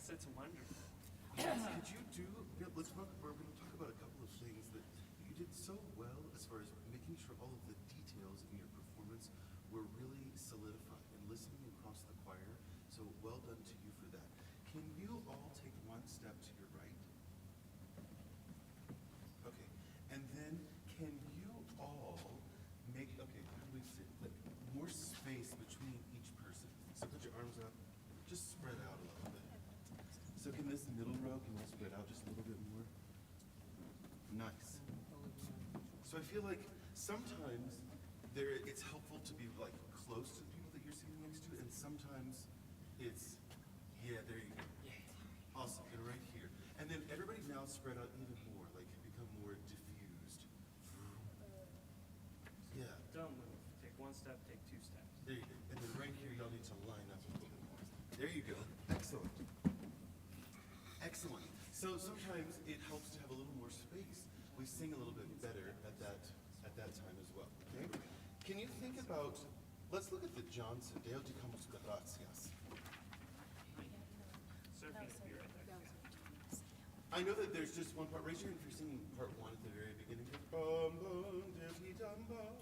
It's wonderful. Could you do, we're going to talk about a couple of things that you did so well as far as making sure all of the details in your performance were really solidified and listening across the choir. So well done to you for that. Can you all take one step to your right? Okay. And then can you all make, okay, how do we say, like more space between each person? So put your arms up, just spread out a little bit. So can this middle row, can you spread out just a little bit more? Nice. So I feel like sometimes it's helpful to be like close to the people that you're sitting next to, and sometimes it's, yeah, there you go. Awesome, and right here. And then everybody now spread out even more, like become more diffused. Yeah. Don't move. Take one step, take two steps. There you go. And then right here, y'all need to line up a little bit more. There you go. Excellent. Excellent. So sometimes it helps to have a little more space. We sing a little bit better at that time as well. Okay? Can you think about, let's look at the Johnson, Deo dicamos gratias. Surfing to be right there. I know that there's just one part. Raise your hand if you're singing part one at the very beginning. Bum, bum, diddy, dum, bum.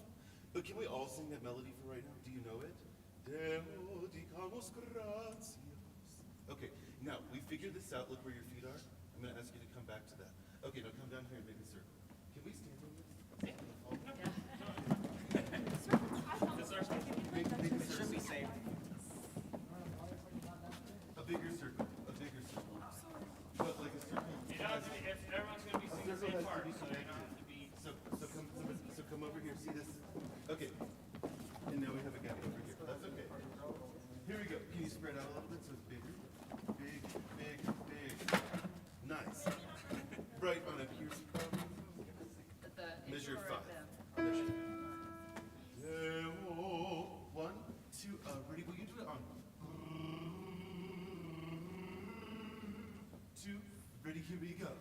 But can we all sing that melody for right now? Do you know it? Deo dicamos gratias. Okay, now we figured this out. Look where your feet are. I'm going to ask you to come back to that. Okay, now come down here and make a circle. Can we stand on this? This should be safe. A bigger circle. A bigger circle. But like a circle. You know, if everyone's going to be singing the same part, so you don't have to be. So come over here. See this? Okay. And now we have a gap over here. That's okay. Here we go. Can you spread out a little bit so it's bigger? Big, big, big. Nice. Right on up here. Measure 5. Measure. One, two, ready? Will you do it on? 2, ready? Here we go.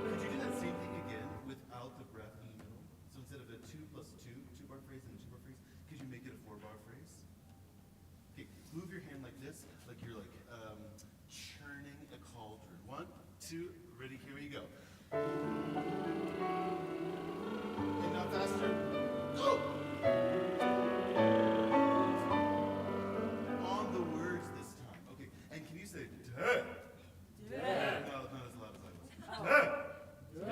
Could you do that same thing again without the breath in the middle? So instead of a 2 plus 2, 2-bar phrase and a 2-bar phrase, could you make it a 4-bar phrase? Okay, move your hand like this, like you're like churning a cauldron. 1, 2, ready, here we go. And now faster. Go! On the words this time. Okay, and can you say, duh? Duh. No, not as loud as I was. Duh.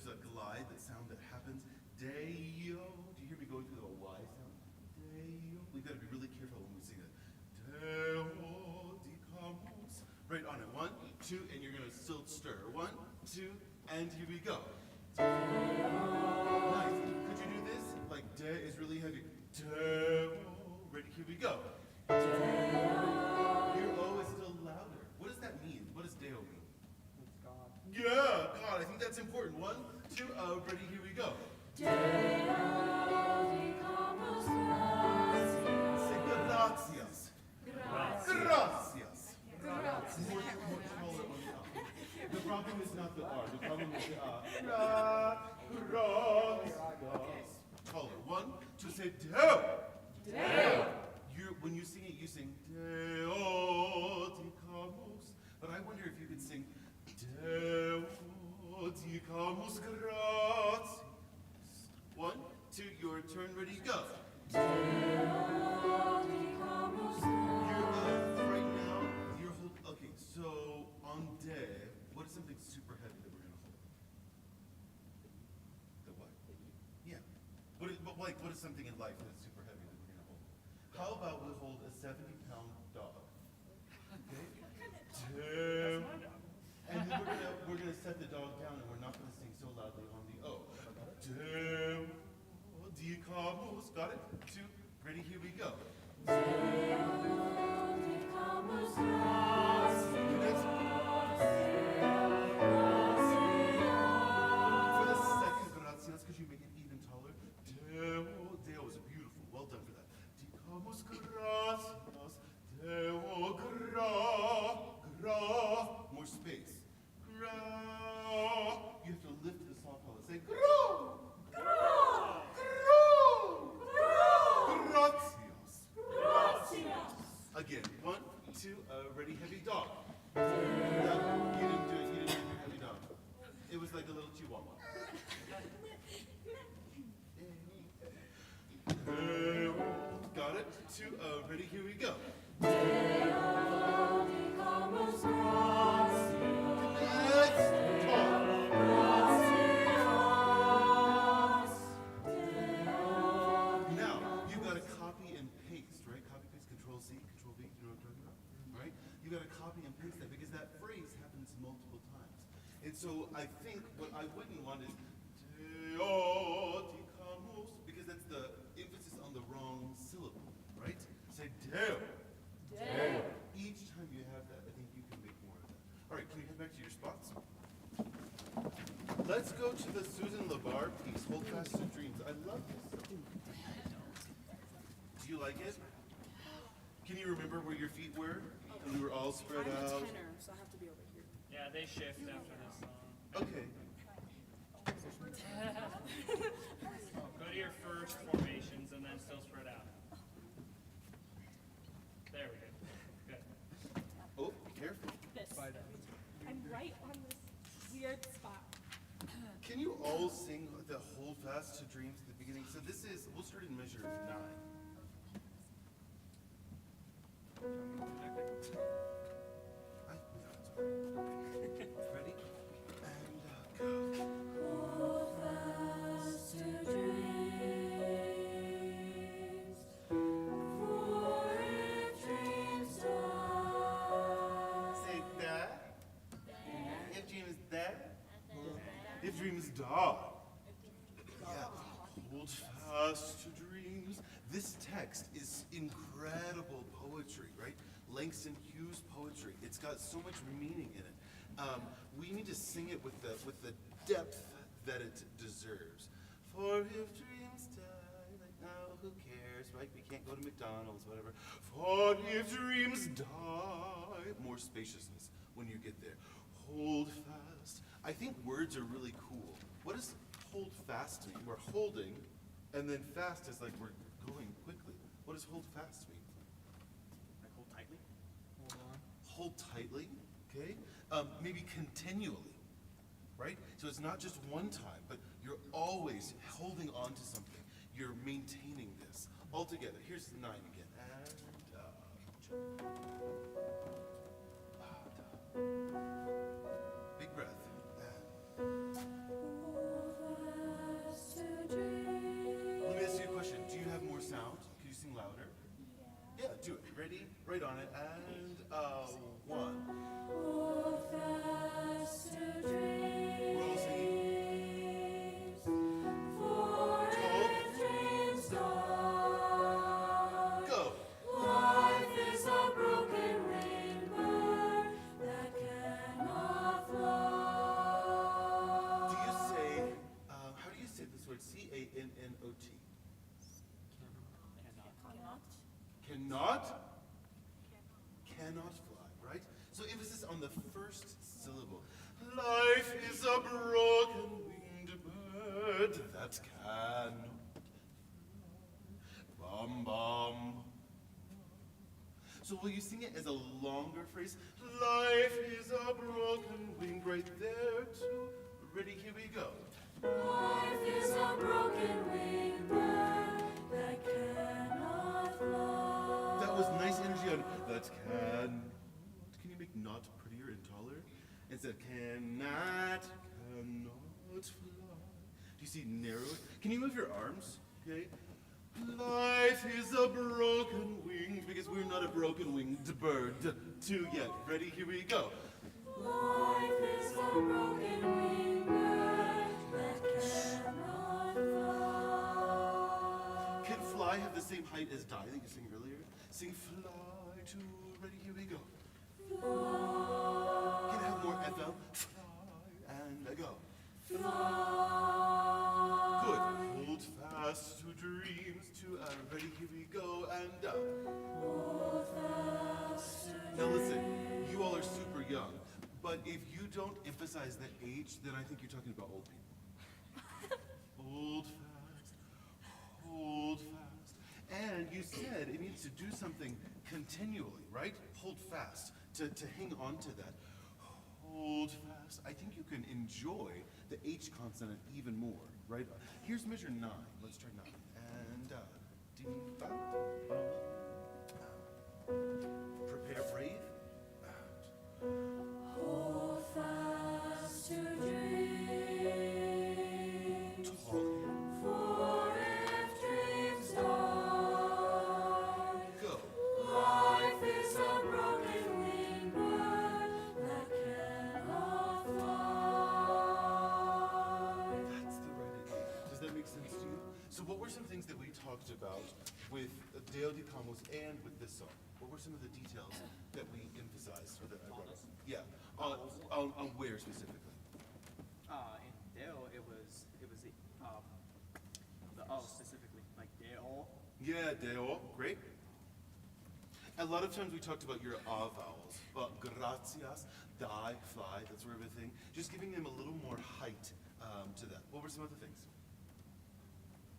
a glide, that sound that happens. Deo. Do you hear me going through the Y sound? Deo. We've got to be really careful when we sing it. Deo dicamos. Right on it. 1, 2, and you're going to still stir. 1, 2, and here we go. Nice. Could you do this? Like de is really heavy. Deo. Ready? Here we go. Your O is still louder. What does that mean? What does deo mean? It's God. Yeah, God, I think that's important. 1, 2, ready, here we go. Say gracias. Gracias. More taller on the up. The problem is not the R, the problem is the gracias. Taller. 1, 2, say deo. Deo. When you sing it, you sing Deo dicamos. But I wonder if you could sing Deo dicamos gracias. 1, 2, your turn, ready, go. Right now, you're holding, okay, so on de, what is something super heavy that we're going to hold? The what? Yeah. What is something in life that's super heavy that we're going to hold? How about we hold a 70-pound dog? Okay? And then we're gonna set the dog down, and we're not gonna sing so loudly on the O. Dicamos. Got it? 2, ready? Here we go. For the second gracias, could you make it even taller? Deo is beautiful. Well done for that. Dicamos gracias. Deo more space. Gra. You have to lift the soft palate. Say gra. Gracias. Again. 1, 2, ready, heavy dog. No, you didn't do it. You didn't do your heavy dog. It was like a little chihuahua. Got it? 2, ready, here we go. You got to copy and paste that because that phrase happens multiple times. And so I think what I wouldn't want is Deo dicamos, because that's the emphasis on the wrong syllable, right? Say Deo. Deo. Each time you have that, I think you can make more of that. All right, can you head back to your spots? Let's go to the Susan LeBar piece, Hold Fast to Dreams. I love this. Do you like it? Can you remember where your feet were? And we were all spread I'm out. a tenor, so I have to be over here. Yeah, they shift after this song. Okay. Go to your first formations and then still spread out. There we go. Good. Oh, be careful. This. I'm right on this weird spot. Can you all sing the Hold Fast to Dreams at the beginning? So this is, we'll start in measure 9. Ready? And go. Hold fast to dreams, for if dreams die. Say that. If dreams die. If dreams die. Yeah. Hold fast to dreams. This text is incredible poetry, right? Langston Hughes poetry. It's got so much meaning in it. We need to sing it with the depth that it deserves. For if dreams die, like now who cares, right? We can't go to McDonald's, whatever. For if dreams die, more spaciousness when you get there. Hold fast. I think words are really cool. What does hold fast mean? We're holding, and then fast is like we're going quickly. What does hold fast mean? Like hold tightly. Hold on. Hold tightly, okay? Maybe continually, right? So it's not just one time, but you're always holding on to something. You're maintaining this all together. Here's 9 again. And big breath. And right on it, and one. Hold fast to dreams, We're all singing. for if dreams die, Go. life is a broken winged bird that cannot fly. Do you say, how do you say this word? C-A-N-N-O-T. Cannot? Cannot fly, right? So emphasis on the first syllable. Life is a broken winged bird that cannot fly. Bum bum. So will you sing it as a longer phrase? Life is a broken wing, right there too. Ready, here we go. Life is a broken winged bird that cannot fly. That was nice energy on that can. Can you make not prettier and taller? Instead cannot fly. Do you see narrow? Can you move your arms? Okay. Life is a broken wing because we're not a broken winged bird too yet. Ready? Here we go. Life is a broken winged bird that cannot fly. Can fly have the same height as die that you sang earlier? Sing fly to. Ready? Here we go. Can it have more FL? Fly and go. Good. Hold fast to dreams. To ready? Here we go and Hold fast to Now listen, you all are super young, but if you don't emphasize the age, then I think you're talking about old people. Hold fast, hold fast. And you said it needs to do something continually, right? Hold fast, to hang on to that. Hold fast. I think you can enjoy the H consonant even more, right? Here's measure 9. Let's try 9. And ding, ba, ba. Prepare, breathe. hold fast to dreams. Tall. For if dreams die, Go. life is a broken winged bird that cannot fly. That's the right idea. Does that make sense to you? So what were some things that we talked about with Deo de Camos and with this song? What were some of the details that we emphasized or that I brought up? Yeah. On where specifically? In Dale, it was the O specifically, like Dale. Yeah, Deo. Great. A lot of times we talked about your A vowels. Gracias, die, fly, that sort of a thing. Just giving them a little more height to that. What were some other things?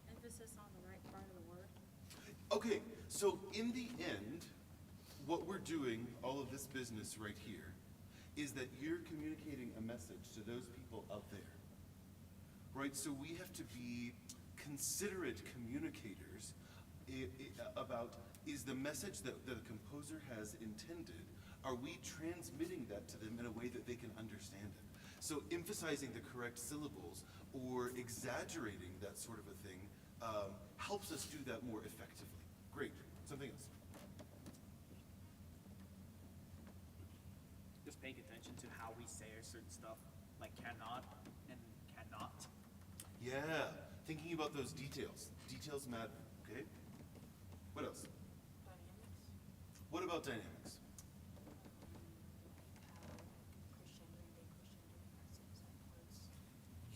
Emphasis on the right part of the word. Okay, so in the end, what we're doing, all of this business right here, is that you're communicating a message to those people out there, right? So we have to be considerate communicators about, is the message that the composer has intended, are we transmitting that to them in a way that they can understand it? So emphasizing the correct syllables or exaggerating that sort of a thing helps us do that more effectively. Great. Something else. Just paying attention to how we say certain stuff, like cannot and cannot. Yeah, thinking about those details. Details matter, okay? What else? What about dynamics?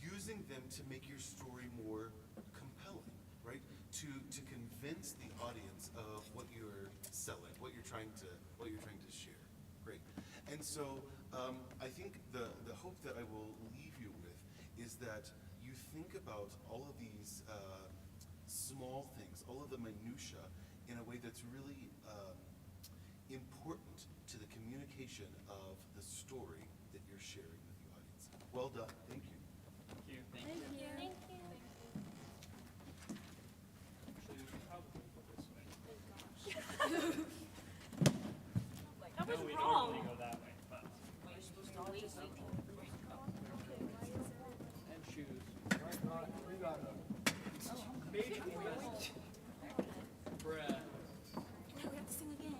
Using them to make your story more compelling, right? To convince the audience of what you're selling, what you're trying to share. Great. And so I think the hope that I will leave you with is that you think about all of these small things, all of the minutia, in a way that's really important to the communication of the story that you're sharing with the audience. Well done. Thank you. Thank you. Thank you. Thank you. Actually, we should probably go this way. That was No, we wrong. normally go that way, but. And shoes. Right, we got it. Baby, bruh. We have to sing again.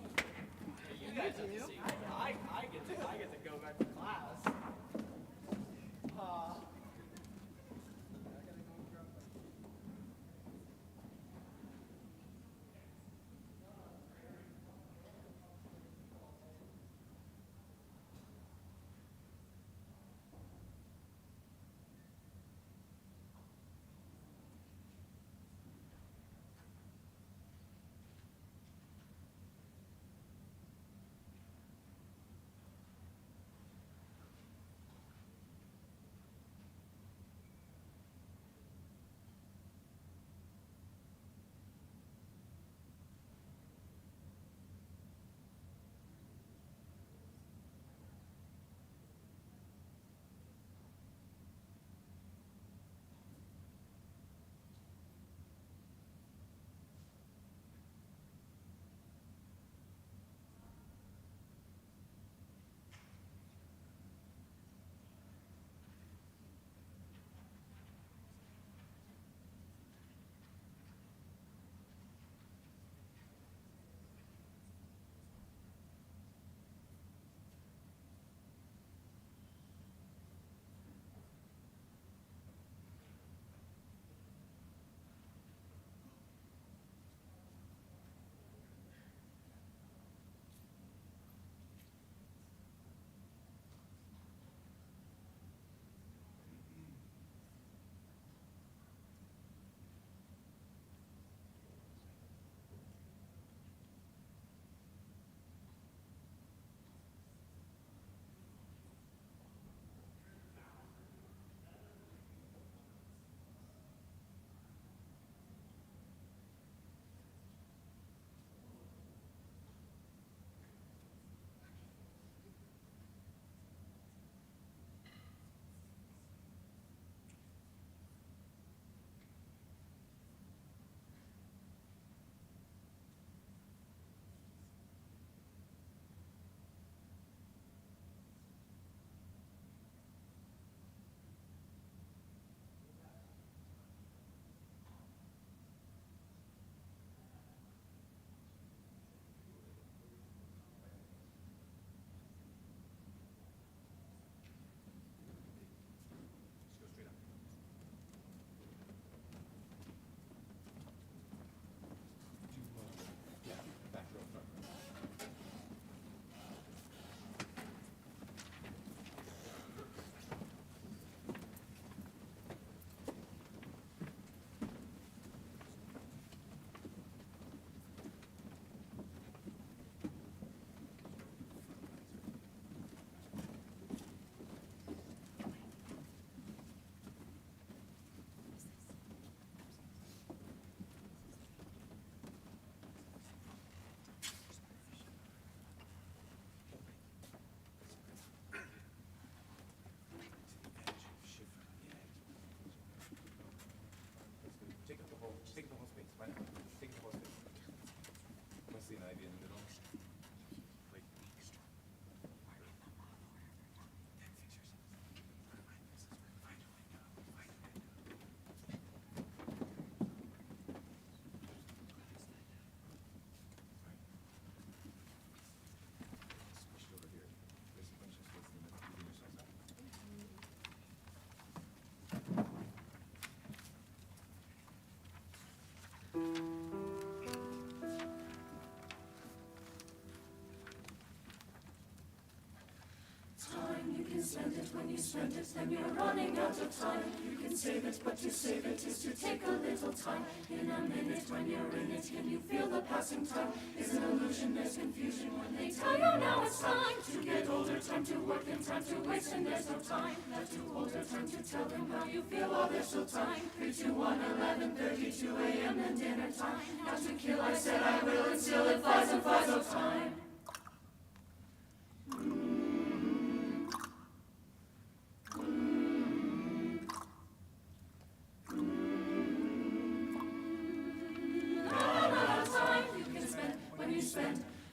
you spend it, then you're running out of time. You can save it, but to save it is to take a little time. In a minute, when you're in it, can you feel the passing time? Is an illusion, there's confusion when they tell you now it's time to get older, time to work and time to waste, and there's no time left to older, time to tell them how you feel while there's still time. 3, 2, 1, 11:32 a.m. and dinner time. Now to kill, I said I will, and still it flies and flies, no time.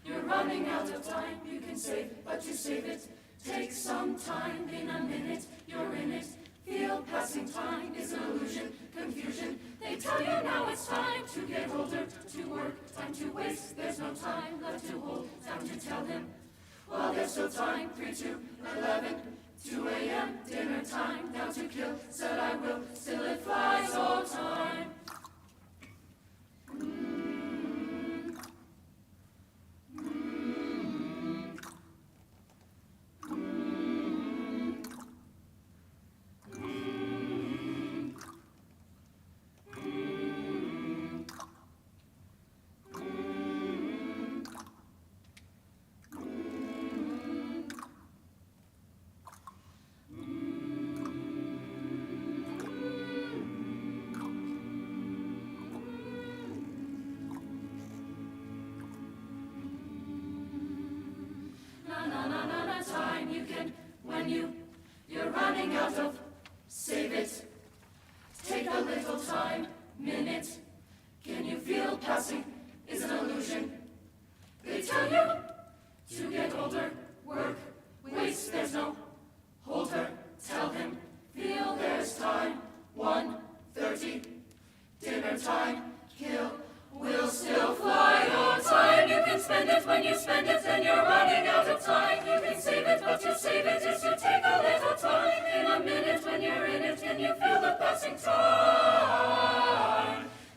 You're running out of time. You can save, but you save it. Take some time. In a minute, you're in it. Feel passing time is an illusion, confusion. They tell you now it's time to get older, to work, time to waste. There's no time left to hold, time to tell them. Well, there's still time. 3, 2, 11, 2 a.m. dinner time. Now to kill, said I will. Still it flies all time. Time you can, when you're running out of, save it. Take a little time, minute. Can you feel passing is an illusion? They tell you to get older, work, waste, there's no holder. Tell him, feel there's time. 1:30, dinner time, kill. Will still fly all time. You can spend it when you spend it, then you're running out of time. You can save it, but to save it is to take a little time. In a minute, when you're in it, can you feel the passing time?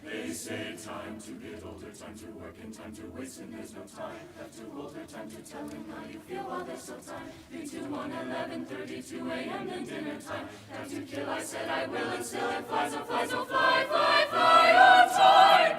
They say time to get older, time to work and time to waste, and there's no time left to hold her, time to tell him how you feel while there's still time. 3, 2, 1, 11:32 a.m. then dinner time. Time to kill, I said I will, and still it flies, oh flies, oh fly, fly, fly on time.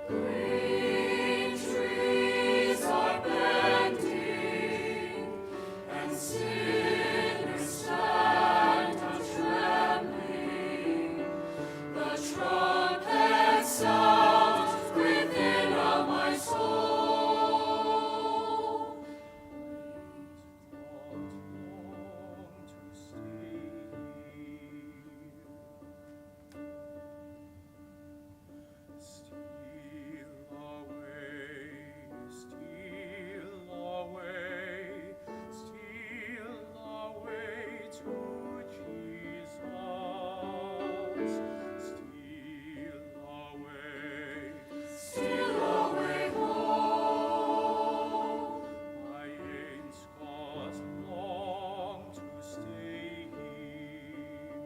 Green trees are bending, and sinners stand a-trembling. The trumpet sounds within all my soul. Wait not long to stay here. Steal away, steal away, steal away to Jesus. Steal away, Steal away home. I ain't got long to stay here.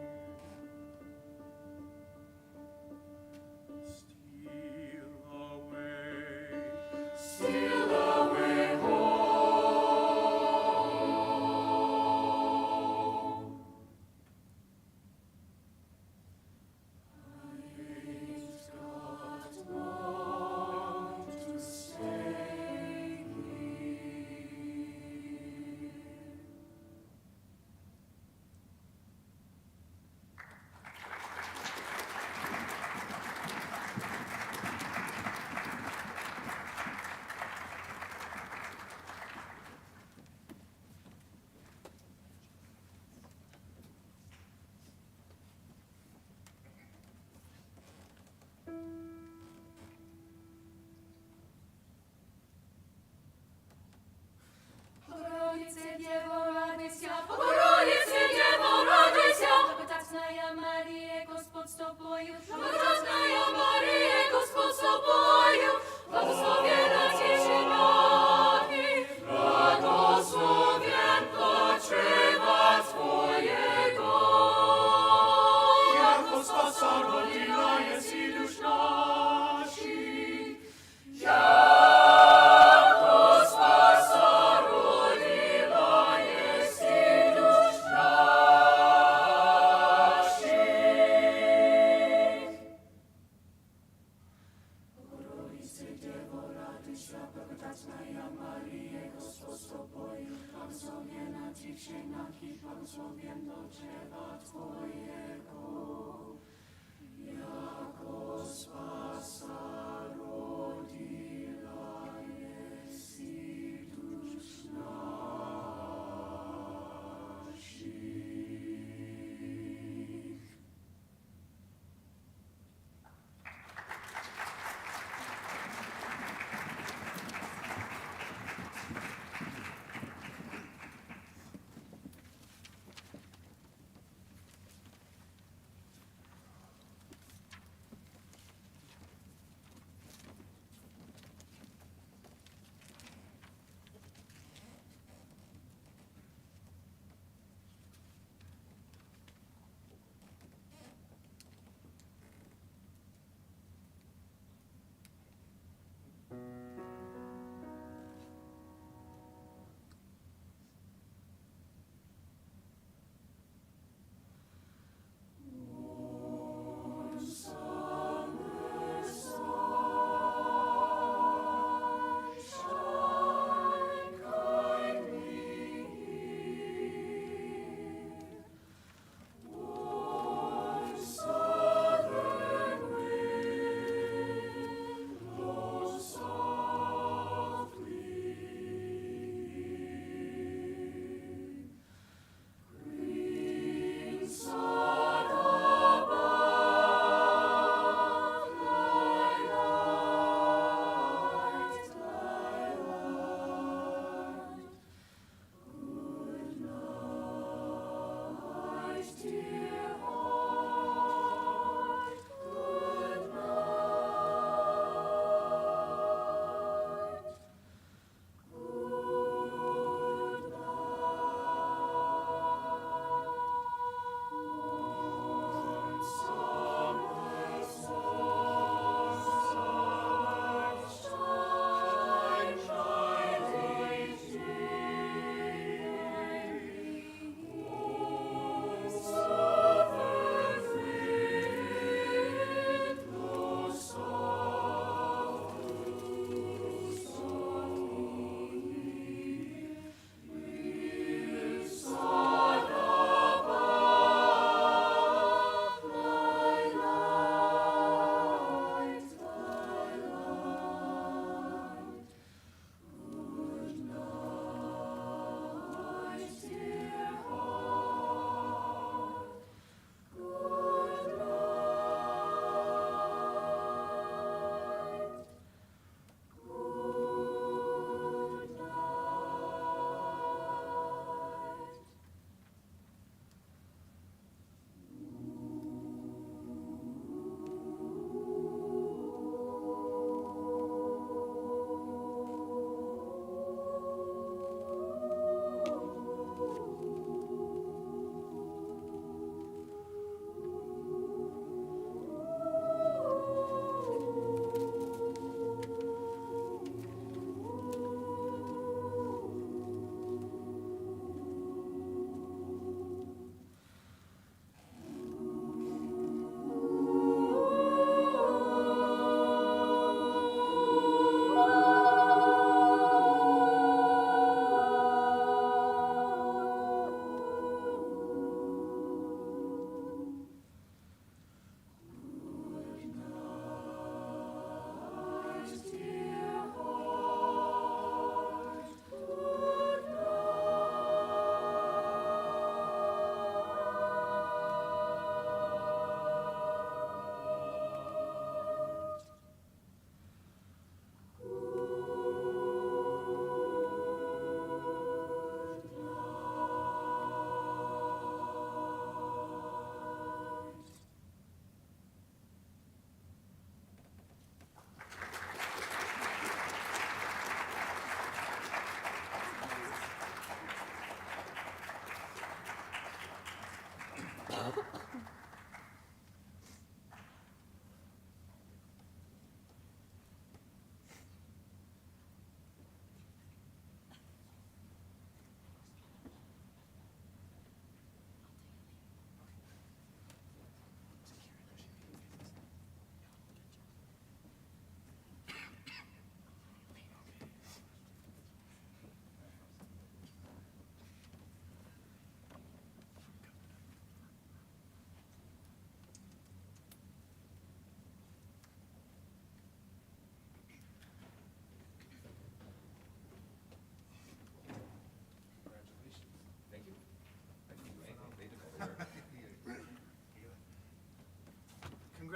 Steal away, Steal away home. I ain't got long to stay here. Bogorodice, Dziewo, radujся, Благодатная Мария, Господь с тобою, Благодатная Мария, Господь с тобою, благословенна ти жінки, благословен почива твоєго. Яко спаса родила еси душ наших. Яко спаса родила єси душ наших. Богородице, Дево, радуйся, благодатная Мария, Господь с тобою, благословенна ти в женах и благословен дочева твоего. Яко спаса родила еси душ наших.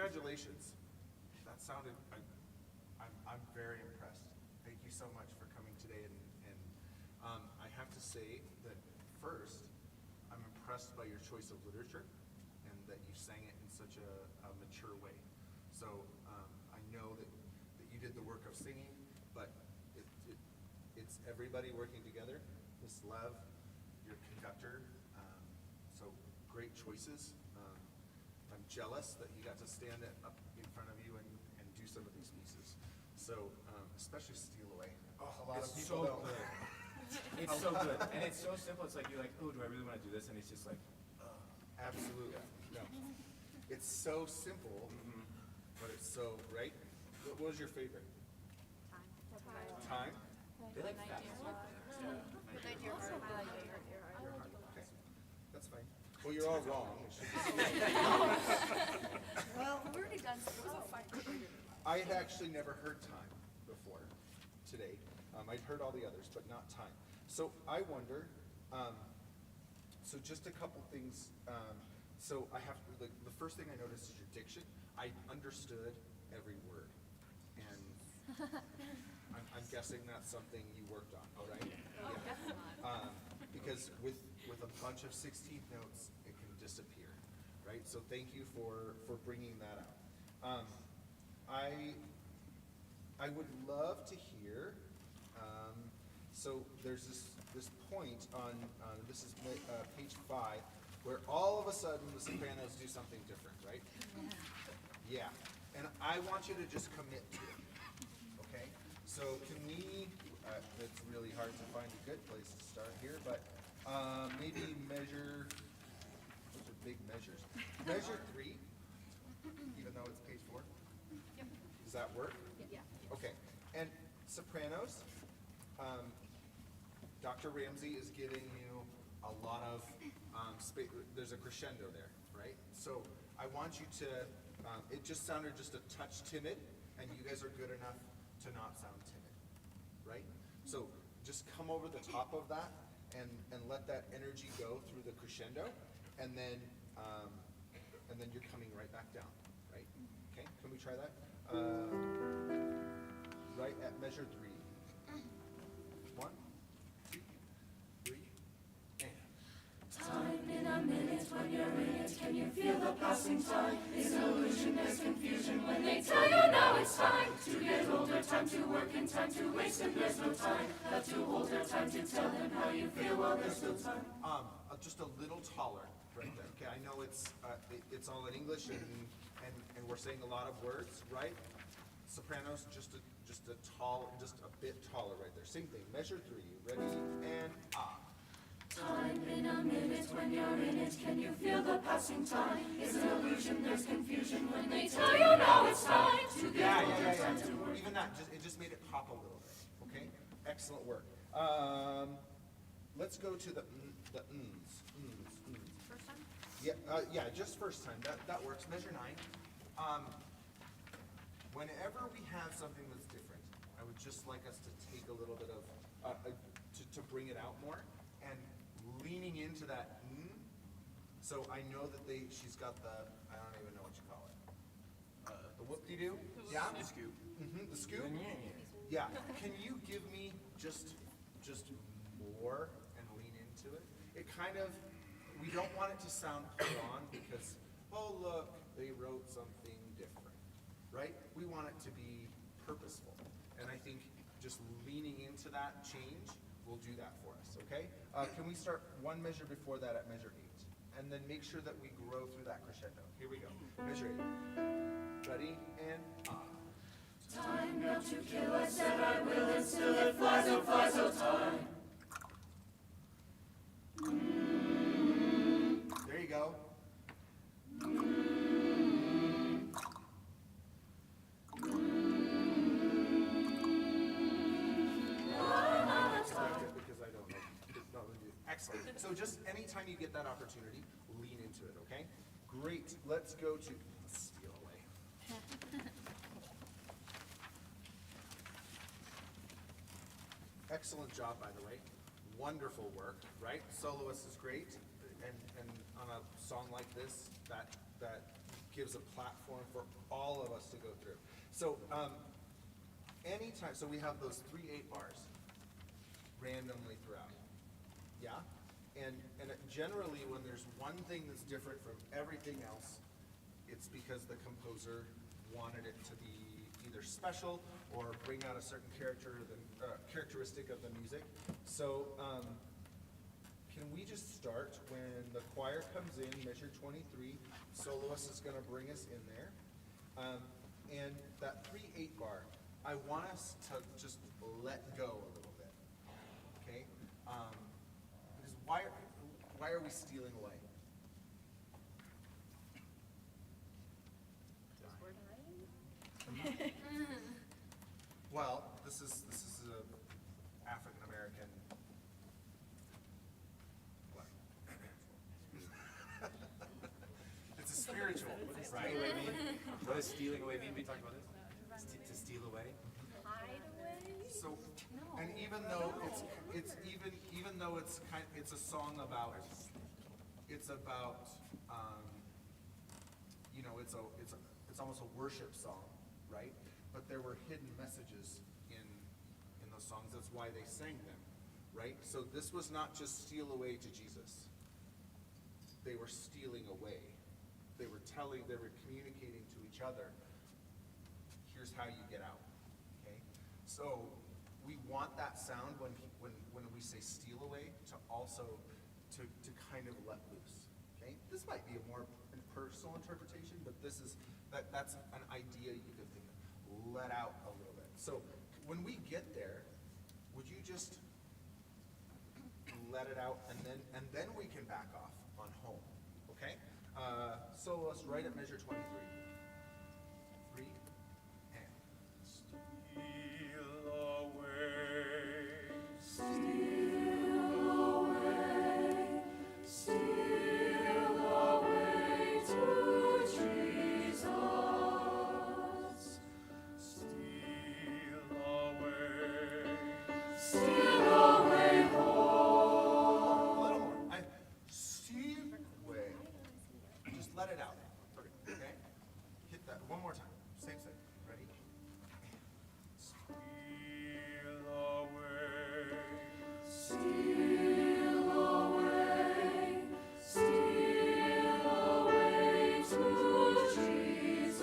congratulations. That sounded, I'm very impressed. Thank you so much for coming today, and I have to say that first, I'm impressed by your choice of literature and that you sang it in such a mature way. So I know that you did the work of singing, but it's everybody working together. Miss Lev, your conductor, so great choices. I'm jealous that you got to stand up in front of you and do some of these pieces. So especially Steal Away. Oh, a lot of people don't. It's so good, and it's so simple. It's like you're like, oh, do I really want to do this? And it's just like, Absolutely. No. It's so simple, but it's so, right? What was your favorite? Time? they like fast. Okay. That's fine. Well, you're all wrong. It should be- Well, we've already done, it was a fight. I had actually never heard Time before today. I'd heard all the others, but not Time. So I wonder, so just a couple things. So I have, the first thing I noticed is your diction. I understood every word. And I'm guessing that's something you worked on, right? Yeah. Because with a bunch of 16th notes, it can disappear, right? So thank you for bringing that out. I would love to hear, so there's this point on this is page 5, where all of a sudden the sopranos do something different, right? Yeah. And I want you to just commit to it, okay? So can we, it's really hard to find a good place to start here, but maybe measure, those are big measures. Measure 3, even though it's page 4? Yep. Does that work? Yeah. Okay, and sopranos, Dr. Ramsey is giving you a lot of space. There's a crescendo there, right? So I want you to, it just sounded just a touch timid, and you guys are good enough to not sound timid, right? So just come over the top of that and let that energy go through the crescendo, and then you're coming right back down, right? Okay, can we try that? Right at measure 3. 1, 2, 3, and. Time in a minute when you're in it. Can you feel the passing time? Is an illusion, there's confusion when they tell you now it's time to get older, time to work and time to waste, and there's no time left to hold her, time to tell them how you feel while there's still time. Just a little taller right there. Okay, I know it's all in English and we're saying a lot of words, right? Sopranos, just a bit taller right there. Same thing. Measure 3. Ready and Time in a minute when you're in it. Can you feel the passing time? Is an illusion, there's confusion when they tell you now it's time to get older, time to work. Even that, it just made it pop a little bit. Okay, excellent work. Let's go to the ns. First time? Yeah, just first time. That works. Measure 9. Whenever we have something that's different, I would just like us to take a little bit of to bring it out more and leaning into that So I know that she's got the, I don't even know what you call it. The whoop-de-doo? Yeah? The scoop. The scoop? Yeah. Can you give me just more and lean into it? It kind of, we don't want it to sound put on because, oh look, they wrote something different, right? We want it to be purposeful. And I think just leaning into that change will do that for us, okay? Can we start one measure before that at measure 8? And then make sure that we grow through that crescendo. Here we go. Measure 8. Ready and Time not to kill, I said I will, and still it flies, oh time. There you go. Because I don't know. Excellent. So just anytime you get that opportunity, lean into it, okay? Great. Let's go to Steal Away. Excellent job, by the way. Wonderful work, right? Soloist is great, and on a song like this, that gives a platform for all of us to go through. So anytime, so we have those 3 8-bars randomly throughout. Yeah? And generally when there's one thing that's different from everything else, it's because the composer wanted it to be either special or bring out a certain characteristic of the music. So can we just start when the choir comes in, measure 23, soloist is going to bring us in there. And that 3 8-bar, I want us to just let go a little bit. Okay? Because why are we stealing away? Well, this is a African American. What? It's a spiritual, right? What does stealing away mean? We talked about this. To steal away. Hide away? So, and even though it's a song about, it's almost a worship song, right? But there were hidden messages in those songs. That's why they sang them, right? So this was not just steal away to Jesus. They were stealing away. They were communicating to each other. Here's how you get out. Okay? So we want that sound when we say steal away to also to kind of let loose. Okay? This might be a more personal interpretation, but that's an idea you could think of. Let out a little bit. So when we get there, would you just let it out and then we can back off on home. Okay? Soloist right at measure 23. 3 and Steal away, Steal away to Jesus. steal away. Steal away home. a little more. Steal away. Just let it out. Okay? Hit that one more time. Same thing. Ready? Steal away, Steal away, steal away to Jesus.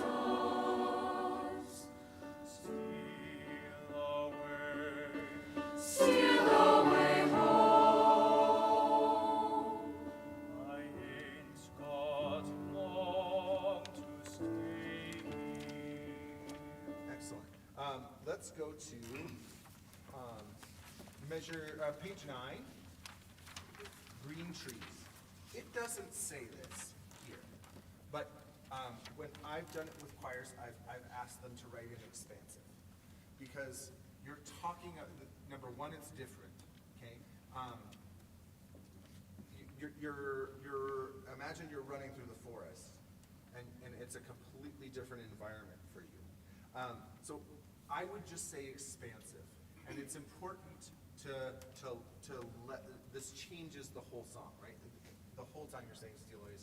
steal away. Steal away home. I ain't got long to stay here. Excellent. Let's go to page 9, green trees. It doesn't say this here, but when I've done it with choirs, I've asked them to write in expansive, because you're talking. Number one, it's different. Okay. Imagine you're running through the forest, and it's a completely different environment for you. So I would just say expansive, and it's important to let this changes the whole song, right? The whole time you're saying steal away,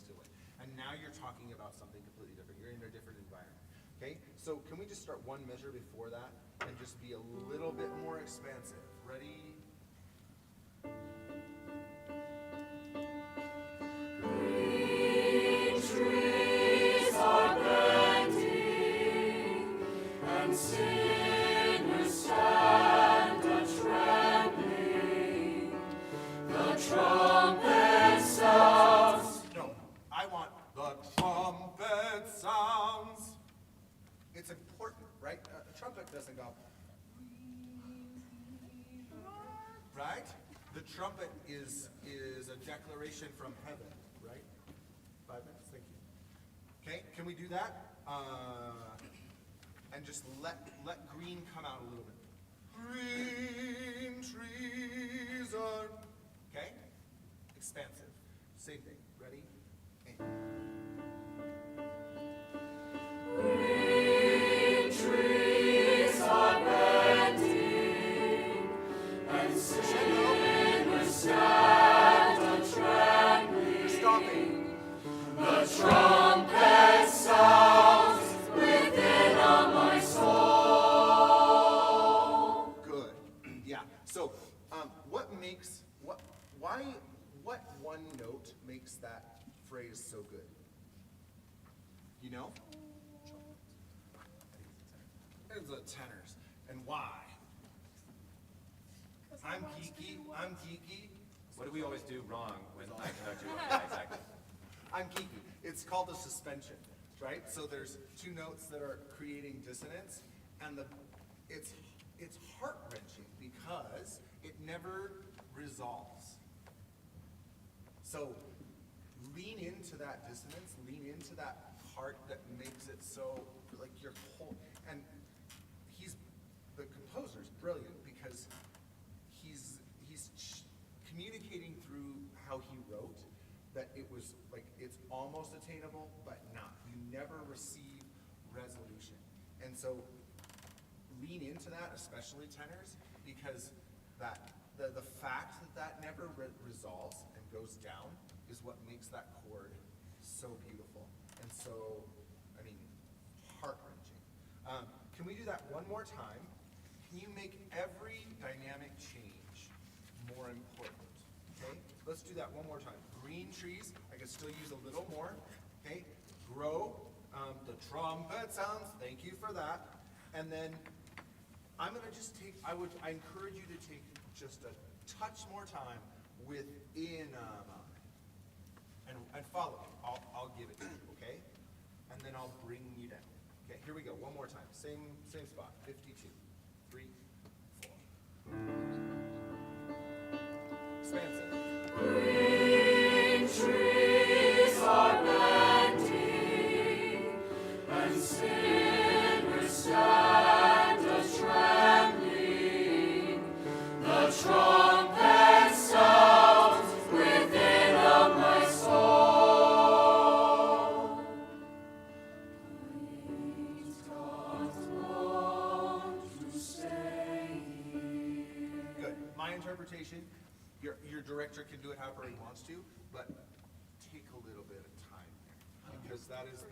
and now you're talking about something completely different. You're in a different environment. Okay, so can we just start one measure before that and just be a little bit more expansive? Ready? Green trees are bending, and sinners stand a-trembling. The trumpet sounds. No, I want the trumpet sounds. It's important, right? A trumpet doesn't go, right? The trumpet is a declaration from heaven, right? 5 minutes, thank you. Okay, can we do that? And just let green come out a little bit. Green trees are, okay? Expansive. Same thing. Ready? And Green trees are bending, and sinners stand a-trembling. stopping. The trumpet sounds. one note makes that phrase so good? You know? It's the tenors. And why? I'm geeky. What do we always do wrong when I conduct you? Yeah, exactly. I'm geeky. It's called a suspension, right? So there's two notes that are creating dissonance, and it's heart-wrenching because it never resolves. So lean into that dissonance, lean into that part that makes it so, like your whole, and the composer's brilliant because he's communicating through how he wrote that it was like, it's almost attainable, but not. You never receive resolution. And so lean into that, especially tenors, because the fact that never resolves and goes down is what makes that chord so beautiful and so, I mean, heart-wrenching. Can we do that one more time? Can you make every dynamic change more important? Okay, let's do that one more time. Green trees, I could still use a little more. Okay, grow, the trumpet sounds, thank you for that. And then I'm gonna just take, I encourage you to take just a touch more time with in and follow me. I'll give it to you, okay? And then I'll bring you down. Okay, here we go, one more time. Same spot, 52, 3, 4. Expansive. Green trees are bending, and sinners stand a-trembling. The trumpet sounds within of my soul. I ain't got long to stay here. Good. My interpretation, your director can do it however he wants to, but take a little bit of time there, because that is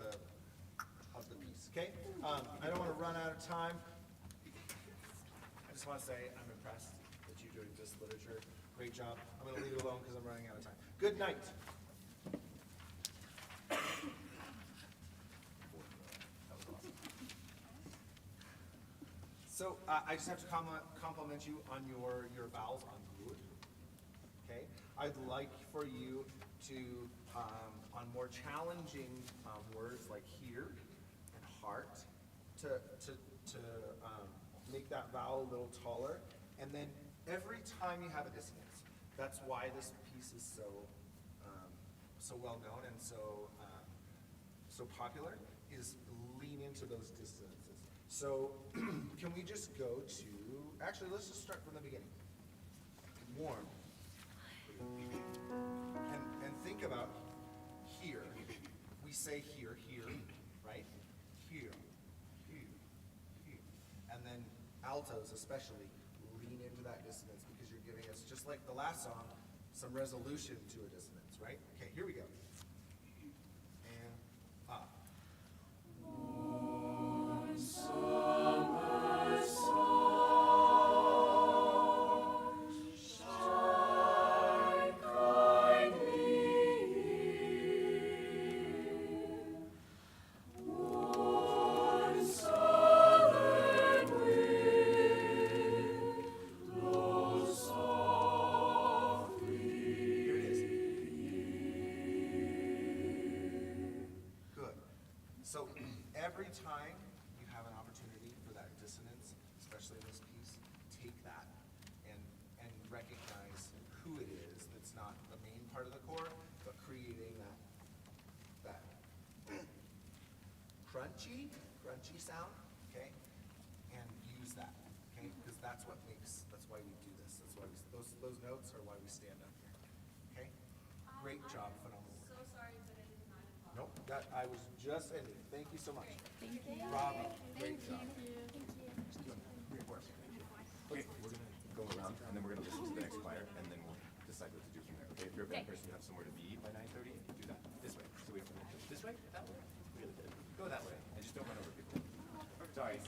of the piece, okay? I don't want to run out of time. I just want to say I'm impressed that you're doing this literature. Great job. I'm going to leave it alone because I'm running out of time. Good night. So I just have to compliment you on your vowels on good. Okay, I'd like for you to on more challenging words like here and heart to make that vowel a little taller, and then every time you have a dissonance. That's why this piece is so well known and so popular. Is lean into those dissonances. So can we just go to, actually let's just start from the beginning. Warm. And think about here. We say here, right? Here. And then altos especially lean into that dissonance because you're giving us, just like the last song, some resolution to a dissonance, right? Okay, here we go. And up. One summer song, shine kindly here. One southern wind blows softly. Here it is. Good. So every time you have an opportunity for that dissonance, especially in this piece, take that and recognize who it is that's not the main part of the chord, but creating that crunchy sound, okay? And use that, okay? Because that's why we do this. That's why those notes are why we stand up here, okay? Great job, phenomenal work. So sorry, but I did not involve. Nope, that I was just ending. Thank you so much. Thank you. Robbie, great job. Great work. Okay, we're gonna go around and then we're gonna listen to the next choir and then we'll decide what to do from there. Okay, if you're a band person, you have somewhere to be by 9:30. Do that this way. So we this way, that way. Really good. Go that way and just don't run over people. Sorry.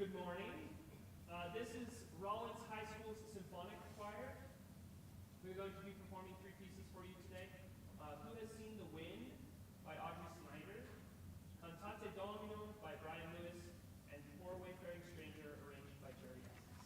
Good morning. This is Rollins High School's Symphonic Choir. We're going to be performing 3 pieces for you today. Who Has Seen the Wind by Audrey Snyder, Cantate Domino by Brian Lewis, and Poor Wayfaring Stranger arranged by Jerry Estes.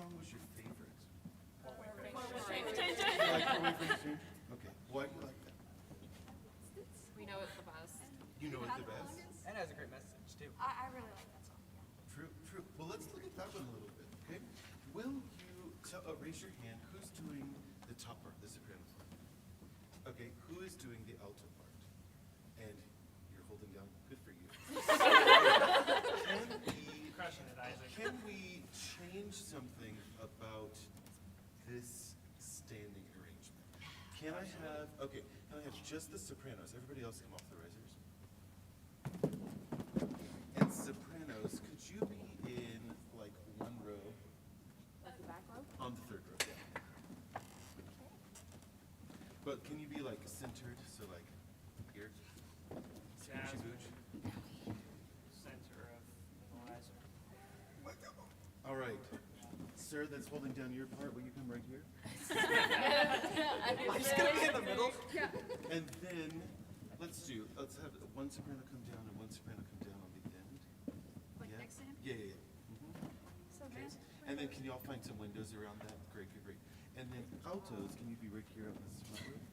song was your favorite? Stranger. You like For Wayfaring Stranger? Okay. Why do you like that? We know it's the best. You know it the best? And it has a great message too. I really like that song. True, true. Well, let's look at that one a little bit, okay? Will you raise your hand? Who's doing the top part, the soprano part? Okay, who is doing the alto part? And you're holding down. Good for you. Crushing it, Isaac. Can we change something about this standing arrangement? Can I have, okay, can I have just the sopranos? Everybody else come off the risers. And sopranos, could you be in like one row? Like the back row? On the third row, yeah. But can you be like centered, so like here? Scoochy booch. Center of the riser. All right. Sir, that's holding down your part, will you come right here? I'm just gonna be in the middle. And then, let's have one soprano come down and one soprano come down on the end. Like Yeah? next to him? Yeah, yeah, yeah. So Okay. then, And then can y'all find some windows around that? Great, good, great. And then altos, can you be right here on this front row?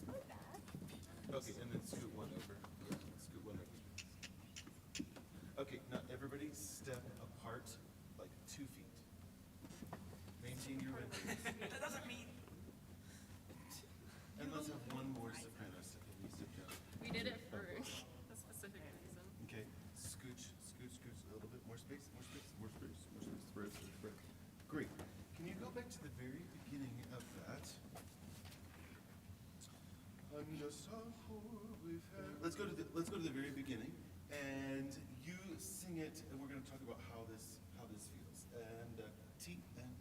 like that. Okay, and then scoot one over. Yeah, scoot one over. Okay, now everybody step apart like 2 feet. Maintain your windows. That doesn't mean. And let's have one more soprano step in. You step down. We did it for a specific reason. Okay, scooch, scooch, scooch, a little bit more space, more space, more space, more space, spread, spread, spread. Great. Can you go back to the very beginning of that? Let's go to the very beginning, and you sing it, and we're going to talk about how this feels. And T and.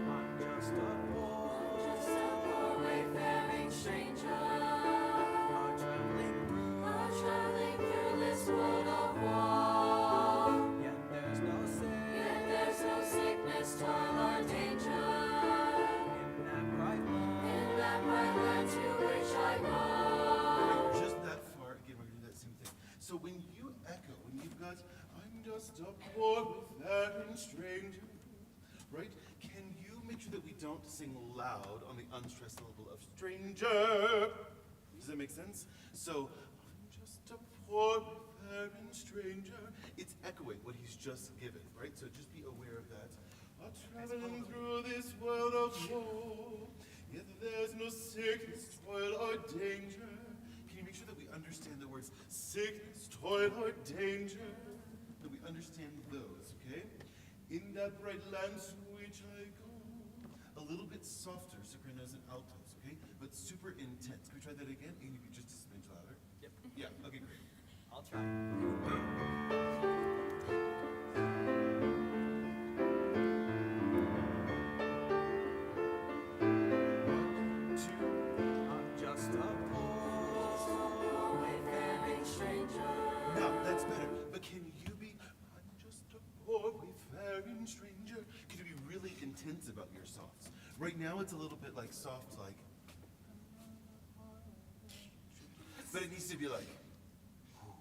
I'm just a poor wayfaring stranger, traveling traveling through this world of woe. yet there's no sin Yet there's no sickness, toil, or danger in that bright light. in that bright land to which I go. Just that far, again, we're going to do that same thing. So when you echo, when you've got, I'm just a poor wayfaring stranger, right? Can you make sure that we don't sing loud on the unstressed level of stranger? Does that make sense? So, I'm just a poor wayfaring stranger. It's echoing what he's just given, right? So just be aware of that. Traveling through this world of woe, yet there's no sickness, toil, or danger. Can you make sure that we understand the words sickness, toil, or danger? That we understand those, okay? In that bright land to which I go. A little bit softer, sopranos and altos, okay? But super intense. Can we try that again? And you can just a smidge louder. Yep. Yeah, okay, great. I'll try. One, two. I'm just a poor Wayfaring stranger, Now, that's better. But can you be, I'm just a poor wayfaring stranger? Can you be really intense about your softs? Right now, it's a little bit like soft, like. But it needs to be like, "Ooh,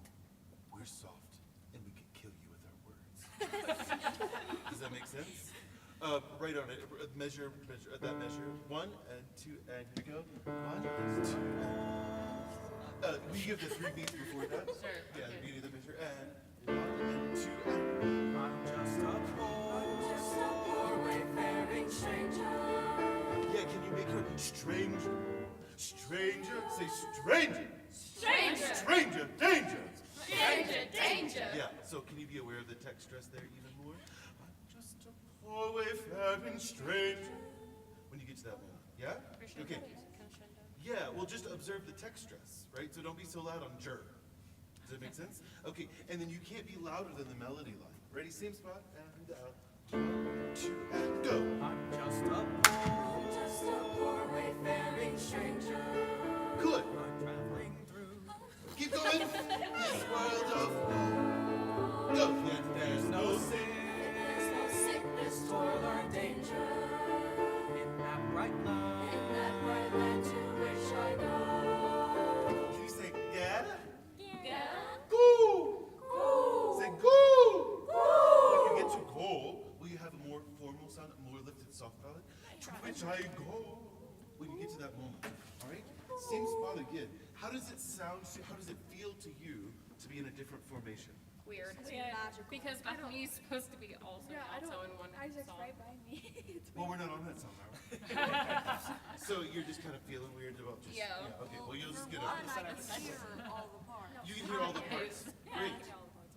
we're soft, and we can kill you with our words." Does that make sense? Right on it. Measure, that measure. 1 and 2, and here we go. 1 and 2, and. We give the 3 beats before that. Sure, Yeah, okay. the beginning of the measure. And 1 and 2, and. I'm just a poor wayfaring stranger, Yeah, can you make her stranger? Stranger? Say stranger! Stranger! Stranger! Danger! Danger! Danger! Yeah, so can you be aware of the text stress there even more? I'm just a poor wayfaring stranger. When you get to that one, yeah? Okay. Yeah, well, just observe the text stress, right? So don't be so loud on jur. Does that make sense? Okay, and then you can't be louder than the melody line. Ready? Same spot, and 1, 2, and go. I'm just a poor wayfaring stranger. Good. I'm traveling through Keep going. This world of woe. Go. Yet there's no sin. There's no sickness, toil, or danger in that bright light. sound, a more lifted soft ballad. To which I go. When you get to that moment, all right? Same spot again. How does it sound? How does it feel to you to be in a different formation? Weird. Magical. Because Bethany's supposed to be also alto in one Isaac's song. right by me. It's Well, we're not on that song, are we? So you're just kind of feeling weird about just Yeah. Okay. Well, you'll just get One, over it. I can hear all the parts. You can hear all the parts. Great.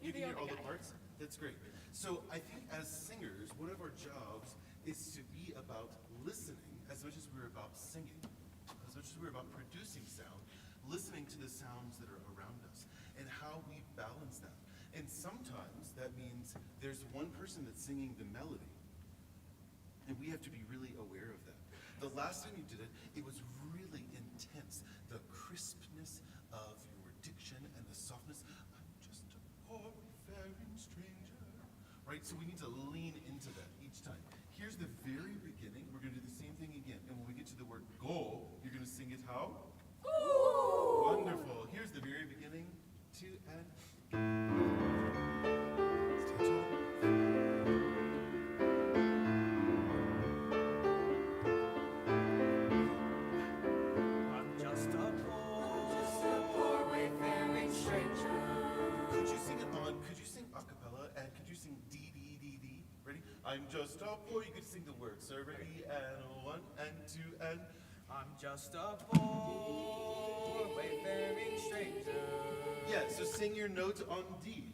You You're can the hear all only the guy. parts. That's great. So I think as singers, one of our jobs is to be about listening as much as we're about singing, as much as we're about producing sound, listening to the sounds that are around us and how we balance that. And sometimes that means there's one person that's singing the melody, and we have to be really aware of that. The last time you did it, it was really intense. The crispness of your diction and the softness. I'm just a poor wayfaring stranger. Right? So we need to lean into that each time. Here's the very beginning. We're going to do the same thing again. And when we get to the word go, you're going to sing it how? Wonderful. Here's the very beginning. 2 and stand tall. I'm just a Poor wayfaring stranger. Could you sing it on? Could you sing a cappella? And could you sing D D D D? Ready? I'm just a poor. You could sing the words. So ready? And 1 and 2 and. I'm just a poor wayfaring stranger. Yeah. So sing your note on D.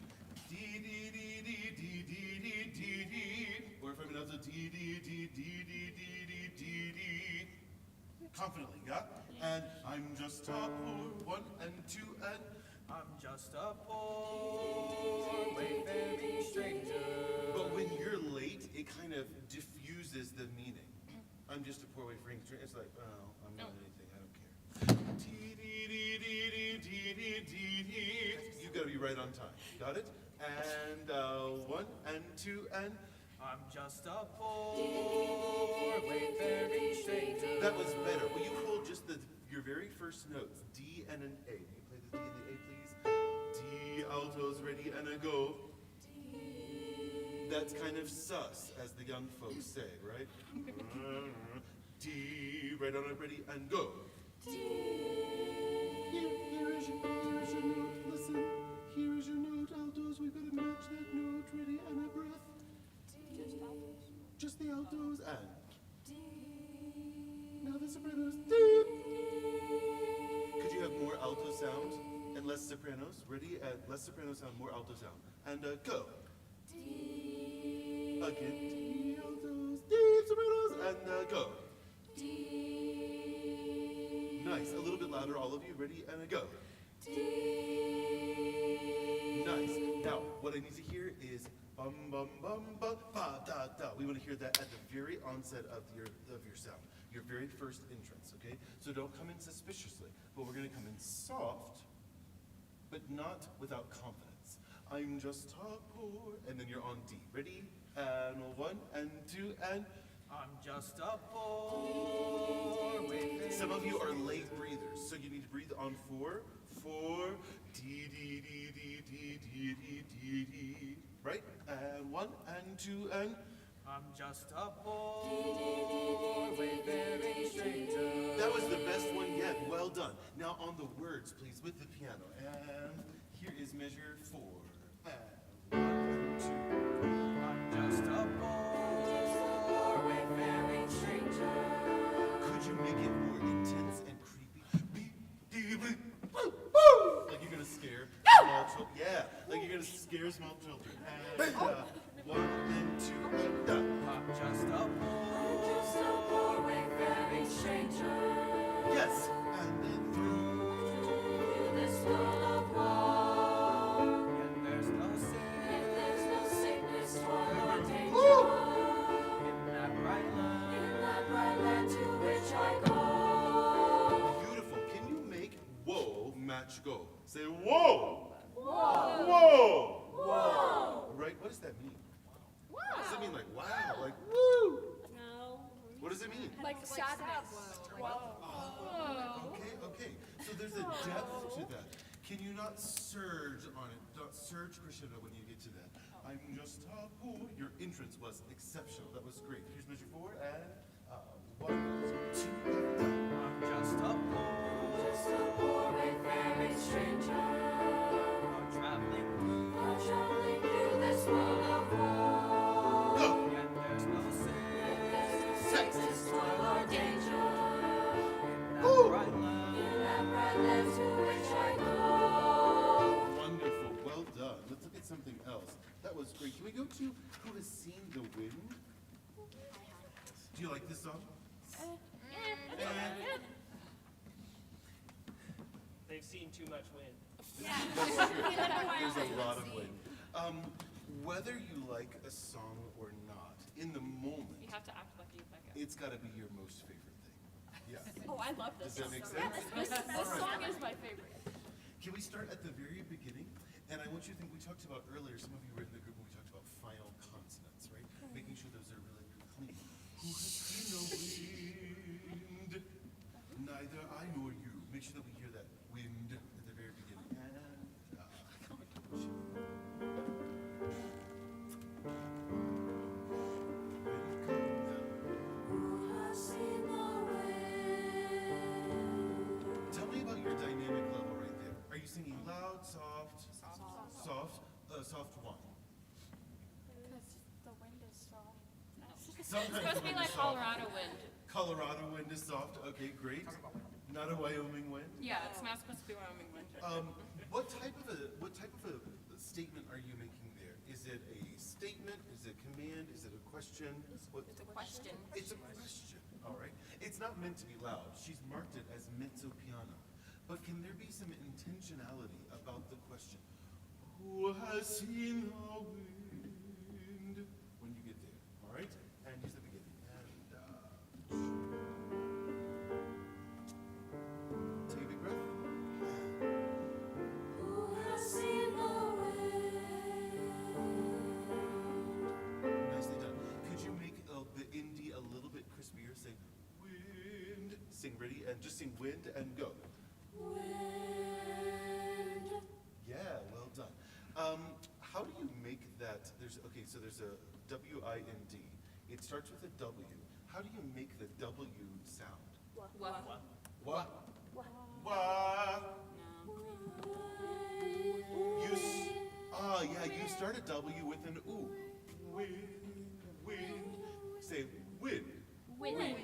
D D D D D D D D D. Or if I'm going to D D D D D D D D D. Confidently, yeah. And I'm just a poor. 1 and 2 and. I'm just a poor wayfaring stranger. But when you're late, it kind of diffuses the meaning. I'm just a poor wayfaring stranger. It's like, oh, I'm not anything. I don't care. You've got to be right on time. Got it? And 1 and 2 and. I'm just a poor wayfaring stranger. That was better. Will you hold just your very first notes, D and an A? Will you play the D and the A, please? D, altos, ready, and a go. That's kind of sus, as the young folks say, right? D, right on it, ready, and go. Here is your note, listen. Here is your note, altos. We've got to match that note, ready, and a breath. Just the altos, and. Now the sopranos. D. Could you have more alto sound and less sopranos? Ready? Less soprano sound, more alto sound. And go. Again. D, altos, D, sopranos, and go. Nice. A little bit louder, all of you. Ready? And go. Nice. Now, what I need to hear is bum bum bum ba ba da da. We want to hear that at the very onset of your sound, your very first entrance. Okay. So don't come in suspiciously, but we're going to come in soft, but not without confidence. I'm just a poor, and then you're on D. Ready? And 1 and 2 and. I'm just a poor wayfaring. Some of you are late breathers, so you need to breathe on 4. 4. D D D D D D D D D. Right? And 1 and 2 and. I'm just a poor wayfaring stranger. That was the best one yet. Well done. Now on the words, please, with the piano. And here is measure 4. And 1 and 2. I'm just a poor wayfaring stranger. Could you make it more intense and creepy? Like you're gonna scare small children. Yeah, like you're gonna scare small children. And 1 and 2 and done. I'm just a Poor wayfaring stranger. Yes, and then through. This world of war. and there's no sin There's no sickness, toil, or danger. in that bright light. In that bright land to which I go. Beautiful. Can you make whoa match go? Say whoa. Whoa. Whoa. Whoa. Right? What does that mean? Does it mean like wow? Like woo? No. What does it mean? Like sadness. Okay. So there's a depth to that. Can you not surge on it? Not surge crescendo when you get to that. I'm just a poor. Your entrance was exceptional. That was great. Here's Do you like this song? They've seen too much wind. That's true. There's a lot of wind. Whether you like a song or not, in the moment, You have to act like you like it. it's got to be your most favorite thing. Yeah. Oh, I love this. Does that make song. sense? This song is my favorite. Can we start at the very beginning? And I want you to think, we talked about earlier, some of you were in the group when we talked about final consonants, right? Making sure those are really clean. Who has seen the wind? Neither I nor you. Make sure that we hear that wind at the very beginning. And, come on, wind come down. Who has seen the wind? Tell me about your dynamic level right there. Are you singing loud, soft? Soft, soft one. Because the wind is soft. It's Sometimes supposed to the be wind like is soft. Colorado wind. Colorado wind is soft. Okay, great. Not a Wyoming wind. Yeah, it's not supposed to be Wyoming wind. What type of a statement are you making there? Is it a statement? Is it a command? Is it a question? What? It's a question. It's a question. All right. It's not meant to be loud. She's marked it as mezzo piano. But can there be some intentionality about the question? Who has seen the wind? When you get there. All right. And use the beginning. And take a big breath. Who has seen the wind? Nicely done. Could you make the indie a little bit crispier? Say wind. Sing ready and just sing wind and go. Wind. Yeah, well done. How do you make that? There's a W-I-N-D. It starts with a W. How do you make the W sound? What? Wah. You start a W with an ooh. Wind. Say wind. Wind.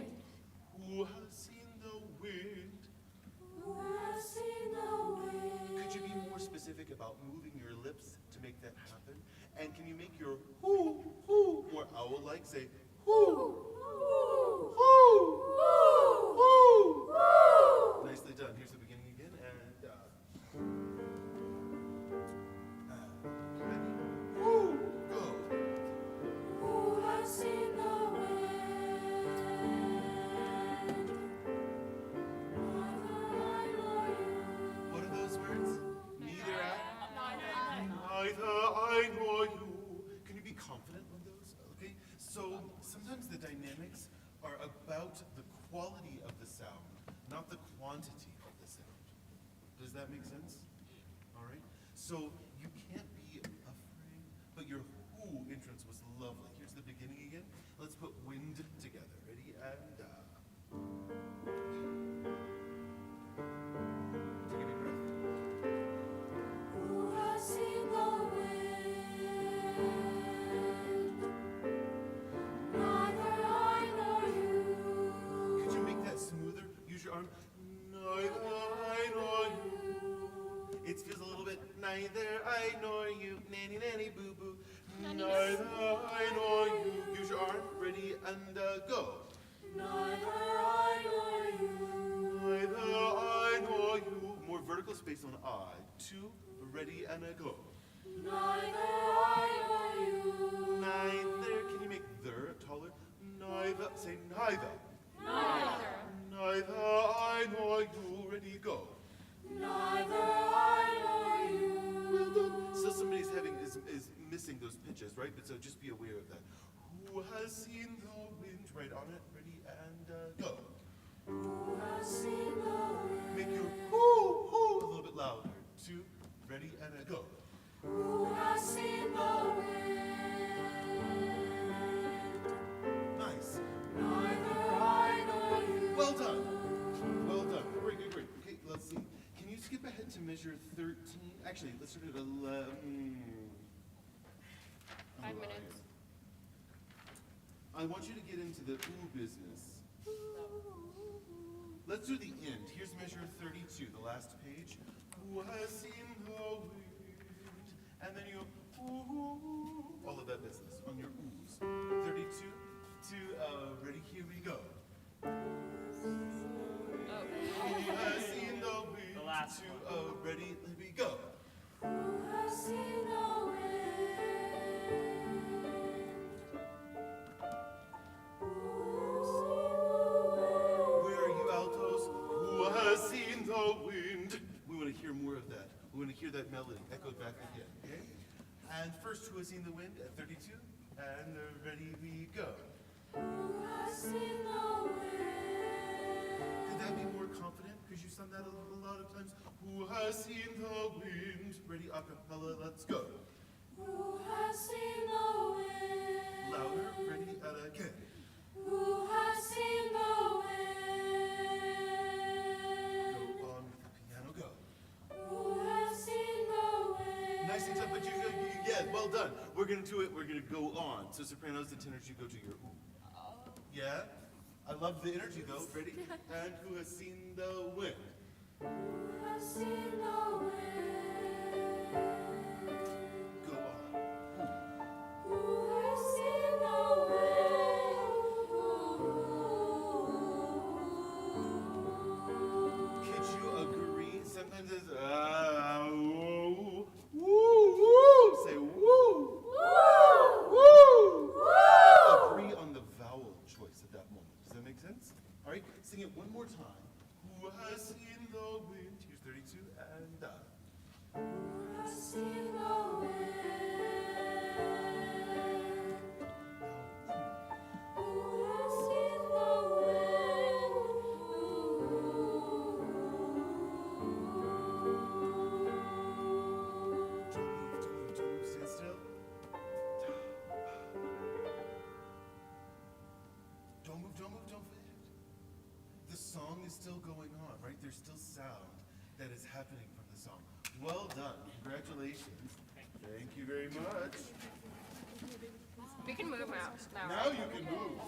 Who has seen the wind? Who has seen the wind? Could you be more specific about moving your lips to make that happen? And can you make your hoo more owl-like? Say hoo. Nicely done. Here's the beginning again. And ready? Woo. Go. Who has seen the wind? Neither I nor you. What are those words? Neither I. Neither. Neither I nor you. Can you be confident with those? Okay. So sometimes the dynamics are about the quality of the sound, not the quantity of the sound. Does that make sense? All right. So you can't be afraid, but your who entrance was lovely. Here's the beginning again. Let's put wind together. Ready? And take a deep breath. Who has seen the wind? Neither I nor you. Could you make that smoother? Use your arm. Neither I nor you. It feels a little bit. Neither I nor you. Nanny nanny boo boo. Neither I nor you. Use your arm. Ready and go. Neither I nor you. Neither I nor you. More vertical space on I. 2. Ready and go. Neither I nor you. Neither. Can you make the taller? Neither. Say neither. Neither. Neither I nor you. Ready go. Neither I nor you. Well done. So somebody's is missing those pitches, right? But so just be aware of that. Who has seen the wind? Right on it. Ready and go. Who has seen the wind? Make your hoo a little bit louder. 2. Ready and go. Who has seen the wind? Nice. Neither I nor you. Well done. Well done. Great. Okay, let's see. Can you skip ahead to measure 13? Actually, let's start at 11. 5 minutes. I want you to get into the ooh business. Let's do the end. Here's measure 32, the last page. Who has seen the wind? And then you ooh, all of that business on your oohs. 32 to ready, cue, hear more of that. We want to hear that melody echoed back again, okay? And first, who has seen the wind at 32? And ready we go. Who has seen the wind? Could that be more confident? Because you sung that a lot of times. Who has seen the wind? Ready, a cappella, let's go. Who has seen the wind? Louder, ready, and again. Who has seen the wind? Go on with the piano, go. Who has seen the wind? Nicely done, but yeah, well done. We're gonna do it, we're gonna go on. So sopranos and tenors, you go to your ooh. Yeah? I love the energy though. Ready? And who has seen the wind? Who has seen the wind? Go on. Who has seen the wind? Could you agree? Sometimes it's woo, woo, woo. Say woo, Woo! woo. Woo! Agree on the vowel choice at that moment. Does that make sense? All right, sing it one more time. Who has seen the wind? Here's 32 and Who has seen the wind? Who has seen the Don't move, stand still. Don't move, don't forget. The song is still going on, right? There's still sound that is happening from the song. Well done, congratulations. Thank you very much. We can move out now. Now you can move.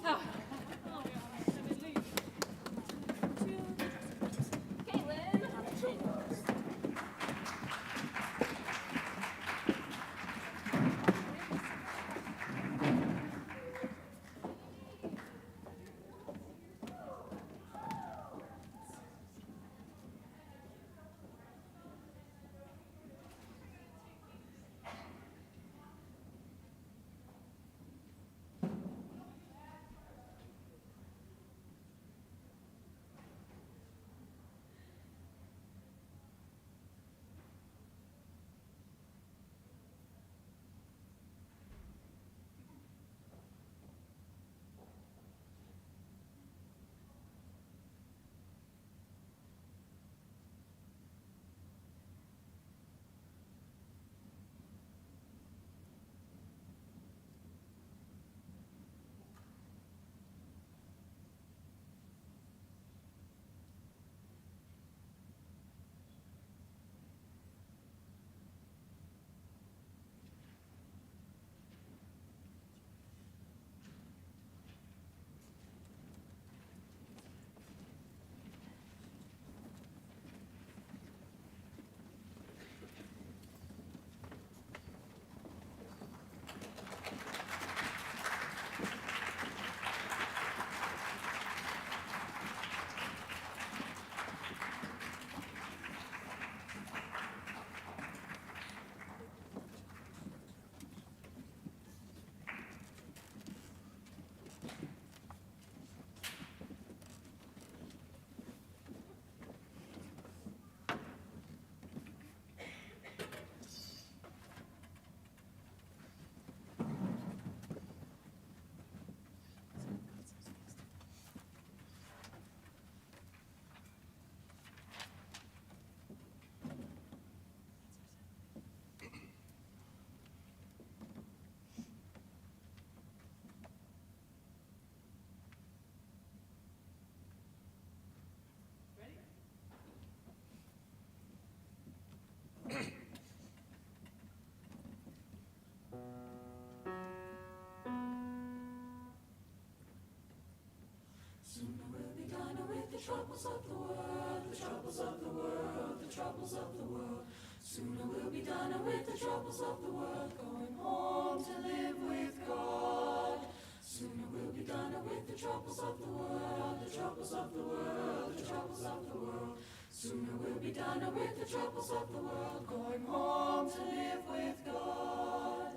Sooner we'll be done with the troubles of the world, the troubles of the world, the troubles of the world. Sooner we'll be done with the troubles of the world, going home to live with God. Sooner we'll be done with the troubles of the world, the troubles of the world, the troubles of the world. Sooner we'll be done with the troubles of the world, going home to live with God.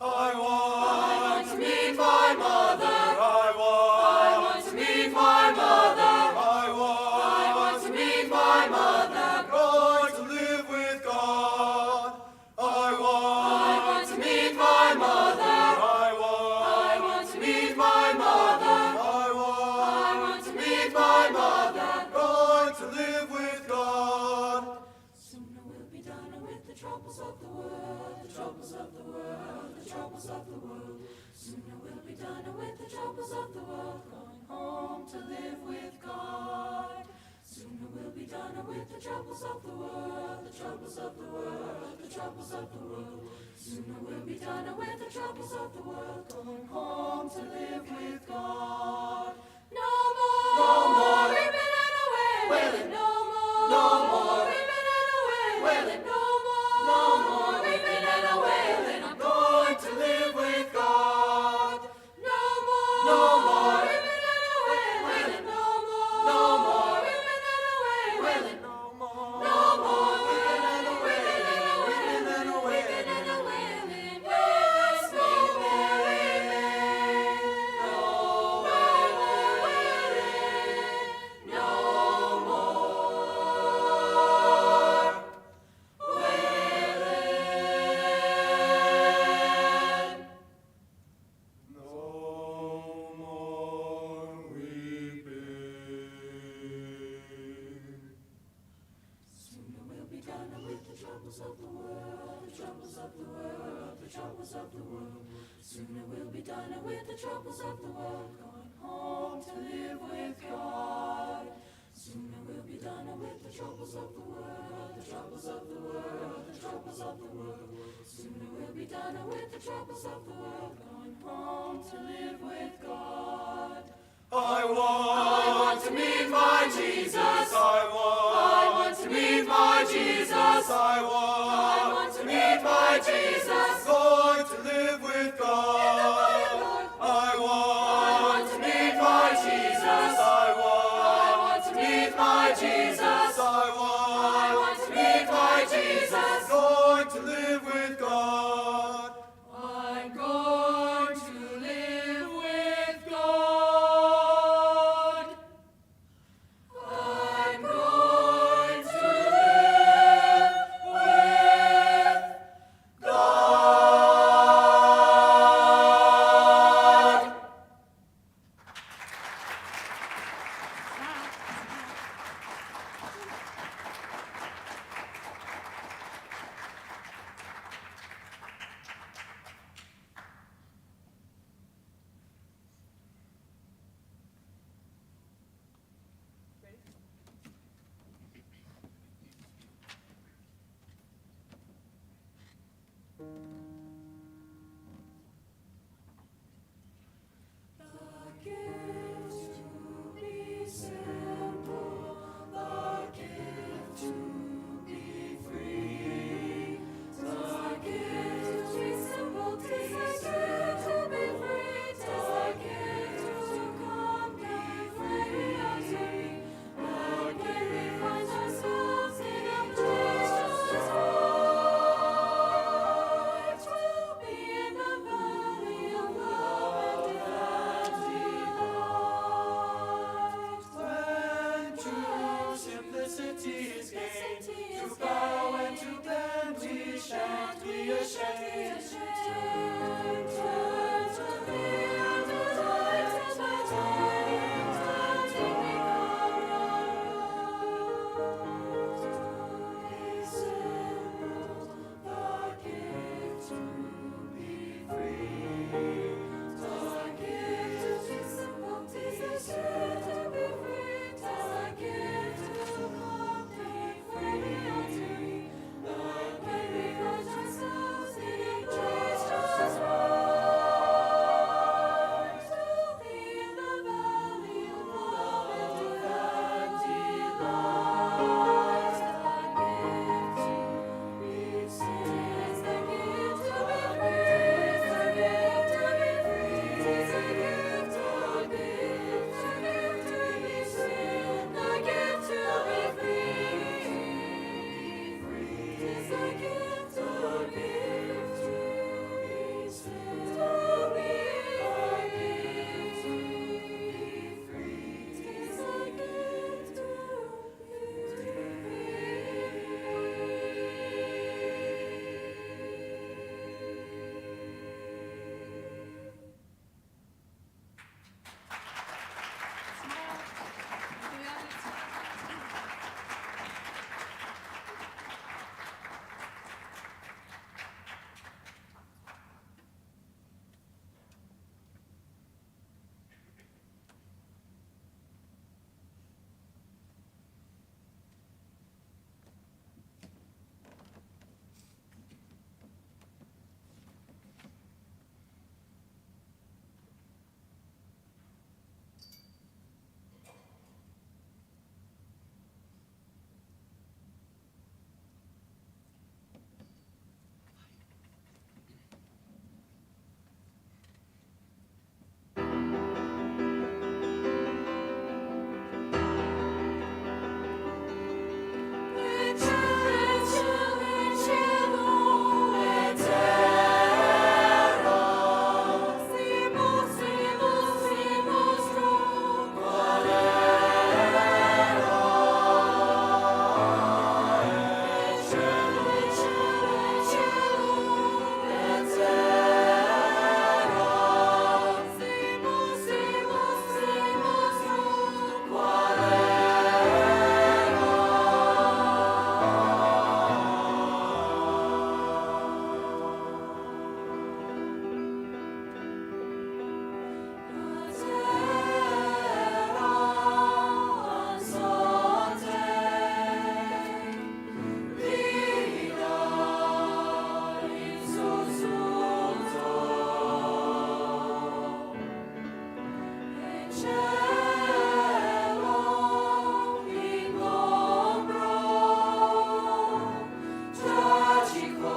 I want To meet my mother, I want to meet my mother, I want to meet my mother. going to live with home to live with God. Sooner we'll be done with the troubles of the world, the troubles of the world, the troubles of the world. Sooner we'll be done with the troubles of the world, going home to live with God. No more reaping and a wailing, no more reaping and a wailing, no more reaping and a wailing. I'm going to live with God. No more reaping and a wailing, no more reaping and a wailing, no more weeping and a wailing, weeping and a wailing. Yes, no more weeping, no more wailing, no more wailing. No more weeping. Sooner we'll be done with the troubles of the world, the troubles of the world, the troubles of the world. Sooner we'll be done with the troubles of the world, going home to live with God. Sooner we'll be done with the troubles of the world, the troubles of the world, the troubles of the world. Sooner we'll be done with the troubles of the world, going home to live with God. I want to meet my Jesus. I want to meet my Jesus. I want to meet my Jesus. going to live with God. I want to meet my Jesus. I want to meet my Jesus. want to meet my Jesus. going to live with God. I'm going to live cielo ingombro, tragico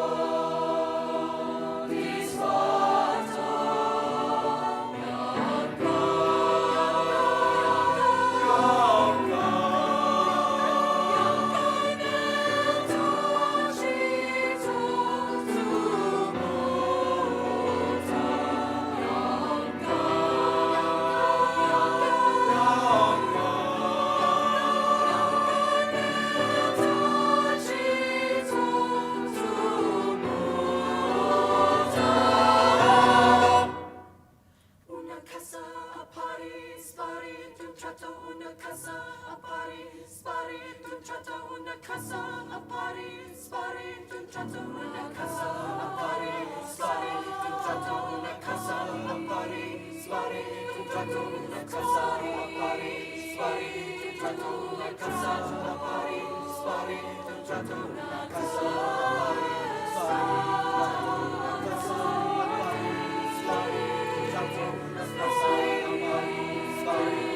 disfatto, una casa appari, spari, d'un tratto una casa appari, spari, d'un tratto una casa appari, spari, d'un tratto una casa appari, spari, d'un tratto una casa appari, spari, d'un tratto una casa appari, spari, d'un tratto una casa appari, spari, d'un tratto una casa appari, spari, d'un tratto una casa appari, spari,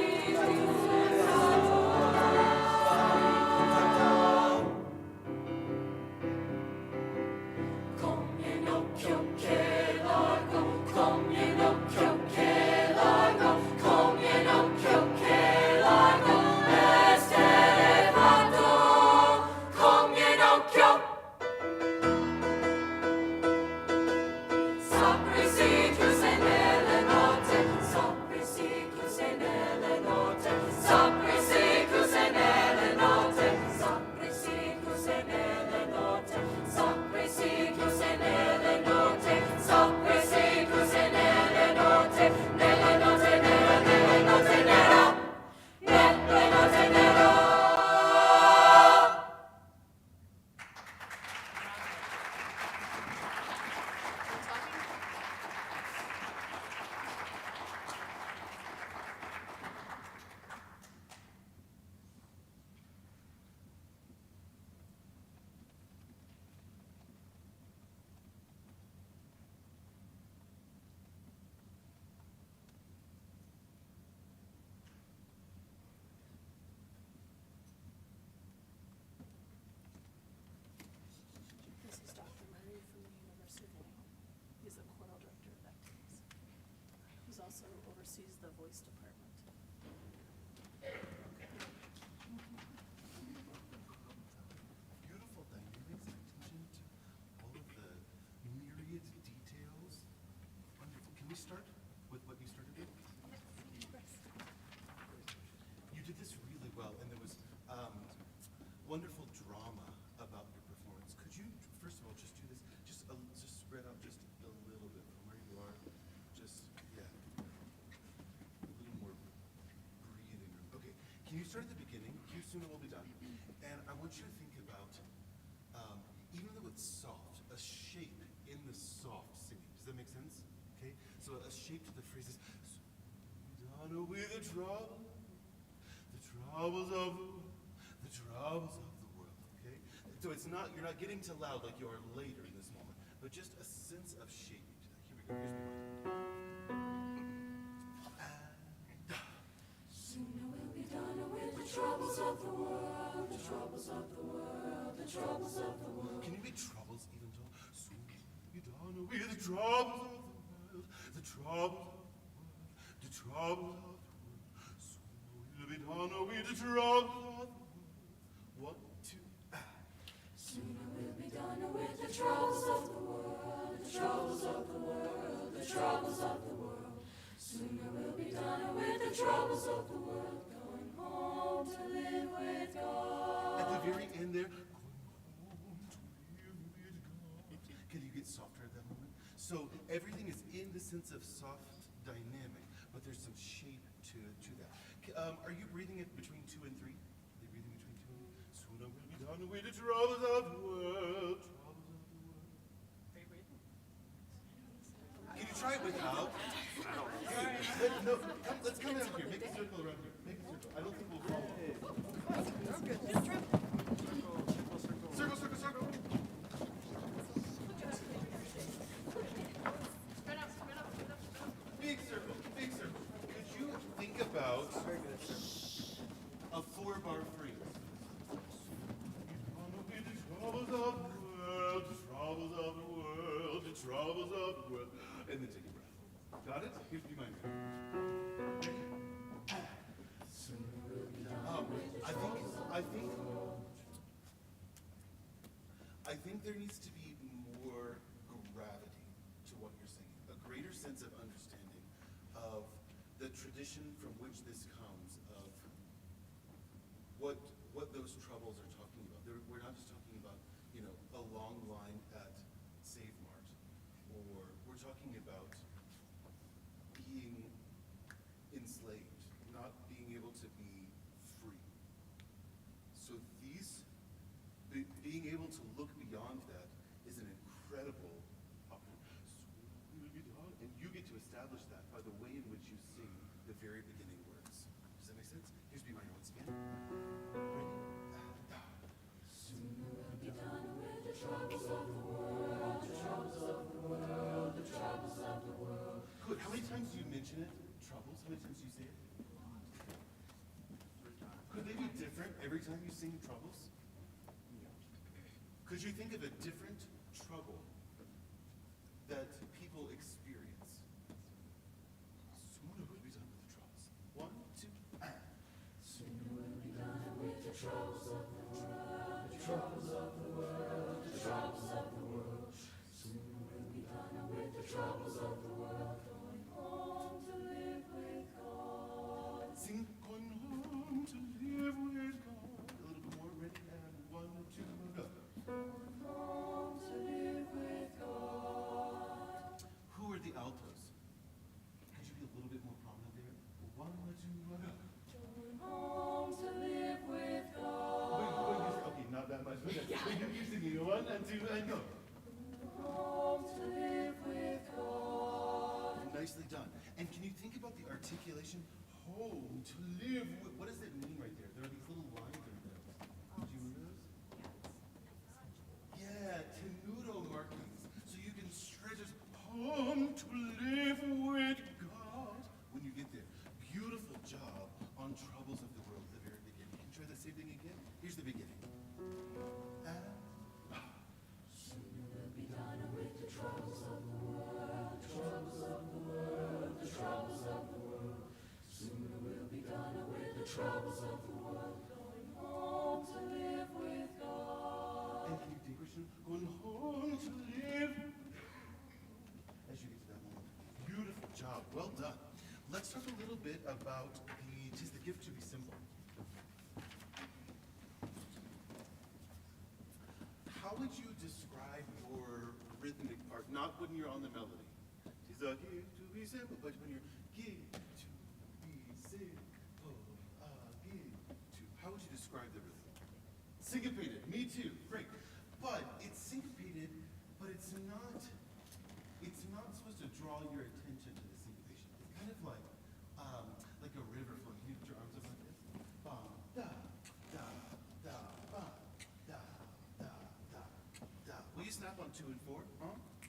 This is Dr. Murray from the University of Maine. He's the choral director of activities. He's also oversees the voice department. Beautiful dynamics and attention to all of the myriad details. Wonderful. Can we start with what you started with? You did this really well, and there was wonderful drama about your performance. Could you, first of all, just do this, just spread out just a little bit from where you are. Just, yeah, a little more breathing room. Okay, can you start at the beginning? Here soon it will be done. And I want you to think about, even though it's soft, a shape in the soft singing. Does that make sense? Okay, so a shape to the phrases. Done away the troubles of the troubles of the world. Okay, so it's not, you're not getting too loud like you are later in this moment, but just a sense of shaping to that. Here we go. Here's the one. Sooner we'll be done with the troubles of the world, the troubles of the world, the troubles of the world. Can you make troubles even tall? Soon we'll be done with the troubles of the world, the troubles of the world, the troubles of the world. Soon we'll be done with the troubles of the world. 1, 2, Sooner we'll be done with the troubles of the world, the troubles of the world, the troubles of the world. Sooner we'll be done with the troubles of the world, going home to live with God. At the very end there, going home to live with God. Can you get softer at that moment? So everything is in the sense of soft dynamic, but there's some shape to that. Are you breathing it between 2 and 3? Are they breathing between 2 and 3? Sooner we'll be done with the troubles of the world, troubles of the world. Can you try it without? No, let's come in here. Make a circle around here. Make a circle. I don't think we'll fall. Circle, circle, circle. Big circle, big circle. Could you think about about a 4-bar phrase. The troubles of the world, and then take a breath. Got it? Here's be mine. I think there needs to be more gravity to what you're singing, a greater sense of understanding of the tradition from which this comes, of what those troubles are talking about. We're not just talking about, a long line at Save Mart, or we're talking about being enslaved, not being able to be free. So being able to look beyond that is an incredible opportunity. And you get to establish that by the way in which you sing the very beginning words. Does that make sense? Here's B minor once again. Ready? Soon we'll be done with the troubles of the world, the troubles of the world, the troubles of the world. Good. How many times do you mention it? Troubles? How many times do you say it? Could they be different every time you sing troubles? Could you think of a different trouble that people experience? Soon we'll be done with the troubles. 1, 2, Soon we'll be done with the troubles of the world, the troubles of the world, the troubles of the world. Soon we'll be done with the troubles of the world, going home to live with God. Sing going home to live with God. A little bit more. Ready? And 1, 2, go. Going home to live with God. Who are the altos? Could you be a little bit more prominent there? 1, 2, go. Going home to live with God. Okay, not that much. But you're singing 1 and 2 and go. Home to live with God. Nicely done. And can you think about the articulation? Home to live with. What does it mean right there? There are these little lines in there. Do you remember those? Yeah, tenuto markings. So you can stretch this home to live with God when you get there. Beautiful job on troubles of the world at the very beginning. Can you try that same thing again? Here's the beginning. Soon we'll be done with the troubles of the world, the troubles of the world, the troubles of the world. Soon we'll be done with the troubles of the world, going home to live with God. And can you distinguish them? Going home to live. As you get to that moment. Beautiful job. Well done. Let's talk a little bit about the gift to be simple. How would you describe your rhythmic part? Not when you're on the melody. Tis a gift to be simple, but when you're gift to be simple, gift to. How would you describe the rhythm? Syncopated. Me too. Great. But it's syncopated, but it's not supposed to draw your attention to the syncopation. It's kind of like a river flowing. Can you put your arms up like this? Bum, da, da, da, bum, da, da, da, da. Will you snap on 2 and 4?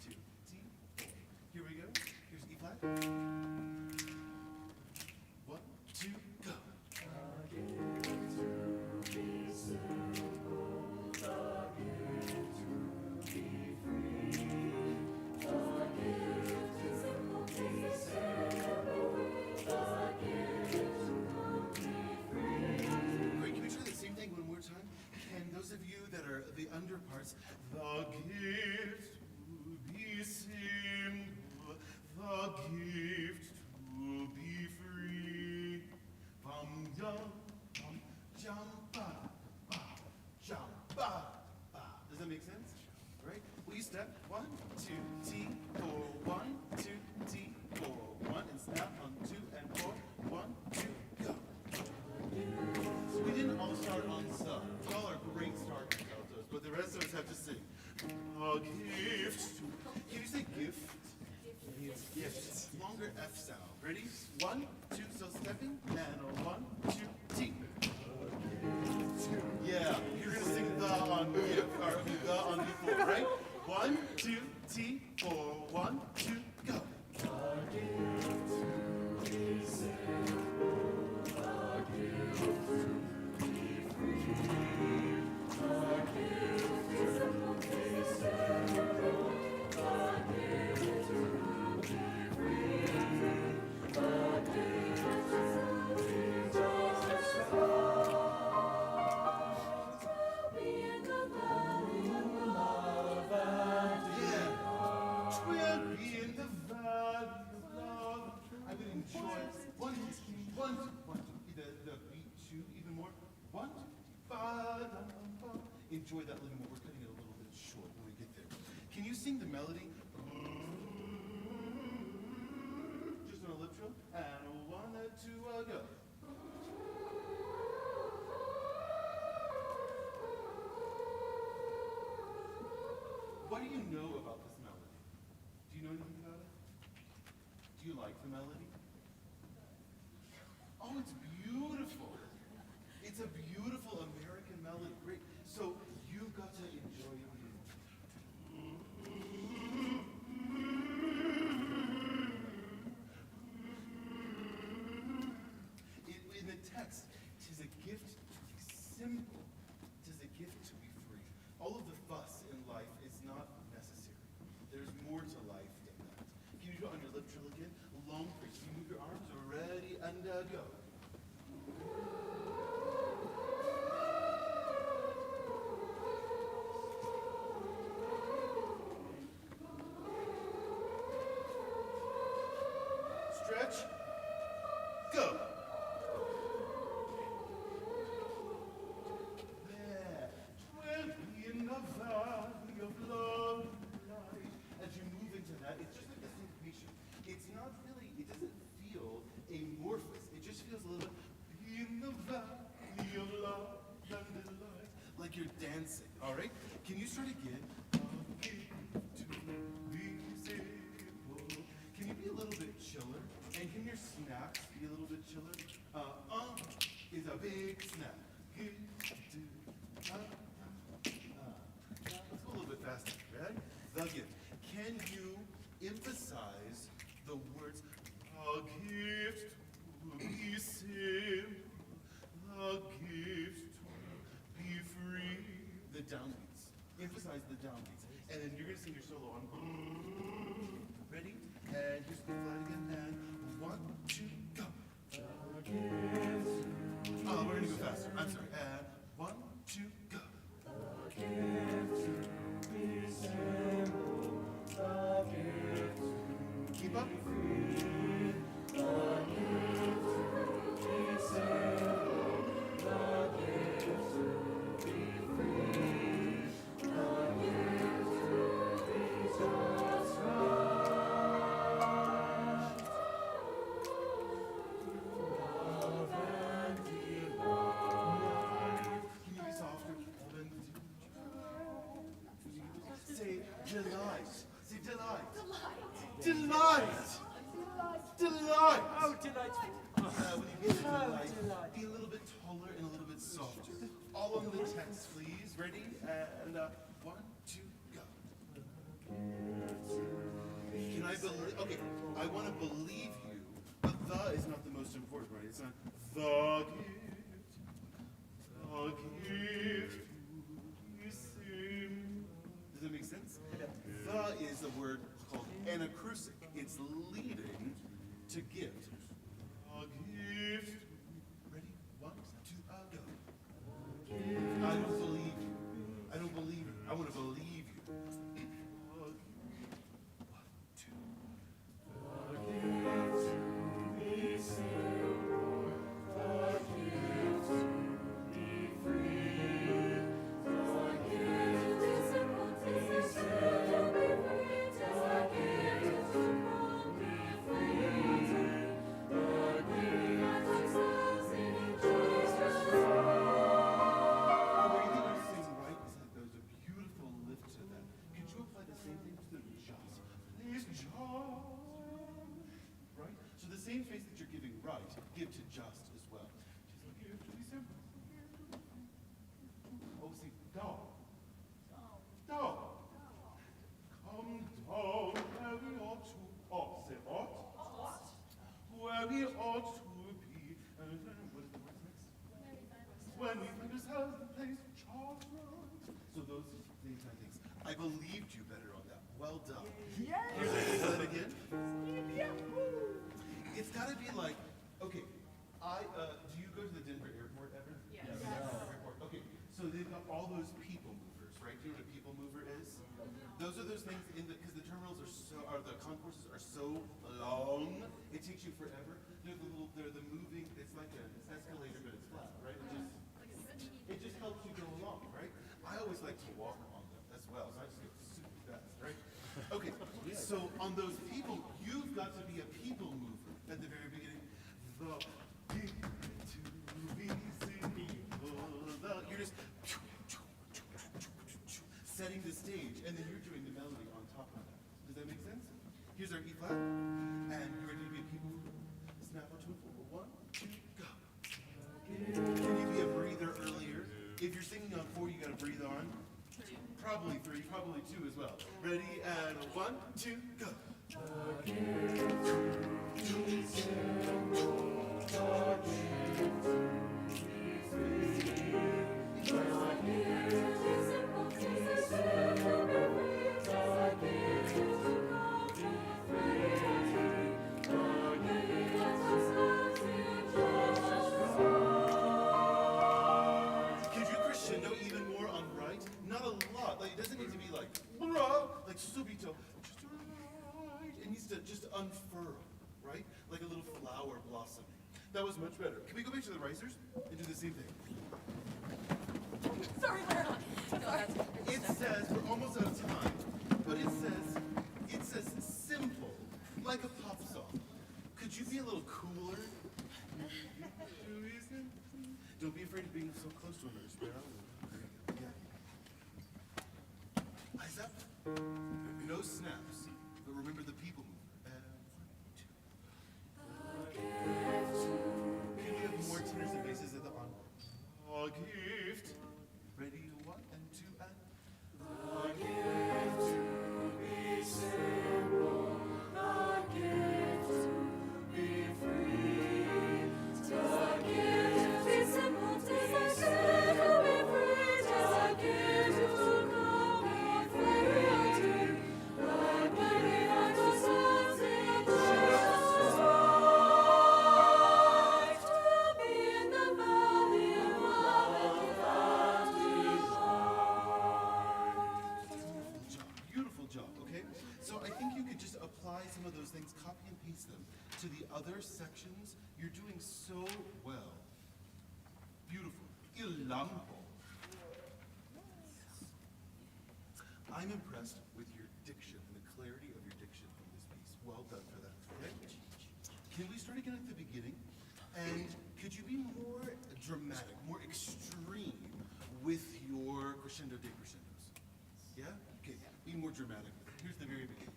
2, T, 4. Here we go. Here's E flat. 1, 2, go. Great. Can we try the same thing one more time? And those of you that are the underparts, the gift to be simple, the gift to be free. Bum jum, ba, ba, jump ba, ba. Does that make sense? Right? Will you step? 1, 2, T, 4, 1, 2, T, 4, 1, and snap on 2 and 4, 1, 2, go. We didn't all start on sub. Y'all are great starters, altos, but the rest of us have to sing. A gift to. Can you say gift? Gift. Longer F sound. Ready? 1, 2, so stepping, and a 1, 2, T. Yeah, you're gonna sing the on gift, or the on before, right? 1, 2, T, 4, 1, 2, go. 1, 2, 1, 2. The beat 2 even more. 1, 2, 3, ba, dum, bum, bum. Enjoy that a little more. We're cutting it a little bit short when we get there. Can you sing the melody? Just on a lip trill. And 1, 2, go. What do you know about this melody? Do you know anything about it? Do you like the melody? Oh, it's beautiful. It's a beautiful American melody. Great. So you've got to enjoy it. In the text, 'tis a gift to be simple. 'Tis a gift to be free. All of the fuss in life is not necessary. There's more to life than that. Can you do it on your lip trill again? Long breath. Can you move your arms? Ready and go. Stretch. Go. There. Dwell in the valley of love and light. As you move into that, it's just like a syncopation. It's not really, it doesn't feel amorphous. It just feels a little bit in the valley of love and light. Like you're dancing, all right? Can you start again? To be simple. Can you be a little bit chiller? And can your snaps be a little bit chiller? Is a big snap. Let's go a little bit faster, right? The gift. Can you emphasize the words, a gift to be simple, a gift to be free? The downbeats. Emphasize the downbeats. And then you're going to sing your solo on. Ready? And here's the flat again. And 1, 2, go. Oh, we're going to go faster. I'm sorry. And 1, 2, go. Keep up. Can you be softer? Say delight. Say delight. Delight. Delight. Oh, delightful. When you get to delight, be a little bit taller and a little bit softer. All on the text, please. Ready? And 1, 2, go. Can I believe? Okay, I want to believe you, but the is not the most important, right? It's not the gift. The gift. You seem. Does that make sense? The is a word called anacrusic. It's leading to gift. A gift. Ready? 1, 2, go. I don't believe you. I don't believe you. I want to believe you. 1, 2. Same space that you're giving right, give to just as well. Just give to be simple. Oh, see, down. Down. Come down where we ought to, say ought. Where we ought to be. And then what is the word next? When we find ourselves in a place of Charles. So those kind of things. I believed you better on that. Well done. Yeah. Say that again. It's got to be like, okay, do you go to the Denver airport ever? Yes. Airport. Okay, so they've got all those people movers, right? Do you know what a people mover is? Those are those things because the terminals the concourses are so long, it takes you forever. They're the moving, it's on those people, you've got to be a people mover at the very beginning. The people to be simple. You're just setting the stage, and then you're doing the melody on top of that. Does that make sense? Here's our E flat, and you're ready to be a people mover. Snap onto it. 1, 2, go. Can you be a breather earlier? If you're singing on 4, you gotta breathe on. Probably 3, probably 2 as well. Ready, and 1, 2, go. Subito, just right. It needs to just unfurl, right? Like a little flower blossoming. That was much better. Can we go back to the risers and do the same thing? Sorry, Lara. It says, we're almost out of time, but it says simple, like a pop song. Could you be a little cooler? Don't be afraid of being so close to another sparrow. Yeah. Eyes up. No snaps, but remember the people mover. And 1, 2. Can we have more tenors and basses at the on? A gift. Ready, 1 and 2 and. A gift to be simple. A gift to be free. A gift to be simple. A gift to be free. A gift to come be free. Some of those things, copy and paste them to the other sections. You're doing so well. Beautiful. Il lampo. I'm impressed with your diction and the clarity of your diction in this piece. Well done for that. Okay? Can we start again at the beginning? And could you be more dramatic, more extreme with your crescendo decrescendos? Yeah? Okay. Be more dramatic. Here's the very beginning.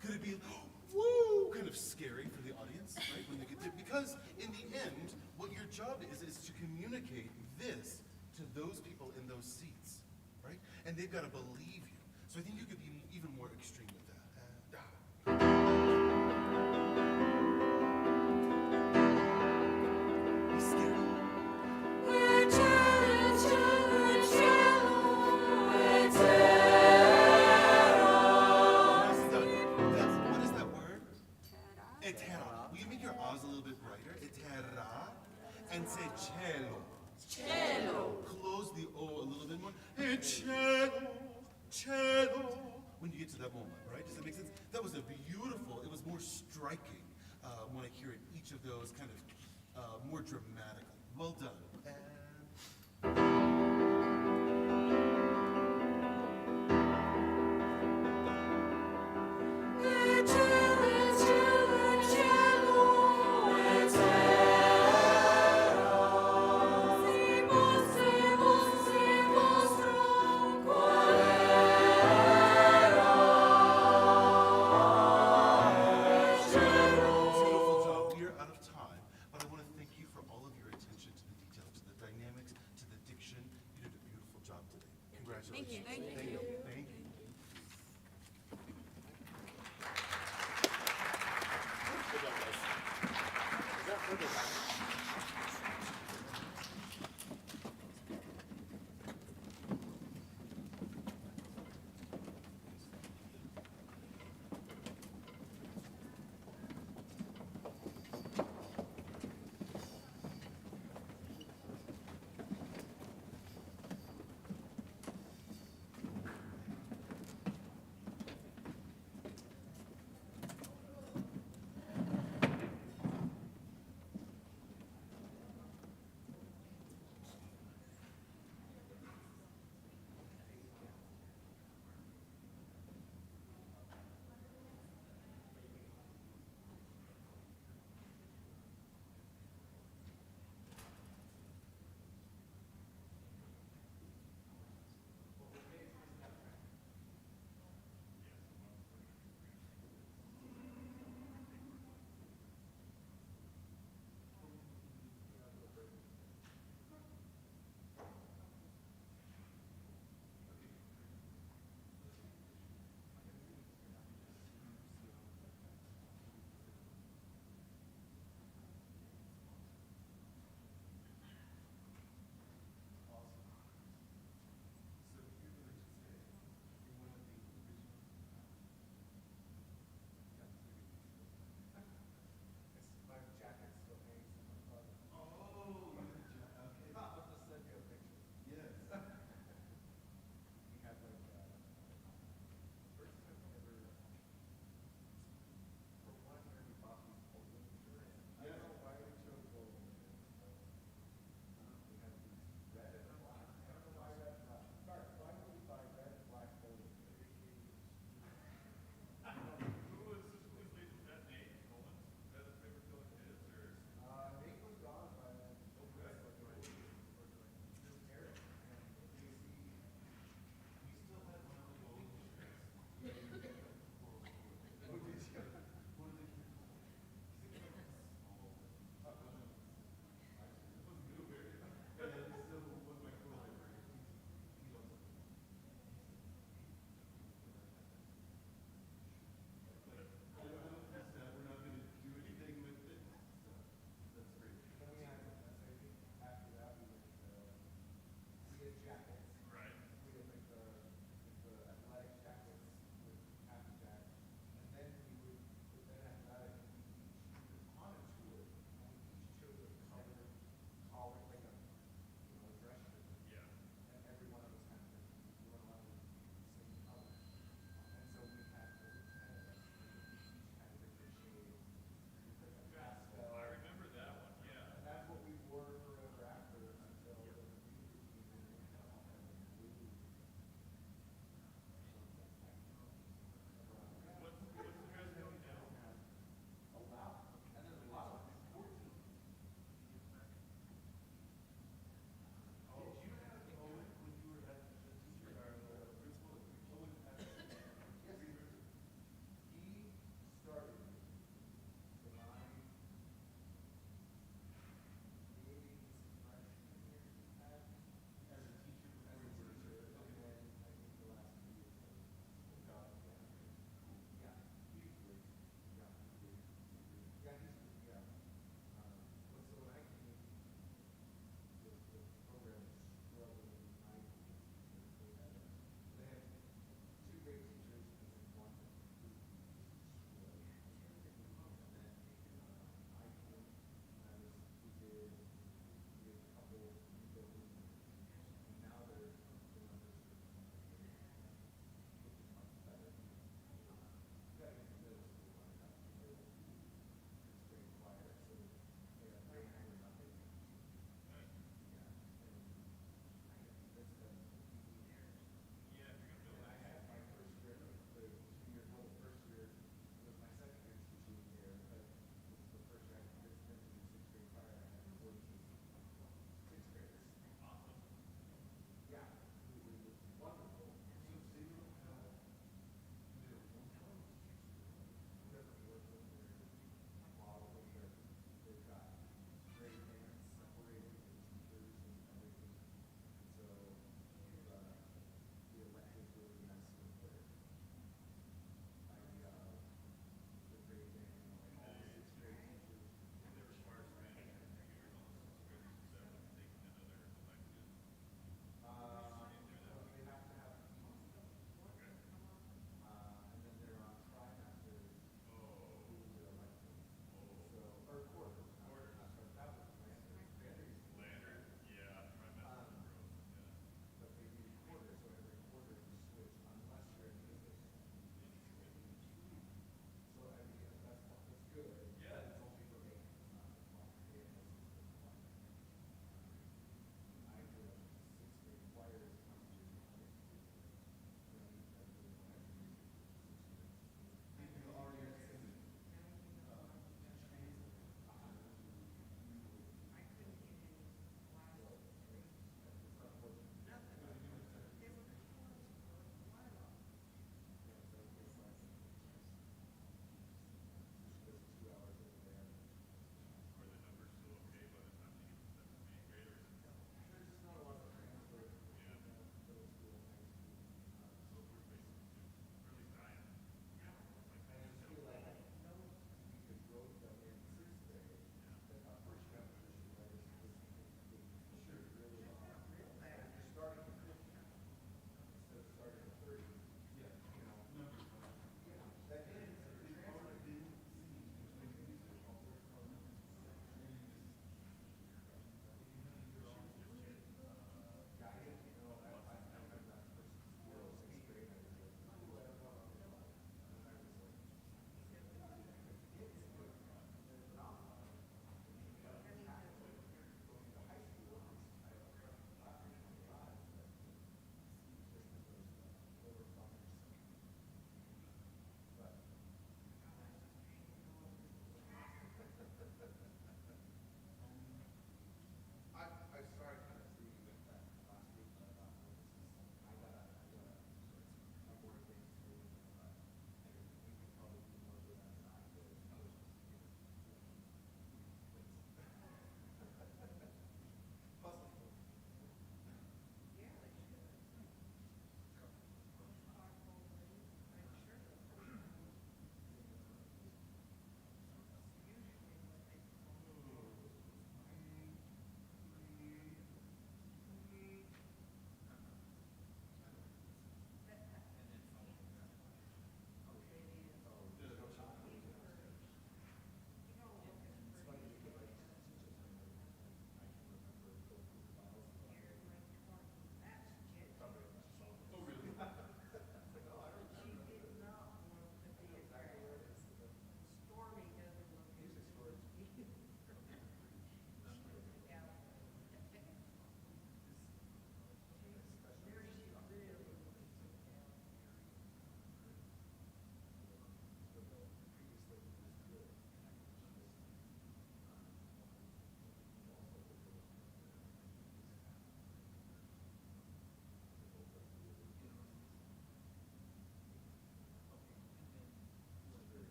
Could it be, woo, kind of scary for the audience, right? When they get there? Because in the end, what your job is to communicate this to those people in those seats, right? And they've got to believe you. So I think you could be even more extreme with that. Be scary. What is that word? Etera. Will you make your O's a little bit brighter? Etera. And say cello. Cello. Close the O a little bit more. Cello. Cello. When you get to that moment, right? Does that make sense? That was a beautiful, it was more striking when I hear it, each of those kind of more dramatically. Well done. Beautiful job. We are out of time, but I want to thank you for all of your attention to the detail, to the dynamic.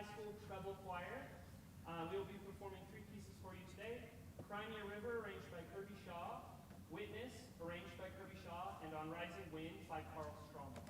High School treble choir. We will be performing three pieces for you today. Cry Me a River, arranged by Kirby Shaw. Witness, arranged by Kirby Shaw. And On Rising Winds by Carl Strommel.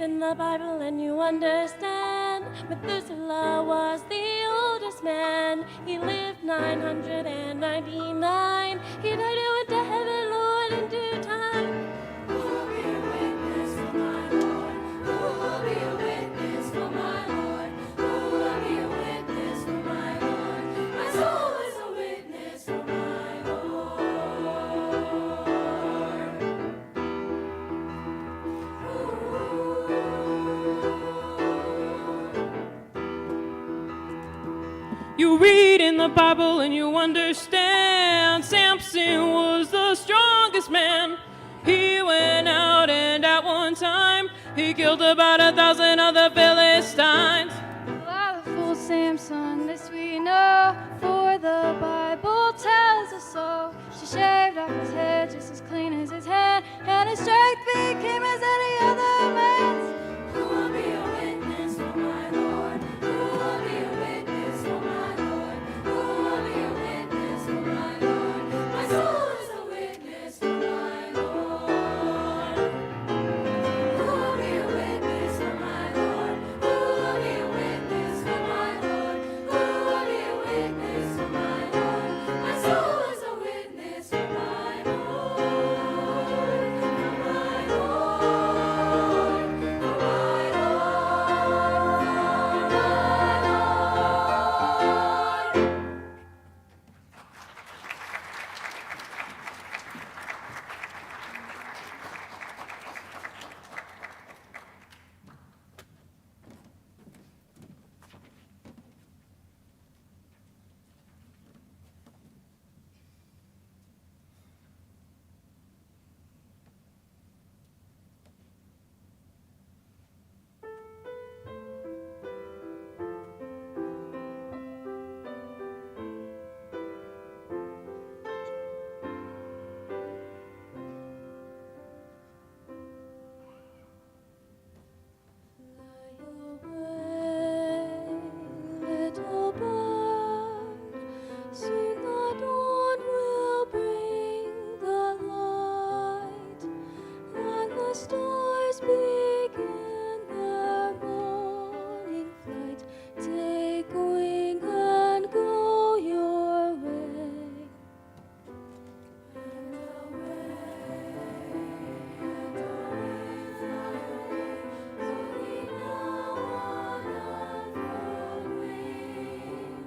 The Bible and you understand. Methuselah was the oldest man. He lived 999. He died and went to heaven, Lord, in due time. Who will be a witness for my Lord? Who will be a witness for my Lord? Who will be a witness for my Lord? My soul is a witness for my Lord. You read in the Bible and you understand. Samson was the strongest man. He went out and at one time he killed about 1,000 of the Philistines. Thou fool Samson, this we know, for the Bible tells us so. She shaved off his head just as clean as his hand, and his strength became as any other man's. Who will be a witness for my Lord? Who will be a witness for my Lord? Who will be a witness for my Lord? My soul is a witness for my Lord. stars begin their morning flight. Take wing and go your way. And away, fly away, looking now on unfurled wing.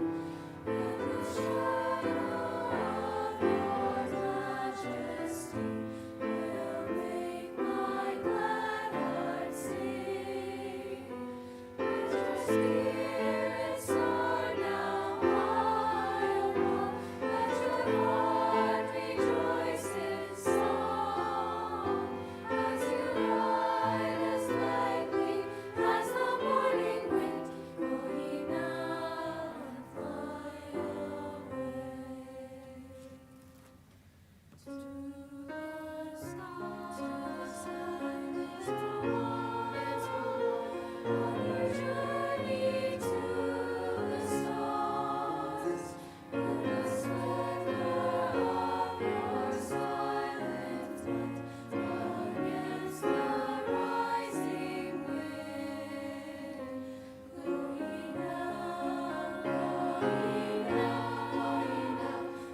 In the shadow of your majesty, will make my glad heart sing. As your spirits soar now high above, let your heart rejoice in song. As you ride as lightly as the morning wind, go ye now and fly away. To the silent voice, on your journey to the stars, in the splendor of your silent flight, against the rising wind. Go ye now, go ye now,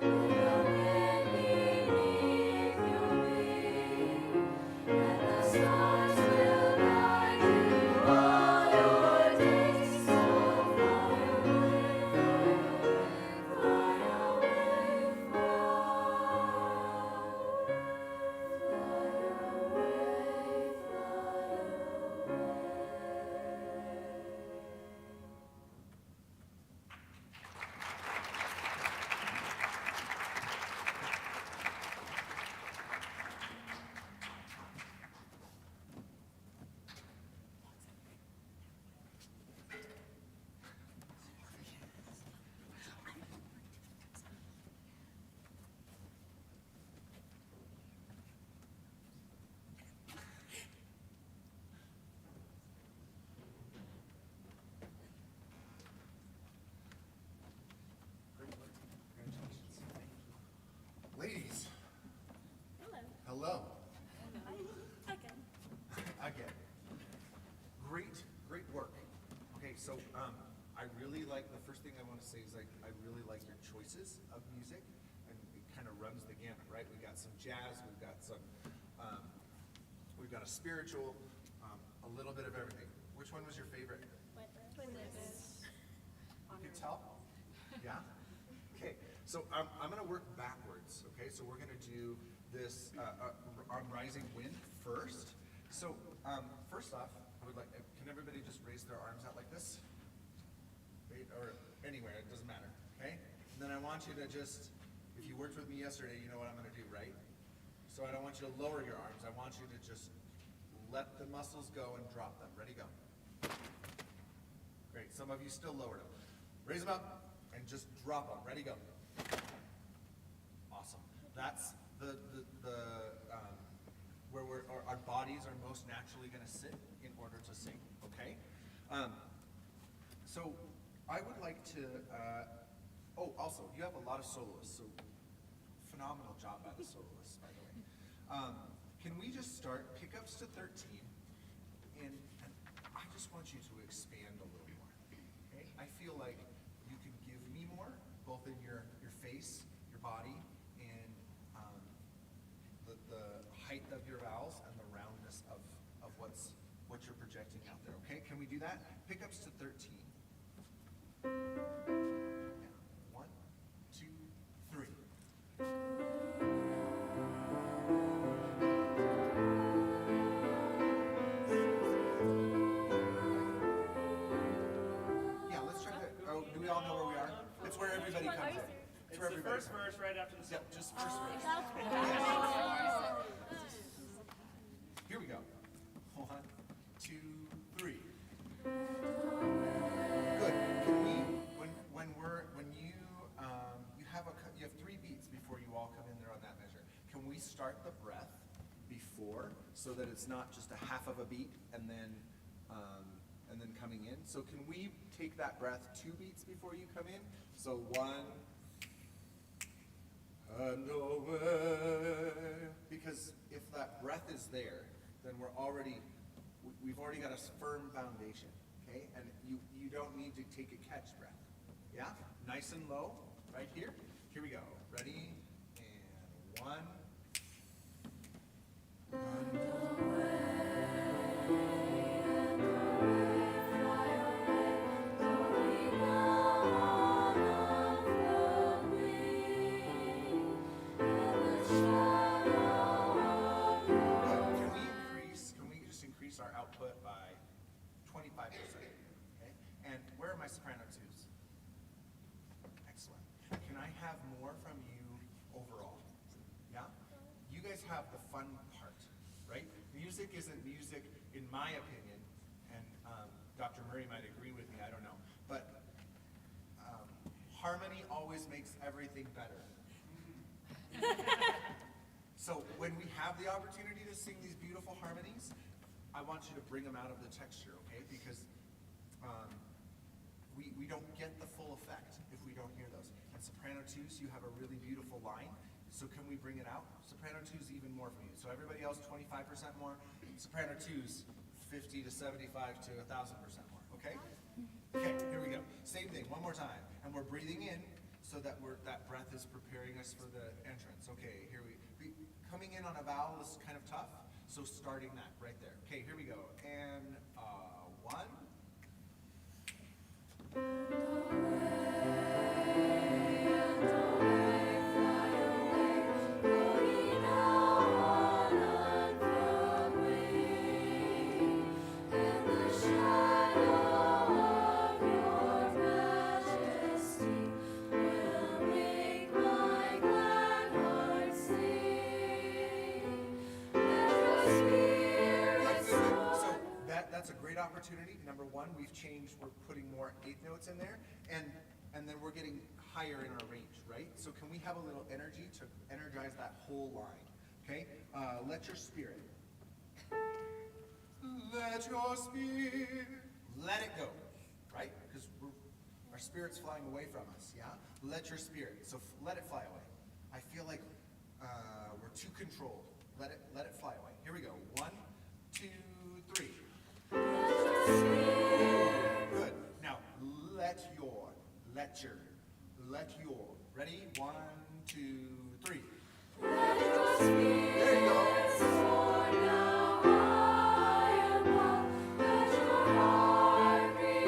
with the wind beneath your wing, and the stars will guide you all your days. So fly away, fly away, Ladies. Hello. Again. Again. Great work. Okay, so I really like, the first thing I want to say is I really like your choices of music, and it kind of runs the gamut, right? We got some jazz, we've got a spiritual, a little bit of everything. Which one was your favorite? You can tell? Yeah? Okay, so I'm going to work backwards, okay? So we're going to do this on Rising Wind first. So first off, I would like, can everybody just raise their arms out like this? Wait, or anywhere, it doesn't matter, okay? And then I want you to just, if you worked with me yesterday, you know what I'm going to do, right? So I don't want you to lower your arms. I want you to just let the muscles go and drop them. Ready, go. Great, some of you still lowered them. Raise them up and just drop them. Ready, go. Awesome. That's where our bodies are most naturally going to sit in order to sing, okay? So I would like to, also, you have a lot of soloists, so phenomenal job by the soloists, by the way. Can we just start pickups to 13, and I just want you to expand a little more, okay? I feel like you can give me more, both in your face, your body, and the height of your vowels and the roundness of what you're projecting out there, okay? Can we do that? Pickups to 13. Yeah. 1, 2, 3. Yeah, let's try that. Oh, do we all know where we are? It's where everybody comes in. It's where the everybody first verse right after the Yep, song. just first verse. Here we go. 1, 2, 3. Good. Can we, when you have 3 beats before you all come in there on that measure. Can we start the breath before so that it's not just a half of a beat and then coming in? So can we take that breath 2 beats before you come in? So 1 and away. Because if that breath is there, then we've already got a firm foundation, okay? And you don't need to take a catch breath, yeah? Nice and low, right here. Here we go. Ready? And one. Our output by 25%. Okay? And where are my soprano twos? Excellent. Can I have more from you overall? Yeah? You guys have the fun part, right? Music isn't music, in my opinion, and Dr. Murray might agree with me, I don't know, but harmony always makes everything better. So when we have the opportunity to sing these beautiful harmonies, I want you to bring them out of the texture, okay? Because we don't get the full effect if we don't hear those. And soprano twos, you have a really beautiful line, so can we bring it out? Soprano twos, even more from you. So everybody else, 25% more. Soprano twos, 50 to 75 to 1,000% more, okay? Okay, here we go. Same thing, one more time. And we're breathing in so that that breath is preparing us for the entrance. Okay, here coming in on a vowel is kind of tough. So starting that right there. Okay, here we go. And one. Opportunity. Number one, we've changed, we're putting more eighth notes in there, and then we're getting higher in our range, right? So can we have a little energy to energize that whole line, okay? Let your spirit. Let your spirit, let it go, right? Because our spirit's flying away from us, yeah? Let your spirit, so let it fly away. I feel like we're too controlled. Let it fly away. Here we go. 1, 2, 3. Good. Now, let your. Ready? 1, 2, 3. There you go. Okay,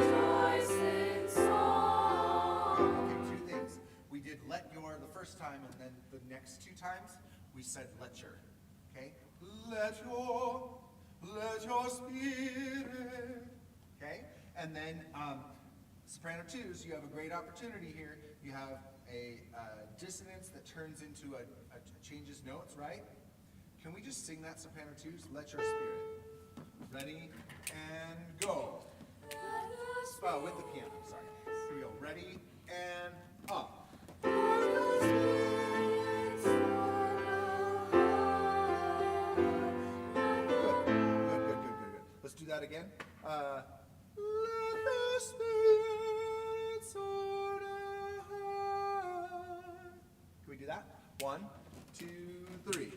2 things. We did let your the first time, and then the next 2 times, we said let your. Okay? Let your spirit. Okay? And then soprano twos, you have a great opportunity here. You have a dissonance that turns into changes notes, right? Can we just sing that soprano twos? Let your spirit. Ready? And go. Oh, with the piano, sorry. Here we go. Ready? And up. Let's do that again. Let the Spirit soar high. Can we do that? 1, 2, 3.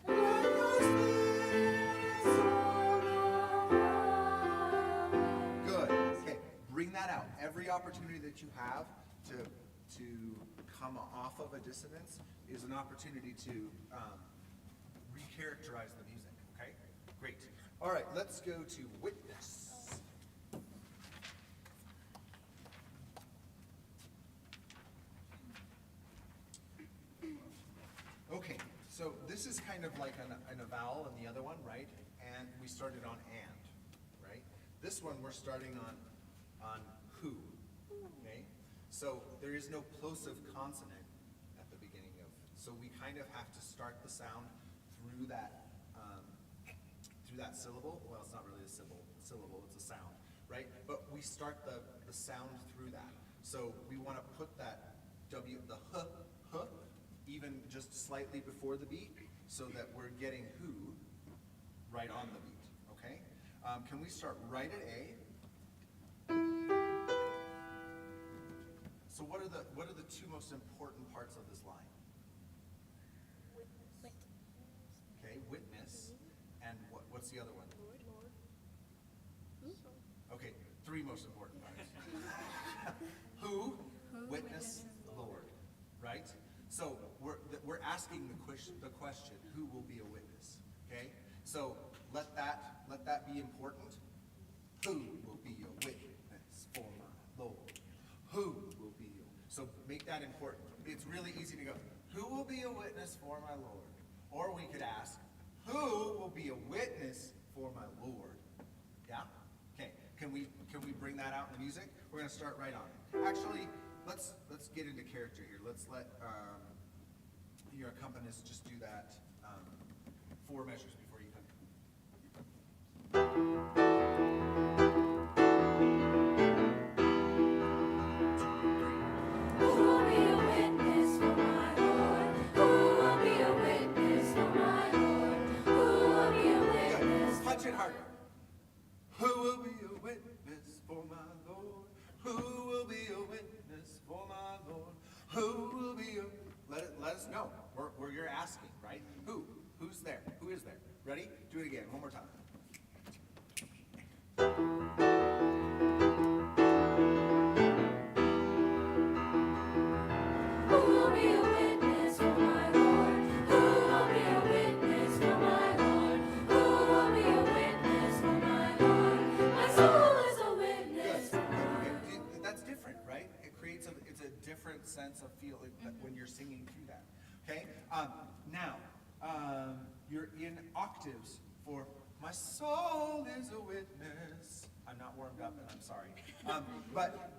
Let the Spirit soar high. Good. Okay, bring that out. Every opportunity that you have to come off of a dissonance is an opportunity to recharacterize the music. Okay, great. All right, let's go to witness. Okay, so this is kind of like a vowel in the other one, right? And we started on and, right? This one we're starting on who, okay? So there is no plosive consonant at the beginning of, so we kind of have to start the sound through that syllable. Well, it's not really a syllable, it's a sound, right? But we start the sound through that. So we want to put that the h, even just slightly before the beat, so that we're getting who right on the beat, okay? Can we start right at A? So what are the 2 most important parts of this line? Okay, witness, and what's the other one? three most important parts. Who? Witness, Lord. Right? So we're asking the question, who will be a witness? Okay? So let that be important. Who will be a witness for my Lord? Who will be so make that important. It's really easy to go, who will be a witness for my Lord? Or we could ask, who will be a witness for my Lord? Yeah? Okay. Can we bring that out in the music? We're going to start right on. Actually, let's get into character here. Let's let your accompanist just do that 4 measures before you come. Who will be a witness for my Lord? Who will be a witness for my Lord? Who will be a witness? Punch it harder. Who will be a witness for my Lord? Who will be a witness for my Lord? Who will be a... Let us know. You're asking, right? Who? Who's there? Who is there? Ready? Do it again. One more time. Who will be a witness for my Lord? Who will be a witness for my Lord? Who will be a witness for my Lord? My soul is a witness. Okay. That's different, right? It creates it's a different sense of feeling when you're singing through that. Okay? Now, you're in octaves for my soul is a witness. I'm not warmed up and I'm sorry. But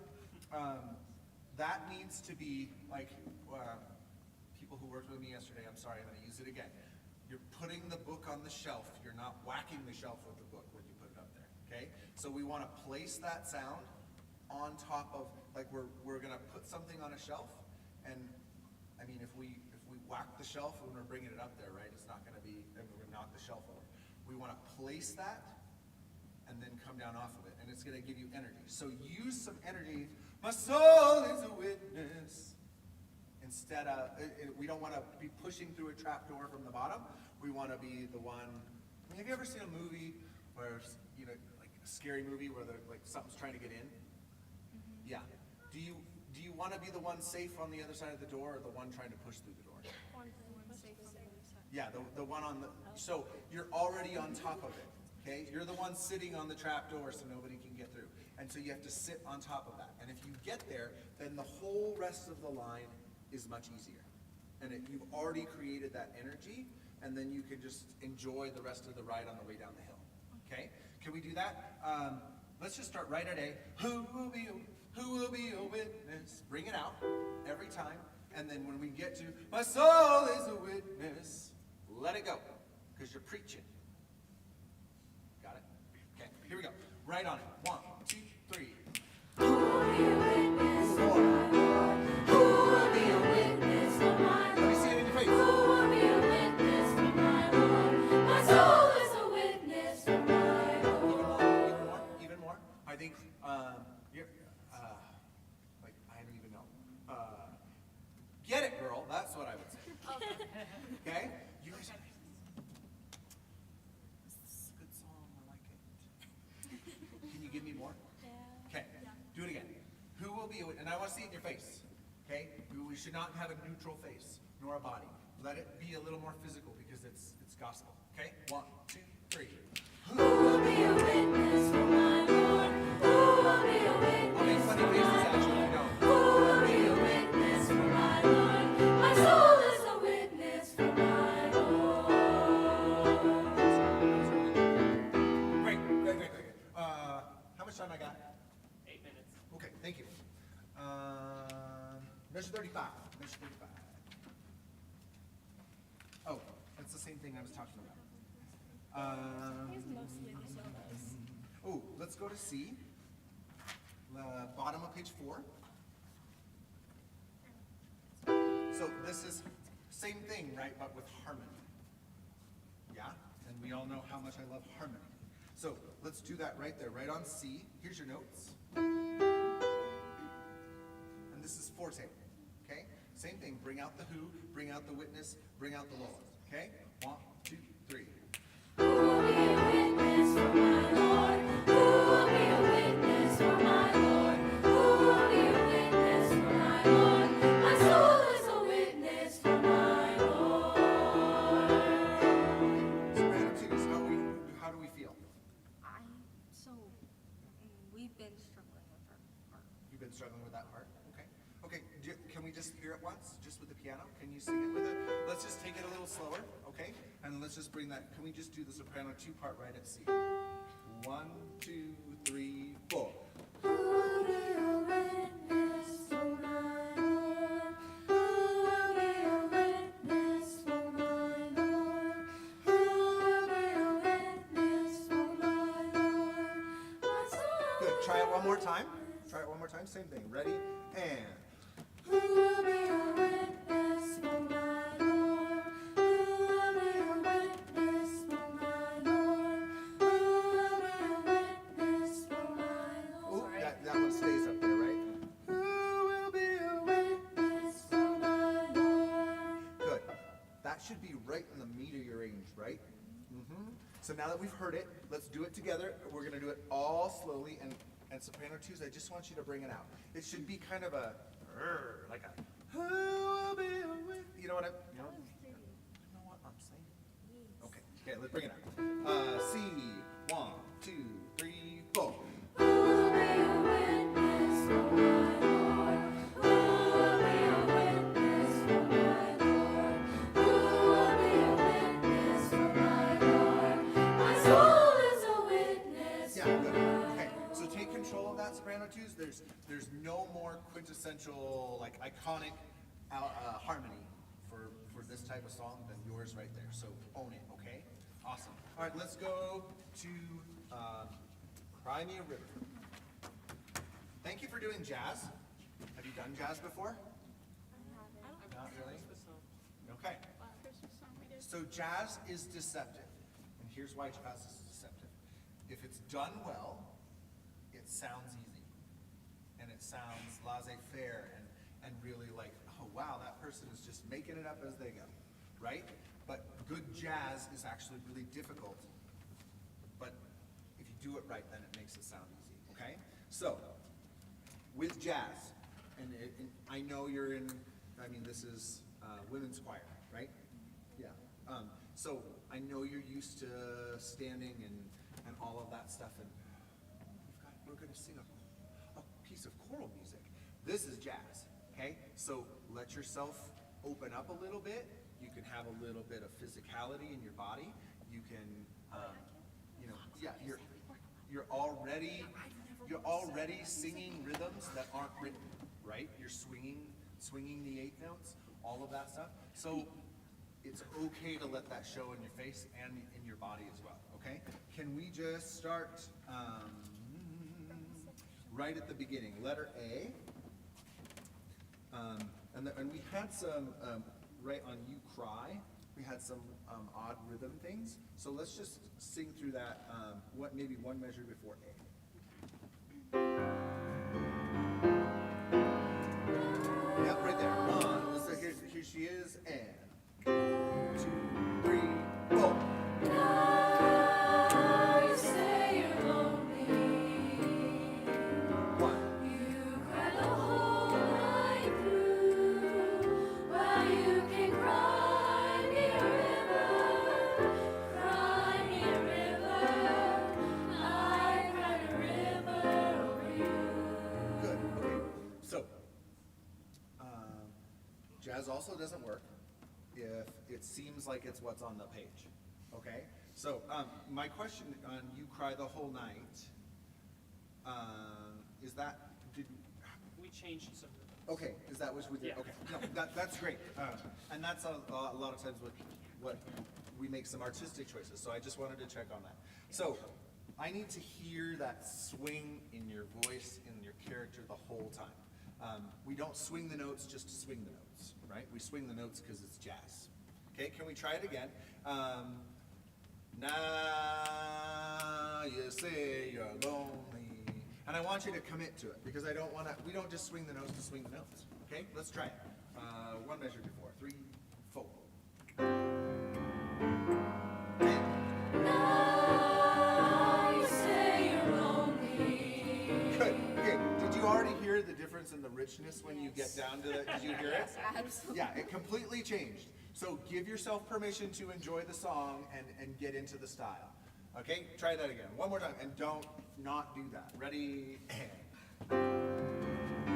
that needs to be like people who worked with me yesterday, I'm sorry, I'm going to use it again. You're putting the book on the shelf. You're not whacking the shelf with the book when you put it up there. Okay? So we want to place that sound on top of, like we're going to put something on a shelf, and I mean if we whack the shelf when we're bringing it up there, right, it's not going to be, and we're going to knock the shelf over. We want to place that and then come down off of it, and it's going to give you energy. So use some energy. My soul is a witness. Instead of, we don't want to be pushing through a trap door from the bottom. We want to be the one. I mean, have you ever seen a movie where, you know, like a scary movie where like something's trying to get in? Yeah. Do you want to be the one safe on the other side of the door, or the one trying to push through the door? Yeah, the one on the, so you're already on top of it, okay? You're the one sitting on the trap door so nobody can get through. And so you have to sit on top of that. And if you get there, then the whole rest of the line is much easier. And you've already created that energy, and then you can just enjoy the rest of the ride on the way down the hill, okay? Can we do that? Let's just start right at A. Who will be a witness? Bring it out every time. And then when we get to, my soul is a witness, let it go, because you're preaching. Got it? Okay, here we go. Right on it. 1, 2, 3. Who will be a witness for my Lord? Who will be a witness for my Lord? Let me see it in your face. Who will be a witness for my Lord? My soul is a witness for my Lord. Even more. I think you're like I don't even know. Get it, girl. That's what I would say. Okay? You guys have this is a good song. I like it. Can you give me more? Yeah. Okay. Do it again. Who will be? And I want to see it in your face. Okay? We should not have a neutral face nor a body. Let it be a little more physical because it's gospel. Okay? 1, 2, 3. Who will be a witness for my Lord? Who will be a witness? I'll make funny faces at you if you don't. Who will be a witness for my Lord? My soul is a witness for my Lord. Great. How much time I got? 8 minutes. Okay, thank you. Measure 35. Measure 35. Oh, that's the same thing I was talking about. He's mostly the solos. Oh, let's go to C. Bottom of page 4. So this is same thing, right, but with harmony. Yeah? And we all know how much I love harmony. So let's do that right there, right on C. Here's your notes. And this is forte. Okay? Same thing. Bring out the who, bring out the witness, bring out the Lord. Okay? 1, 2, 3. Who will be a witness for my Lord? Who will be a witness for struggling with that part? Okay. Okay, can we just hear it once, just with the piano? Can you sing it with it? Let's just take it a little slower, okay? And let's just bring that, can we just do the soprano 2-part right at C? 1, 2, 3, 4. Who will be a witness for my Lord? Who will be a witness for my Lord? Who will be a witness for my Lord? My soul. Good, try it one more time. Try it one more time, same thing. Ready? And. Who will be a witness for my Lord? Who will be a witness for my Lord? Who will be a witness for my Lord? Ooh, that one stays up there, right? Who will be a Witness for my Lord. Good. That should be right in the meter of your range, right? So now that we've heard it, let's do it together. We're going to do it all slowly. And soprano 2s, I just want you to bring it out. It should be kind of a, like a, who will be a witness? You know what you know what I'm saying? Okay, let's bring it out. C, 1, 2, 3, 4. Who will be a witness for my Lord? Who will be a witness for my Lord? Who will be a witness for my Lord? My soul is a witness. Yeah, good. Okay, so take control of that soprano 2s. There's no more quintessential, like iconic harmony for this type of song than yours right there. So own it, okay? Awesome. All right, let's go to Cry Me a River. Thank you for doing jazz. Have you done jazz before? Not really? Okay. So jazz is deceptive. And here's why jazz is deceptive. If it's done well, it sounds easy. And it sounds laissez-faire and really like, oh wow, that person is just making it up as they go, right? But good jazz is actually really difficult. But if you do it right, then it makes it sound easy, okay? So, with jazz, and I know you're in, this is women's choir, right? Yeah. So I know you're used to standing and all of that stuff, and we're going to sing a piece of choral music. This is jazz, okay? So let yourself open up a little bit. You can have a little bit of physicality in your body. You can, you're already singing rhythms that aren't written, right? You're swinging the 8th notes, all of that stuff. So it's okay to let that show in your face and in your body as well, okay? Can we just start right at the beginning, letter A. And we had some, right on You Cry, we had some odd rhythm things. So let's just sing through that, maybe one measure before A. Yep, right there. So here she is, and 1, 2, 3, 4. Now you say you're lonely. 1. You cry the whole night through. Well, you can cry me a river. Cry me a river. I cried a river over you. Good. Okay. So, jazz also doesn't work if it seems like it's what's on the page. Okay? So, my question on You Cry the Whole Night, is that, We changed some. okay, is that what we did? Yeah. Okay, no, that's great. And that's a lot of times what we make some artistic choices, so I just wanted to check on that. So, I need to hear that swing in your voice, in your character the whole time. We don't swing the notes just to swing the notes, right? We swing the notes because it's jazz. Okay, can we try it again? Now you say you're lonely. And I want you to commit to it because we don't just swing the notes to swing the notes. Okay, let's try it. One measure before, 3, 4. Now you say you're lonely. Good. Okay, did you already hear the difference in the richness when you get down to it? Did you hear it? Absolutely. Yeah, it completely changed. So give yourself permission to enjoy the song and get into the style. Okay, try that again. One more time, and don't not do that. Ready? And.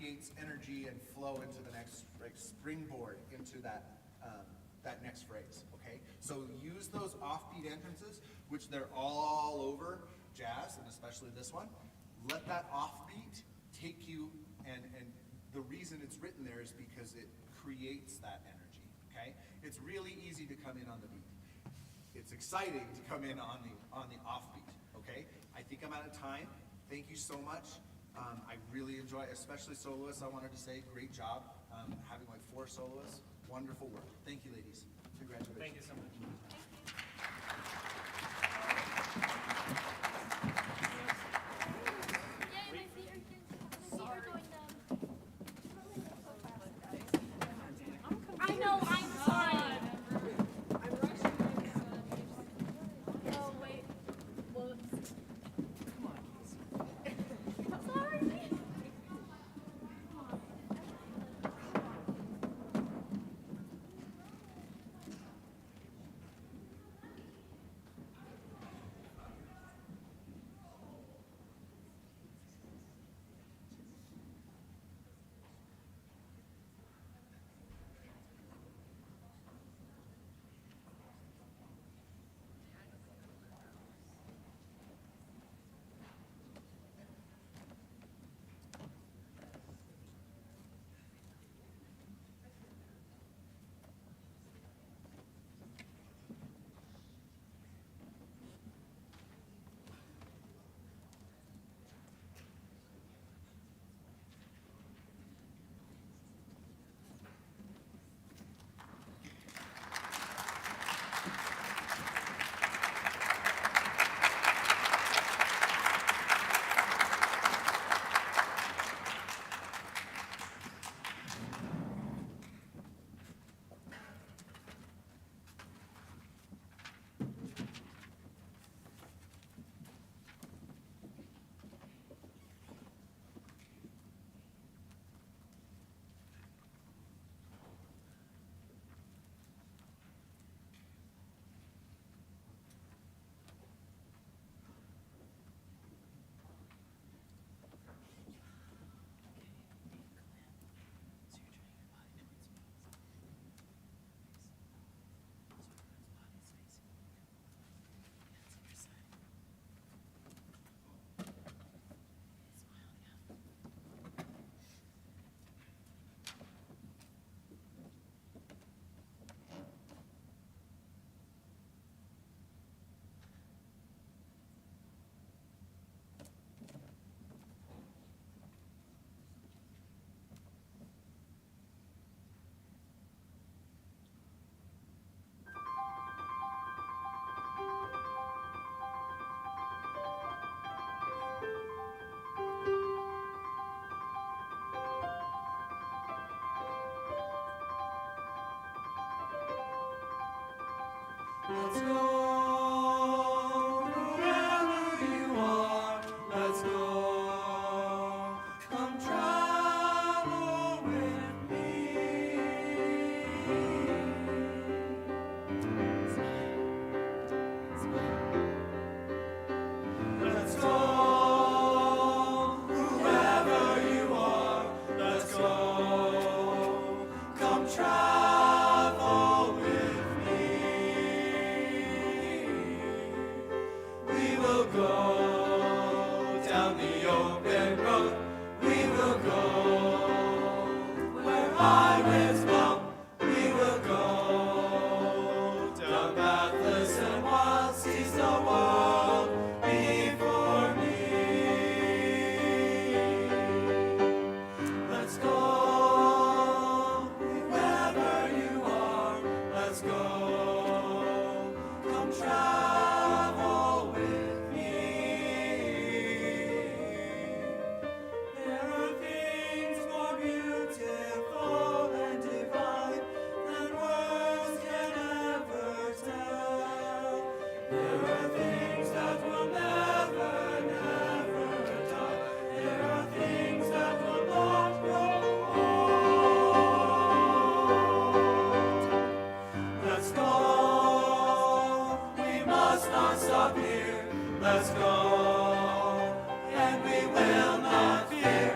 creates energy and flow into the next, like, springboard into that that next phrase, okay? So use those offbeat entrances, which they're all over jazz, and especially this one. Let that offbeat take you, and the reason it's written there is because it creates that energy, okay? It's really easy to come in on the beat. It's exciting to come in on the offbeat, okay? I think I'm out of time. Thank you so much. I really enjoy, especially soloists, I wanted to say, great job. Having like 4 soloists, wonderful work. Thank you, ladies. Congratulations. Thank you so much. I know, I'm sorry. Oh, wait. Well, Let's go, wherever you are, let's go. Come travel with me. Let's go, whoever you are, let's go. Come travel with me. We will go down the open road. We will go where highways go. We will go down pathless and wild, seize the world before me. Let's go wherever you are. Let's go. Come travel with me. There are things more beautiful and divine than words can ever tell. There are things that will never, never die. There are things that will not grow old. Let's go. We must not stop here. Let's go. And we will not fear.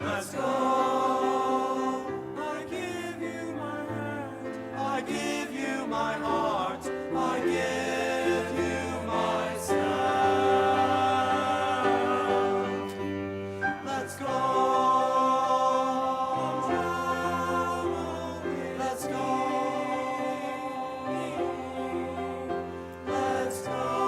Let's go. I give you my heart, I give you myself. Let's go. Let's go. Let's go.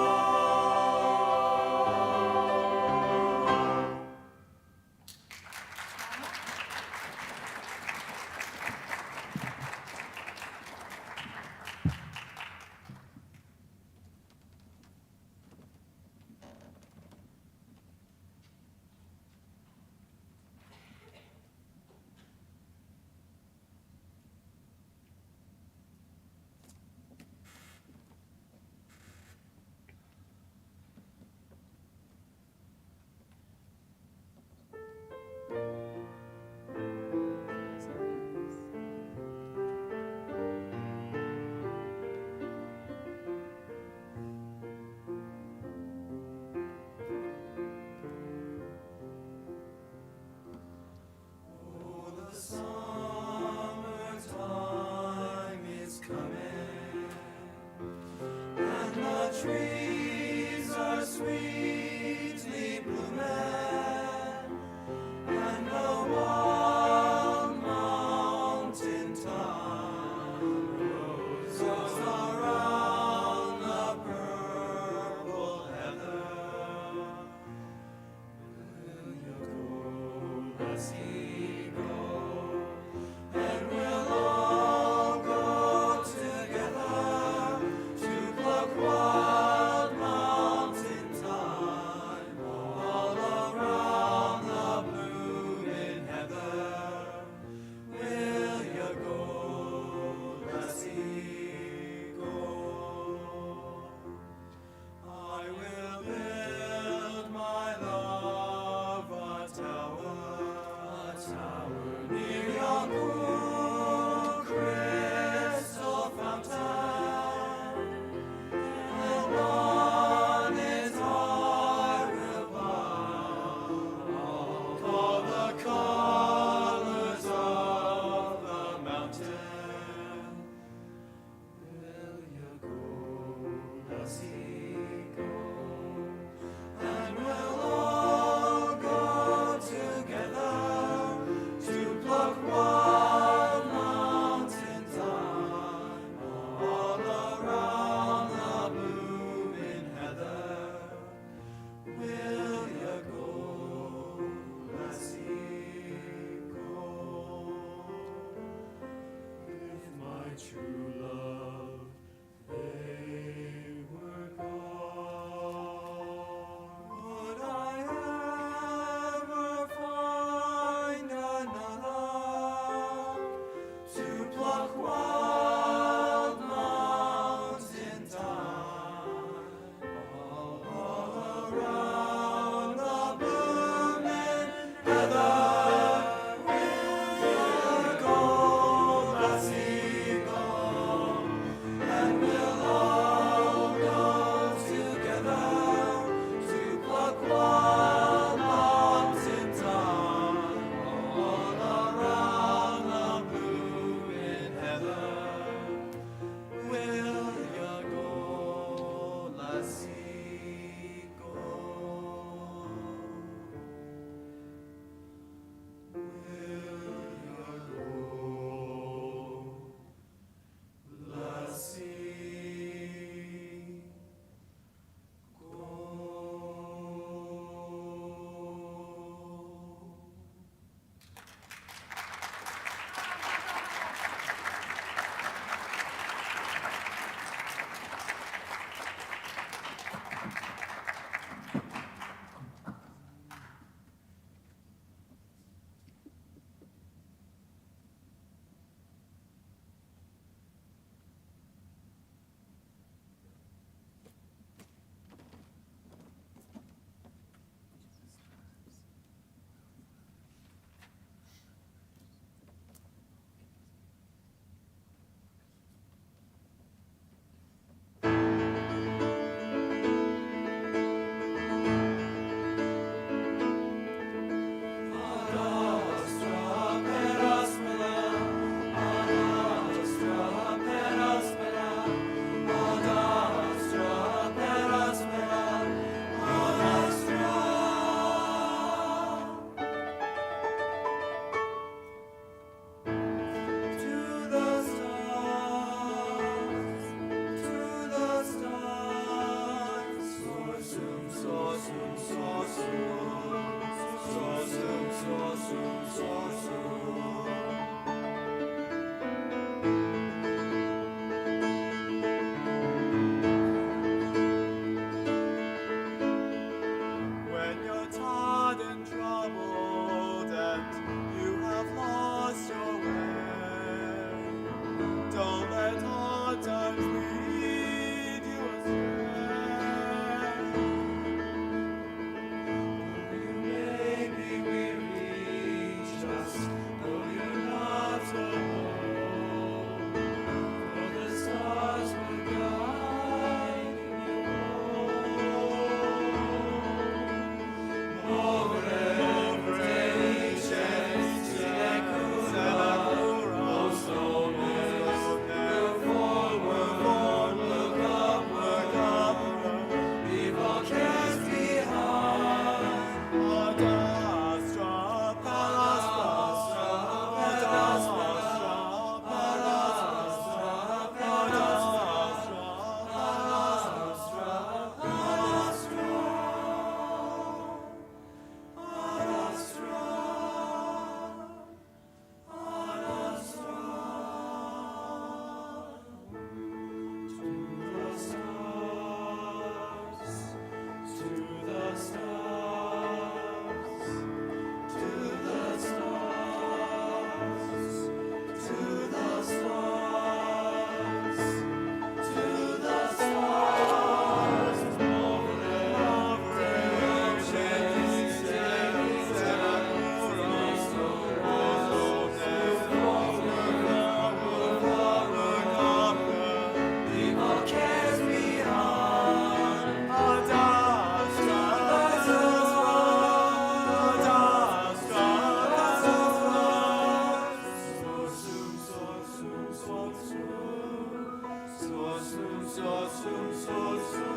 so soon, so soon.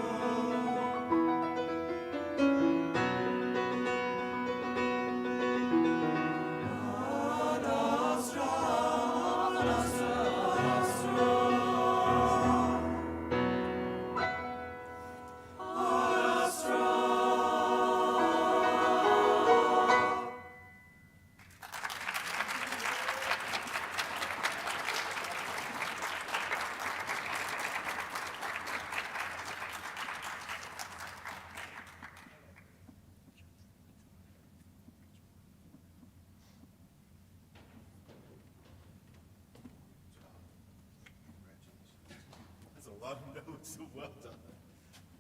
That's a lot of notes, so well done.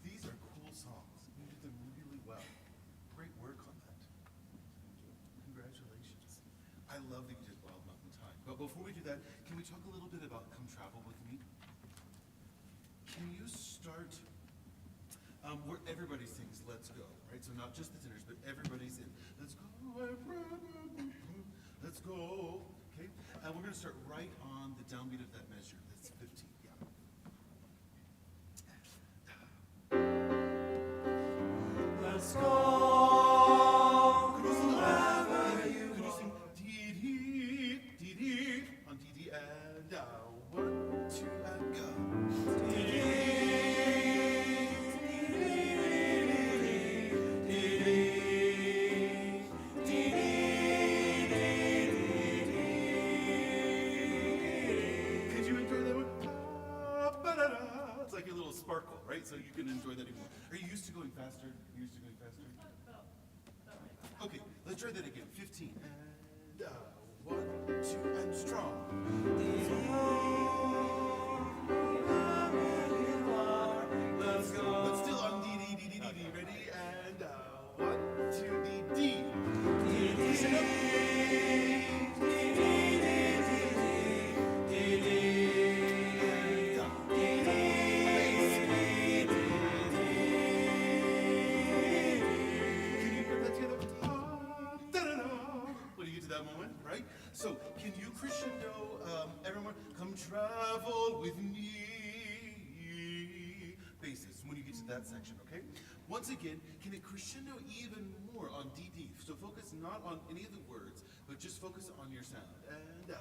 These are cool songs. You did them really well. Great work on that. Congratulations. I love that you did Wild Mountain Time. But before we do that, can we talk a little bit about Come Travel With Me? Can you start where everybody sings Let's Go, right? So not just the tenors, but everybody's in. Let's go, let's go. Okay? And we're going to start right on the downbeat of that measure. That's 15. Yeah. Let's go. Could you sing could you sing dee dee dee dee on dee dee and 1, 2 and go. Could you enjoy that one? Ba-da-da. It's like a little sparkle, right? So you can enjoy that even more. Are you used to going faster? Are you used to going faster? Okay, let's try that again. 15 and 1, 2 and strong. Let's go. But still on D D D D D D. Ready and 1, 2 D D. Push it up. Can you put that together? Da-da-da. When you get to that moment, right? So, can you crescendo, everyone, come travel with me? Basis, when you get to that section, okay? Once again, can it crescendo even more on DD? So focus not on any of the words, but just focus on your sound. And,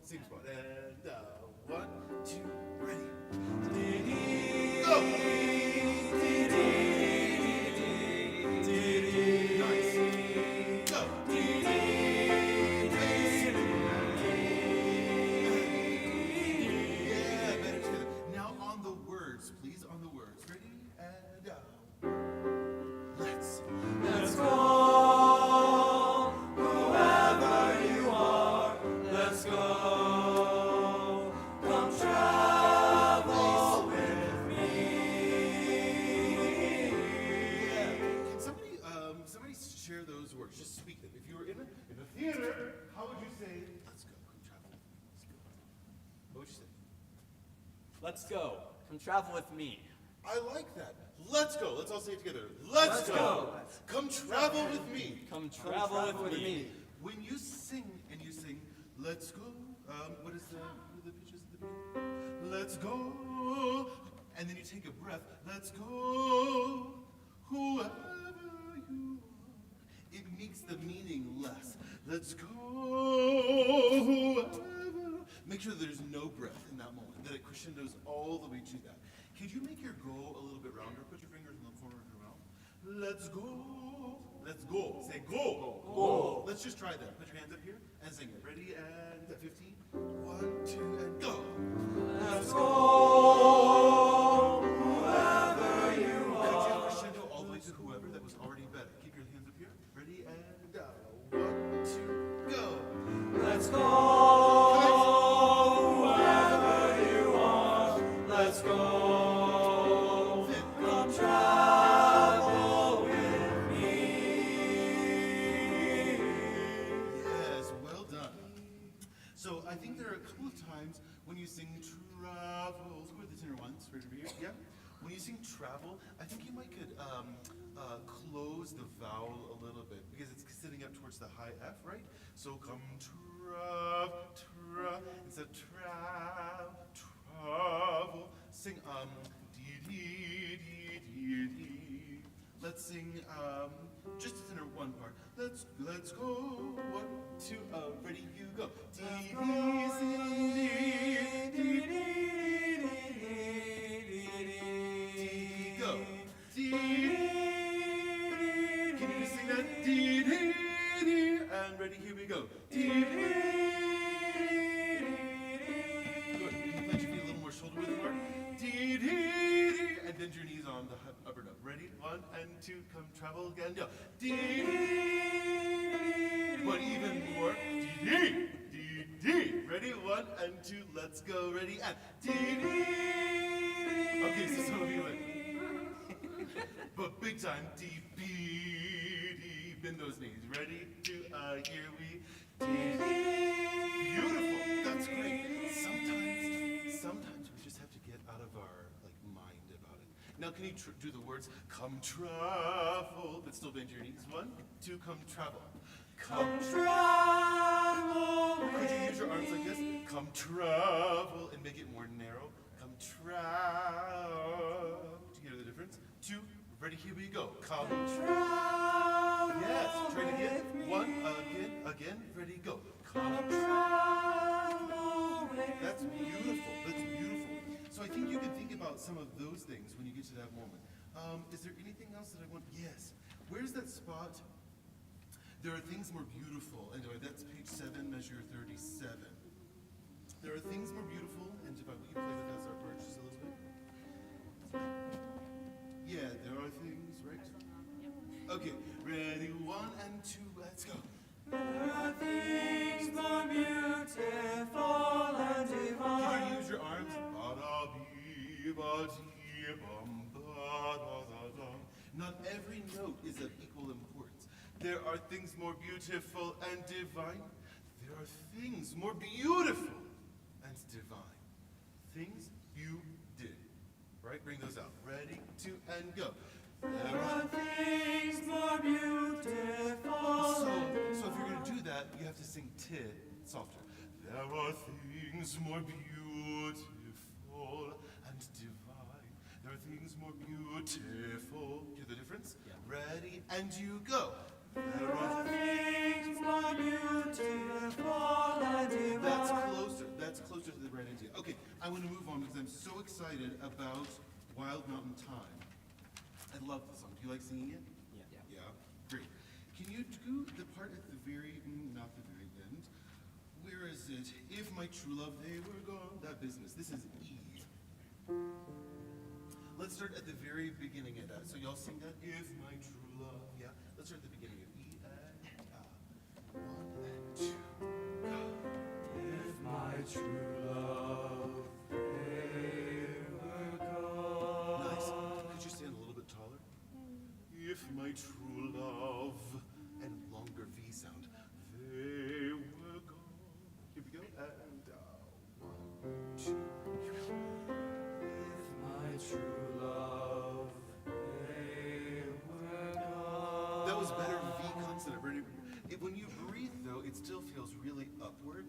same spot. And, 1, 2, ready. Go! Nice. Go! Yeah, better together. Now on the words, please, on the words. Ready? And let's go. Whoever you are, let's go. Come travel with me. Yeah. Can somebody share those words? Just speak them. If you were in a theater, how would you say, let's go, come travel? Let's go. What would you say? Let's go. Come travel with me. I like that. Let's go. Let's all say it together. Let's go. Come travel with me. Come travel with me. When you sing and you sing, let's go. What is what are the pitches of the beat? Let's go. And then you take a breath. Let's go. Whoever you are. It makes the meaning less. Let's go. Whoever. Make sure there's no breath in that moment, that it crescendos all the way to that. Could you make your go a little bit rounder? Put your fingers in the corner of your mouth. Let's go. Let's go. Say go. Go. Let's just try that. Put your hands up here and sing it. Ready? And 15. 1, 2, and go. Let's go. Whoever you Could you are. crescendo all the way to whoever? That was already better. Keep your hands up here. Ready? And 1, 2, go. Let's go. Whoever you are, let's go. Come travel with me. Yes, well done. So I think there are a couple of times when you sing travels, who are the tenor ones? Right over here, yeah? When you sing travel, I think you might could close the vowel a little bit because it's sitting up towards the high F, right? So come instead of travel. sing dee dee dee dee dee. Let's sing just the tenor one part. Let's go 1, 2, ready you go. Dee dee sing dee dee dee dee go. Dee. Can you just sing that? Dee dee dee. And ready, here we go. Dee dee. Good. Can you plant your feet a little more shoulder width apart? Dee dee dee. And bend your knees on the upper note. Ready? 1 and 2. Come travel again. Go. Dee dee. But even more. Dee dee. Dee dee. Ready? 1 and 2. Let's go. Ready? And dee dee. Okay, so some of you went. But big time. Dee dee. Bend those knees. Ready? 2. Here we. Dee dee. Beautiful. That's great. Sometimes we just have to get out of our mind about it. Now, can you do the words? Come travel, but still bend your knees. 1, 2, come travel. Come travel. Could you use your arms like this? Come travel and make it more narrow. Come travel. Do you hear the difference? 2, ready? Here we go. Come travel. Yes. Try it again. 1, again. Ready? Go. Come travel. That's beautiful. That's beautiful. So I think you can think about some of those things when you get to that moment. Is there anything else that I want? Yes. Where's that spot? There are things more beautiful. And that's page 7, measure 37. There are things more beautiful. And will you play with us, our bird, just a little bit? Yeah, there are things, right? Okay, ready, 1 and 2, let's go. There are things more beautiful and divine. Can you use your arms? Ba-da-bee-ba-dee-bum-ba-da-da-dum. Not every note is of equal importance. There are things more beautiful and divine. There are things more beautiful and divine. Things you did. Right? Bring those out. Ready, 2, and go. There are things more beautiful. So if you're going to do that, you have to sing T softer. There are things more beautiful and divine. There are things more beautiful. Do the difference? Yeah. Ready, and you go. There are things more beautiful and divine. That's closer to the right idea. Okay, I want to move on because I'm so excited about Wild Mountain Time. I love the song. Do you like singing it? Yeah. Yeah? Great. Can you do the part at the very, not the very end? Where is it? If my true love, they were gone. That business. This is E. Let's start at the very beginning of that. So y'all sing that? If my true love. Yeah? Let's start at the beginning of E and 1 and 2. If my true love, they were gone. Nice. Could you stand a little bit taller? If my true love, and longer V sound, they were gone. Here we go. And 1, 2. If my true love, they were gone. That was better V consonant. When you breathe, though, it still feels really upward.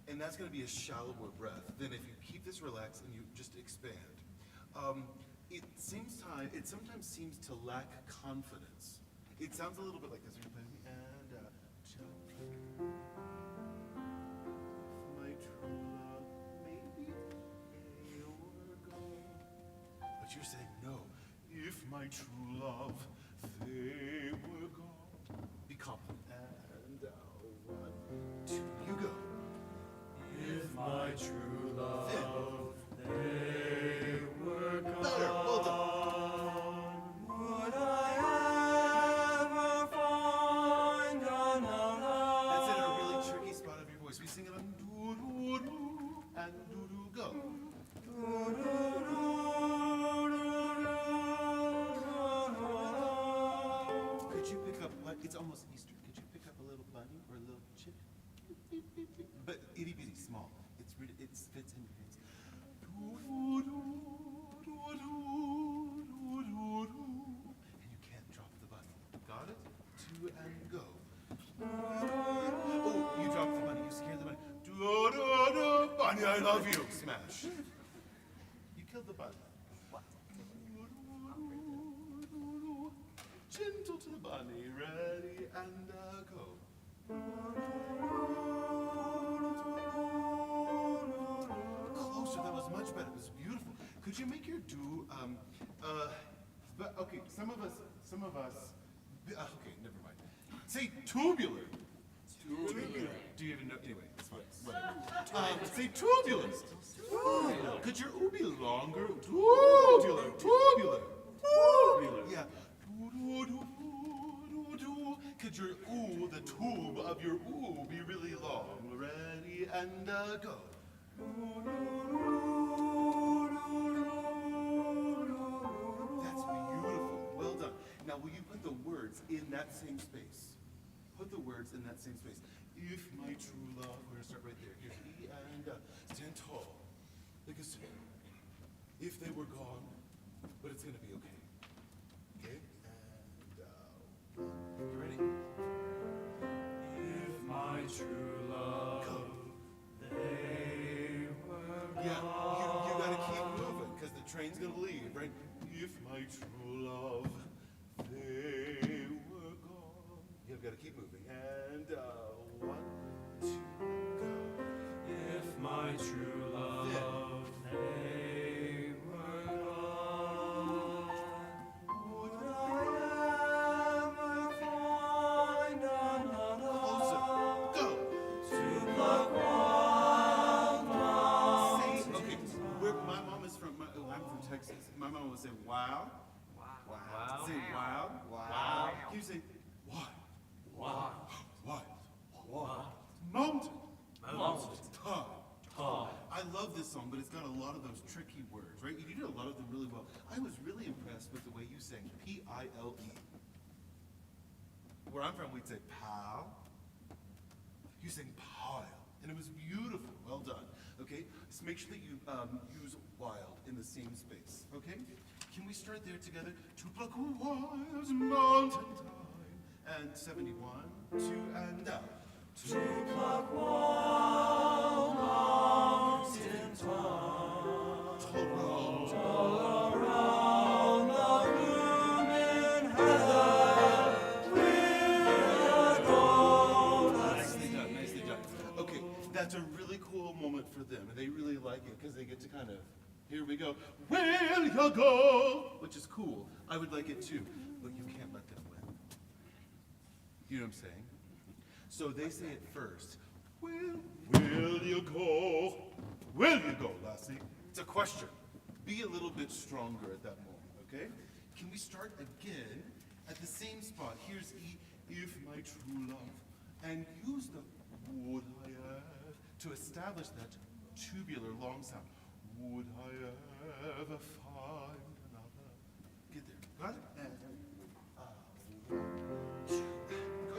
And that's going to be a shallower breath than if you keep this relaxed and you just expand. It sometimes seems to lack confidence. It sounds a little bit like this. Are you playing me? And my true love, maybe they were gone. But you're saying no. If my true love, they were gone. Be confident. And 1, 2, you go. If my true love, Then. they were gone. Better. Well done. Would I ever find another? That's in a really tricky spot of your voice. We sing it on doo-doo-doo and doo-doo go. Could you pick up, it's almost Easter. Could you pick up a little bunny or a little chick? But itty bitty small. It fits in your hands. And you can't drop the bunny. Got it? 2 and go. Oh, you dropped the bunny. You scared the bunny. Bunny, I love you. Smash. You killed the bunny. Gentle to the bunny, ready and go. Closer, that was much better. It was beautiful. Could you make your do, but okay, some of us, okay, never mind. Say tubular. Tubular. Do you even know? Anyway, it's fine. Whatever. Say tubular. Could your ooh be longer? Tubular. Tubular. Tubular. Yeah. Could your ooh, the tube of your ooh, be really long? Ready and go. That's beautiful. Well done. Now, will you put the words in that same space? Put the words in that same space. If my true love, we're going to start right there. Here's E and stand tall. Like a sword. If they were gone, but it's going to be okay. Okay? And, you ready? If my true love, they were Yeah, you got to keep moving because the train's going to leave, right? If my true love, they were gone. You've got to keep moving. And 1, 2, go. If my true love, they were gone, would I ever find another Closer. Go. to pluck wild mountains? Okay, where my mom is from, I'm from Texas. My mom would say, wow. Wow. Say wow. Wow. Can you say, what? Wow. What? Wow. Mountain. Mountain. Time. Time. I love this song, but it's got a lot of those tricky words, right? You did a lot of them really well. I was really impressed with the way you sang P-I-L-E. Where I'm from, we'd say pal. You sang pile, and it was beautiful. Well done. Okay, so make sure that you use wild in the same space. Okay, can we start there together? To pluck wild mountain time, and 71, 2, and out. To pluck wild mountain time, all around the blooming heather will go. Nicely done, nicely done. Okay, that's a really cool moment for them, and they really like it because they get to kind of, here we go, will you go? Which is cool. I would like it too, but you can't let them win. You know what I'm saying? So they say it first. Will you go? Will you go, lassie? It's a question. Be a little bit stronger at that moment, okay? Can we start again at the same spot? Here's E, if my true love, and use the would I to establish that tubular long sound. Would I ever find another? Get there. Got it? And 1, 2, go.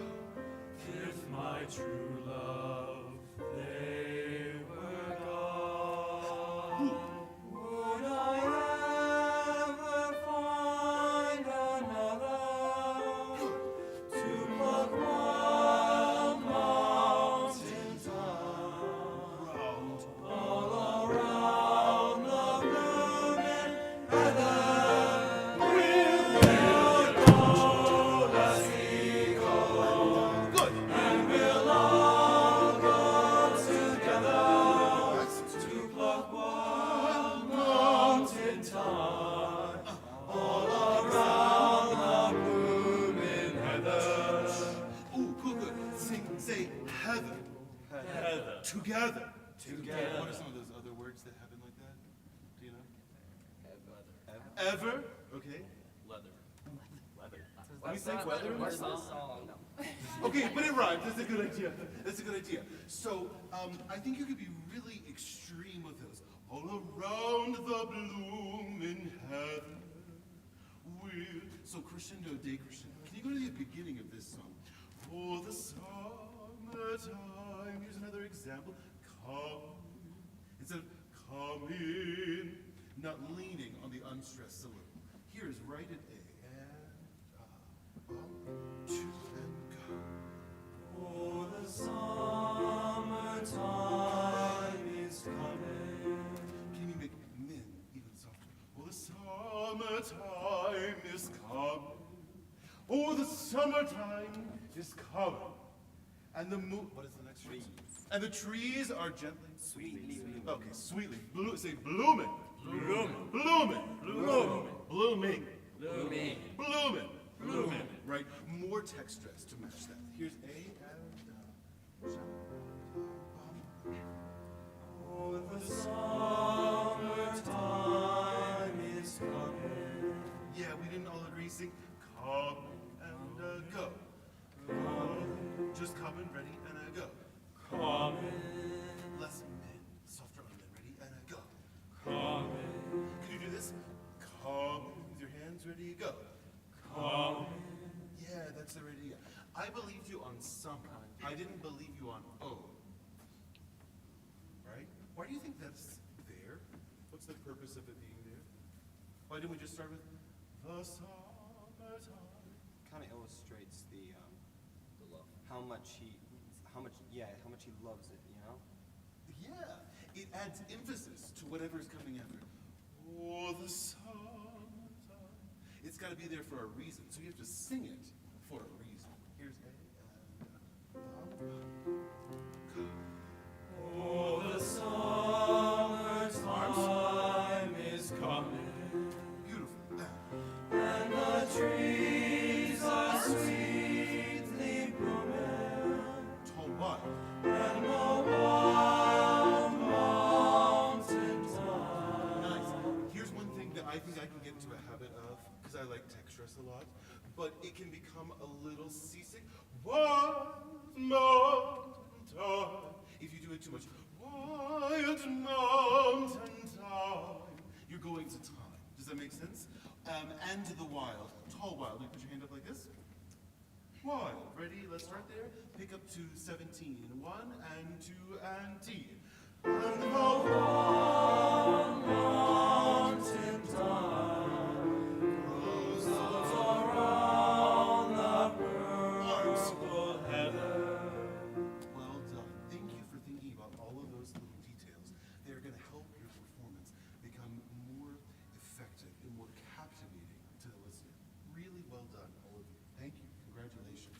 If my true love, they were gone, would I ever find another to pluck wild mountain time, all around the blooming heather? Will you go, lassie, go? Good. And we'll all go together to pluck wild mountain thyme, all around the blooming heather. Ooh, good. Say heather. Heather. Together. Together. What are some of those other words that happen like that? Do you know? Ever. Okay. We think weather. Okay, but it rhymes. That's a good idea. That's a good idea. So, I think you could be really extreme with those. All around the blooming heather. So crescendo, decrescendo. Can you go to the beginning of this song? For the summertime. Here's another example. Come. Instead of come in, not leaning on the unstressed syllable. Here is right at A. And 1, 2, and go. Oh, the summertime is coming. Can you make min even softer? summertime is coming. Oh, the summertime is coming. And the moon, what is the next phrase? And the trees are gently, Sweetly blooming. okay, sweetly, say blooming. Blooming. Blooming. Blooming. Blooming. Blooming. Blooming. Blooming. Right, more text stress to match that. Here's A and Oh, the summertime is coming. yeah, we didn't all agree. Sing come and go. Come, just come and ready and go. Coming, Less men, softer on men. Ready and go. coming, Can you do this? Come with your hands. Ready go. coming. Yeah, that's the ready. I believed you on some. I didn't believe you on O. Right? Why do you think that's there? What's the purpose of it being there? Why didn't we just start with the summertime? Kind of illustrates the love. How much he loves it, you know? Yeah, it adds emphasis to whatever's coming after. Oh, the summertime. It's got to be there for a reason, so you have to sing it for a reason. Here's A and Oh, the summertime is coming, beautiful. and the trees are sweetly blooming, Tall wide. and the wild mountain top. Nice. Here's one thing that I think I can get into a habit of, because I like text stress a lot, but it can become a little seasick. Wild mountain time. If you do it too much, wild mountain time, you're going to time. Does that make sense? And the wild, tall wild. You put your hand up like this. Wild. Ready? Let's start there. Pick up to 17. 1 and 2 and T. And the wild Mountain top, rose around the purple heather. Well done. Thank you for thinking about all of those little details. They're going to help your performance become more effective and more captivating to the listener. Really well done, all of you. Thank you. Congratulations.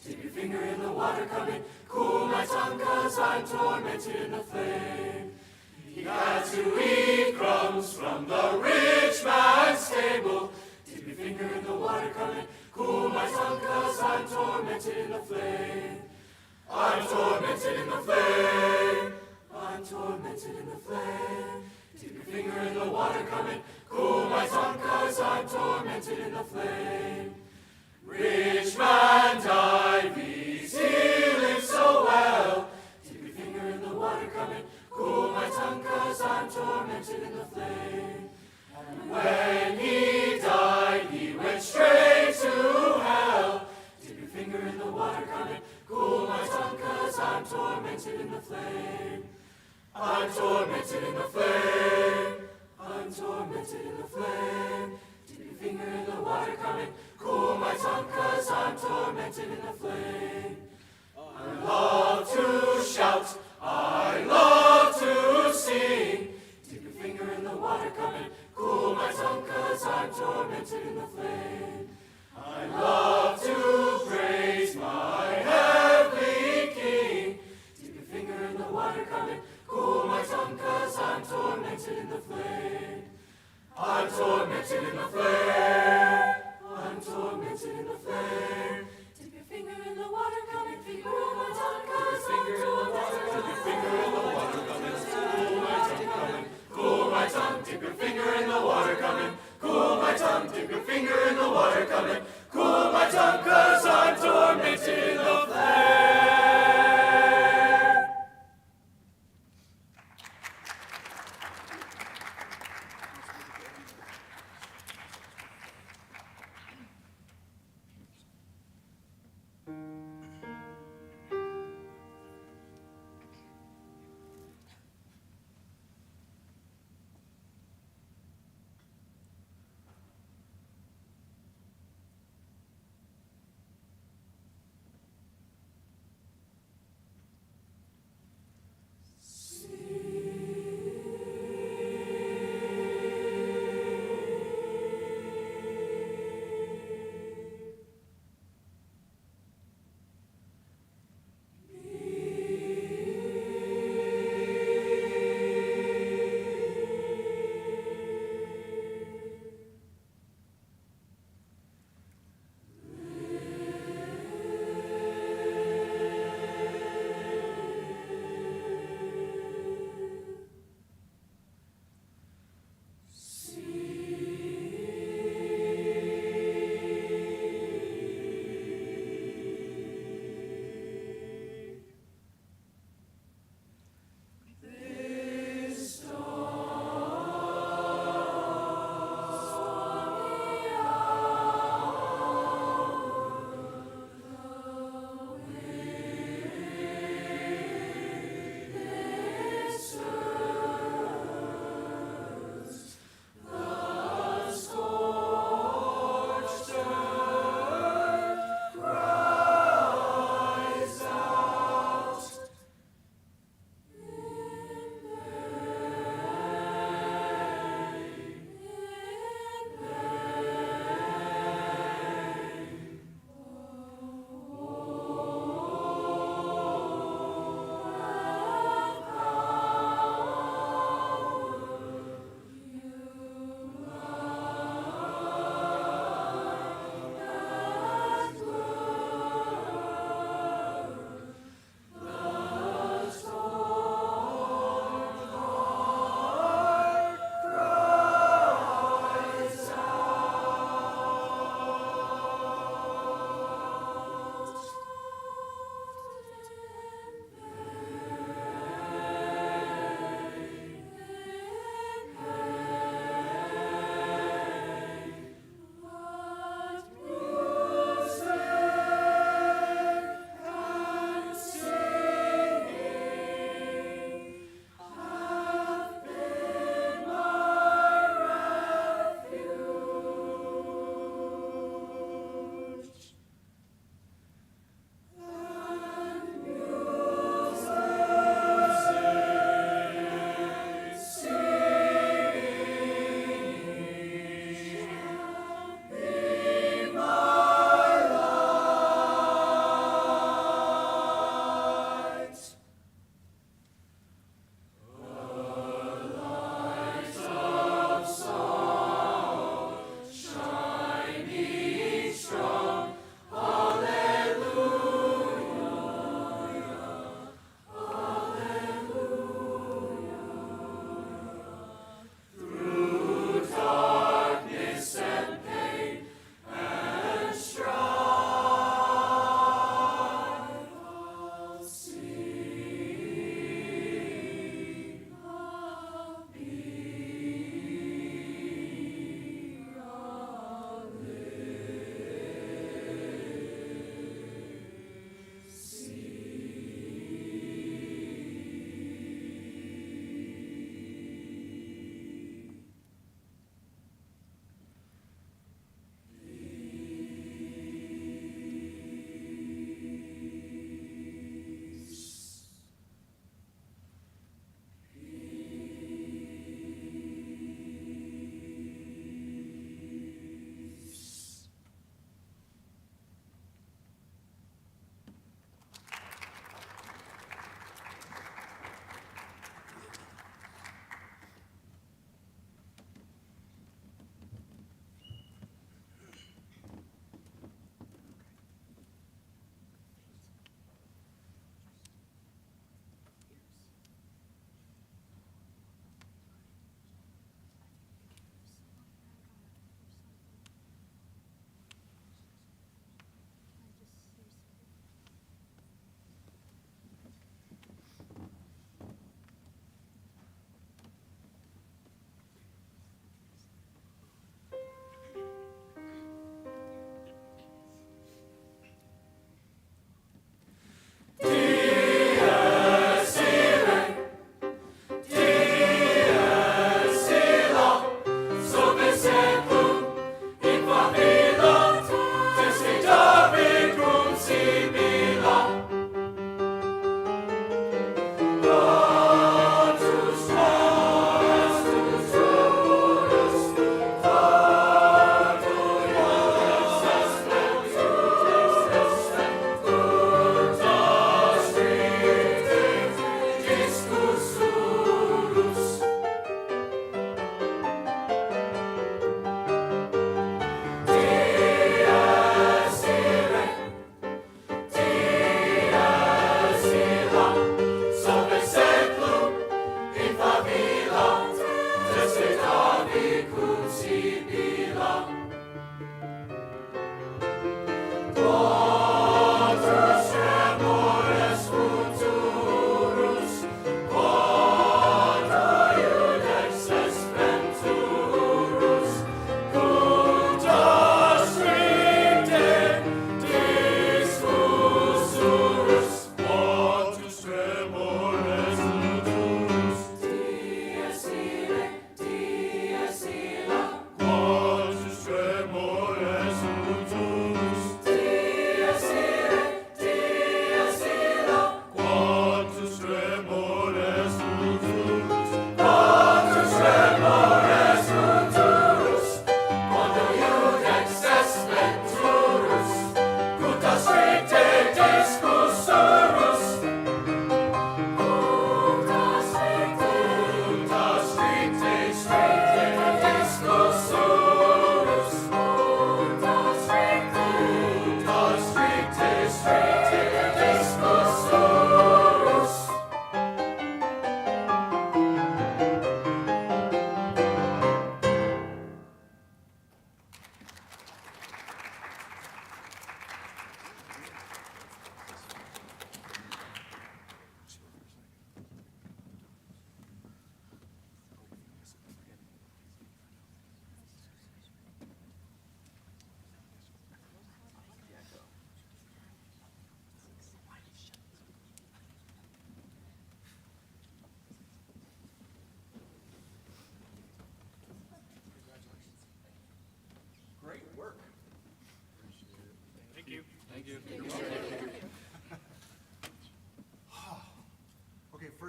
Dip your finger in the water, come and cool my tongue, 'cause I'm tormented in the flame. He had to eat crumbs from the rich man's table. Dip your finger in the water, come and cool my tongue, 'cause I'm tormented in the flame. I'm tormented in the flame. I'm tormented in the flame. Dip your finger in the water, come and cool my tongue, 'cause I'm tormented in the flame. Rich man Dives, he lived so well. Dip your finger in the water, come and cool my tongue, 'cause I'm tormented in the flame. And when he died, he went straight to hell. Dip your finger in the water, come and cool my tongue, 'cause I'm tormented in the flame. I'm tormented in the flame. I'm tormented in the flame. Dip your finger in the water, come and cool my tongue, 'cause I'm tormented in the flame. I love to shout, I love to sing. Dip your finger in the water, come and cool my tongue, 'cause I'm tormented in the flame. I love to praise my heavenly King. Dip your finger in the water, come and cool my tongue, 'cause I'm tormented in the flame. I'm tormented in the flame. I'm tormented in the flame. Dip your finger in the water.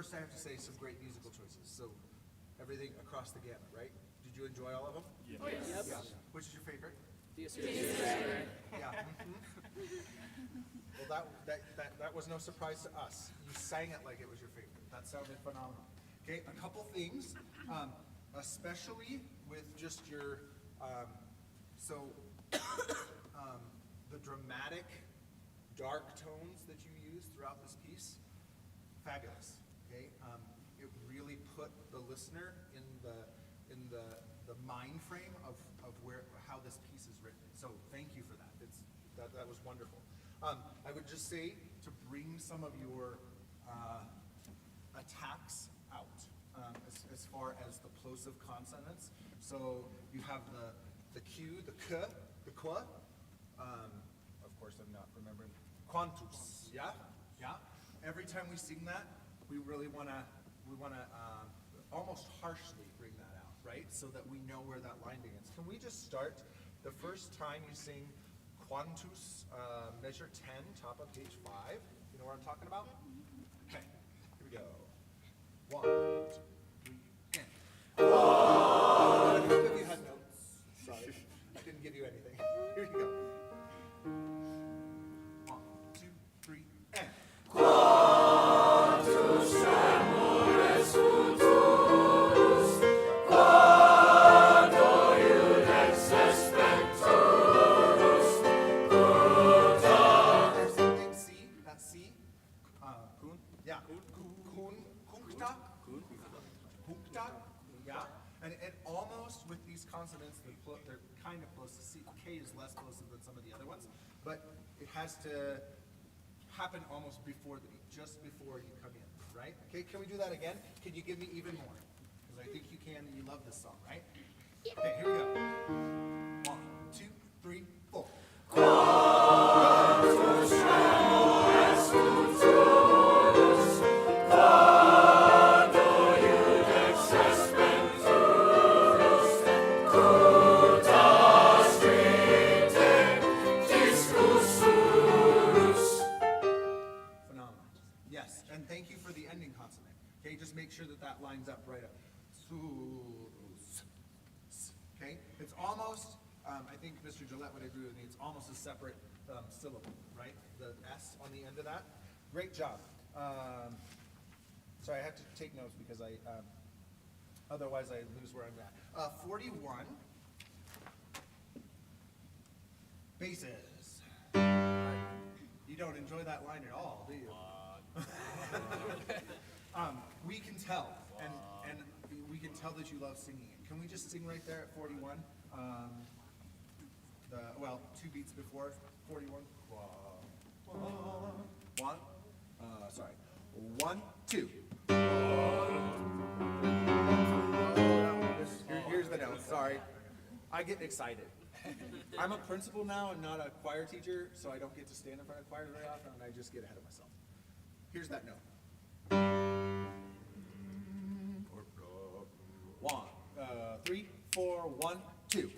first I have to say some great musical choices. So everything across the gamut, right? Did you enjoy all of them? Yes. Yeah. Which is your favorite? Yeah. Well, that was no surprise to us. You sang it like it was your favorite. That sounded phenomenal. Okay, a couple things, especially with just your, the dramatic, dark tones that you use throughout this piece, fabulous. Okay, it really put the listener in the mind frame of how this piece is written. So thank you for that. That was wonderful. I would just say to bring some of your attacks out as far as the plosive consonants. So you have the Q, the K, the Qua. Of course, I'm not remembering. Quantus. Yeah, yeah. Every time we sing that, we really wanna almost harshly bring that out, right? So that we know where that line begins. Can we just start the first time you sing Quantus, measure 10, top of page 5? You know what I'm talking about? Okay, here we go. 1, 2, 3, and. I hope if you had notes. Sorry, I didn't give you anything. Here you go. 1, 2, 3, and. Quantus amores futurus, quando iudex expecturus, that C, kun, yeah, kunkta, yeah, and almost with these consonants, they're kind of close to C. K is less close than some of the other ones, but it has to happen almost before the beat, just before you come in, right? Okay, can we do that again? Can you give me even more? Because I think you can, and you love this song, right? Okay, here we go. 1, 2, 3, 4. Quantus amores futurus, quando iudex expecturus, cultas vitae discussurus. Phenomenal. Yes, and thank you for the ending consonant. Okay, just make sure that that lines up right up. Surus. Okay, it's almost, I think Mr. Gillette would agree with me, it's almost a separate syllable, right? The S on the end of that. Great job. Sorry, I have to take notes because otherwise I lose where I'm at. 41. Bases. You don't enjoy that line at all, do you? We can tell, and we can tell that you love singing it. Can we just sing right there at 41? Well, 2 beats before 41. 1. Sorry. 1, 2. Here's the note. Sorry, I get excited. I'm a principal now and not a choir teacher, so I don't get to stand in front of choirs very often, and I just get ahead of myself. Here's that note. 1, 3, 4, 1, 2.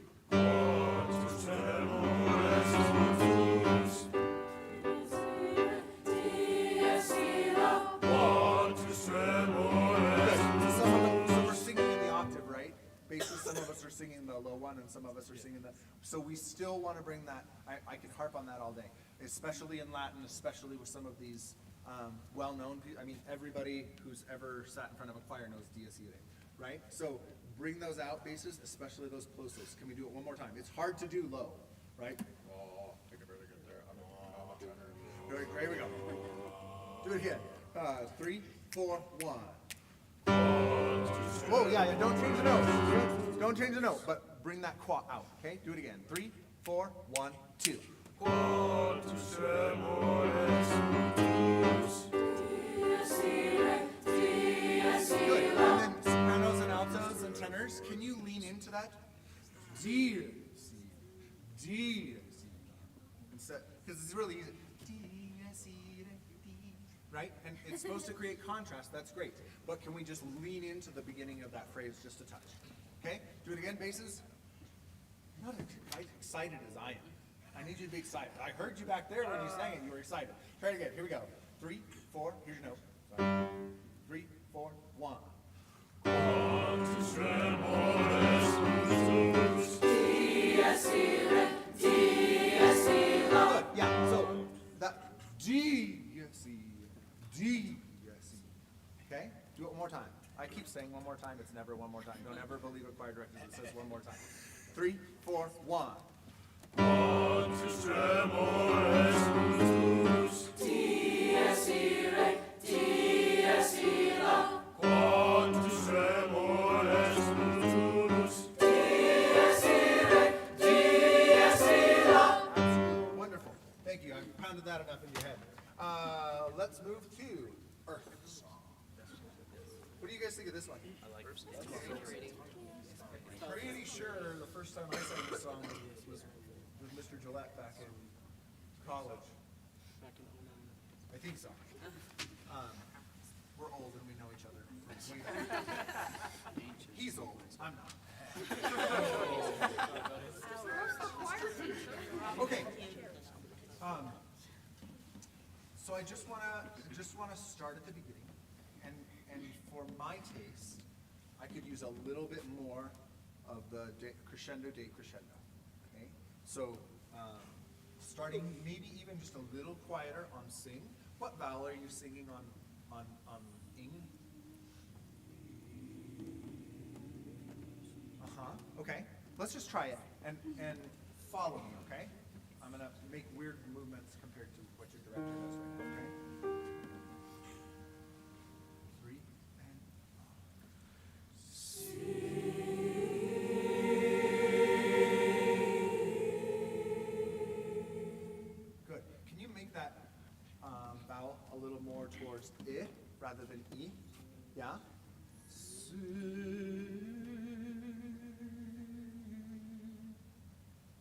Some of us are singing the low one and some of us are singing the, so we still want to bring that, I could harp on that all day, especially in Latin, especially with some of these well-known, I mean, everybody who's ever sat in front of a choir knows Dies Irae, right? So bring those out basses, especially those plosives. Can we do it one more time? It's hard to do low, right? Oh, I can barely get there. I'm a tenor. Here we go. Do it again. 3, 4, 1. Whoa, yeah, don't change the note. Don't change the note, but bring that qua out, okay? Do it again. 3, 4, 1, 2. Quantus amores futurus. Good. And then sopranos and altos and tenors, can you lean into that? Dear, because it's really easy. Right? And it's supposed to create contrast, that's great. But can we just lean into the beginning of that phrase just a touch? Okay? Do it again, basses. You're not as excited as I am. I need you to be excited. I heard you back there when you sang it, you were excited. Try it again, here we go. 3, 4, here's your note. Sorry. 3, 4, 1. Good, yeah, so that D, yes, E, D, yes, E. Okay, do it one more time. I keep saying one more time, it's never one more time. Don't ever believe a choir director that says one more time. 3, 4, 1. Wonderful. Thank you. I pounded that enough in your head. Let's move to Earth Song. What do you guys think of this one? I like Earth Song. Pretty sure the first time I sang this song was with Mr. Gillette back in college. I think so. We're old and we know each other. He's old. I'm not. Okay. So I just wanna start at the beginning, and for my taste, I could use a little bit more of the crescendo, decrescendo. Okay. So starting maybe even just a little quieter on sing. What vowel are you singing on ing? Okay. Let's just try it and follow me, okay? I'm gonna make weird movements compared to what your director does right now, okay? 3 and good. Can you make that vowel a little more towards I rather than E? Yeah?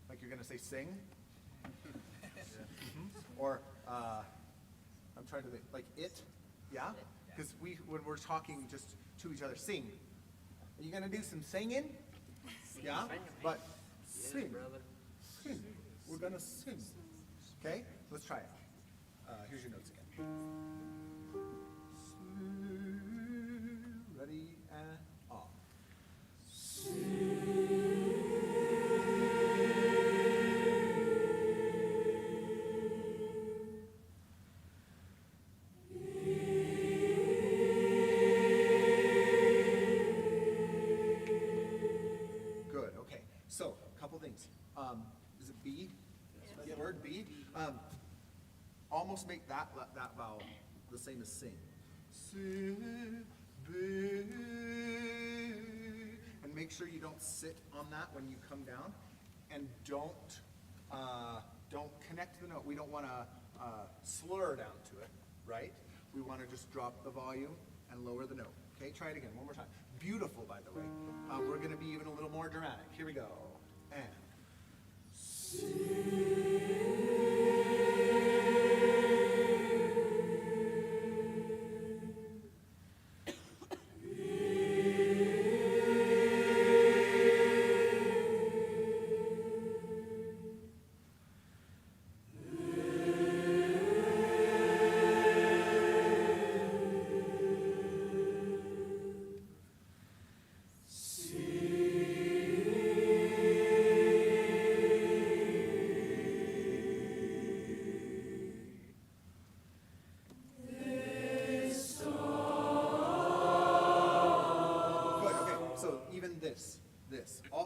Like you're gonna say sing? Or I'm trying to think, like it? Yeah? Because when we're talking just to each other, sing. Are you gonna do some singing? Yeah? But sing. Sing. We're gonna sing. Okay? Let's try it. Here's your notes again. Ready and off. Good, okay. So, a couple things. Is it B? The word B? Almost make that vowel the same as sing. Sing, be. And make sure you don't sit on that when you come down, and don't connect the note. We don't want to slur down to it, right? We want to just drop the volume and lower the note. Okay, try it again one more time. Beautiful, by the way. We're going to be even a little more dramatic. Here we go. And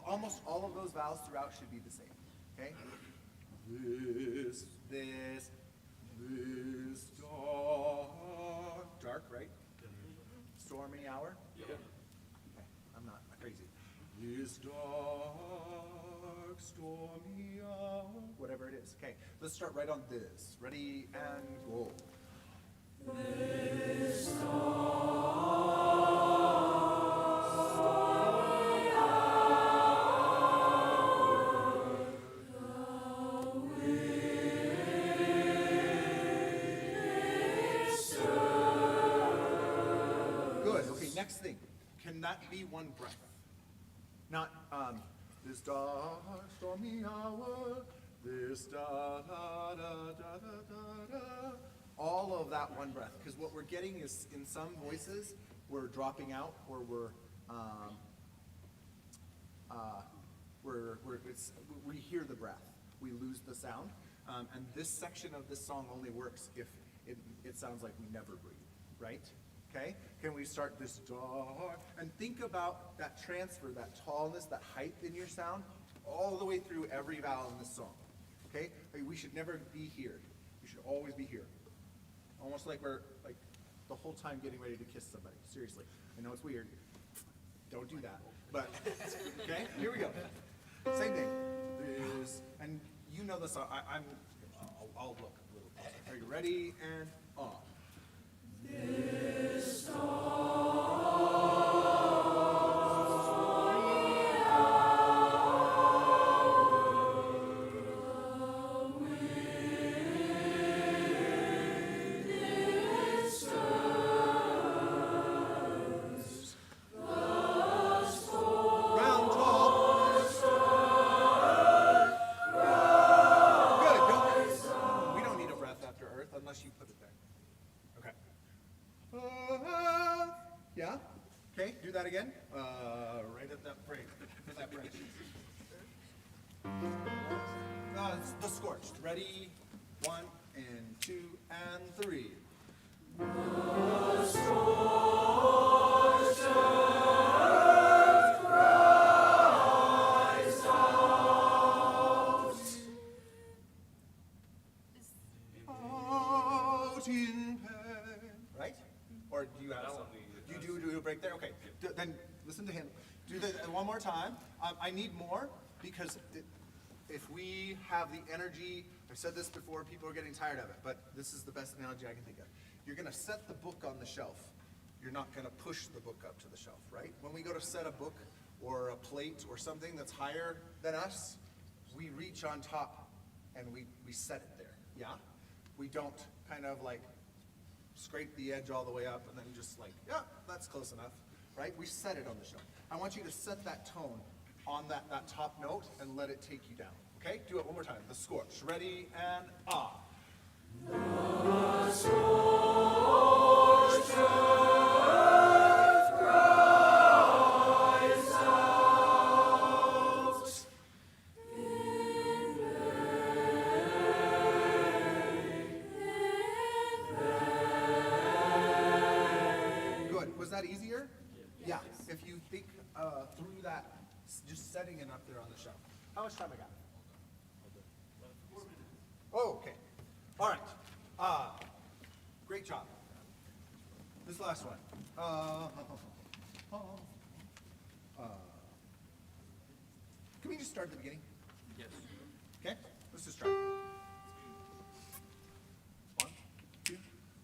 almost all of those vowels throughout should be the same, okay? This, dark, right? Stormy hour? Yeah. Okay, I'm not crazy. This dark, stormy hour, whatever it is. Okay, let's start right on this. Ready and go. This next thing, can that be one breath? Not this dark stormy hour, this da da da da da da da. All of that one breath, because what we're getting is in some voices we're dropping out, or we hear the breath. We lose the sound. And this section of this song only works if it sounds like we never breathe, right? Okay? Can we start this and think about that transfer, that tallness, that height in your sound, all the way through every vowel in this song. Okay? We should never be here. We should always be here. Almost like we're like the whole time getting ready to kiss somebody. Seriously. I know it's weird. Don't do that. But okay, here we go. Same thing. And you know the song. I'll look a little closer. Are you ready? And on. This you put it there. Okay. Yeah? Okay, do that again. Right at that break. At that break. It's the scorched. Ready? 1 and 2 and 3. The scorched earth cries out. Out in pain. Right? Or do you have something? Do a break there? Okay. Then listen to him. Do that one more time. I need more because if we have the energy, I've said this before, people are getting tired of it, but this is the best analogy I can think of. You're going to set the book on the shelf. You're not going to push the book up to the shelf, right? When we go to set a book or a plate or something that's higher than us, we reach on top and we set it there, yeah? We don't kind of like scrape the edge all the way up and then just like, yeah, that's close enough, right? We set it on the shelf. I want you to set that tone on that top note and let it take you down, okay? Do it one more time. The scorch. Ready and ah. The scorched earth cries out in vain. Good. Was that easier? Yeah. If you think through that, just setting it up there on the shelf. How much time I got? Oh, okay. All right. Great job. This last one. Can we just start at the beginning? Yes. Okay? Let's just try. 1, 2,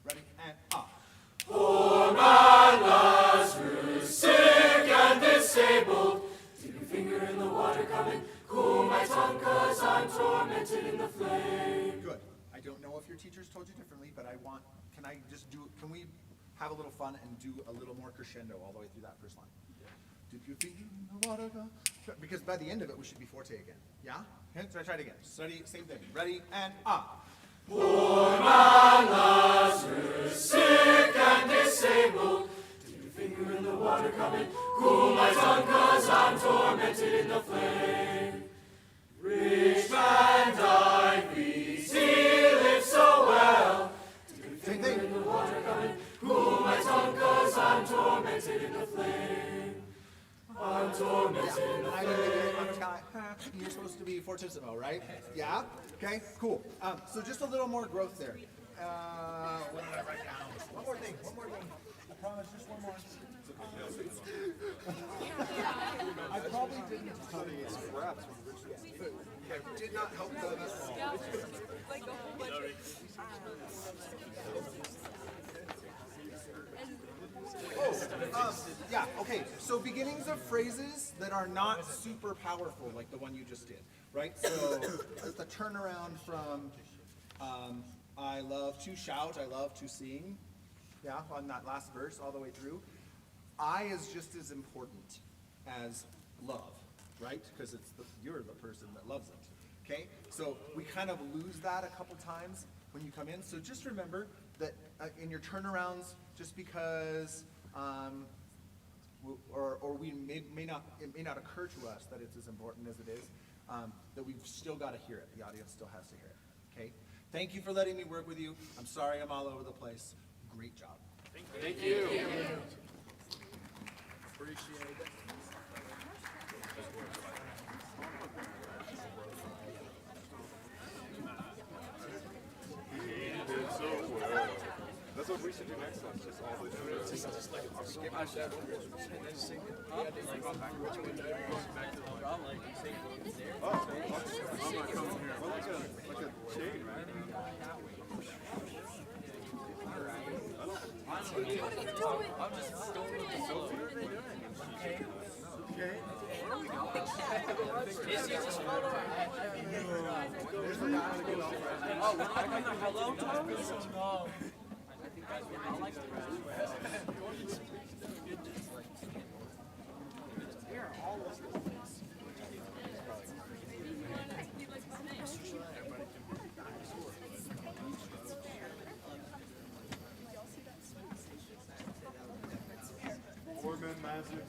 ready, and ah. Poor man Lazarus, sick and disabled, dip your finger in the water, come and cool my tongue, 'cause I'm tormented in the flame. Good. I don't know if your teachers told you differently, but can we have a little fun and do a little more crescendo all the way through that first line? Yeah. Dip your finger in the water, because by the end of it, we should be forte again. Yeah? Okay, so I try it again. Study, same thing. Ready, and ah. Poor man Lazarus, sick and disabled, dip your finger in the water, come and cool my tongue, 'cause I'm tormented in the flame. Rich man died, peace, he lived so well. Dip your finger in the water, come and cool my tongue, 'cause I'm tormented in the flame. I'm tormented in the flame. You're supposed to be fortissimo, right? Yeah? Okay, cool. So just a little more growth there. What did I write down? One more thing. I promise, just one more. I probably didn't study scraps when Rich did not help them at all. Yeah, okay, so beginnings of phrases that are not super powerful, like the one you just did, right? So the turnaround from I love to shout, I love to sing, yeah, on that last verse all the way through. I is just as important as love, right? Because you're the person that loves it, okay? So we kind of lose that a couple times when you come in. So just remember that in your turnarounds, just because or we may not, it may not occur to us that it's as important as it is, that we've still got to hear it. The audience still has to hear it. Okay? Thank you for letting me work with you. I'm sorry I'm all over the place. Great job. Thank you. Appreciate it. That's what we should do next time. Just all the just like skip my shadow. And then sing it. Yeah, then like go back. Which one? Back to the drum, like you sing there. Oh, I'm not coming here. Well, like a chain, right? What are you doing? I'm just going with the flow. Okay. Okay. Is he just follow? Oh, we're not going to hello tone? No. Four-man magic.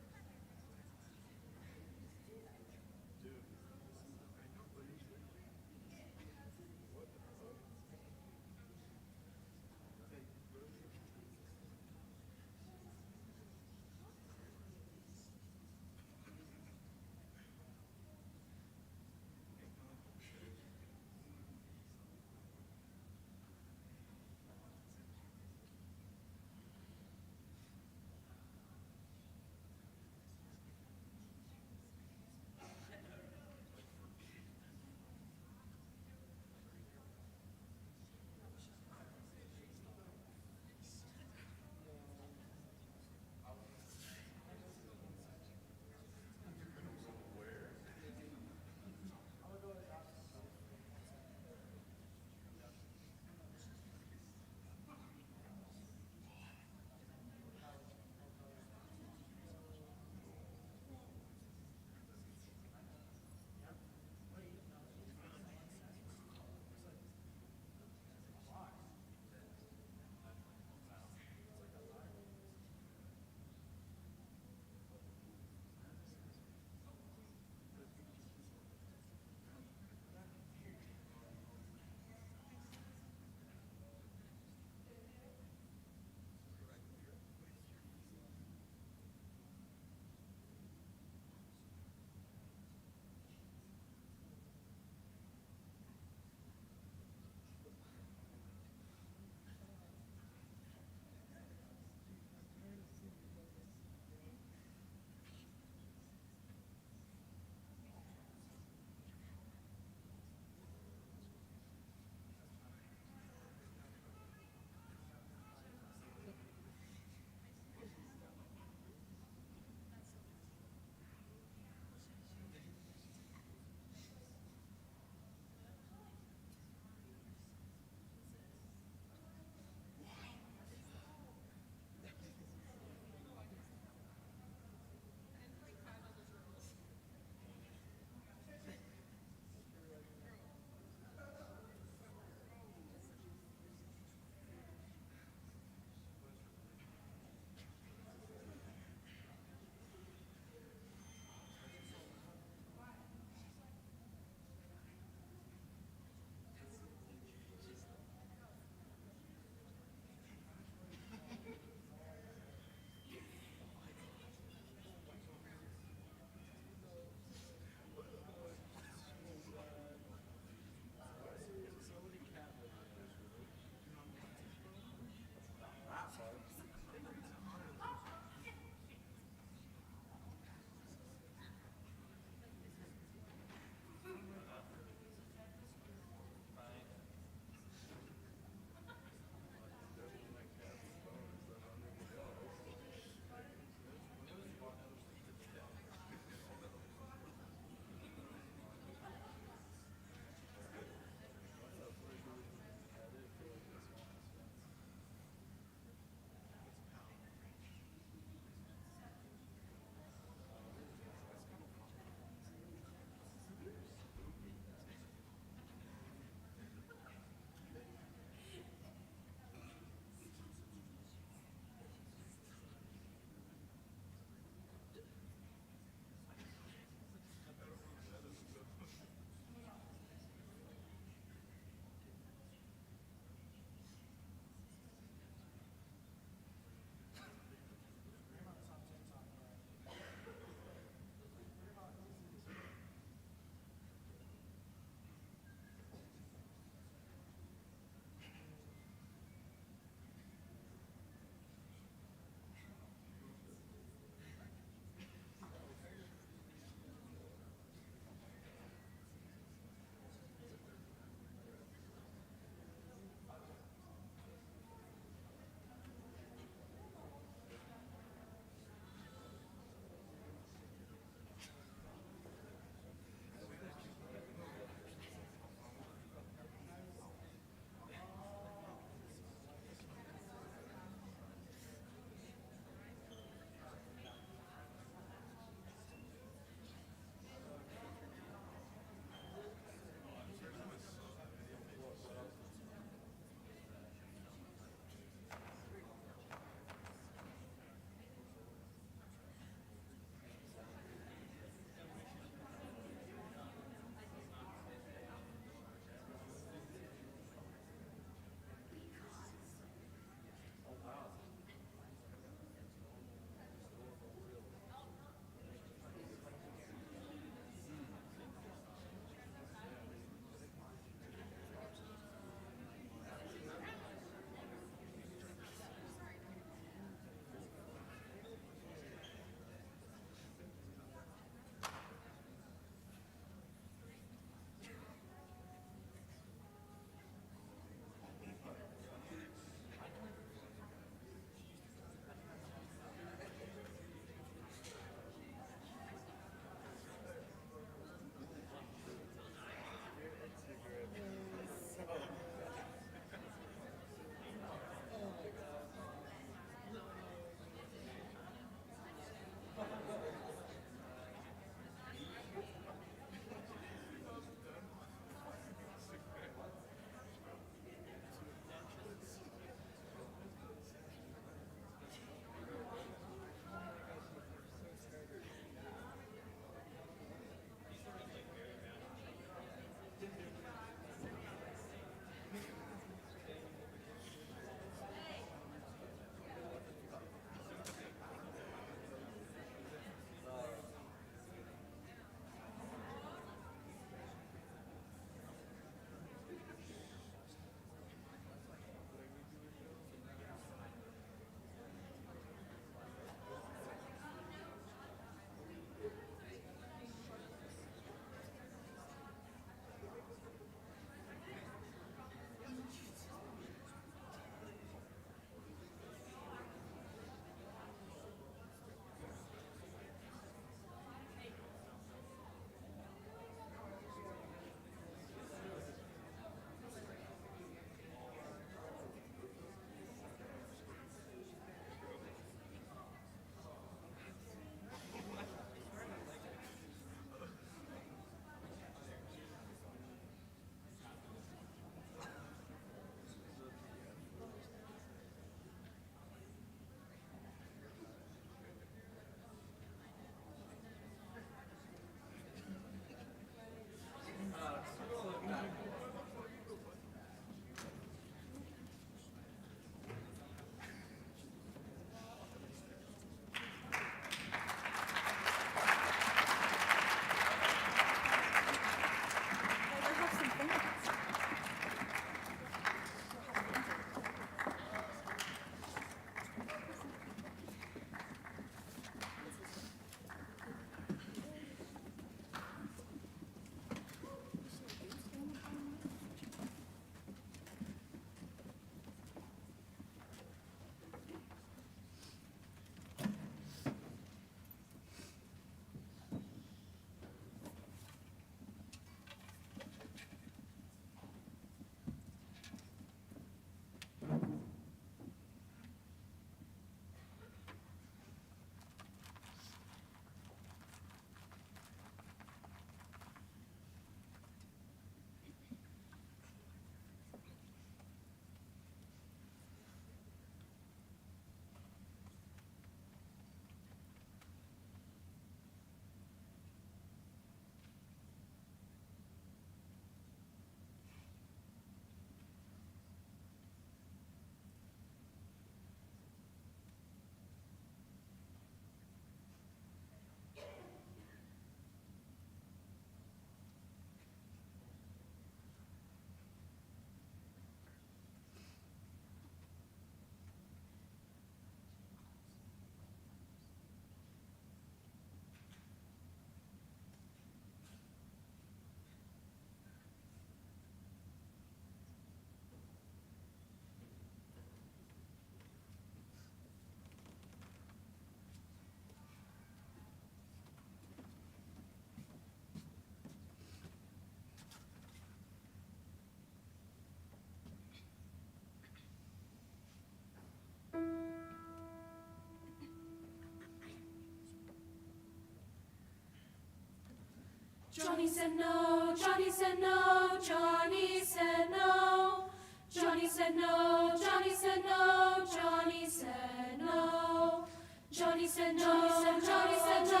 Johnny said no, Johnny said no, Johnny said no. Johnny said no, Johnny said no, Johnny said no. Johnny said no, Johnny said no,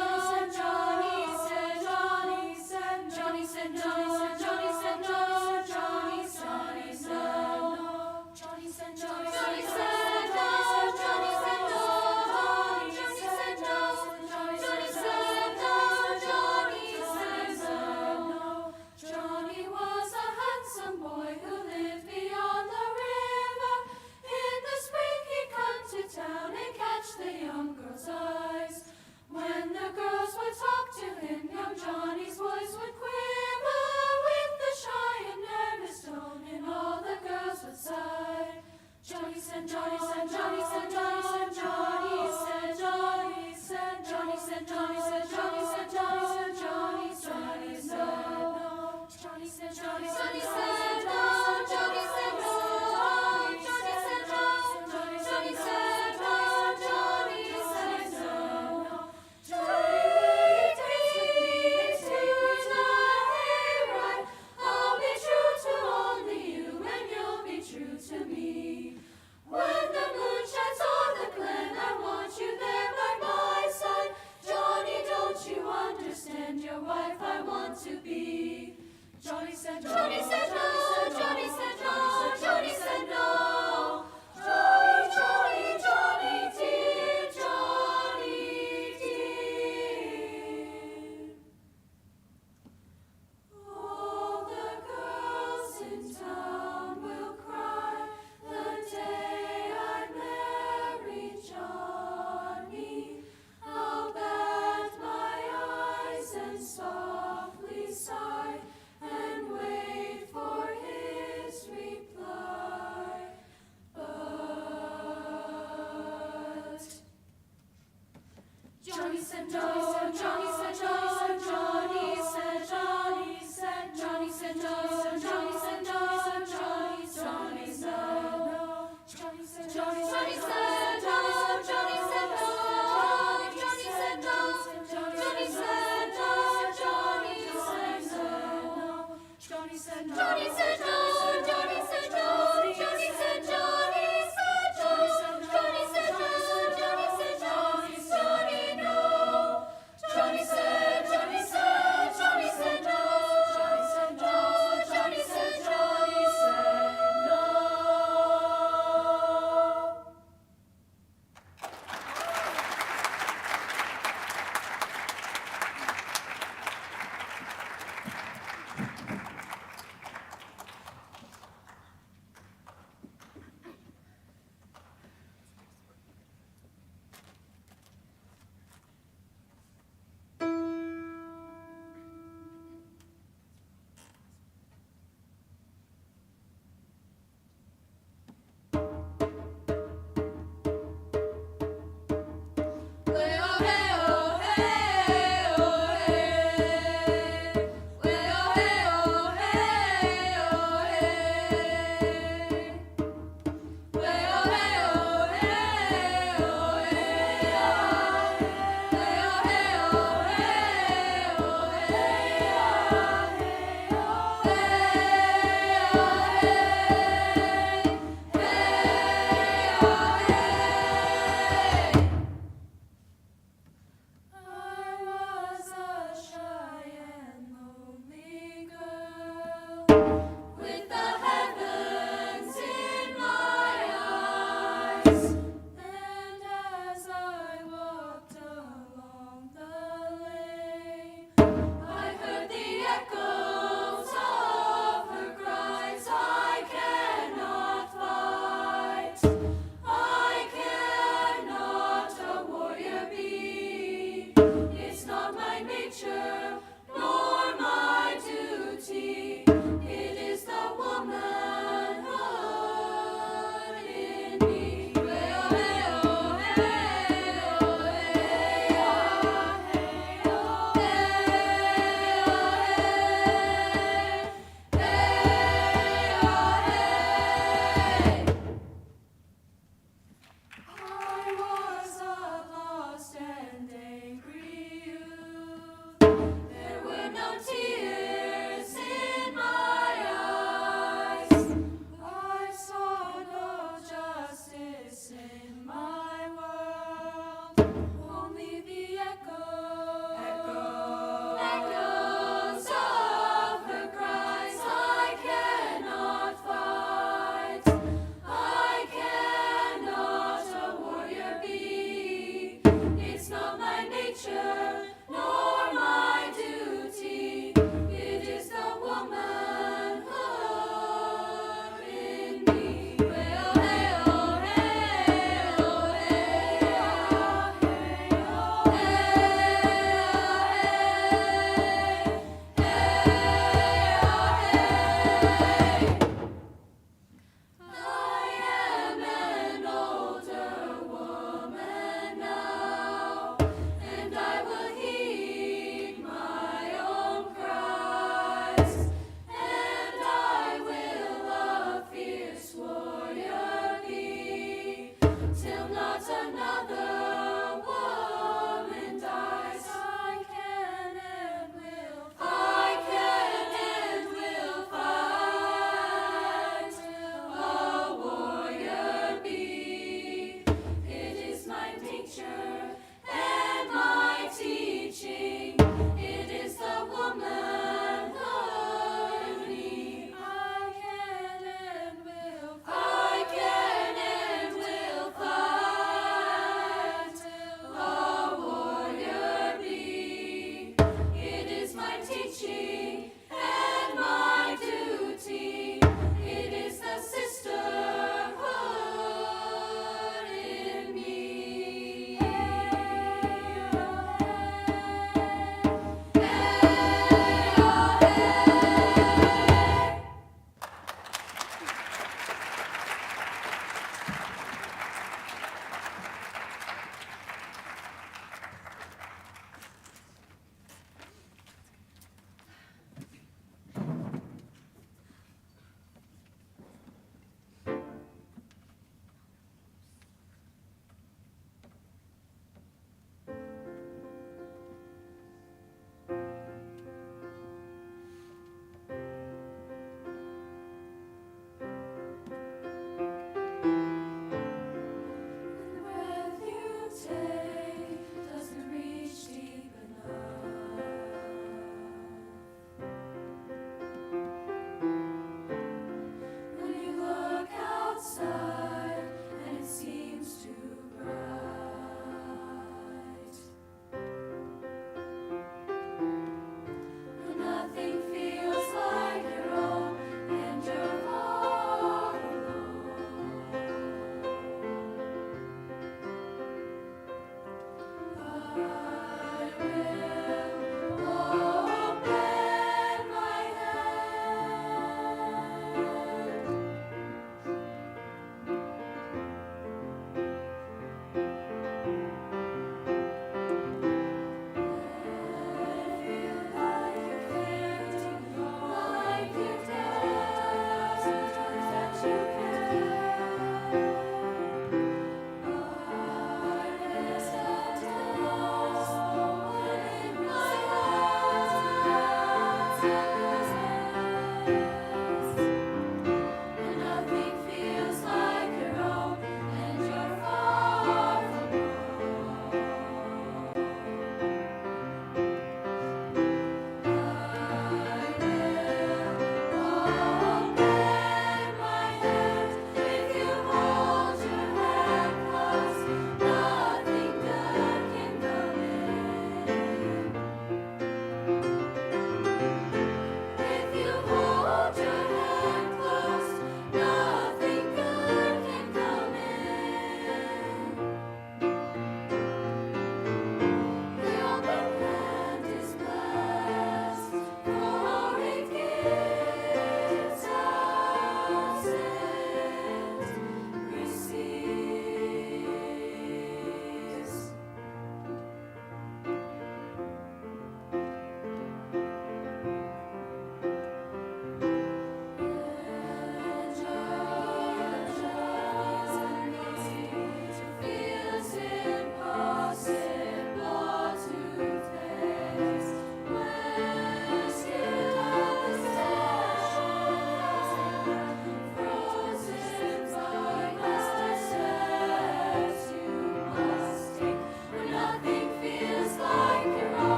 Johnny said Johnny said Johnny said no, Johnny said no, Johnny said no. Johnny said no, Johnny said no, Johnny said no, Johnny said no, Johnny said no, Johnny said no. Johnny was a handsome boy who lived beyond the river. In the spring he'd come to town and catch the young girls' eyes. When the girls would talk to him, young Johnny's voice would quiver with the shy and nervous tone, and all the girls would sigh. Johnny said, Johnny said, Johnny said, Johnny said, Johnny said, Johnny said, Johnny said, Johnny said, Johnny said, Johnny said, Johnny said, no. Johnny said, Johnny said, Johnny said, no. Johnny said, no. Johnny said, no. Johnny said, no. Johnny said, no. Johnny, will you dance with me into the hayride? I'll be true to only you, and you'll be true to me. When the moon shines on the glen, I want you there by my side. Johnny, don't you understand? Your wife I want to be. Johnny said no, Johnny said no, Johnny said no, Johnny said no. Johnny, Johnny, Johnny dear, Johnny dear. All the girls in town will cry the day I married Johnny. I'll bat my eyes and softly sigh and wait for his reply. But Johnny said no, Johnny said no, Johnny said, Johnny said, Johnny said no, Johnny said no, Johnny said no. Johnny said, Johnny said, Johnny said no, Johnny said no, Johnny said no, Johnny said no, Johnny said no. Johnny said no, Johnny said no, Johnny said no, Johnny said, Johnny said, Johnny said no, Johnny said no, Johnny said, Johnny no.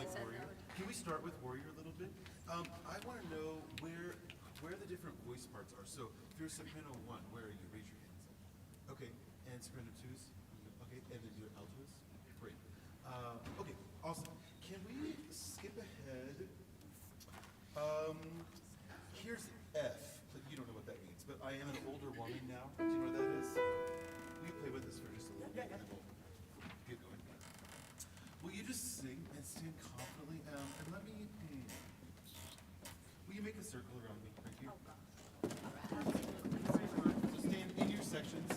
like warrior? Can we start with warrior a little bit? I want to know where the different voice parts are. So if you're soprano 1, where are you? Raise your hands. Okay, and soprano 2s? Okay, and then your altos? Great. Okay, awesome. Can we skip ahead? Here's F, but you don't know what that means, but I am an older woman now. Do you know what that is? Will you play with this for just a little bit, and then we'll get going? Will you just sing and stand confidently, and let me, will you make a circle around me right here? So stand in your sections.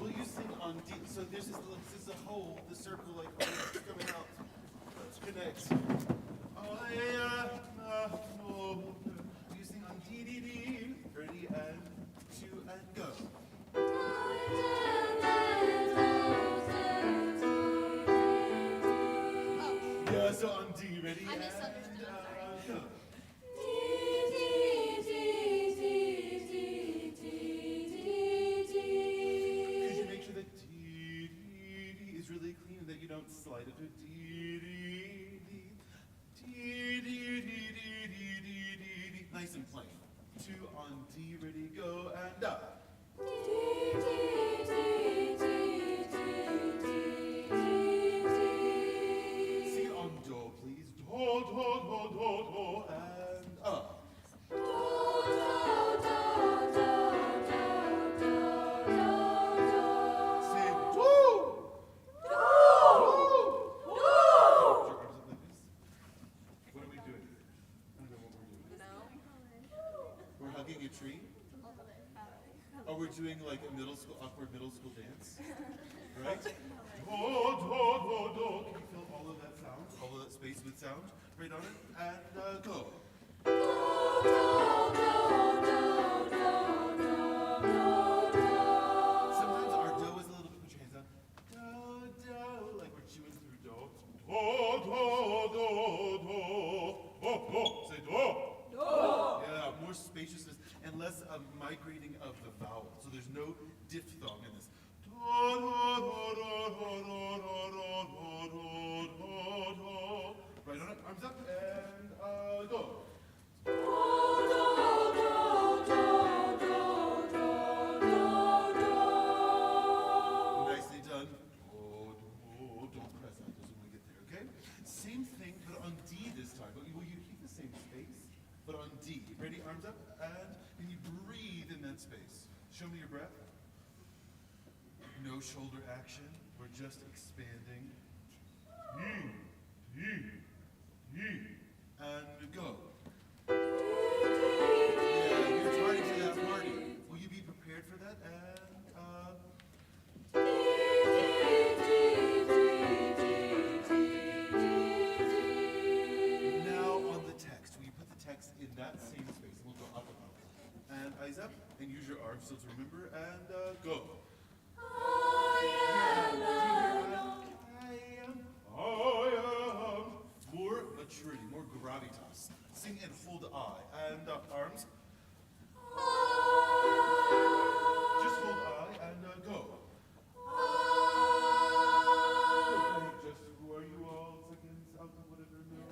Will you sing on D? So this is a hole, the circle, like coming out. Let's connect. Will you sing on D, D, D? Ready, and 2, and go. Yeah, so on D, ready, and go. Could you make sure that D, D, D is really clean and that you don't slide it to D, D, D, D, D, D, D, D, D, D, D. Nice and plain. 2 on D, ready, go, and up. Sing it on Do, please. Do, do, do, do, do, and up. Sing do. Do. Put your arms up like this. What are we doing? I don't know what we're doing. We're hugging a tree? Oh, we're doing like a awkward middle school dance? Right? Do, do, do, do. Can you feel all of that sound? All of that space with sound? Right on it? And go. Sometimes our do is a little bit, put your hands up. Do, do, like we're chewing through do. Do, do, do, do. Oh, oh, say do. Do. Yeah, more spaciousness and less migrating of the vowel. So there's no diphthong in this. Do, do, do, do, do, do, do, do, do. Right on it, arms up, and go. Nicely done. Don't press out those when we get there, okay? Same thing, but on D this time. But will you keep the same space? But on D. Ready? Arms up, and you breathe in that space. Show me your breath. No shoulder action. We're just expanding. And go. Yeah, you're turning to that party. Will you be prepared for that? Now on the text. Will you put the text in that same space? We'll go up and up. And eyes up, and use your arms still to remember, and go. More maturity, more gravitas. Sing and hold I, and arms. Just hold I, and go. Okay, just who are you all? Seconds, alto, whatever, no.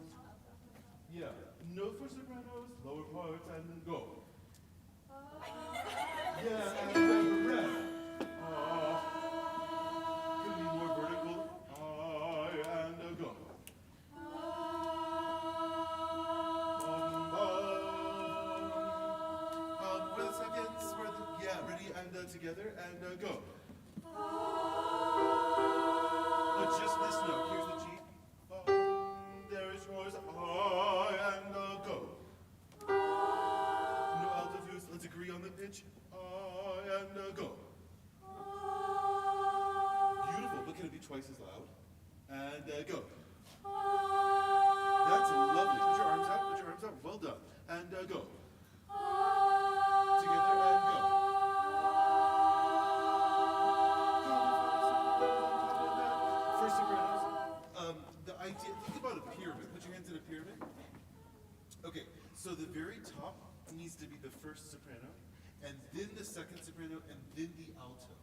Yeah, no for sopranos, lower parts, and then go. Yeah, and breath. Could be more vertical. And go. For the seconds, yeah, ready, and together, and go. But just this note, here's the G. There is yours, and go. No altitudes, let's agree on the pitch. And go. Beautiful, but can it be twice as loud? And go. That's lovely. Put your arms out, well done. And go. Together and go. First sopranos, the idea, think about a pyramid. Put your hands in a pyramid. Okay, so the very top needs to be the first soprano, and then the second soprano, and then the alto.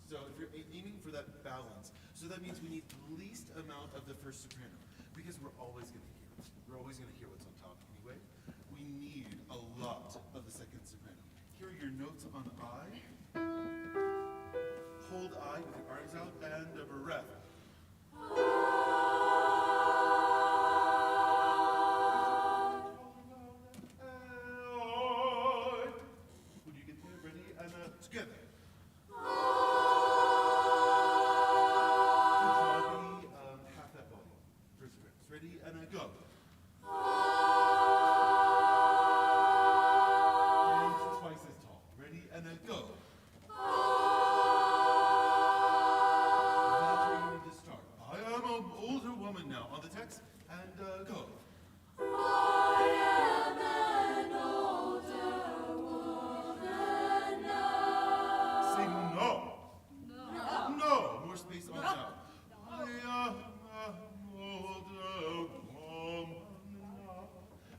So if you're aiming for that balance, so that means we need the least amount of the first soprano, because we're always going to hear it. We're always going to hear what's on top anyway. We need a lot of the second soprano. Here are your notes on I. Hold I with your arms out and a breath. When you get there, ready, and together. Half that volume. First breath. Ready, and go. And twice as tall. Ready, and go. That's where you need to start. I am an older woman now. On the text, and go. I am an older woman now. Say no. No. More space on now. I am an older woman now.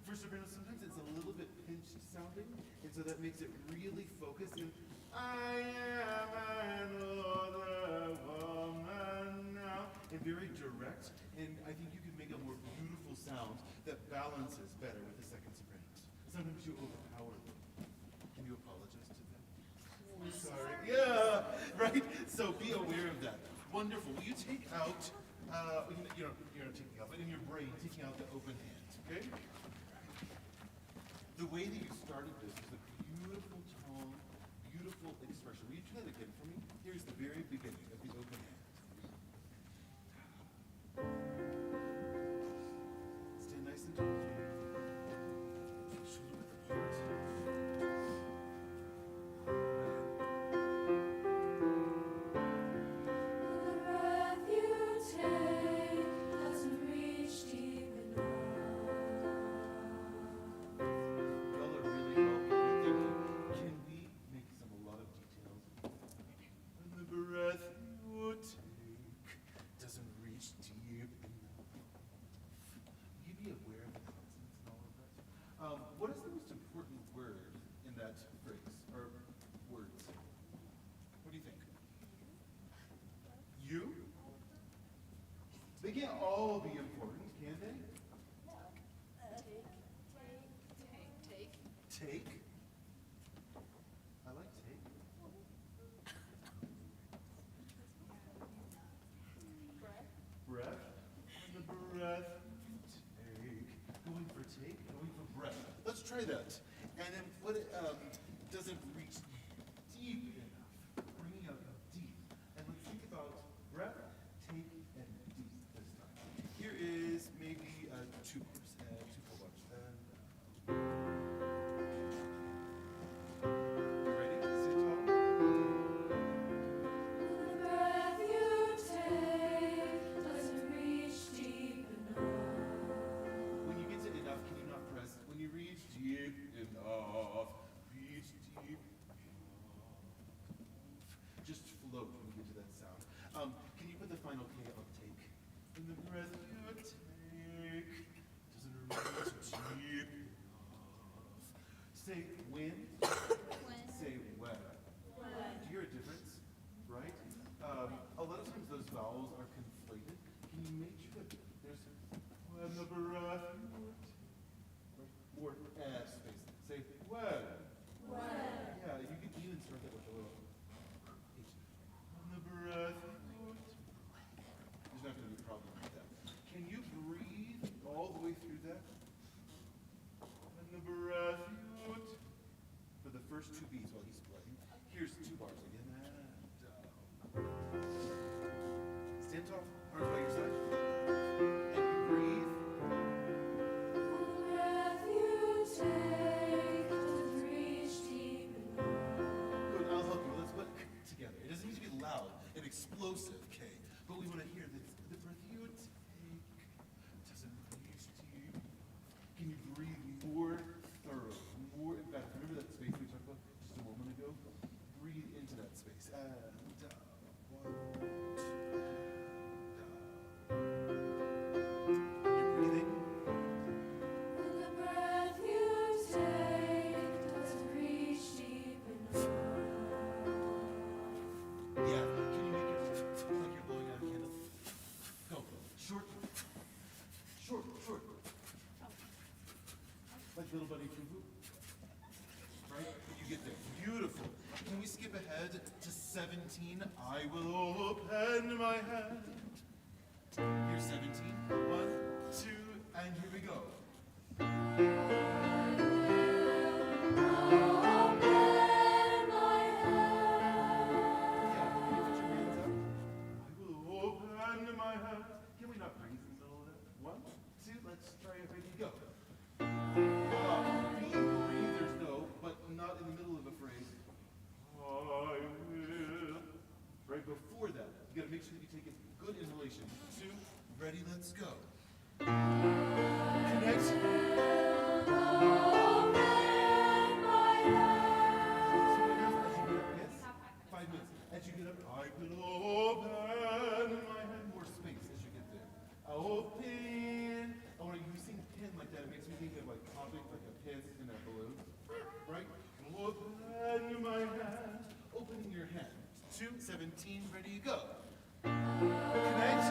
First soprano, sometimes it's a little bit pinched sounding, and so that makes it really focused. And I am an older woman now. And very direct, and I think you can make a more beautiful sound that balances better with the second sopranos. Sometimes you overpower them. Can you apologize to them? Oh, sorry. Yeah, right? So be aware of that. Wonderful. Will you take out, you're not taking out, but in your brain, taking out the open hand, okay? The way that you started this was a beautiful tone, beautiful expression. Will you try that again for me? Here's the very beginning of the open hand. Stand nice and tall. Shoulder width apart. The breath you take doesn't reach deep enough. Y'all are really helping me. Can we make a lot of details? And the breath you take doesn't reach deep enough. Will you be aware of the consonants and all of that? What is the most important word in that phrase, or words? What do you think? You? They can't all be important, can they? Take? I like take. Breath. And the breath you take. Going for take, going for breath. Let's try that. And then what doesn't reach deep enough. Bringing out deep. And let's think about breath, take, and deep this time. Here is maybe two bars, two full bars. You ready? Sit tall. The breath you take doesn't reach deep enough. When you get to enough, can you not press? When you reach deep enough, reach deep enough. Just float when you get to that sound. Can you put the final K on take? And the breath you take doesn't reach deep enough. Say when. Say when. Do you hear a difference? Right? A lot of times those vowels are conflated. Can you make sure that there's when the breath or space. Say when. Yeah, you could even start that with a little H. When the breath. There's not going to be a problem with that. Can you little buddy Fufu. Right? You get there. Beautiful. Can we skip ahead to 17? I will open my hand. Here's 17. 1, 2, and here we go. Let's try it. Ready, go. Be breathers though, but not in the middle of a phrase. I will. Right before that, you gotta make sure that you take a good inhalation. 2, ready, let's go. Connect. Yes? 5 minutes. As you get up, I will open my hand. More space as you get there. Open. Oh, when you sing pin like that, it makes me think of like popping like a pin in a balloon. Right? Open my hand. Opening your hand. 2, 17, ready, go. Connect.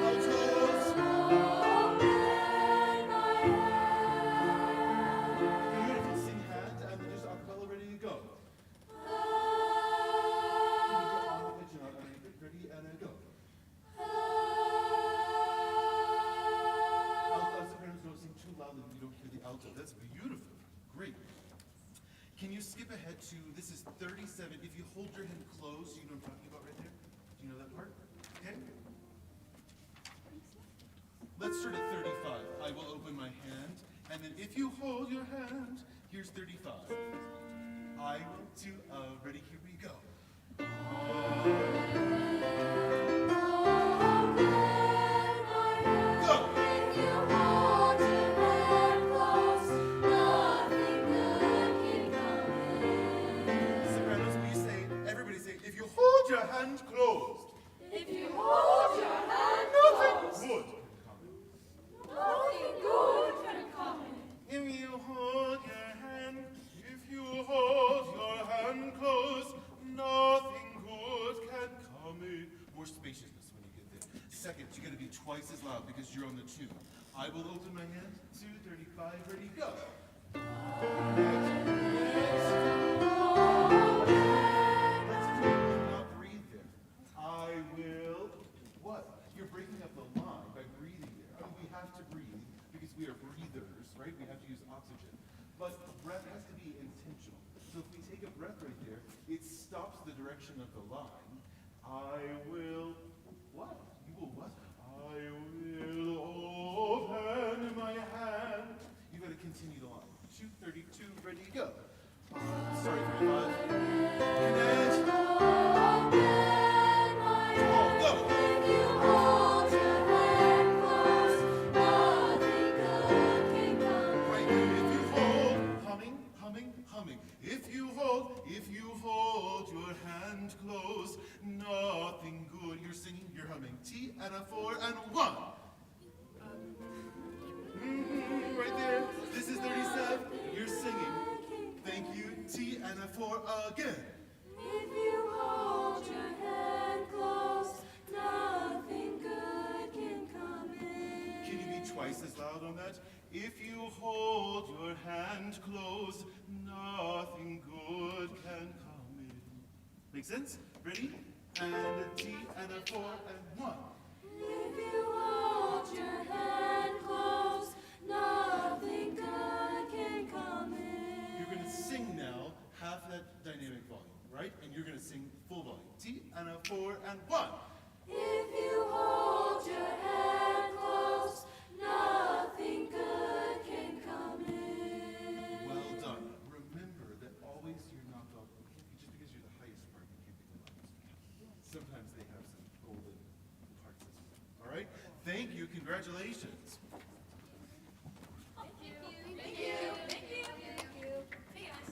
Altos. Beautiful. Sing hand, and then just acapella, ready to go. Ready, and then go. Sopranos don't sing too loudly when you don't hear the alto. That's beautiful. Great. Can you skip ahead to, this is 37. If you hold your hand closed, you know what I'm talking about right there? Do you know that part? Okay. Let's start at 35. I will open my hand. And then if you hold your hand, here's 35. I will do, ready, here we go. Your hand closed. If you hold your hand Nothing closed, good. nothing good can come in. If you hold your hand closed, nothing good can come in. More spaciousness when you get there. Second, you gotta be twice as loud because you're on the tune. I will open my hand. 2, 35, ready, go. I will, what? You're breaking up the line by breathing there. I mean, we have to breathe because we are breathers, right? We have to use oxygen. But breath has to be intentional. So if we take a breath right there, it stops the direction of the line. I will, what? You will what? I will open my hand. You gotta continue the line. 2, 32, ready, go. Sorry, 35. Connect. If you hold your hand close, nothing good. You're singing, you're humming. T and a 4 and 1. Right there. This is 37. You're singing. Thank you. T and a 4 again. If you hold your hand close, nothing good can come in. Can you be twice as loud on that? If you hold your hand close, nothing good can come in. Make sense? Ready? And a T and a 4 and 1. If you hold your hand close, nothing good can come in. You're going to sing now half that dynamic volume, right? And you're going to sing full volume. T and a 4 and 1. If you hold your hand close, nothing good can come in. Well done. Remember that always you're not the, just because you're the highest part, you can't be the loudest. Sometimes they have some golden parts as well. All right? Thank you. Congratulations. Thank you. Thank you. Thank you. Thank you. Hey guys.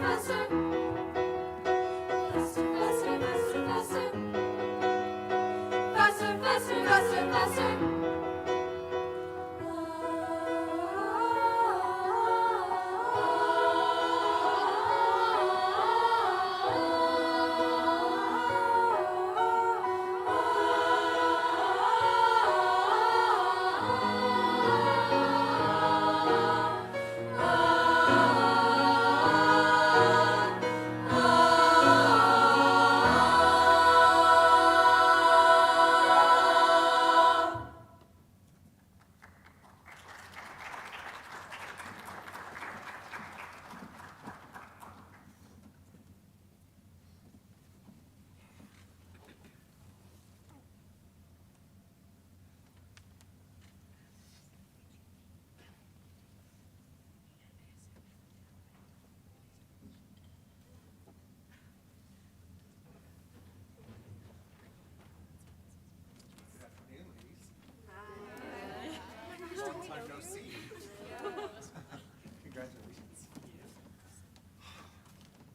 Good afternoon, ladies. Long time no see. Congratulations.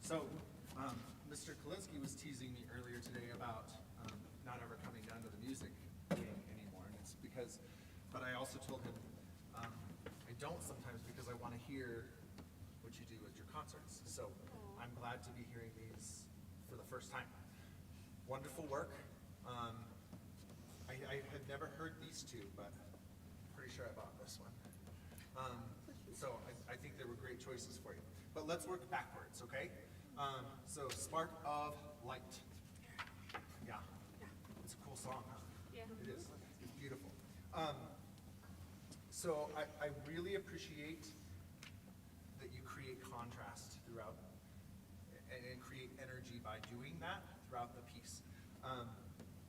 So, Mr. Kalinsky was teasing me earlier today about not ever coming down to the music game anymore, and it's because, but I also told him I don't sometimes because I want to hear what you do at your concerts. So I'm glad to be hearing these for the first time. Wonderful work. I had never heard these two, but I'm pretty sure I bought this one. So I think they were great choices for you. But let's work backwards, okay? So Spark of Light. Yeah, it's a cool song, huh? Yeah. It is. It's beautiful. So I really appreciate that you create contrast throughout and create energy by doing that throughout the piece.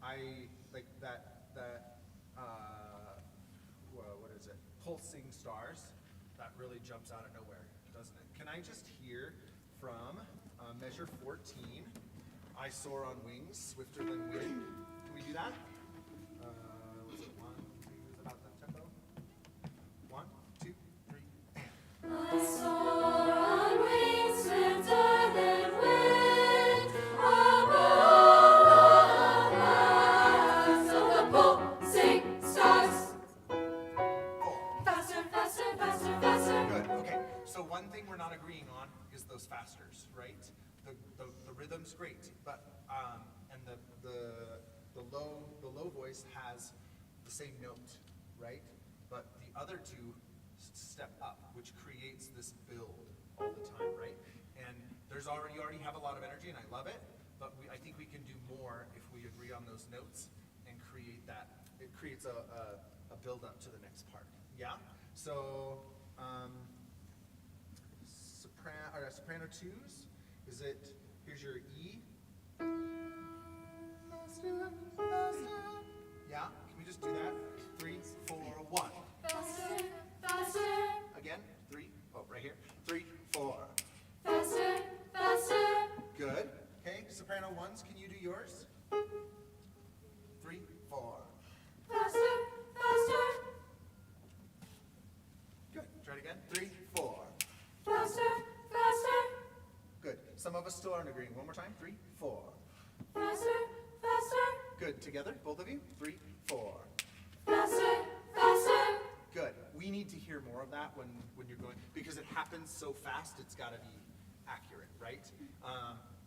I like that what is it? Pulsing stars. That really jumps out of nowhere, doesn't it? Can I just hear from measure 14, I soar on wings, swifter than wind. Can we do that? Was it 1, 2, is about that tempo? 1, 2, 3, and. I soar on wings swifter than wind, above the blast of the pulsing stars. 4. Faster, faster, faster, faster. Good. Okay. So one thing we're not agreeing on is those fasters, right? The rhythm's great, but and the low voice has the same note, right? But the other two step up, which creates this build all the time, right? And you already have a lot of energy, and I love it. But I think we can do more if we agree on those notes and create that. It creates a build up to the next part. Yeah. So. Soprano twos, is it, here's your E. Yeah, can we just do that? 3, 4, 1. Faster, faster. Again, 3, oh, right here. 3, 4. Faster, faster. Good. Okay, soprano ones, can you do yours? 3, 4. Faster, faster. Good. Try it again. 3, 4. Faster, faster. Good. Some of us still aren't agreeing. One more time. 3, 4. Faster, faster. Good. Together, both of you. 3, 4. Faster, faster. Good. We need to hear more of that when you're going, because it happens so fast, it's got to be accurate, right?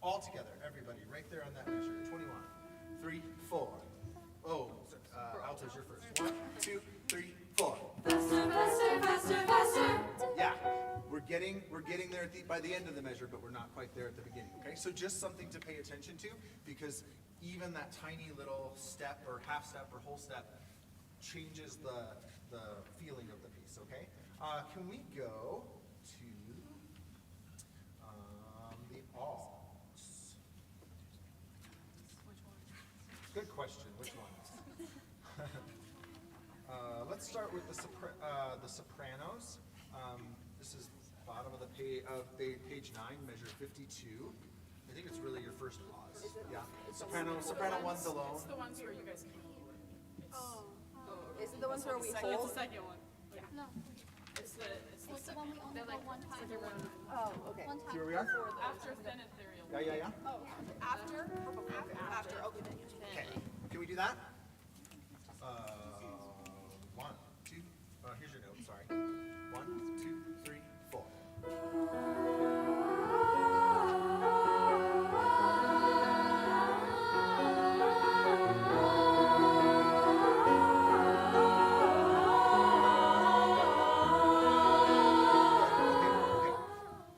All together, everybody, right there on that measure. 21. 3, 4. Oh, alto's your first. 1, 2, 3, 4. Faster, faster, faster, faster. Yeah, we're getting there by the end of the measure, but we're not quite there at the beginning. Okay, so just something to pay attention to, because even that tiny little step or half step or whole step changes the feeling of the piece. Okay, can we go to the alts? Good question. Which ones? Let's start with the sopranos. This is bottom of the page 9, measure 52. I think it's really your first pause. Yeah. Soprano ones alone. It's the ones where you guys can hold. Oh. Is it the ones where we hold? It's the second one. Yeah. No. It's was the one we only go one time. Oh, okay. One time. See where we are? After Senetherial. Yeah. After? After, okay. Okay, can we do that? One, two, here's your note, sorry. 1, 2, 3, 4.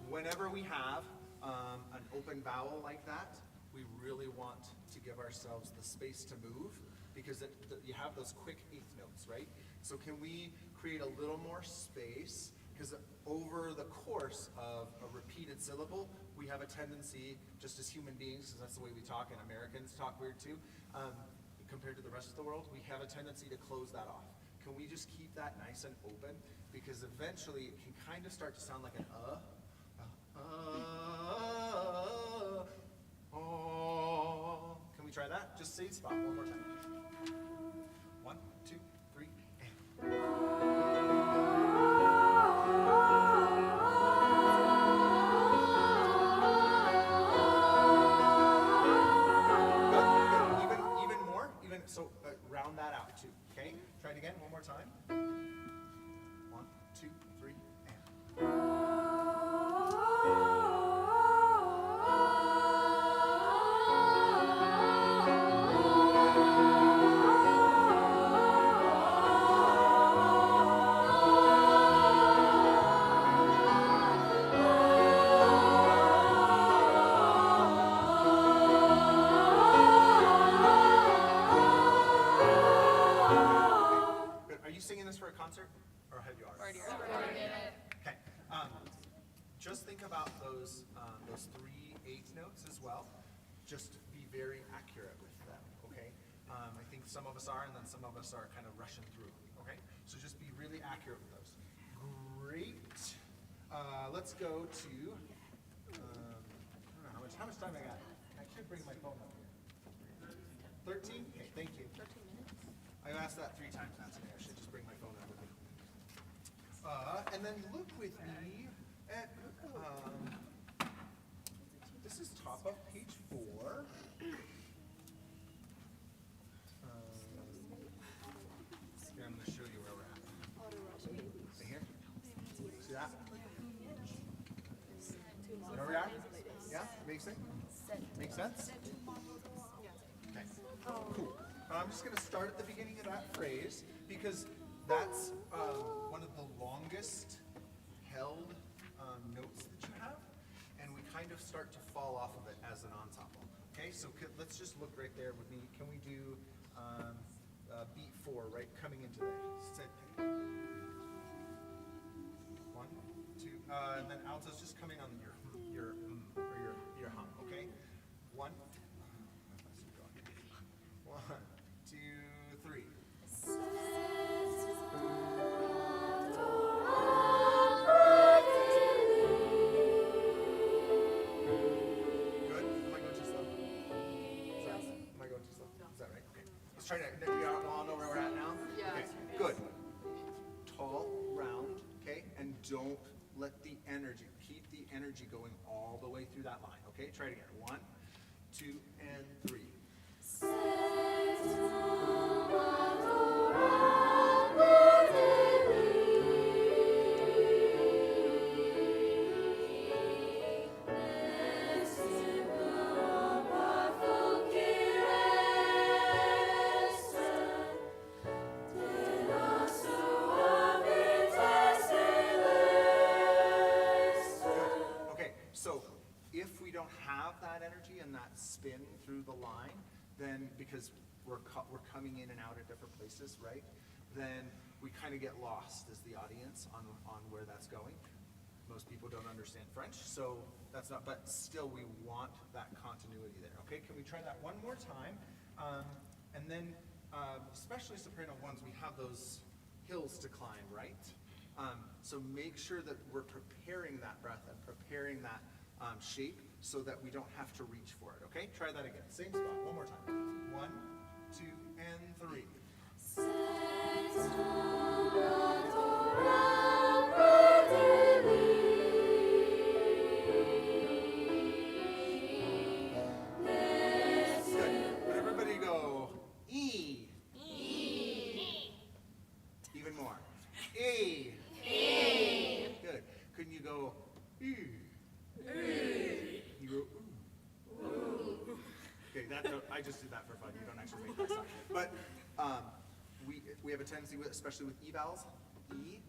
Whenever we have an open vowel like that, we really want to give ourselves the space to move because you have those quick eighth notes, right? So can we create a little more space? Because over the course of a repeated syllable, we have a tendency, just as human beings, because that's the way we talk, and Americans talk weird too, compared to the rest of the world, we have a tendency to close that off. Can we just keep that nice and open? Because eventually it can kind of start to sound like an oh. Can we try that? Just same spot one more time. 1, 2, 3, and. Good. Even more. So round that out too. Okay. Try it again one more time. 1, 2, 3, and. Okay. Just think about those 3 eighth notes as well. Just be very accurate with them. Okay. I think some of us are, and then some of us are kind of rushing through. Okay. So just be really accurate with those. Great. Let's go to. I don't know how much time I got. I should bring my phone up here. 13. Okay. Thank you. 13 minutes. I asked that 3 times now today. I should just bring my phone up with me. And then look with me at, this is top of page 4. Here, I'm going to show you where we're at. Right here? See that? Where we are? Yeah? Makes sense? Makes sense? Okay. Cool. I'm just going to start at the beginning of that phrase because that's one of the longest held notes that you have, and we kind of start to fall off of it as an ensemble. Okay, so let's just look right there with me. Can we do beat 4, right, coming into there? Sit. 1, 2, and then alto's just coming on your hum. Okay, 1, 2, 3. Let's try to, you all know where we're at now? Yeah. Okay, good. Tall, round, okay? And don't let the energy, keep the energy going all the way through that line, okay? Try it again. 1, 2, and 3. Spin through the line, then because we're coming in and out at different places, right? Then we kind of get lost as the audience on where that's going. Most people don't understand French, so that's not, but still we want that continuity there. Okay, can we try that one more time? And then, especially soprano ones, we have those hills to climb, right? So make sure that we're preparing that breath and preparing that shape so that we don't have to reach for it, okay? Try that again. Same spot, one more time. 1, 2, and 3. Good. You go, ooh. Okay, I just did that for fun. You don't actually make that sound. But we have a tendency, especially with evals, E,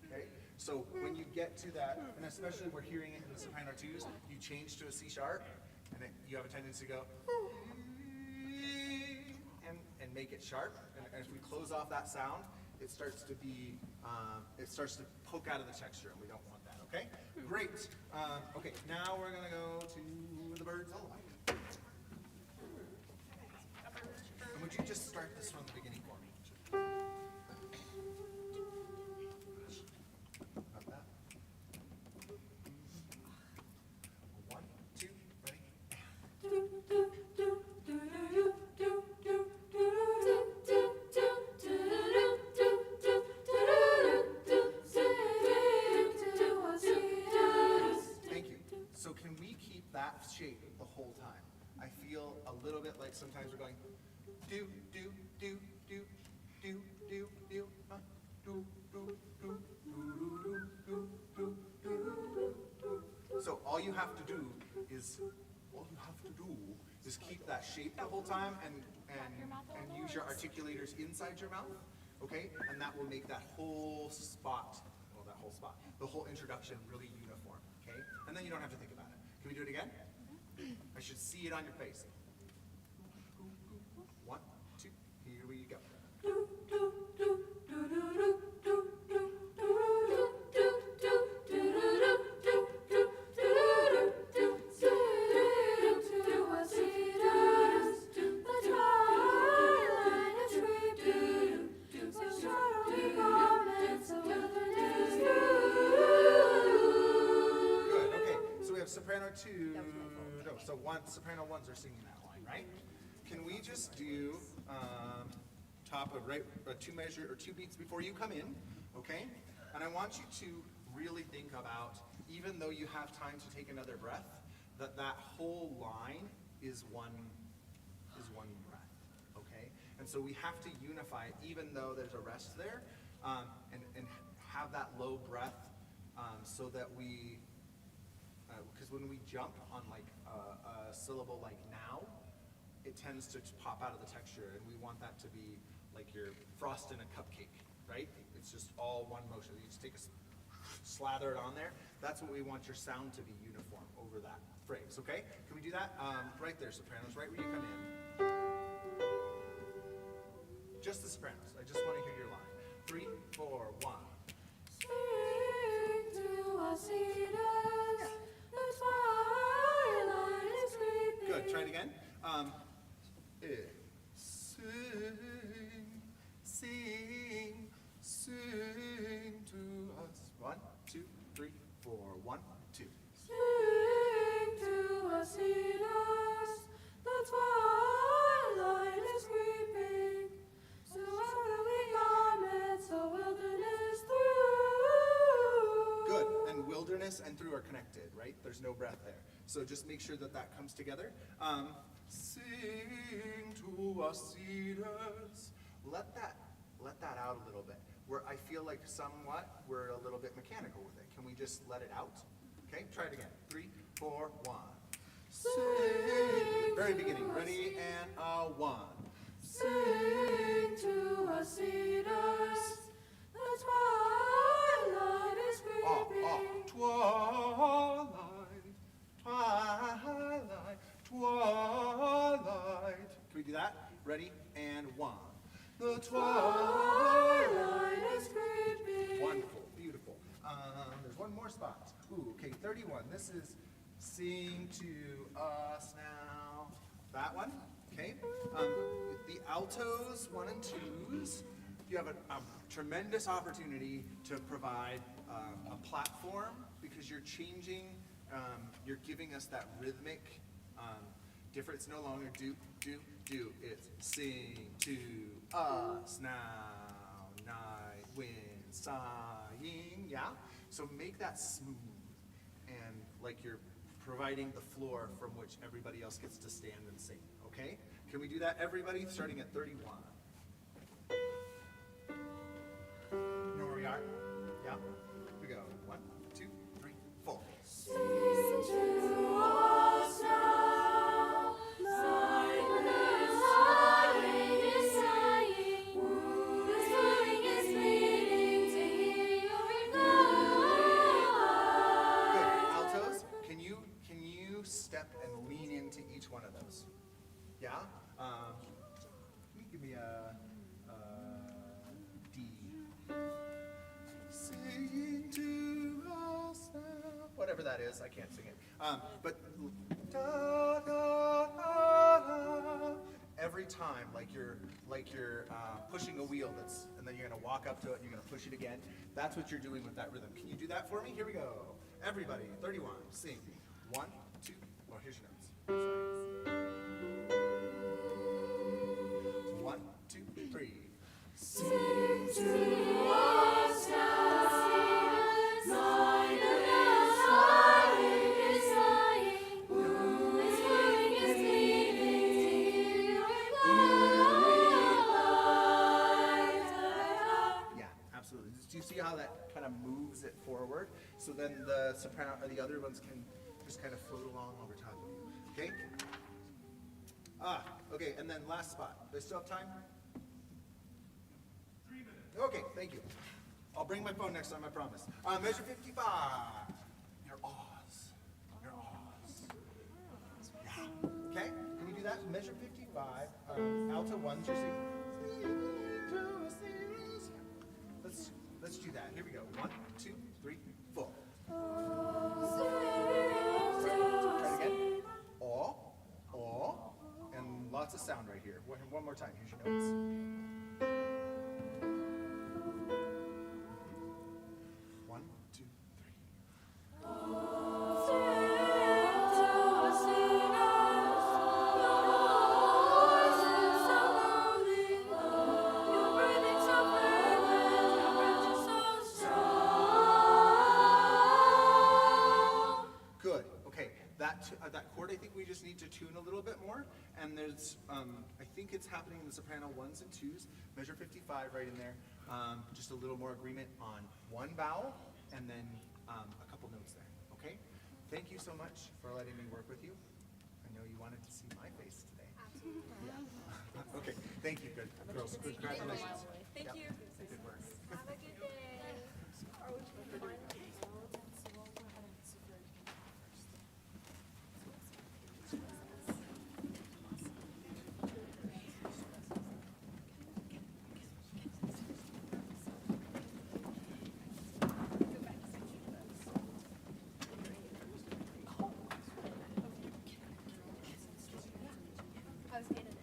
okay? So when you get to that, and especially we're hearing it in the soprano twos, you change to a C sharp, and you have a tendency to go, and make it sharp. And if we close off that sound, it starts to be, it starts to poke out of the texture, and we don't want that, okay? Great. Okay, now we're gonna go to the bird's lullaby. And would you just start this from the beginning for me? Not that. 1, 2, ready? Thank you. So can we keep that shape the whole time? I feel a little bit like sometimes we're going do do do do do do do do do do do. So all you have to do is keep that shape the whole time and use your articulators inside your mouth, okay? And that will make that whole spot, the whole introduction really uniform, okay? And then you don't have to think about it. Can we do it again? I should see it on your face. 1, 2, here we go. Good, okay, so we have soprano 2, no, so soprano 1s are singing that line, right? Can we just do top of right 2 measure or 2 beats before you come in, okay? And I want you to really think about, even though you have time to take another breath, that whole line is one breath, okay? And so we have to unify, even though there's a rest there, and have that low breath so that we, because when we jump on like a syllable like now, it tends to pop out of the texture, and we want that to be like you're frosting a cupcake, right? It's just all one motion. You just take slather it on there. That's what we want your sound to be uniform over that phrase, okay? Can we do that? Right there, sopranos, right where you come in. Just the sopranos. I just want to hear your line. 3, 4, 1. Sing to us, cedars, the twilight is creeping. Good, try it again. Sing to us. 1, 2, 3, 4, 1, 2. Sing to us, cedars, the twilight is creeping. So after we garments, the wilderness through. Good, and wilderness and through are connected, right? There's no breath there. So just make sure that comes together. Sing to us, cedars. Let that out a little bit. I feel like somewhat we're a little bit mechanical with it. Can we just let it out? Okay, try it again. 3, 4, 1. Sing. Very beginning. Ready and 1. Sing to us, cedars, the twilight is creeping. Twilight, twilight, twilight. Can we do that? Ready and 1. The Twilight is creeping. Wonderful, beautiful. There's one more spot. Ooh, okay, 31. This is sing to us now. That one, okay. The altos, 1 and 2s, you have a tremendous opportunity to provide a platform because you're changing, you're giving us that rhythmic difference. It's no longer do, do, do. It's sing to us now, night wind sighing, yeah? So make that smooth and like you're providing the floor from which everybody else gets to stand and sing, okay? Can we do that, everybody, starting at 31? You know where we are? Yeah? 1, 2, 3, 4. Sing to us now, night is sighing, moon is moving, is bleeding to hear your reply. Good. Altos, can you step and lean into each one of those? Yeah? Can you give me a D? Sing to us now. Whatever that is, I can't sing it. But da, da, da, da. Every time, like you're pushing a wheel and then you're gonna walk up to it and you're gonna push it again. That's what you're doing with that rhythm. Can you do that for me? Here we go. Everybody, 31, sing. 1, 2, well, here's your notes. 1, 2, 3. Sing to us now, night is sighing, moon is moving, is bleeding to hear your reply. Yeah, absolutely. Do you see how that kind of moves it forward? So then the soprano or the other ones can just kind of float along over top of you. Okay? Okay, and then last spot. Do I still have time? 3 minutes. Okay, thank you. I'll bring my phone next time, I promise. Measure 55. Your ahs. Your ahs. Yeah. Okay, can you do that? Measure 55. Alto 1, you're singing. Let's do that. Here we go. 1, 2, 3, 4. Try it again. Aw, and lots of sound right here. One more time. Here's your notes. 1, 2, 3. Good. Okay. That chord, I think we just need to tune a little bit more. And there's, I think it's happening in the soprano 1s and 2s. Measure 55 right in there. Just a little more agreement on one vowel and then a couple notes there. Okay. Thank you so much for letting me work with you. I know you wanted to see my face today. Absolutely. Yeah. Okay. Thank you, good girls. Congratulations. Thank you. Good work. Have a good day. I was getting it.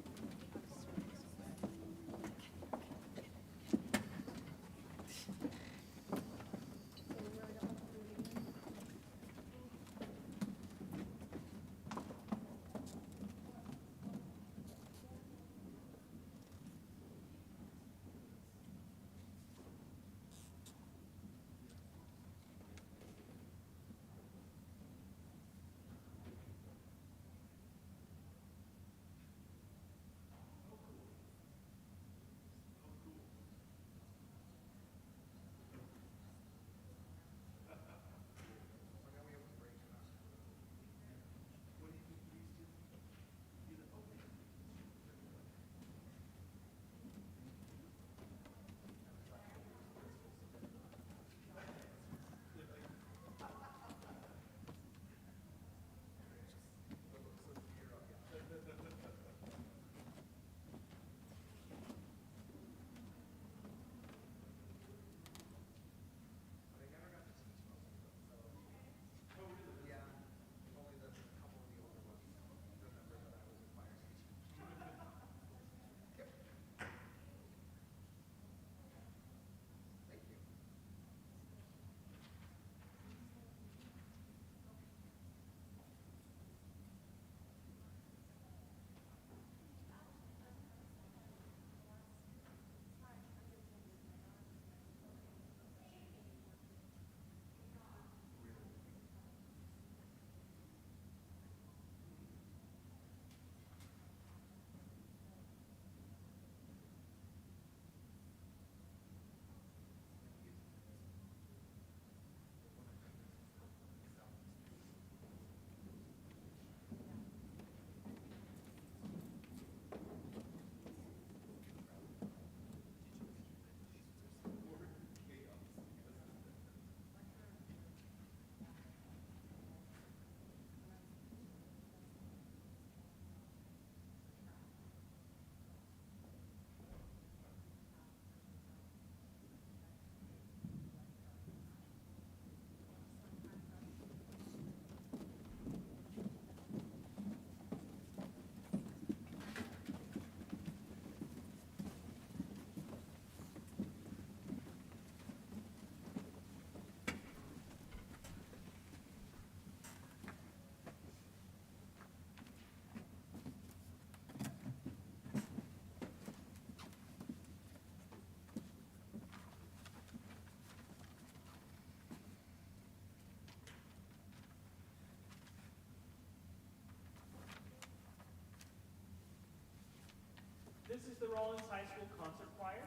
This is the Rollins High School Concert Choir.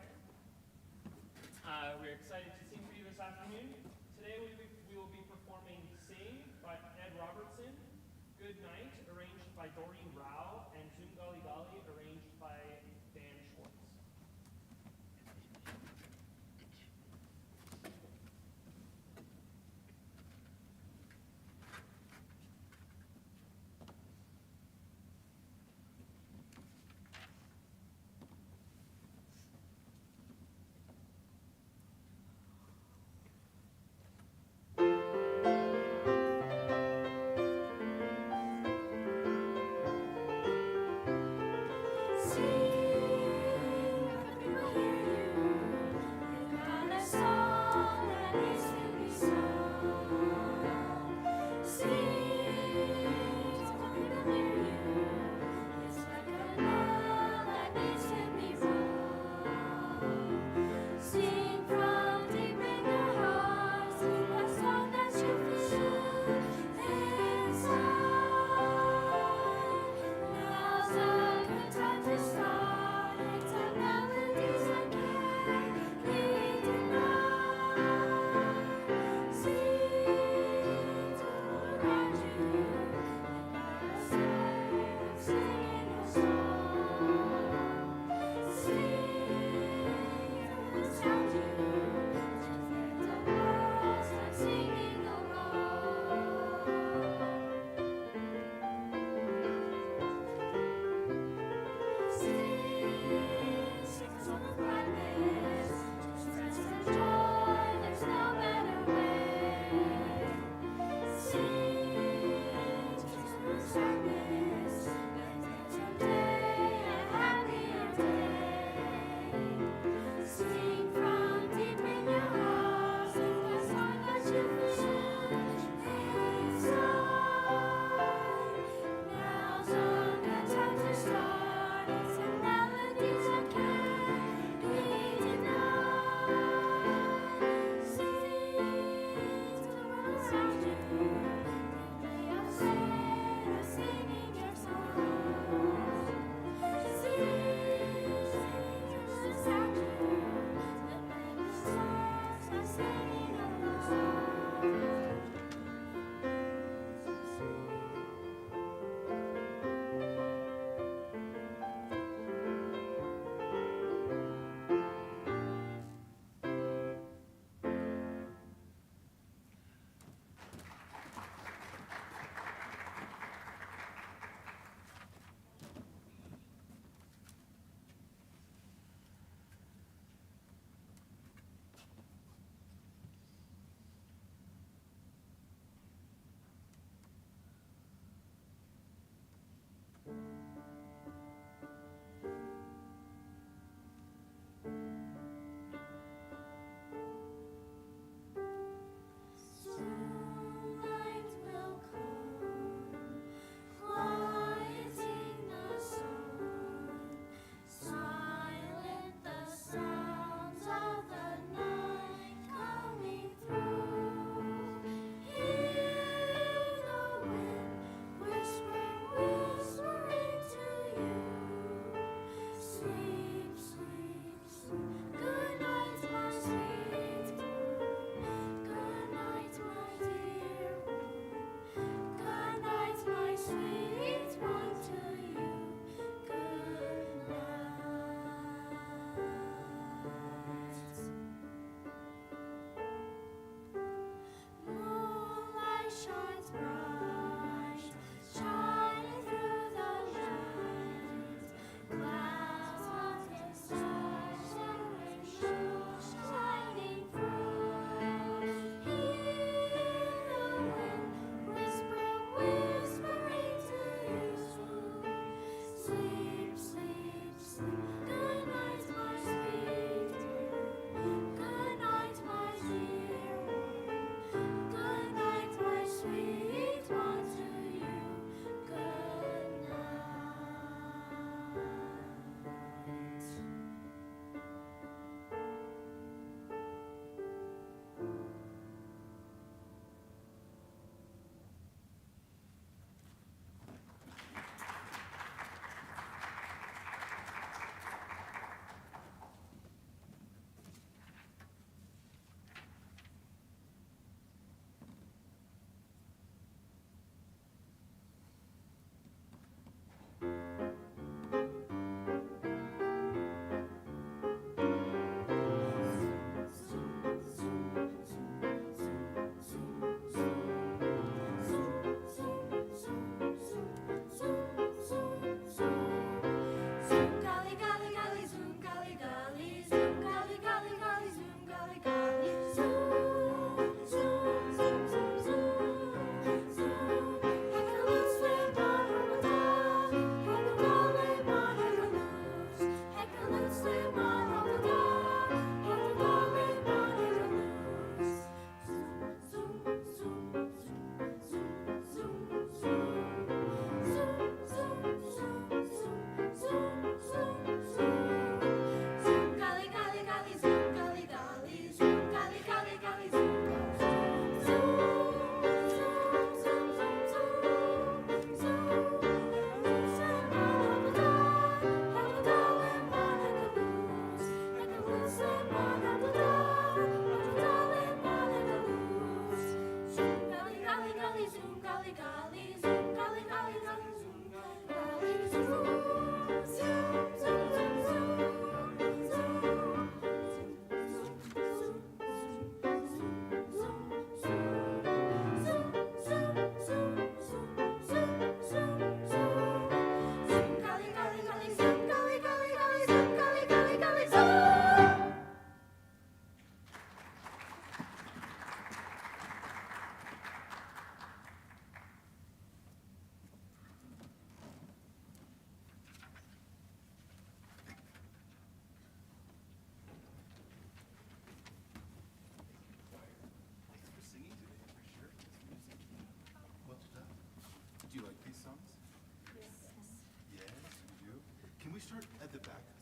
We're excited to sing for you this afternoon. Today we will be performing Sing by Ed Robertson, Good Night, arranged by Doreen Rao, and Zungali Gali, arranged by Dan Schwartz.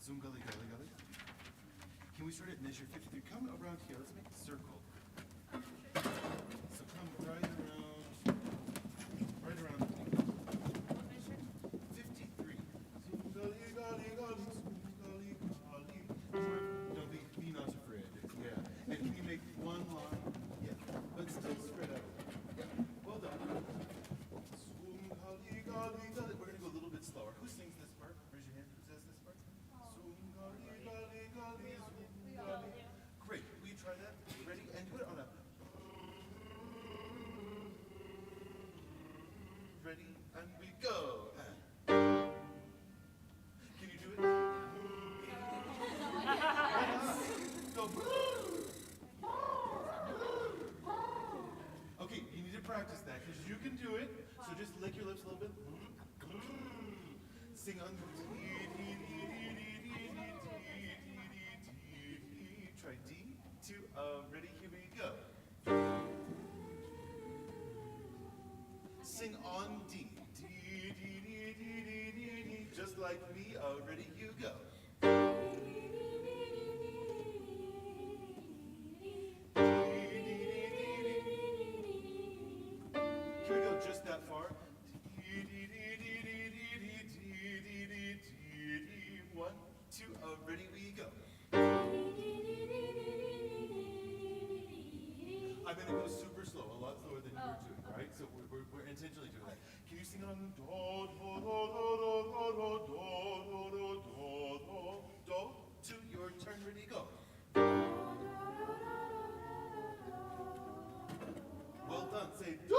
Zoom gully gully gully. Can we start at measure 53? Come around here. Let's make a circle. So come right around. Right around. 53. Zoom gully gully gully. Zoom gully gully. Don't be not afraid. Yeah. And can you make one line? Yeah. But still spread out. Yeah. Well done. Zoom gully gully gully. We're gonna go a little bit slower. Who sings this part? Raise your hand. Who says this part? Zoom gully gully gully. Zoom gully. Great. Will you try that? Ready? And do it on a. Ready? And we go. Can you do it? Go. Okay, you need to practice that because you can do it. So just lick your lips a little bit. Sing on. Try D. Two. Ready? Here we go. Sing on D. D, D, D, D, D, D, D. Just like me. Ready? You go. Can we go just that far? One, two, ready, we go. I'm going to go super slow, a lot slower than you were doing, right? So we're intentionally doing that. Can you sing it on do, do, do, do, do, do, do, do, do, do, do, to your turn, ready, go. Well done, say do!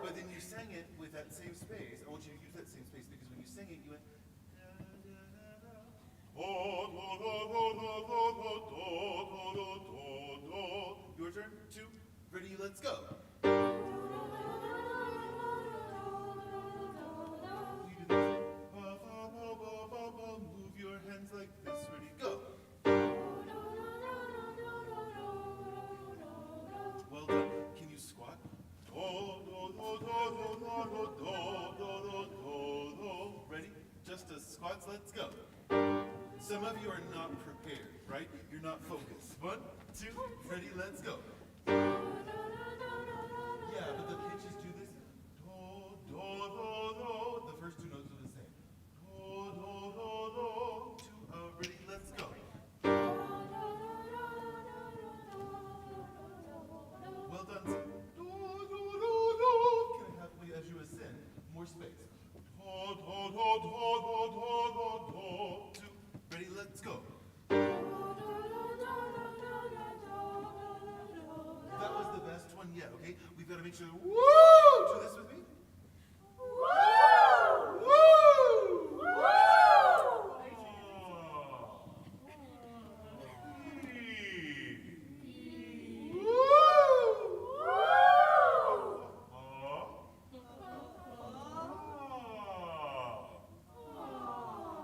But then you sang it with that same space. I want you to use that same space because when you sang it, you went. Your turn. Two. Ready. Let's go. You do this. Move your hands like this. Ready. Go. Well done. Can you squat? Ready? Just as squats, let's go. Some of you are not prepared, right? You're not focused. One, two, ready, let's go. Yeah, but the pitches do this. Do, do, do, do. The first two notes are the same. Do, do, do, do. Two, ready, let's go. Well done. Do, do, do, do. Can I have, as you ascend, more space. Do, do, do, do, do, do, do, do. Two, ready, let's go. That was the best one yet, okay? We've got to make sure. Woo! Do this with me. Woo! Woo! Woo!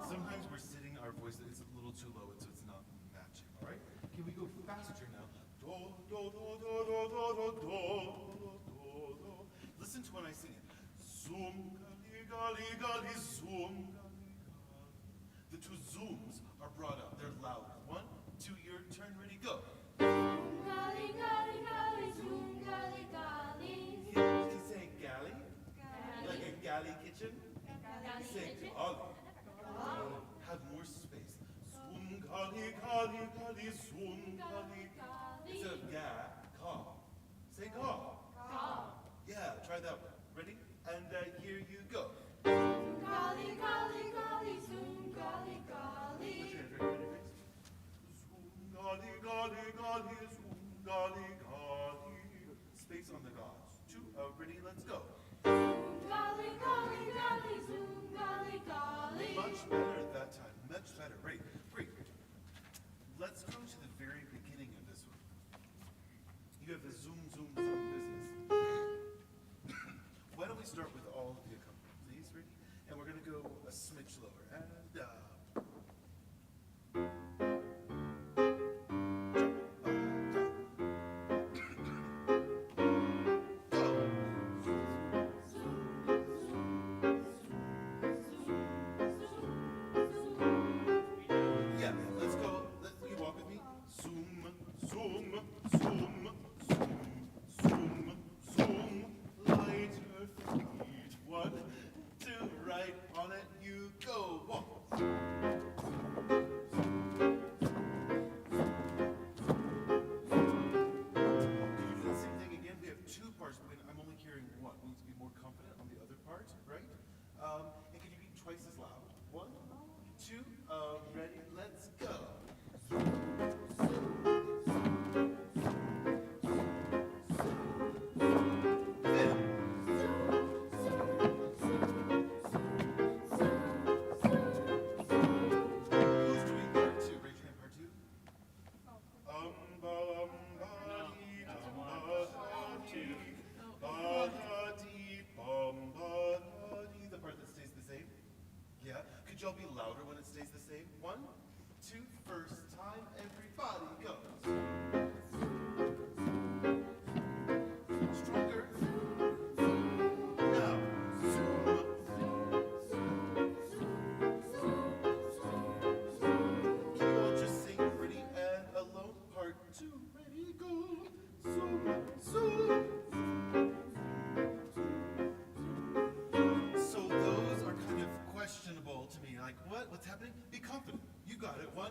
Sometimes we're sitting, our voice is a little too low, so it's not matching, all right? Can we go faster now? Do, do, do, do, do, do, do, do, do, do. Listen to when I sing it. Zoom, gali, gali, gali, zoom, gali, gali. The two zooms are brought up. They're louder. One, two, your turn, ready, go. Gali, gali, gali, zoom, gali, gali. Can you say galley? Like a galley kitchen? Say gali. Have more space. Zoom, gali, gali, gali, zoom, gali. Instead of ga, ka. Say ga. Yeah, try that one. Ready? And here you go. Gali, gali, gali, zoom, gali, gali. Put your hands right behind your face. Zoom, gali, gali, gali, zoom, gali, gali. Space on the gauze. Two, ready, let's go. Gali, gali, gali, zoom, gali, gali. Much better that time. Much better. Great. Great. Let's go to the very beginning of this one. You have the zoom, zoom, zoom business. Why don't we start with all of the accompaniment, please, Ricky? And we're going to go a smidge lower. And Zoom, zoom, zoom, zoom. Light your feet. 1, 2, right on it you go. Walk. Can you do the same thing again? We have 2 parts, but I'm only carrying 1. We need to be more confident on the other part, right? And can you be twice as loud? 1, 2, ready, let's go. Who's doing part 2? Raise your hand, part 2. The part that stays the same? Yeah. Could y'all be louder when it stays the same? 1, 2, first time, everybody goes. Stronger. Now. Can you all just sing pretty and alone? Part 2, ready, go. Zoom, zoom. So those are kind of questionable to me. Like, what? What's happening? Be confident. You got it. 1,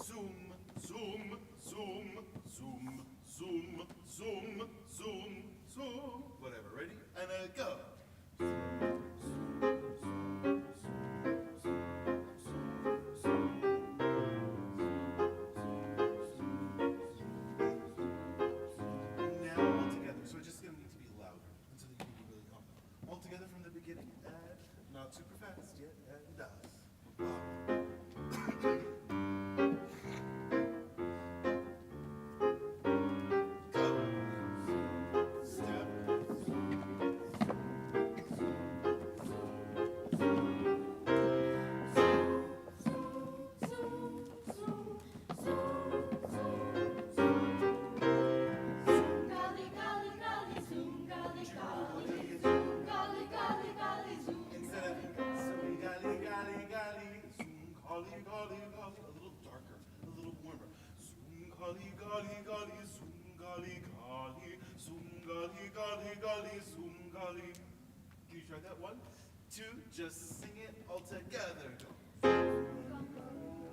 zoom, zoom, zoom, zoom, zoom, zoom, zoom, zoom. Whatever. Ready? And go. Now all together. So we're just going to need to be louder until you can be really confident. All together from the beginning and not super fast yet. And go. Step. Instead of zoom, golly, golly, golly, zoom, golly, golly, golly, a little darker, a little warmer. Zoom, golly, golly, golly, zoom, golly, golly, zoom, golly, golly, golly, zoom, golly. Can you try that? 1, 2, just sing it all together. Go.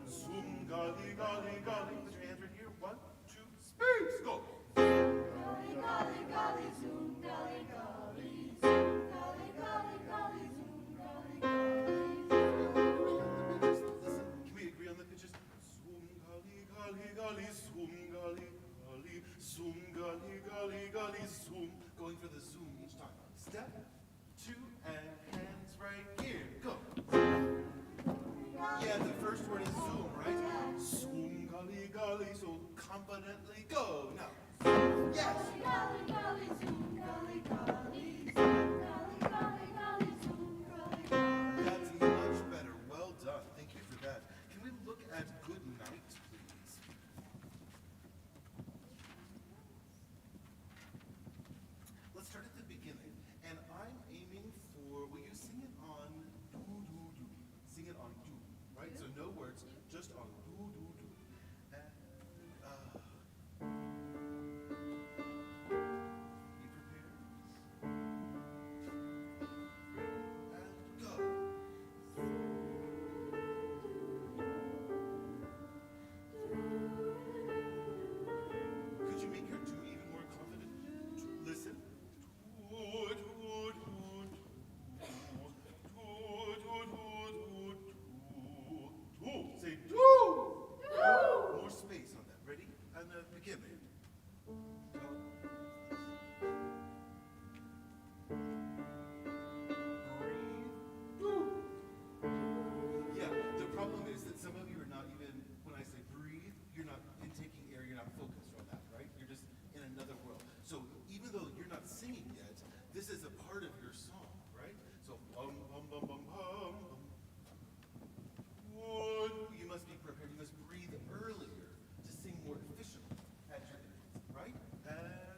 Zoom, golly, golly, golly. Put your hands right here. 1, 2, space, go. Golly, golly, golly, zoom, golly, golly, zoom, golly, golly, golly, zoom, golly, golly. Listen, can we agree on the pitches? Zoom, golly, golly, golly, zoom, golly, golly, zoom, golly, golly, golly, zoom. Going for the zoom each time. Step, 2, and hands right here. Go. Yeah, the first word is zoom, right? Zoom, golly, golly, so confidently go. Now. Yes. Golly, golly, zoom, golly, golly, zoom, golly, golly, golly, zoom, golly, golly. That's much better. Well done. Thank you for that. Can we look at good night, please? Let's start at the beginning. And I'm aiming for, will you sing it on do, do, do? Sing it on do, right? So no words, just on do, do, do. And, be prepared. And go. Could you make your do even more confident? Listen. Say do. More space on that. Ready? And begin. Breathe. Do. Yeah, the problem is that some of you are not even, when I say breathe, you're not intaking air, you're not focused on that, right? You're just in another world. So even though you're not singing yet, this is a part of your song, right? So bum bum bum bum bum bum. You must be prepared. You must breathe earlier to sing more efficiently at your entrance, right? And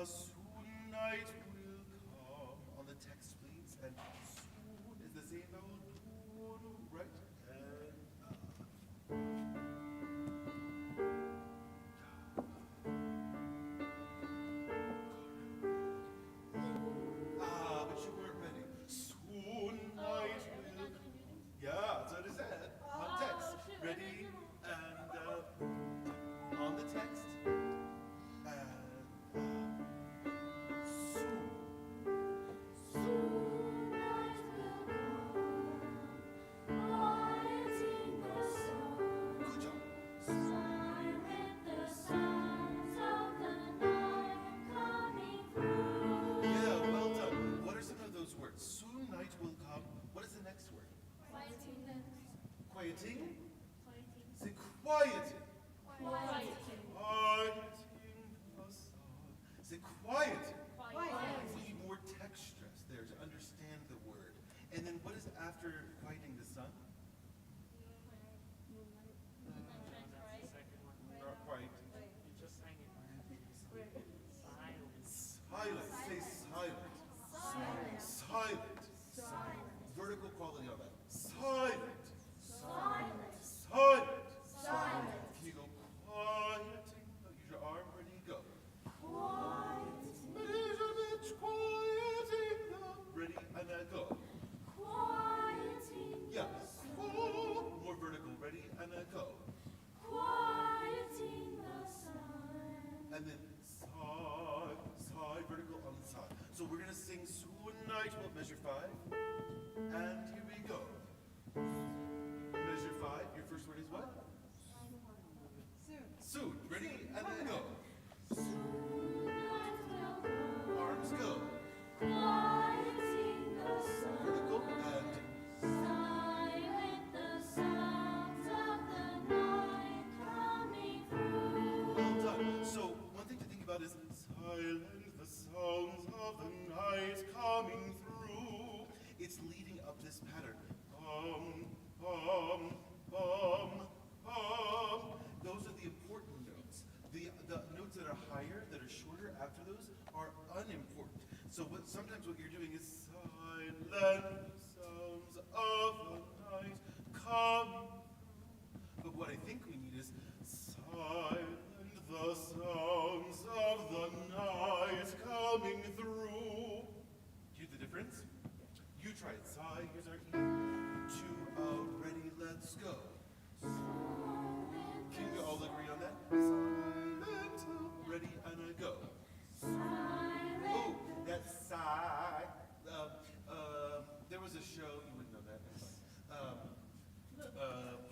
Soon night will come. On the text, please. And soon is the same vowel, right? But you weren't ready. Soon night will. Yeah, that's what it said. On text. Ready? And on the text. Soon night will come. What is the next word? Quieting. Say quieting. Quieting the song. Say quieting. We need more text stress there to understand the word. And then what is after quieting the sun? Not quite. You just sang it. Silent. Say silent. Silent. Vertical quality on that. Silent. Silent. Can you go quieting? Use your arm. Ready? Go. Quieting. Ready? And then go. Yeah. More vertical. Ready? And then go. And then sigh, vertical on the side. So we're gonna sing soon night. We'll measure 5. And here we go. Measure 5. Your first word is what? Soon. Ready? And then go. Arms go. Vertical and well done. So one thing to think about is silent the sounds of the night coming through. It's leading up this pattern. Those are the important notes. The notes that are higher, that are shorter after those, are unimportant. So sometimes what you're doing is silent sounds of the night coming through. But what I think we need is silent the sounds of the night coming through. Do you hear the difference? You try it. Sigh, here's our E. 2, ready, let's go. Can you all agree on that? Silent, ready, and I go. Oh, that's sigh. There was a show, you wouldn't know that.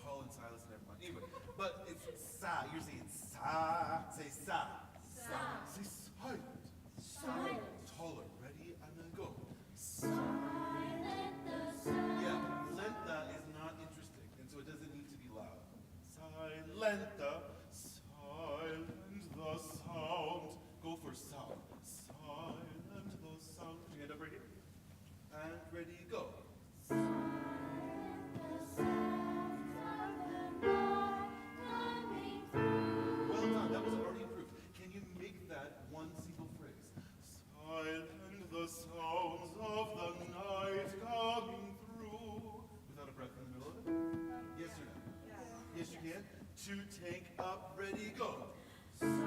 Paul and Silas, never mind. Anyway, but it's sigh. You're saying sigh. Say sigh. Say silent. Taller. Ready, and then go. Yeah, lenta is not interesting, and so it doesn't need to be loud. Silenta. Silent the sound. Go for sound. Silent the sound. Can you end up right here? And ready, go. Well done, that was already improved. Can you make that one single phrase? Silent the sounds of the night coming through. Without a breath in the middle of it? Yes or no? Yes, you can. To take up, ready, go. I'm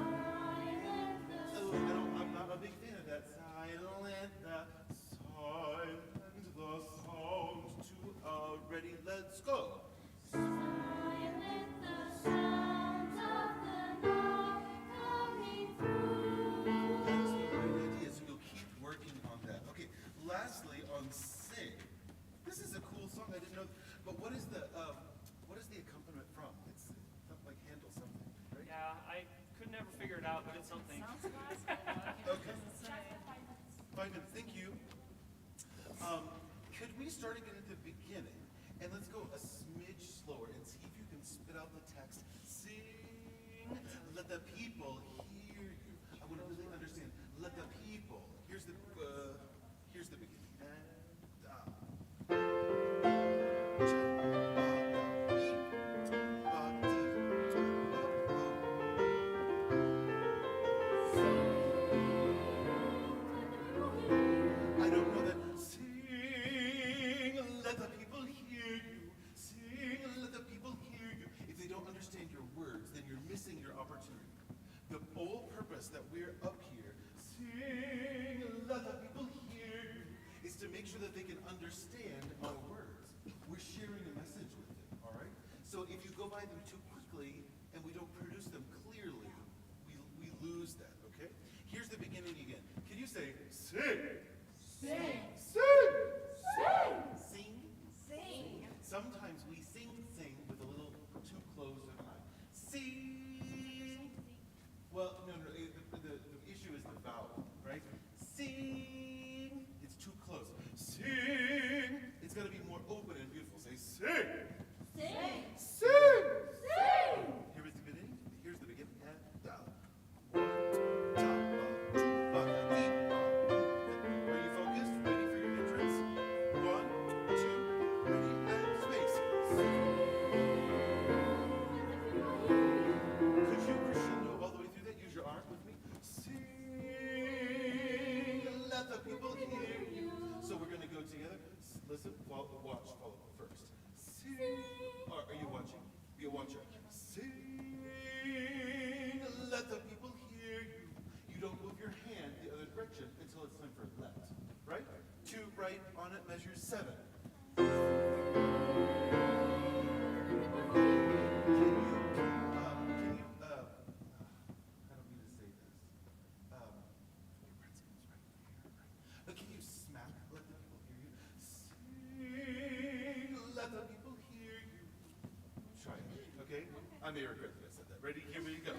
not a big fan of that. Silent the sound to ready, let's go. That's the right idea, so you'll keep working on that. Okay, lastly, on sing. This is a cool song, I didn't know, but what is the accompaniment from? It's something like Handel something, right? Yeah, I could never figure it out, but it's something. Okay. 5 minutes, thank you. Could we start again at the beginning? And let's go a smidge slower and see if you can spit out the text. Sing, let the people hear you. I want to really understand. Let the people. Here's the beginning. And apply them too quickly and we don't produce them clearly, we lose that, okay? Here's the beginning again. Can you say, sing? Sing. Sing! Sing. Sing? Sing. Sometimes we sing with a little too close of an eye. Sing. Well, no, the issue is the vowel, right? Sing. It's too close. Sing. It's got to be more open and beautiful. Say sing. Sing. Sing. Sing. Here is the beginning. Here's the beginning. And down. One, da, ba, da, dee, ba. Are you focused? Ready for your entrance? 1, 2, ready, and space. Could you crescendo all the way through that? Use your arm with me. Sing, let the people hear you. So we're going to go together. Listen, watch, follow first. Sing. Are you watching? Be a watcher. Sing, let the people hear you. You don't move your hand the other direction until it's time for left. Right? 2 right on it measures 7. Can you, I don't mean to say this. Your breath's right here, right? But can you smack, let the people hear you? Sing, let the people hear you. Try it, okay? I may regret that I said that. Ready? Here we go.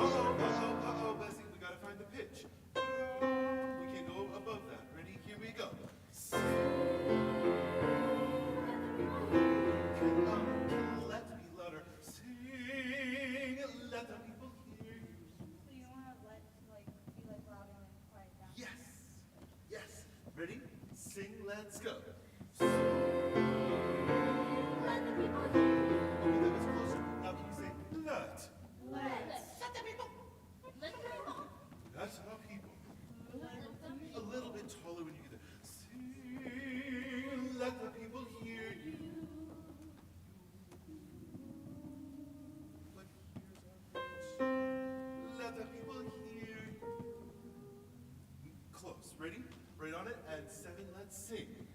Uh-oh, Basin, we gotta find the pitch. We can't go above that. Ready? Here we go. Sing. Can let be louder. Sing, let the people hear you. So you don't want to let be louder and quiet down. Yes, yes. Ready? Sing, let's go. Let the people hear you. Okay, that was closer. Now can you say let? Let the people. Let the people. That's how people. A little bit taller when you get there. Sing, let the people hear you. But here's our pitch. Let the people hear you. Close. Ready? Right on it. And 7, let's sing.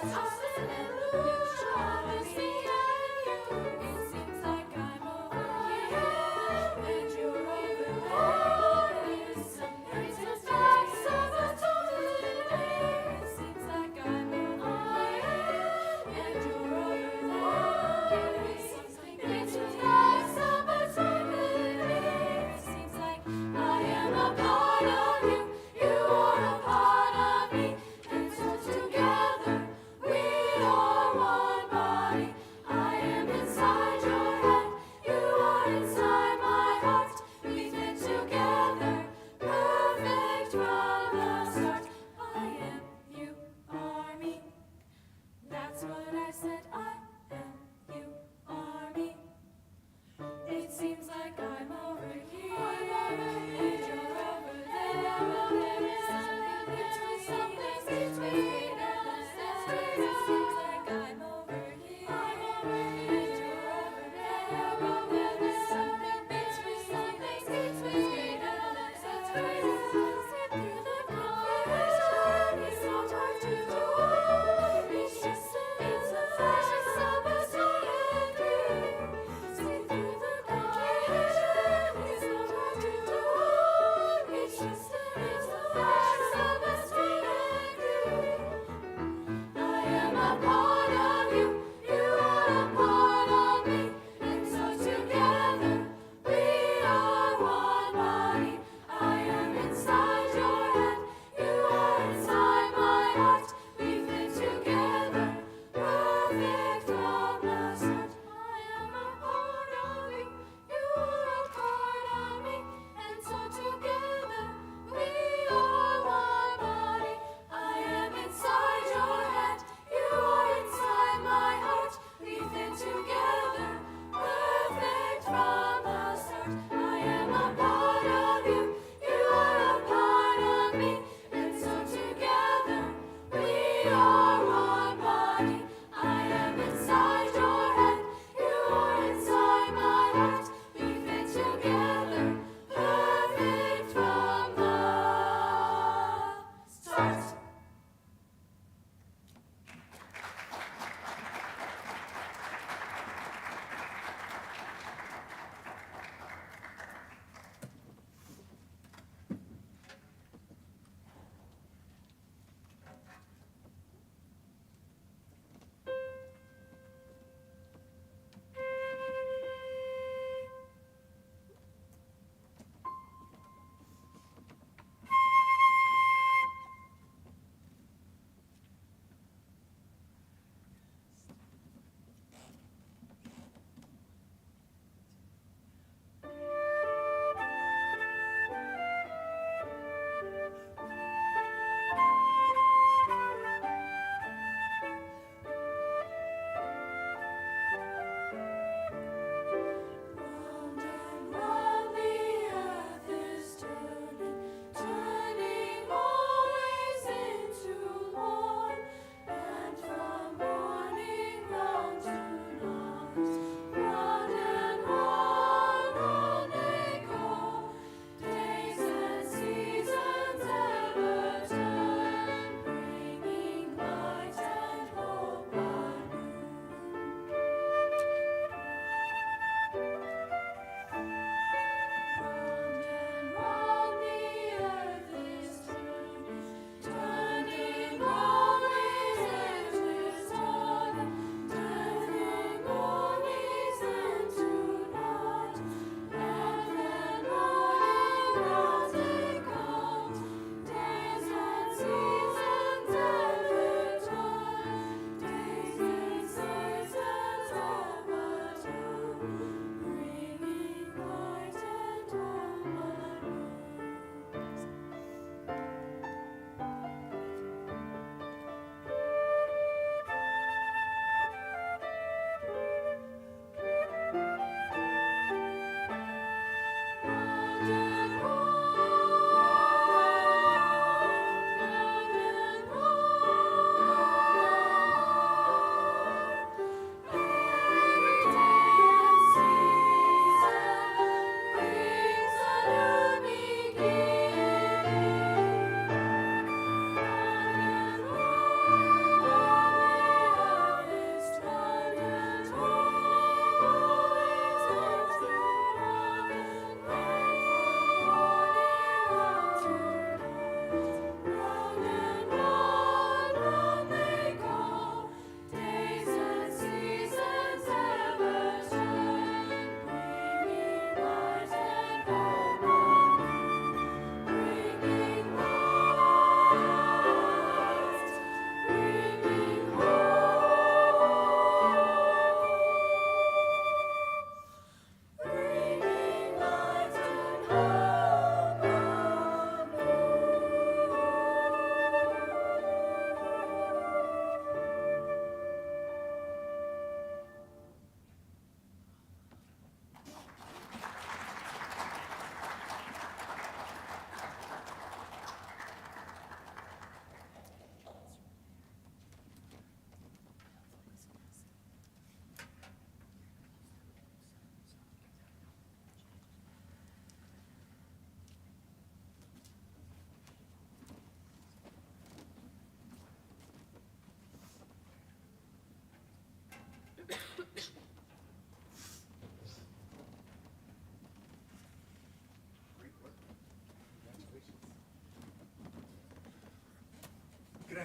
We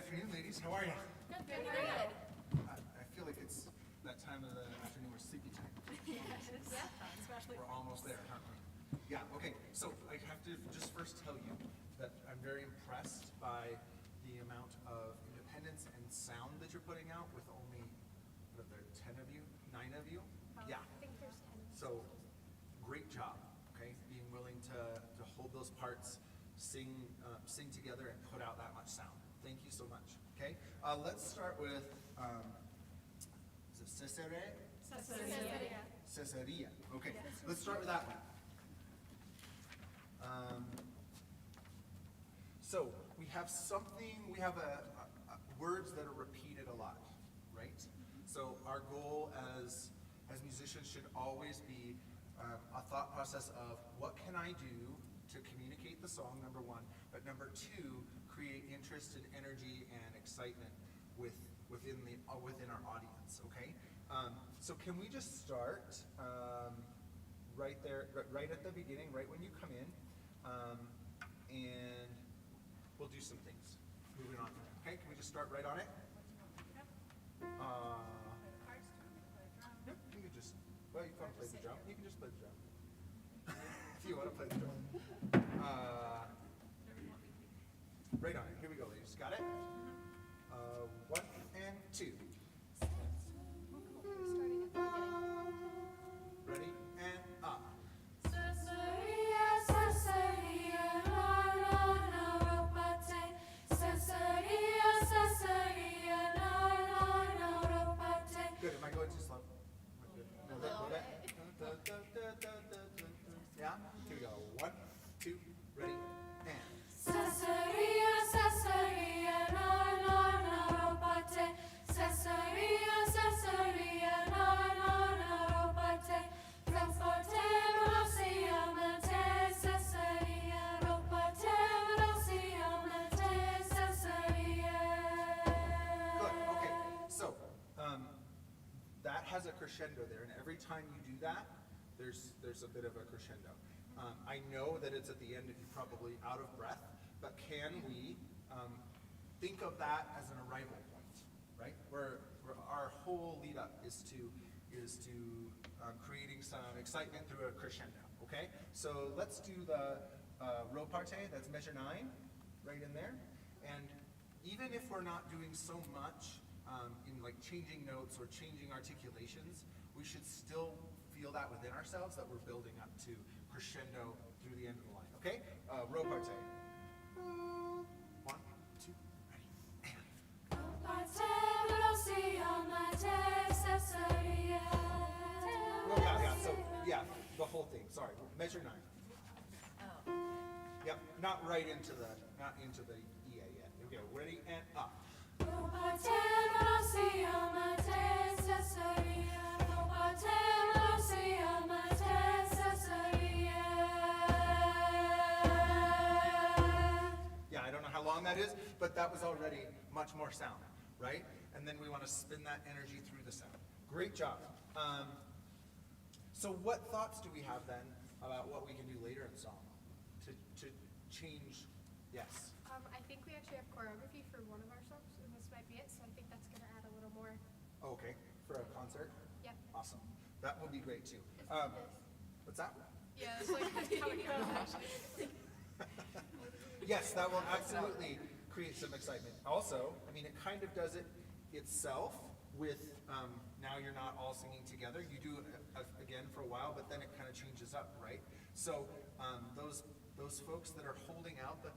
afternoon, ladies. How are you? Good, good. I feel like it's that time of the afternoon where sleepy time. Yes. Especially. We're almost there, aren't we? Yeah, okay. So I have to just first tell you that I'm very impressed by the amount of independence and sound that you're putting out with only, what are there, 10 of you? 9 of you? Yeah. I think there's 10. So, great job, okay? Being willing to hold those parts, sing together, and put out that much sound. Thank you so much, okay? Let's start with, is it Cesare? Caesarea. Caesarea, okay. Let's start with that one. So, we have words that are repeated a lot, right? So our goal as musicians should always be a thought process of what can I do to communicate the song, number one, but number two, create interest and energy and excitement within our audience, okay? So can we just start right there, right at the beginning, right when you come in, and we'll do some things. Moving on from there, okay? Can we just start right on it? Yep, you can just, well, you want to play the drum? You can just play the drum. If you want to play the drum. Right on it. Here we go, ladies. Got it? 1 and 2. Ready and up. Caesarea, Caesarea, na na na ropate. Caesarea, Caesarea, na na na ropate. Good. Am I going too slow? Good. No, that. Yeah? Here we go. 1, 2, ready, and. Caesarea, Caesarea, na na na ropate. Caesarea, Caesarea, na na na ropate. Ropate, Rosiamate, Caesarea, ropate, Rosiamate, Caesarea. Good. Okay. So, that has a crescendo there, and every time you do that, there's a bit of a crescendo. I know that it's at the end and you're probably out of breath, but can we think of that as an arrival point, right? Where our whole lead up is to creating some excitement through a crescendo, okay? So let's do the repartee, that's measure 9, right in there. And even if we're not doing so much in like changing notes or changing articulations, we should still feel that within ourselves that we're building up to crescendo through the end of the line, okay? Repartee. 1, 2, ready, and. Ropate, Rosiamate, Caesarea. Yeah, so, yeah, the whole thing, sorry, measure 9. Yep, not into the EA yet. Here we go, ready, and up. Ropate, Rosiamate, Caesarea. Ropate, Rosiamate, Caesarea. Yeah, I don't know how long that is, but that was already much more sound, right? And then we want to spin that energy through the sound. Great job. So what thoughts do we have then about what we can do later in song to change? Yes. I think we actually have choreography for one of our songs, and this might be it, so I think that's going to add a little more. Okay, for a concert? Yeah. Awesome. That will be great too. What's that? Yeah, it's like how it goes, actually. Yes, that will absolutely create some excitement. Also, I mean, it kind of does it itself with, now you're not all singing together. You do it again for a while, but then it kind of changes up, right? So those folks that are holding out the,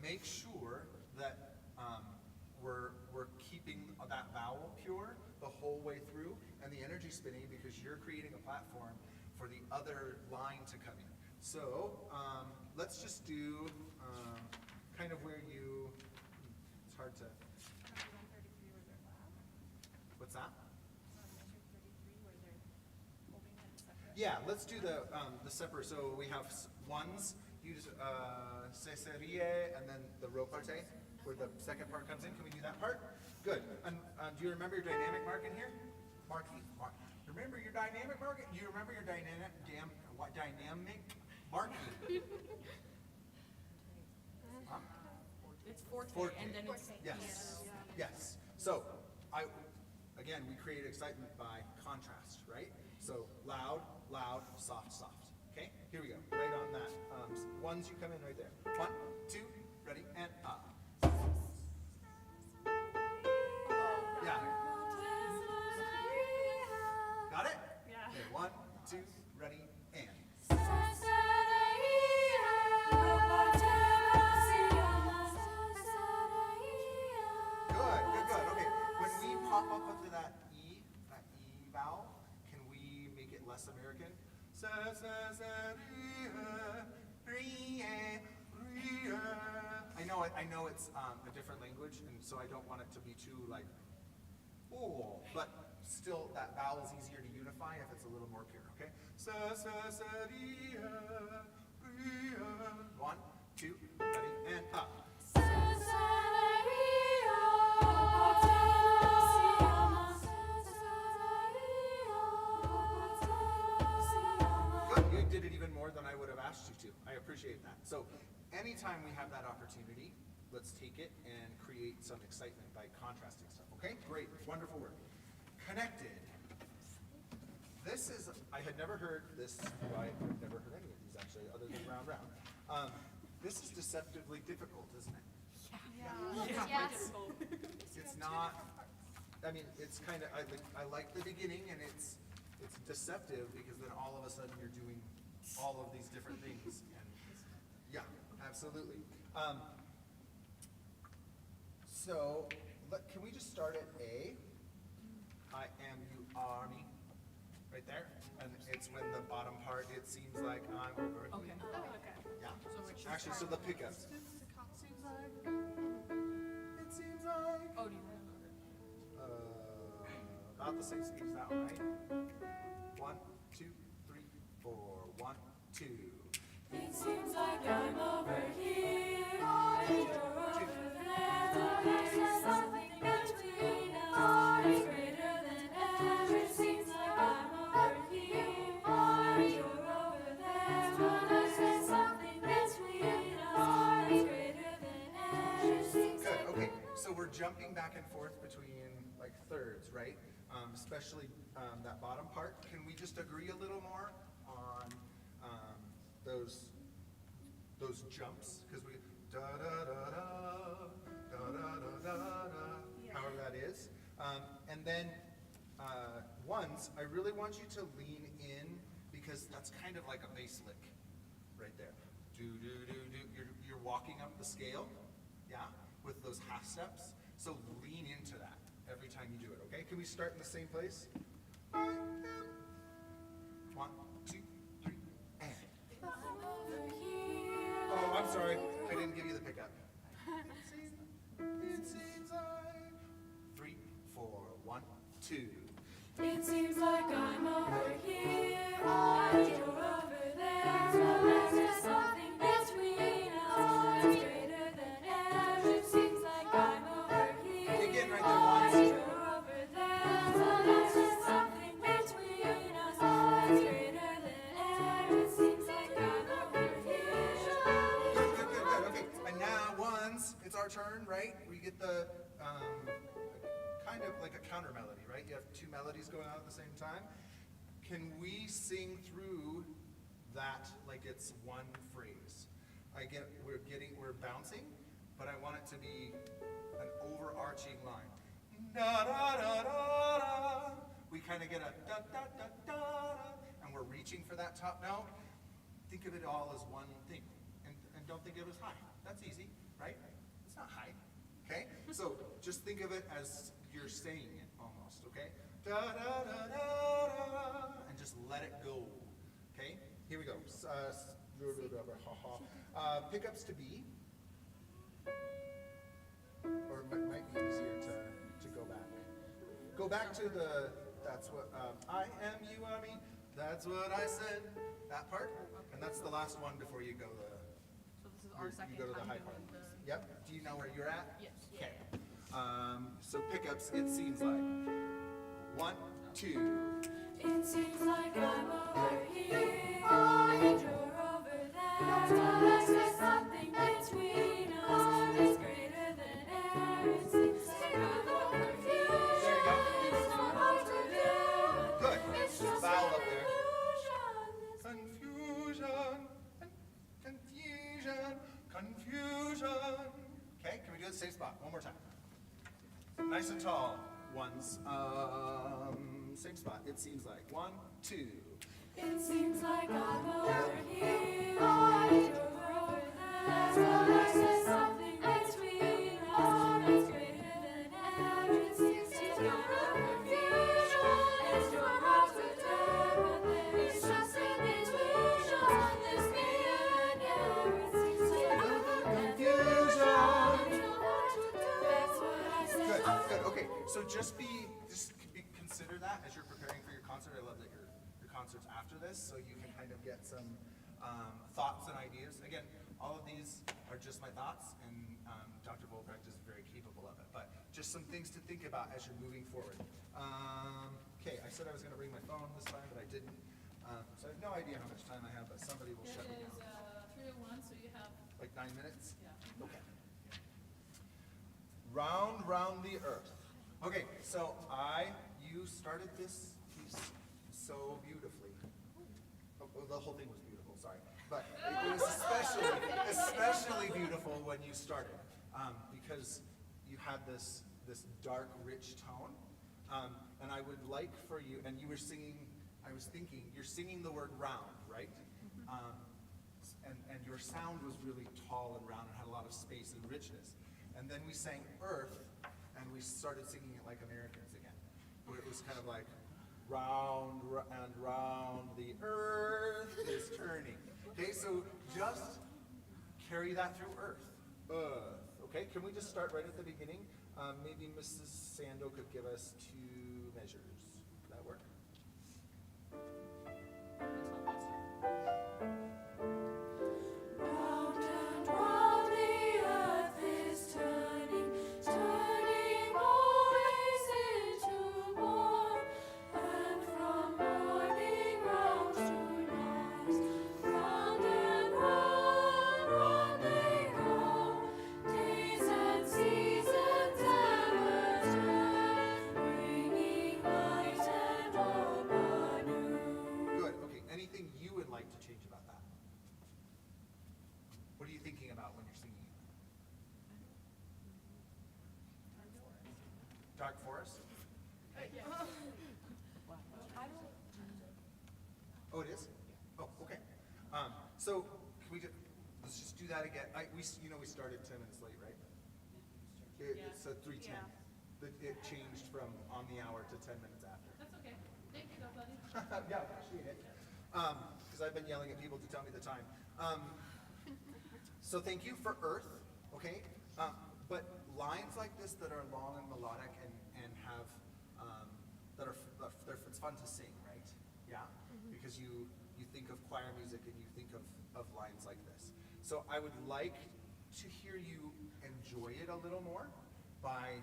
make sure that we're keeping that vowel pure the whole way through and the energy spinning because you're creating a platform for the other line to come in. So let's just do kind of where you, it's hard to, what's that? Yeah, let's do the separate. So we have ones, use Caesarea, and then the repartee, where the second part comes in. Can we do that part? Good. And do you remember your dynamic mark in here? Marky. Remember your dynamic mark? Do you remember your dynamic marking? It's 4 Forte. and then it's Yes. Yes. So, again, we create excitement by contrast, right? So loud, loud, soft, soft. Okay? Here we go. Right on that. Ones, you come in right there. 1, 2, ready, and up. Yeah. Got it? Yeah. Okay, 1, 2, ready, and. Good. Okay, when we pop up into that E vowel, can we make it less American? I know it's a different language, and so I don't want it to be too like, oh, but still that vowel is easier to unify if it's a little more pure, okay? 1, 2, ready, and up. Good, you did it even more than I would have asked you to. I appreciate that. So anytime we have that opportunity, let's take it and create some excitement by contrasting stuff, okay? Great, wonderful work. Connected. This is, I had never heard this, well, I've never heard any of these actually, other than round round. This is deceptively difficult, isn't it? Yes. It's not, I mean, it's kind of, I like the beginning, and it's deceptive because then all of a sudden you're doing all of these different things. And yeah, absolutely. So, can we just start at A? I am, you are me. Right there. And it's when the bottom part, it seems like I'm over. Okay. Yeah. So it should Actually, so the pickups. It seems like. Oh, do you want About the same speed as that one, right? 1, 2, 3, 4. 1, 2. It seems like I'm over here, and you're over there. There's something between us, it's greater than ever. It seems like I'm over here, and you're over there. There's something between us, it's greater than ever. It seems Good, like okay. So we're jumping back and forth between like thirds, right? Especially that bottom part. Can we just agree a little more on those jumps? Because we da da da da da da da da da, however that is. And then ones, I really want you to lean in because that's kind of like a bass lick right there. Do do do do. You're walking up the scale, yeah, with those half steps. So lean into that every time you do it. Okay? Can we start in the same place? 1, 2, 3, and. Oh, I'm sorry. I didn't give you the pickup. It seems like 3, 4, 1, 2. it seems like I'm over here, and you're over there. There's something between us, it's greater than ever. It seems like I'm over here, Again, right and there, you're over there. There's something between us, it's greater than ever. It seems like I'm over here. Good. Okay. And now ones, it's our turn, right? We get the kind of like a counter melody, right? You have two melodies going on at the same time. Can we sing through that like it's one phrase? We're bouncing, but I want it to be an overarching line. Da da da da da. We kind of get a da da da da da, and we're reaching for that top note. Think of it all as one thing, and don't think of it as high. That's easy, right? It's not high. Okay? So just think of it as you're saying it almost, okay? Da da da da da, and just let it go. Okay? Here we go. Pickups to B. Or it might be easier to go back. Go back to the, that's what, I am, you are me, that's what I said, that part. And that's the last one before you go So this is our second you go to the time high doing part. the. Yep, do you know where you're at? Yes. Okay. So pickups, it seems like 1, 2. It seems like I'm over here, and you're over there. There's something between us, it's greater same spot, one more time. Nice and tall. Ones, same spot. It seems like 1, 2. It seems like I'm over here, or you're over there. That's what I said, something between us that's greater than everything. It's your confusion, it's your heart with terror. There is just an illusion, this greater than everything. It's your confusion. That's what I said. Good. Okay. So just consider that as you're preparing for your concert. I love that your concert's after this, so you can kind of get some thoughts and ideas. Again, all of these are just my thoughts, and Dr. Volbrecht is very capable of it. But just some things to think about as you're moving forward. Okay, I said I was going to bring my phone this time, but I didn't. So I have no idea how much time I have, but somebody will shut me down. It is 3:01, so you have Like 9 minutes? Yeah. Okay. Round the earth. Okay, so you started this piece so beautifully. Oh, the whole thing was beautiful, sorry. But it was especially beautiful when you started, because you had this dark, rich tone. And I would like for you, and you were singing, I was thinking, you're singing the word round, right? And your sound was really tall and round and had a lot of space and richness. And then we sang Earth, and we started singing it like Americans again, where it was kind of like, round and round the earth is turning. Okay, so just carry that through Earth. Okay, can we just start right at the beginning? Maybe Mrs. Sando could give us 2 measures. Would that work? Round and round the earth is turning, turning always into more. And from morning round to night, round and round they go. Days and seasons ever turn, bringing light and hope anew. Good, okay. Anything you would like to change about that? What are you thinking about when you're singing it? Dark forest? Oh, it is? Oh, okay. So can we let's just do that again. We started 10 minutes late, right? It's 3:10. It changed from on the hour to 10 minutes after. That's okay. Thank you, buddy. Yeah, appreciate it. Because I've been yelling at people to tell me the time. So thank you for Earth, okay? But lines like this that are long and melodic and have, it's fun to sing, right? Yeah? Because you think of choir music and you think of lines like this. So I would like to hear you enjoy it a little more by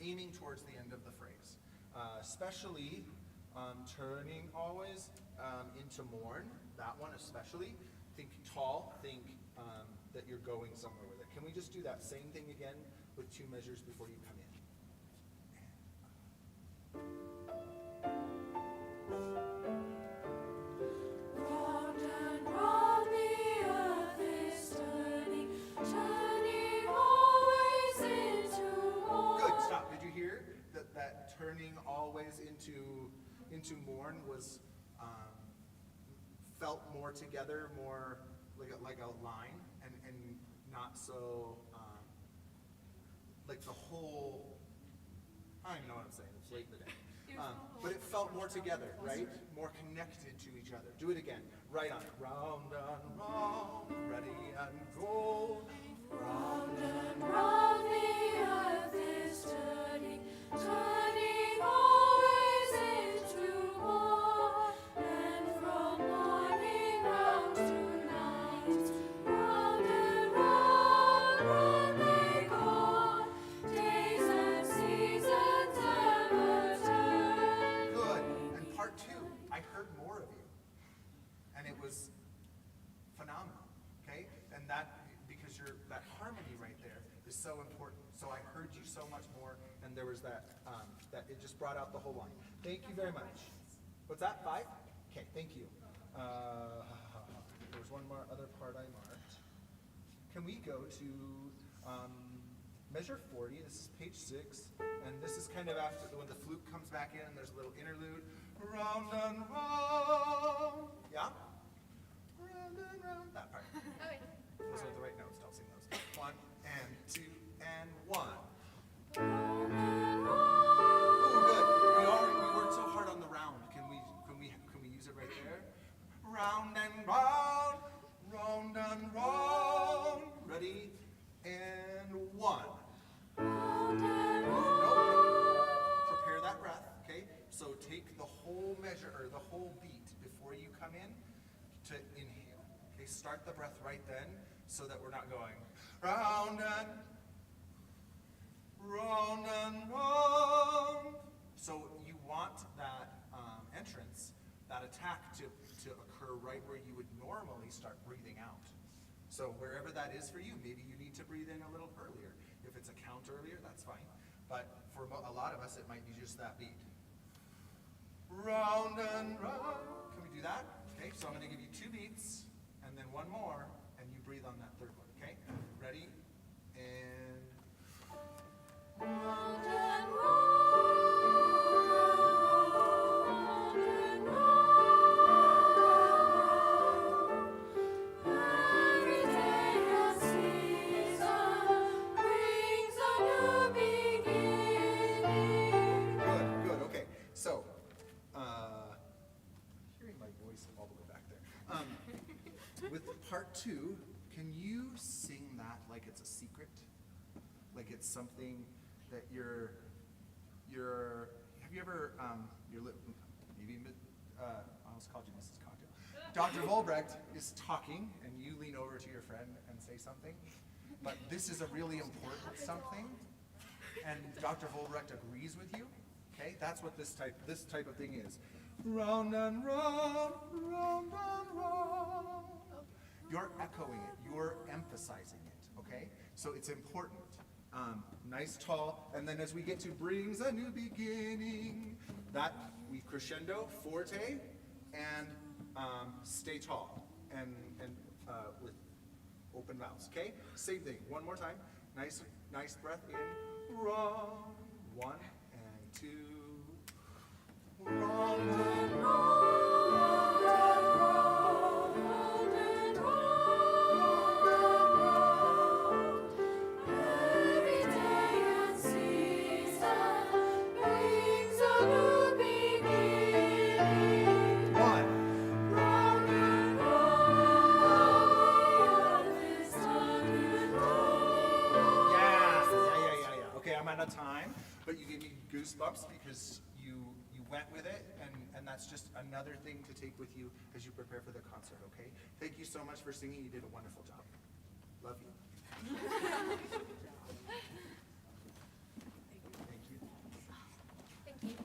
aiming towards the end of the phrase. Especially turning always into mourn, that one especially. Think tall, think that you're going somewhere with it. Can we just do that same thing again with 2 measures before you come in? Round and round the earth is turning, turning always into more. Good, stop. Did you hear that turning always into mourn was felt more together, more like a line, and not so like the whole. I don't even know what I'm saying. It's late in the day. But it felt more together, right? More connected to each other. Do it again. Right on. Round and round, ready and go. Round and round the earth is turning, turning always into more. And from morning round to night, round and round they go. Days and seasons ever turn. Good. And part 2, I heard more of you. And it was phenomenal. Okay? And that, because that harmony right there is so important. So I heard you so much more, and there was that it just brought out the whole line. Thank you very much. What's that, 5? Okay, thank you. There was one more other part I marked. Can we go to measure 40? This is page 6, and this is kind of after when the flute comes back in and there's a little interlude. Round and round. Yeah? Round and round. That part. Okay. Those are the right notes. Don't sing those. 1 and 2 and 1. Oh, good. We worked so hard on the round. Can we use it right there? Round and round, round and round. Ready? And 1. Nope. Prepare that breath, okay? So take the whole measure or the whole beat before you come in to inhale. Okay, start the breath right then so that we're not going round and round and round. So you want that entrance, that attack to occur right where you would normally start breathing out. So wherever that is for you, maybe you need to breathe in a little earlier. If it's a count earlier, that's fine. But for a lot of us, it might be just that beat. Round and round. Can we do that? Okay, so I'm going to give you 2 beats and then 1 more, and you breathe on that third one, okay? Ready? And round and round. With part 2, can you sing that like it's a secret? Like it's something that you're have you ever, maybe, I almost called you Mrs. Cocktail. Dr. Volbrecht is talking and you lean over to your friend and say something, but this is a really important something and Dr. Volbrecht agrees with you, okay? That's what this type of thing is. Round and round, round and round. You're echoing it, you're emphasizing it, okay? So it's important. Nice tall, and then as we get to brings a new beginning, that we crescendo, forte, and stay tall, and with open mouths, okay? Same thing, one more time. Nice breath in, round, 1 and 2, round and round. Time, but you gave me goosebumps because you went with it, and that's just another thing to take with you as you prepare for the concert, okay? Thank you so much for singing. You did a wonderful job. Love you. Thank you. Thank you.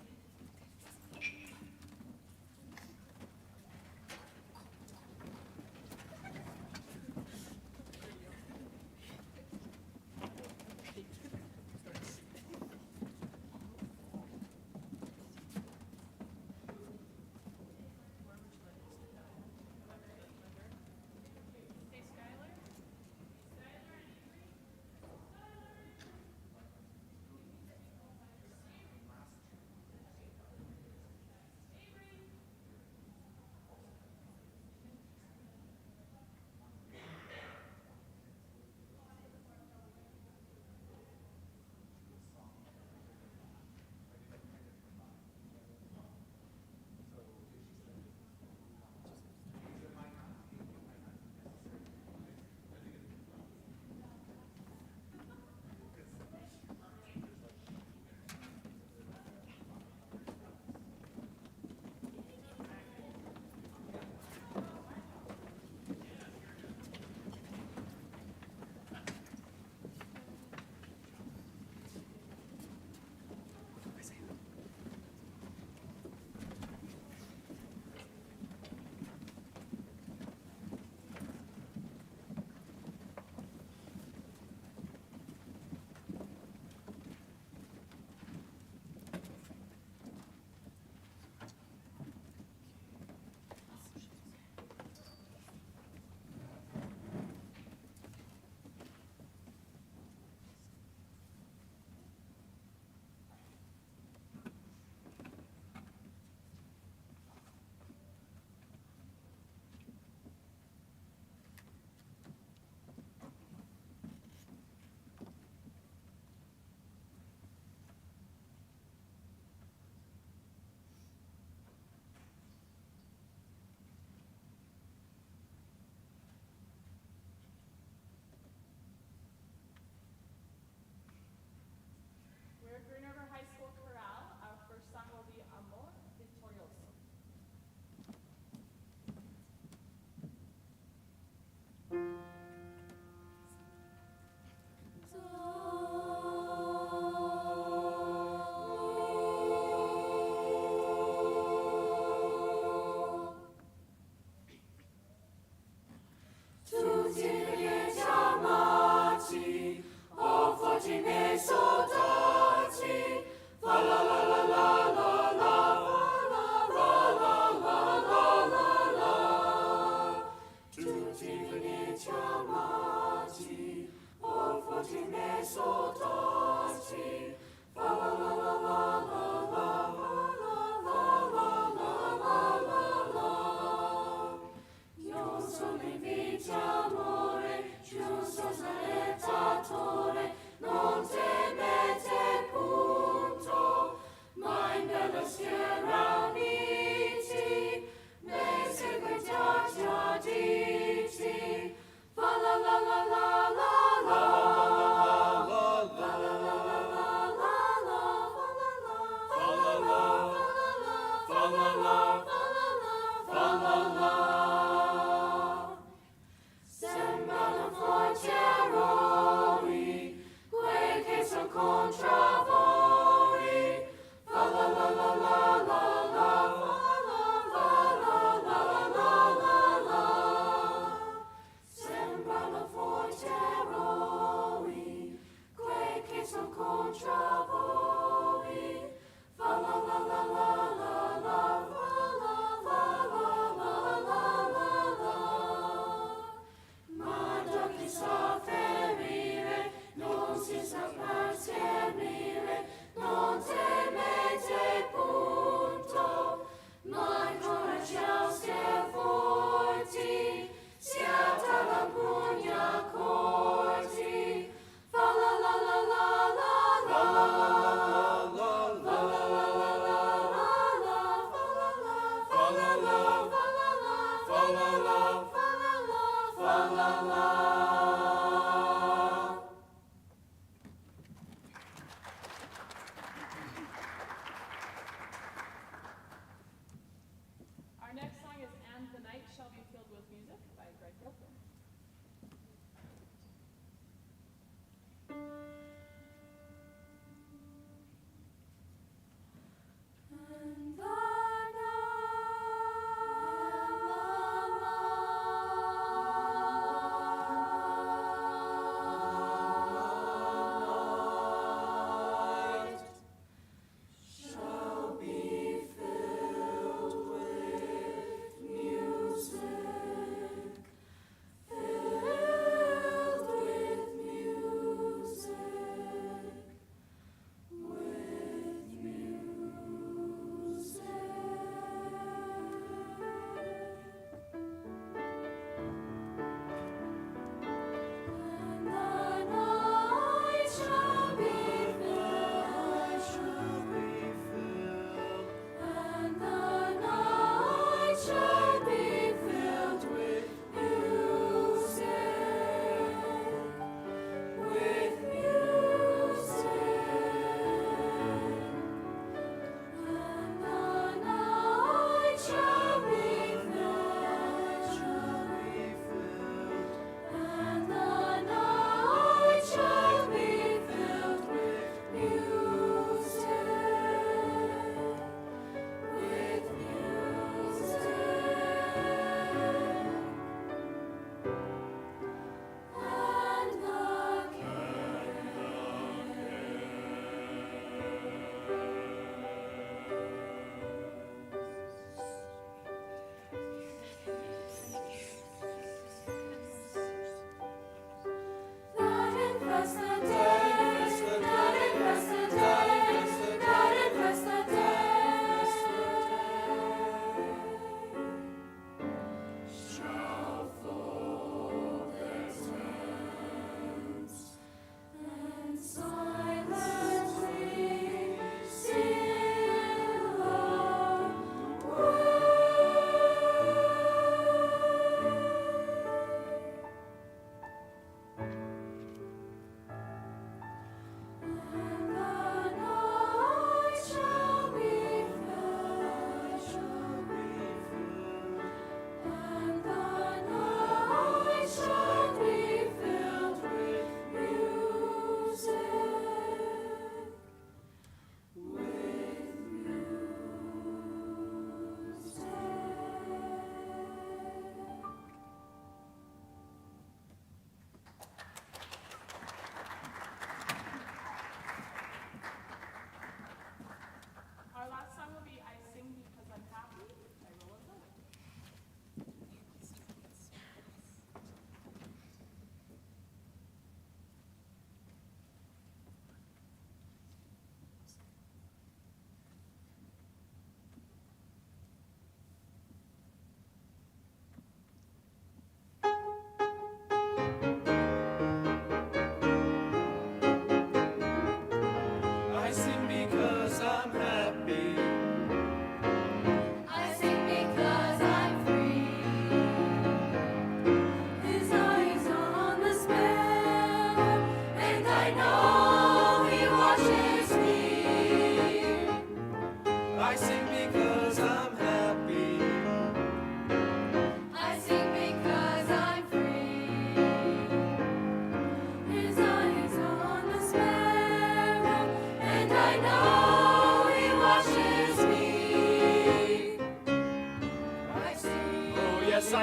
esodati, fa la la la la la la la la la la la. Io sono in vita amore, giusto salettatore, non temete punto, ma in bella schiera uniti, me seguitate aditi, fa la la la la la la la la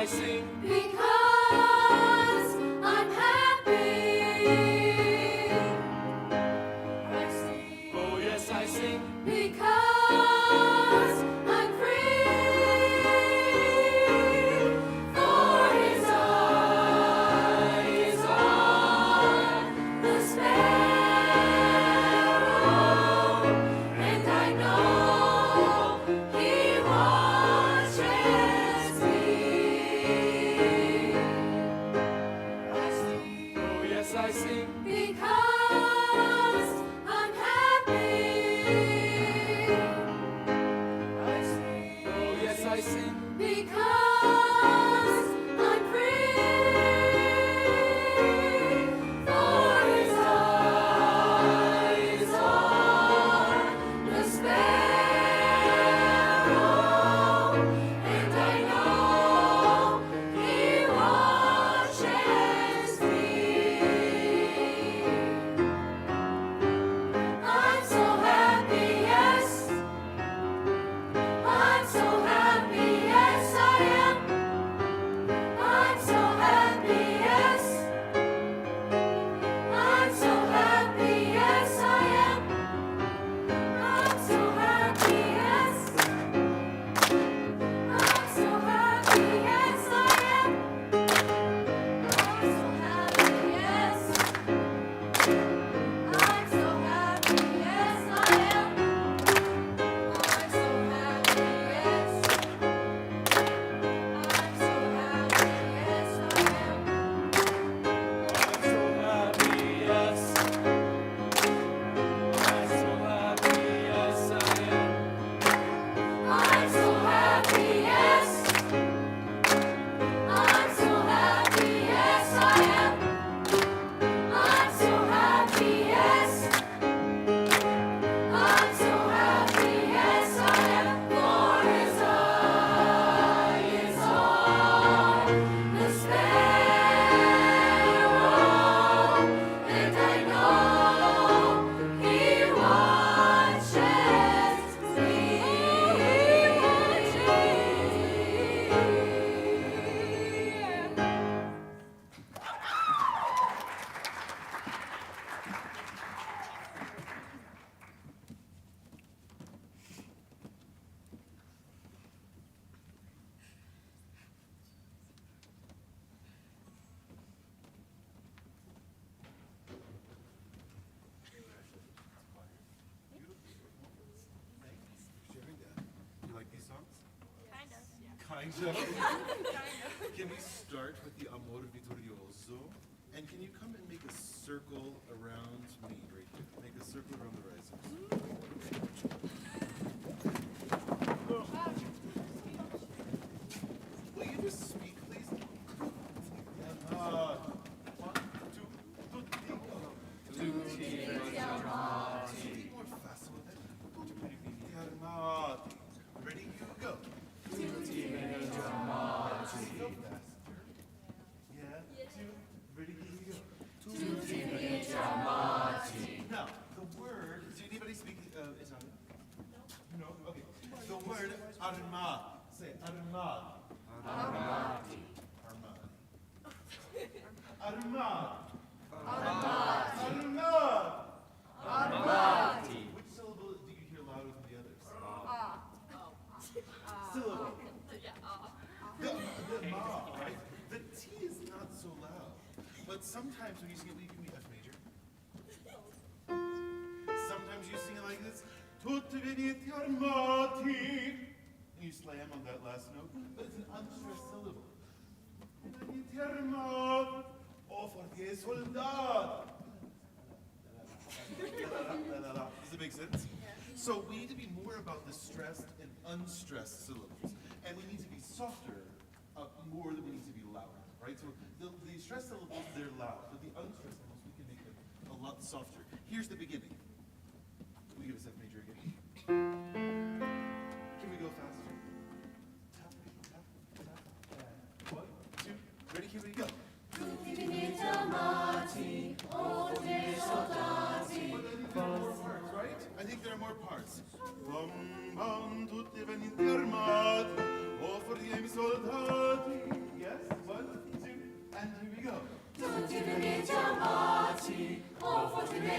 sing. Because I'm happy. I sing. Oh yes, I sing. Because I'm free. For his eyes on the sparrow, and I know he watches me. I sing. Oh yes, I sing. Because I'm happy. I sing. Oh yes, I sing. Because I'm free. For his eyes on the sparrow, and I know he watches me. I'm so happy, yes. I'm so happy, yes, I am. I'm so happy, yes. I'm so happy, yes, I am. I'm so happy, yes. I'm so happy, yes, I am. I'm so happy, yes. I'm so happy, yes, I am. I'm so happy, yes. I'm so happy, yes, I am. I'm so happy, yes. I'm so happy, yes, I am. I'm so happy, yes. I'm so happy, yes, I am. I'm so happy, yes. I'm so happy, yes, I am. For his eye is on the sparrow, and I know he watches me. Sharing that. You like these songs? Kind of. Kind of. Can we start with the Amor Vittorioso? And can you come and make a circle around me right here? Make a circle around the risers. Will you just speak, please? Tutti amati. More faster with it. Tutti amati. Ready? Here we go. Tutti amati. Go faster. Yeah. Ready? Here we go. Tutti amati. Now, the word. Does anybody speak Italian? No. Okay. The word arma. Say arma. Armati. Armati. Armati. Armati. Which syllable do you hear louder than the others? Syllable. The ma, right? The T is not so loud. But sometimes when you sing it, you can be F major. Sometimes you sing it like this. Tutti venite armati. And you slam on that last note. But it's an unstressed syllable. Venite armati. O forti soldati. Does it make sense? So we need to be more about the stressed and unstressed syllables. And we need to be softer more than we need to be louder, right? So the stressed syllables, they're loud, but the unstressed syllables, we can make them a lot softer. Here's the beginning. Can we give us F major again? Can we go faster? Tap, tap, tap, and 1, 2, ready, here we go. Tutti venite amati, o dei soldati. But I think there are more parts, right? I think there are more parts. Bam, bam, tutti venite armati, o for the soldati.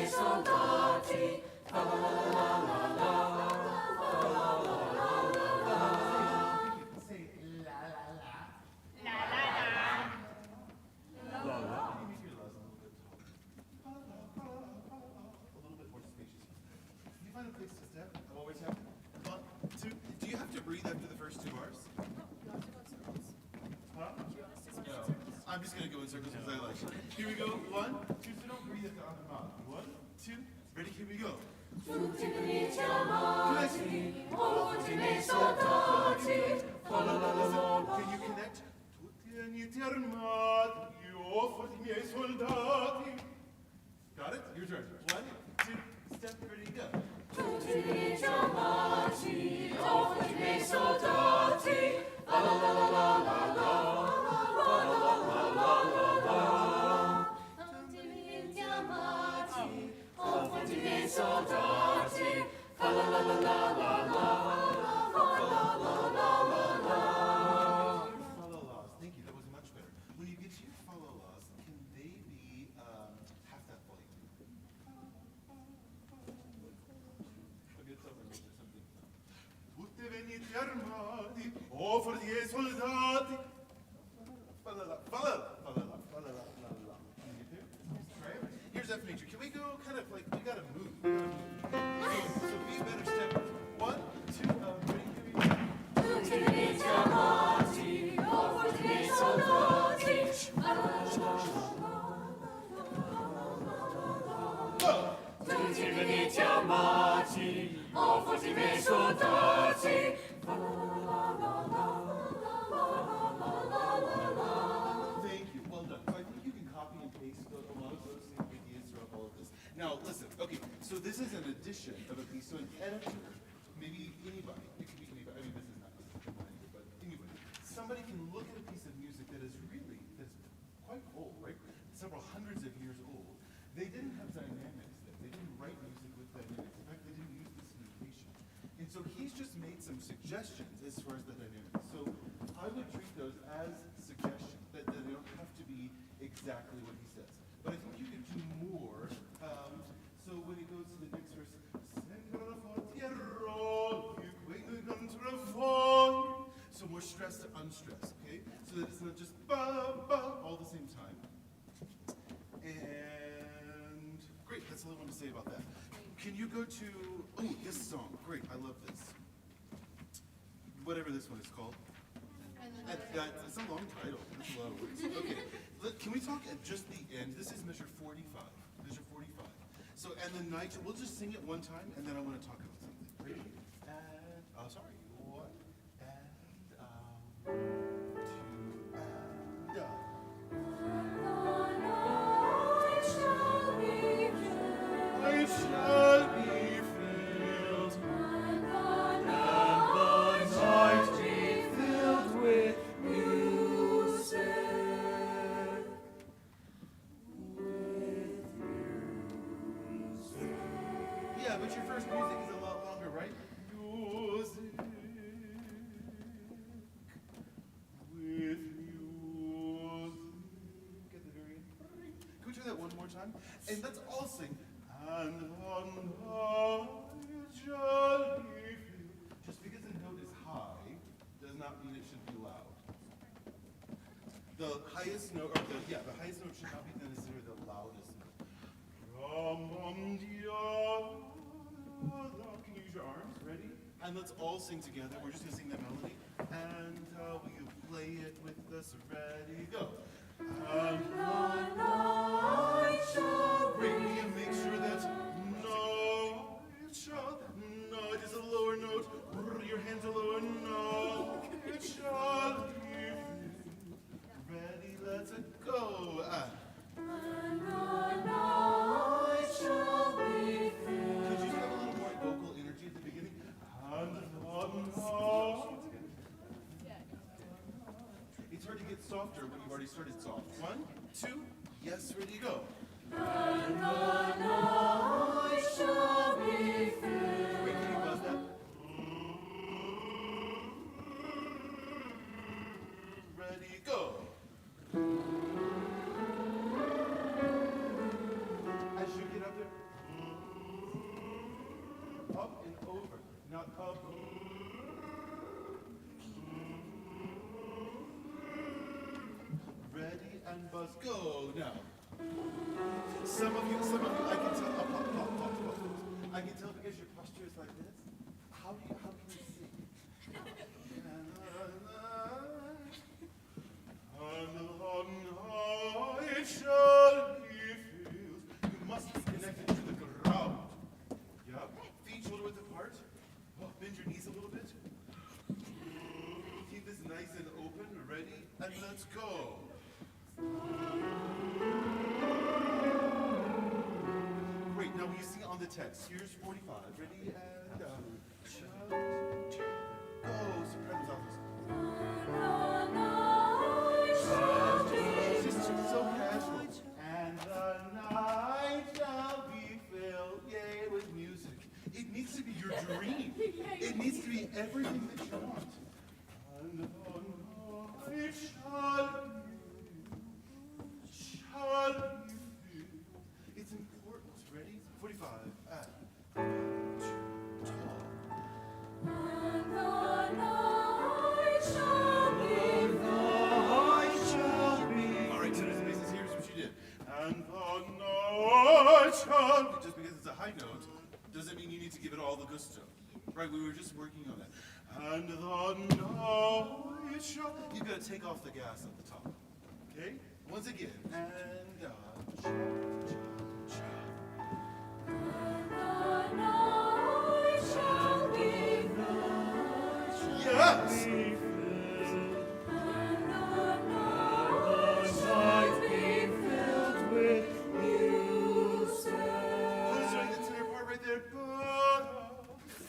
soldati, fa la la la la la Say la la la. la la la. La la. Can you make your laws a little bit taller? A little bit more spacious. Can you find a place to step? I'm always happy. 1, 2. Do you have to breathe after the first 2 bars? Huh? No. I'm just gonna go in circles because I like it. Here we go. 1, 2. So don't breathe after on the mouth. 1, 2. Ready? Here we go. Tutti venite amati, oh tutti miei soldati, fa la la la la. Can you connect? Tutti venite armati, oh forti miei soldati. Got it? Your turn. 1, 2, step, ready, go. Tutti venite amati, oh tutti miei soldati, fa la la la la la la. Soldati, fa la la la la la la, fa la la la la la. Follow laws. Thank you. That was much better. When you get to your follow laws, can they be half that volume? I'll get something. Tutte venite armati, oh for the soldati. Fa la la, fa la la, fa la la, fa la la, la la. Can you get there? Right? Here's F major. Can we go kind of like, we gotta move. So be a better step. 1, 2, ready, here we go. Tutti venite amati, oh forti miei soldati, fa la la la la. Tutti venite amati, oh forti miei soldati, fa la la la la. Thank you. Well done. So I think you can copy and paste a lot of those same ideas throughout all of this. Now, listen. Okay, so this is an addition of a piece. So an editor, maybe anybody, it could be anybody. I mean, this is not necessarily, but anybody. Somebody can look at a piece of music that is quite old, right? Several hundreds of years old. They didn't have dynamics then. They didn't write music with dynamics. In fact, they didn't use this notation. And so he's just made some suggestions as far as the dynamics. So I would treat those as suggestions, that they don't have to be exactly what he says. But I think you could do more. So when it goes to the next verse, so more stress to unstress, okay? So that it's not just ba, ba, all at the same time. And great, that's all I want to say about that. Can you go to, oh, this song, great, I love this. Whatever this one is called. It's a long title, that's a lot of words. Okay, can we talk at just the end? This is measure 45, measure 45. So, and the night, we'll just sing it one time, and then I want to talk about something. Ready? And, sorry, 1, and, 2, and, I shall be filled, and the night be filled with music. Yeah, but your first music is a lot longer, right? Music with music. Get the very end. Can we try that one more time? And let's all sing. And on high shall be filled. Just because a note is high does not mean it should be loud. The highest note, or the highest note should not be necessarily the loudest note. Can you use your arms? Ready? And let's all sing together. We're just gonna sing that melody. And will you play it with us? Ready, go. And I shall be. Will you make sure that no, it shall, no, it is a lower note. Your hands are lower. No, it shall be. Ready, let's go. And I shall be filled. Could you have a little more vocal energy at the beginning? And it's hard to get softer when you've already started soft. 1, 2, yes, ready, go. And I shall be filled. Wait, can you buzz that? Ready, go. As you get up there. not ready and buzz, go now. Some of you, I can tell, pop. I can tell because your posture is like this. How can you sing? And on high shall he feel. You must be connected to the ground. Yeah. Feet shoulder width apart. Oh, bend your knees a little bit. Keep this nice and open, ready, and let's go. Great, now you sing on the text. Here's 45. Ready and go. Sopranos altos. Just so casual. And the night shall be filled, yea, with music. It needs to be your dream. It needs to be everything that you want. And the night shall be filled. It's important. Ready? 45. Just because it's a high note doesn't mean you need to give it all the gusto. Right, we were just working on that. And the night shall... You've got to take off the gas at the top. Okay? Once again. And yes!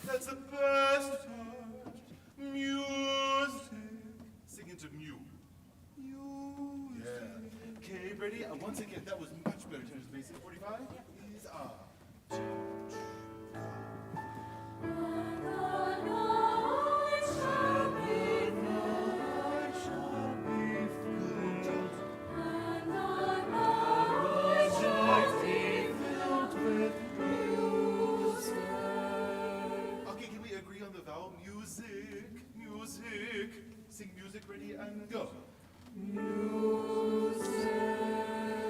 That's the best part. Music. Sing into mew. Music. Yeah. Okay, ready? Once again, that was much better. Turn to Basin 45. Please. Music. Sing music, ready, and go. Music.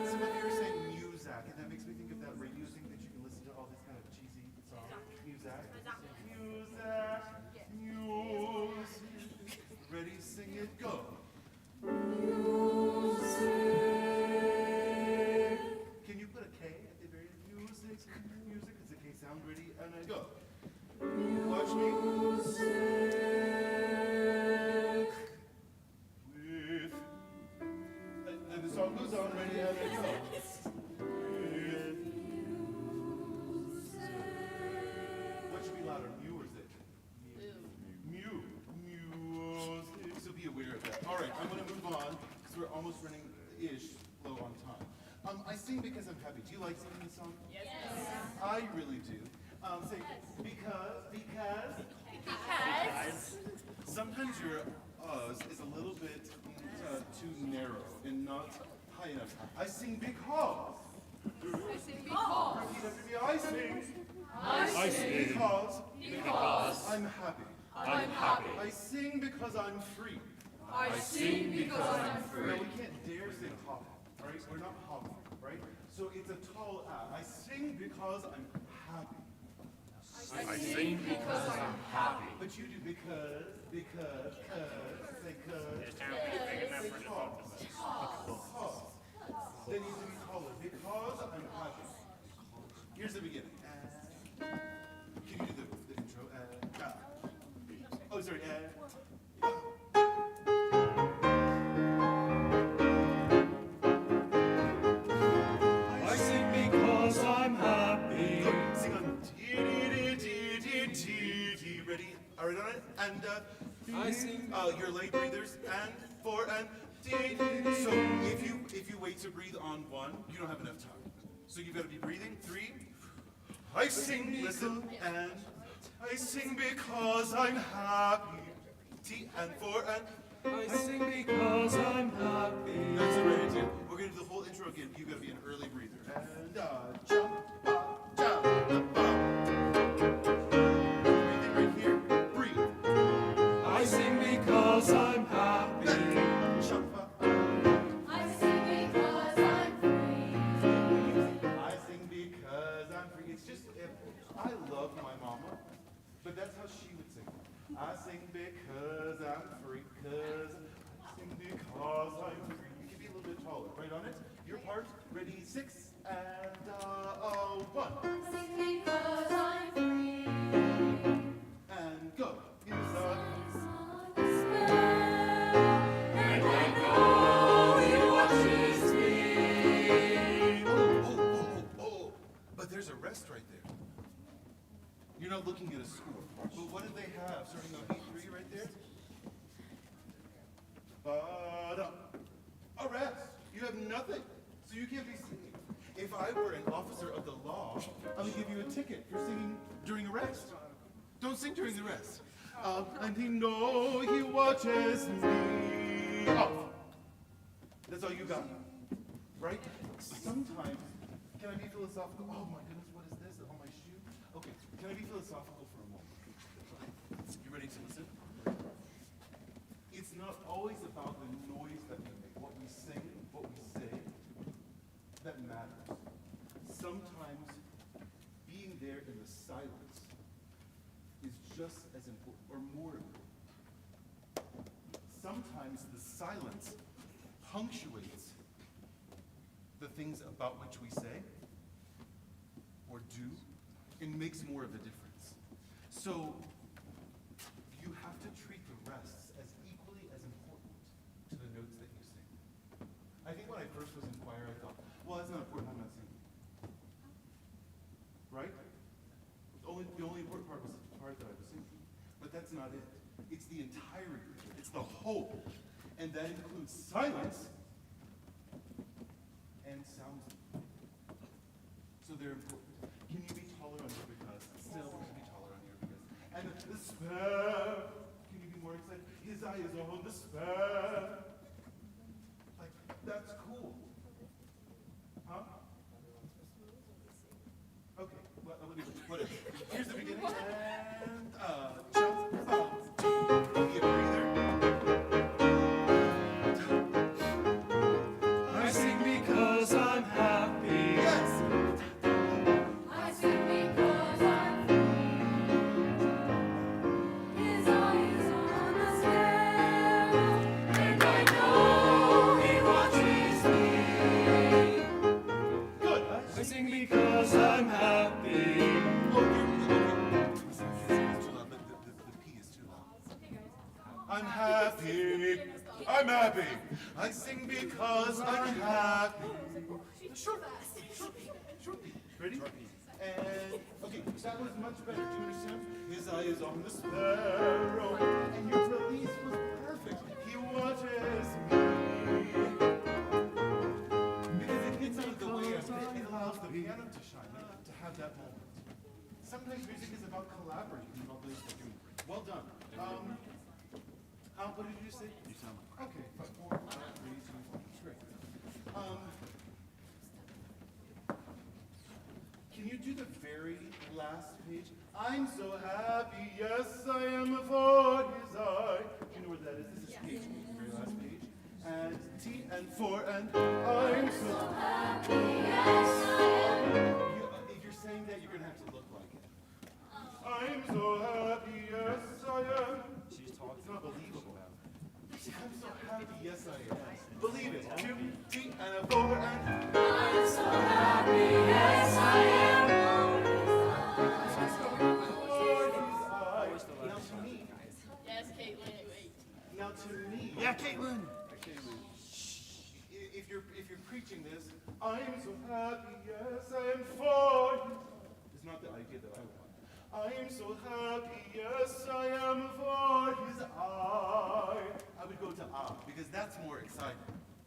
Some of you are saying music, and that makes me think of that radio thing that you can listen to all these kind of cheesy songs. Music. Music. Ready, sing it, go. Music. Can you put a K at the very end? Music. It's a K sound, ready, and I go. Watch me. And the song goes on, ready, and I go. What should be louder, mew or zig? Mew. Music. So be aware of that. All right, I'm going to move on because we're almost running-ish low on time. I sing because I'm happy. Do you like singing this song? Yes. I really do. Say, because. Sometimes your is a little bit too narrow and not high enough. I sing because. Repeat after me. I sing because I'm happy. I sing because I'm free. I sing because I'm free. No, we can't dare sing hop, right? We're not hopping, right? So it's a tall I sing because I'm happy. I sing because I'm happy. But you do because. They need to be taller. Because I'm happy. Here's the beginning. Can you do the intro? Oh, sorry. I sing because I'm happy. Sing on T. Ready? All right, on it. And I sing. Your late breathers. And 4 and D. So if you wait to breathe on 1, you don't have enough time. So you've got to be breathing. 3. I sing, listen, and I sing because I'm happy. T and 4 and I sing because I'm happy. That's it, ready to. We're gonna do the whole intro again. You've got to be an early breather. And jump up, down, up. Breathing right here. And, one. Sing because I'm free. And go. His Eyes on the spell, and I know he watches me. Oh. But there's a rest right there. You're not looking at a score. But what did they have starting on E3 right there? Arrest. You have nothing. So you can't be singing. If I were an officer of the law, I would give you a ticket for singing during arrest. Don't sing during the rest. And he know he watches me. Oh. That's all you got. Right? Sometimes, can I be philosophical? Oh my goodness, what is this on my shoe? Okay, can I be philosophical for a moment? You ready to listen? It's not always about the noise that we make, what we sing, what we say, that matters. Sometimes being there in the silence is just as important, or more important. Sometimes the silence punctuates the things about which we say or do and makes more of a difference. So you have to treat the rests as equally as important to the notes that you sing. I think when I first was in choir, I thought, well, that's not important, I'm not singing. Right? The only important part was the part that I was singing. But that's not it. It's the entirety of it. It's the whole. And that includes silence and sounds. So they're important. Can you be taller on here because? Still, can you be taller on here because? And the spell. Can you be more excited? His eye is on the spell. Like, that's cool. Huh? Okay, whatever. Here's the beginning. And, jump. Give me a breather. I sing because I'm happy. Yes. I sing because I'm free. His eye is on the sparrow, and I know he watches me. Good. I sing because I'm happy. It's too loud. The P is too loud. I'm happy. I'm happy. I sing because I'm happy. Short P. Ready? And, okay, that was much better. Do you understand? His eye is on the sparrow. And your release was perfect. He watches me. Because it hits out the way it allows the piano to shine, to have that moment. Sometimes music is about collaborating with all those that do. Well done. What did you say? You sound like. Okay, 4, 5, 3, 2, 1. Great. Can you do the very last page? I'm so happy, yes I am for his eye. Do you know where that is? This is page 8, the very last page. And T and 4 and I'm so happy, yes I am. If you're saying that, you're gonna have to look like it. I'm so happy, yes I am. She's talking. It's not believable. I'm so happy, yes I am. Believe it. 2, T and a 4 and I'm so happy, yes I am. Now to me. Yes, Caitlin, wait. Now to me. Yeah, Caitlin. If you're preaching this, I'm so happy, yes I am for you. It's not the idea that I want. I'm so happy, yes I am for his eye. I would go to ah, because that's more exciting.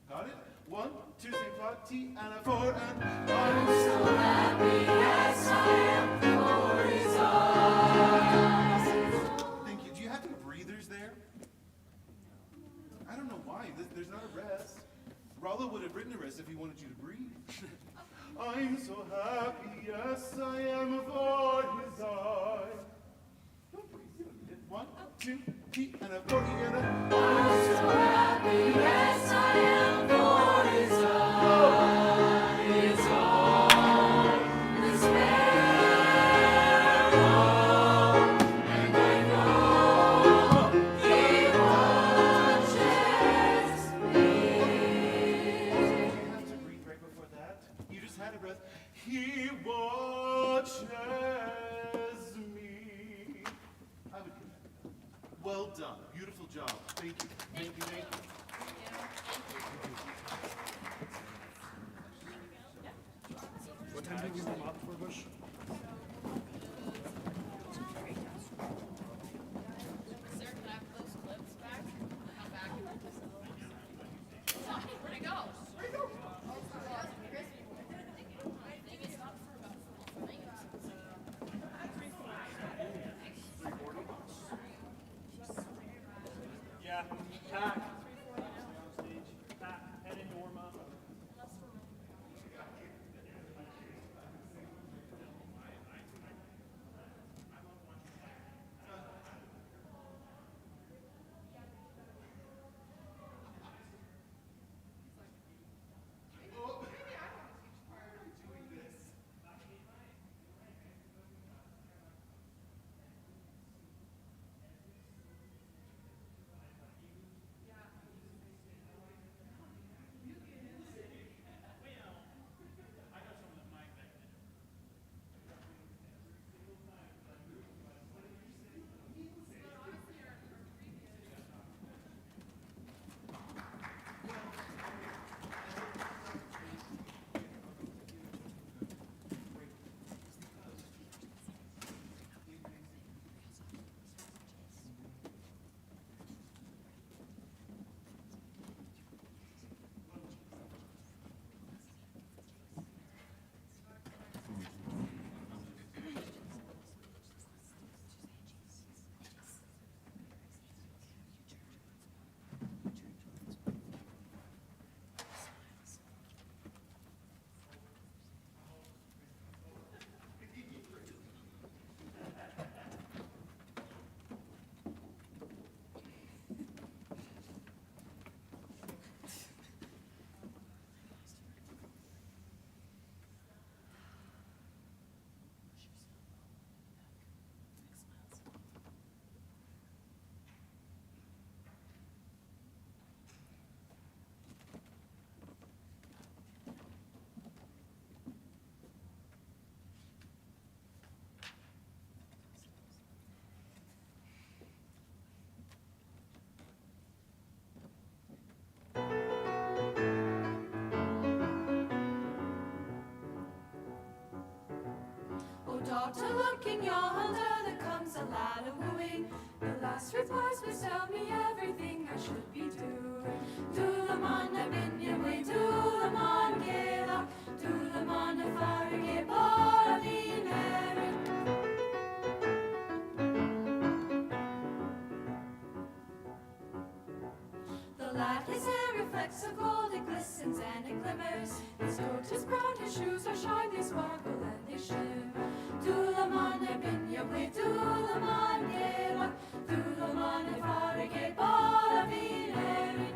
Got it? 1, 2, say 5, T and a 4 and I'm so Happy, yes I am for his eyes. Thank you. Do you have any breathers there? I don't know why. There's not a rest. Rollo would have written a rest if he wanted you to breathe. I'm so happy, yes I am for his eye. Don't breathe. You don't need it. 1, 2, T and a 4 and a I'm so happy, yes I am for his eyes. His eye, the sparrow, and I know he watches me. You have to breathe right before that. You just kind of breath. He watches me. I would commend. Well done. Beautiful job. Thank you. Thank you. Thank you. What time did we warm up for Bush? Sir, can I have those clips back? Come back. Where'd it go? Maybe it's not for about 4 minutes. Yeah, Pat. Pat, head and Norma. Oh, daughter, looking yonder, there comes a lad a-wooing. The lass replies, please tell me everything I should be doing. Dulaman na binyawe, Dulaman gela, Dulaman na farige bara vi merin. The lad, his hair reflects of gold, it glistens and it glimmers. His coat is brown, his shoes are shine, they sparkle and they shimmer. Dulaman na binyawe, Dulaman gela, Dulaman na farige bara vi merin.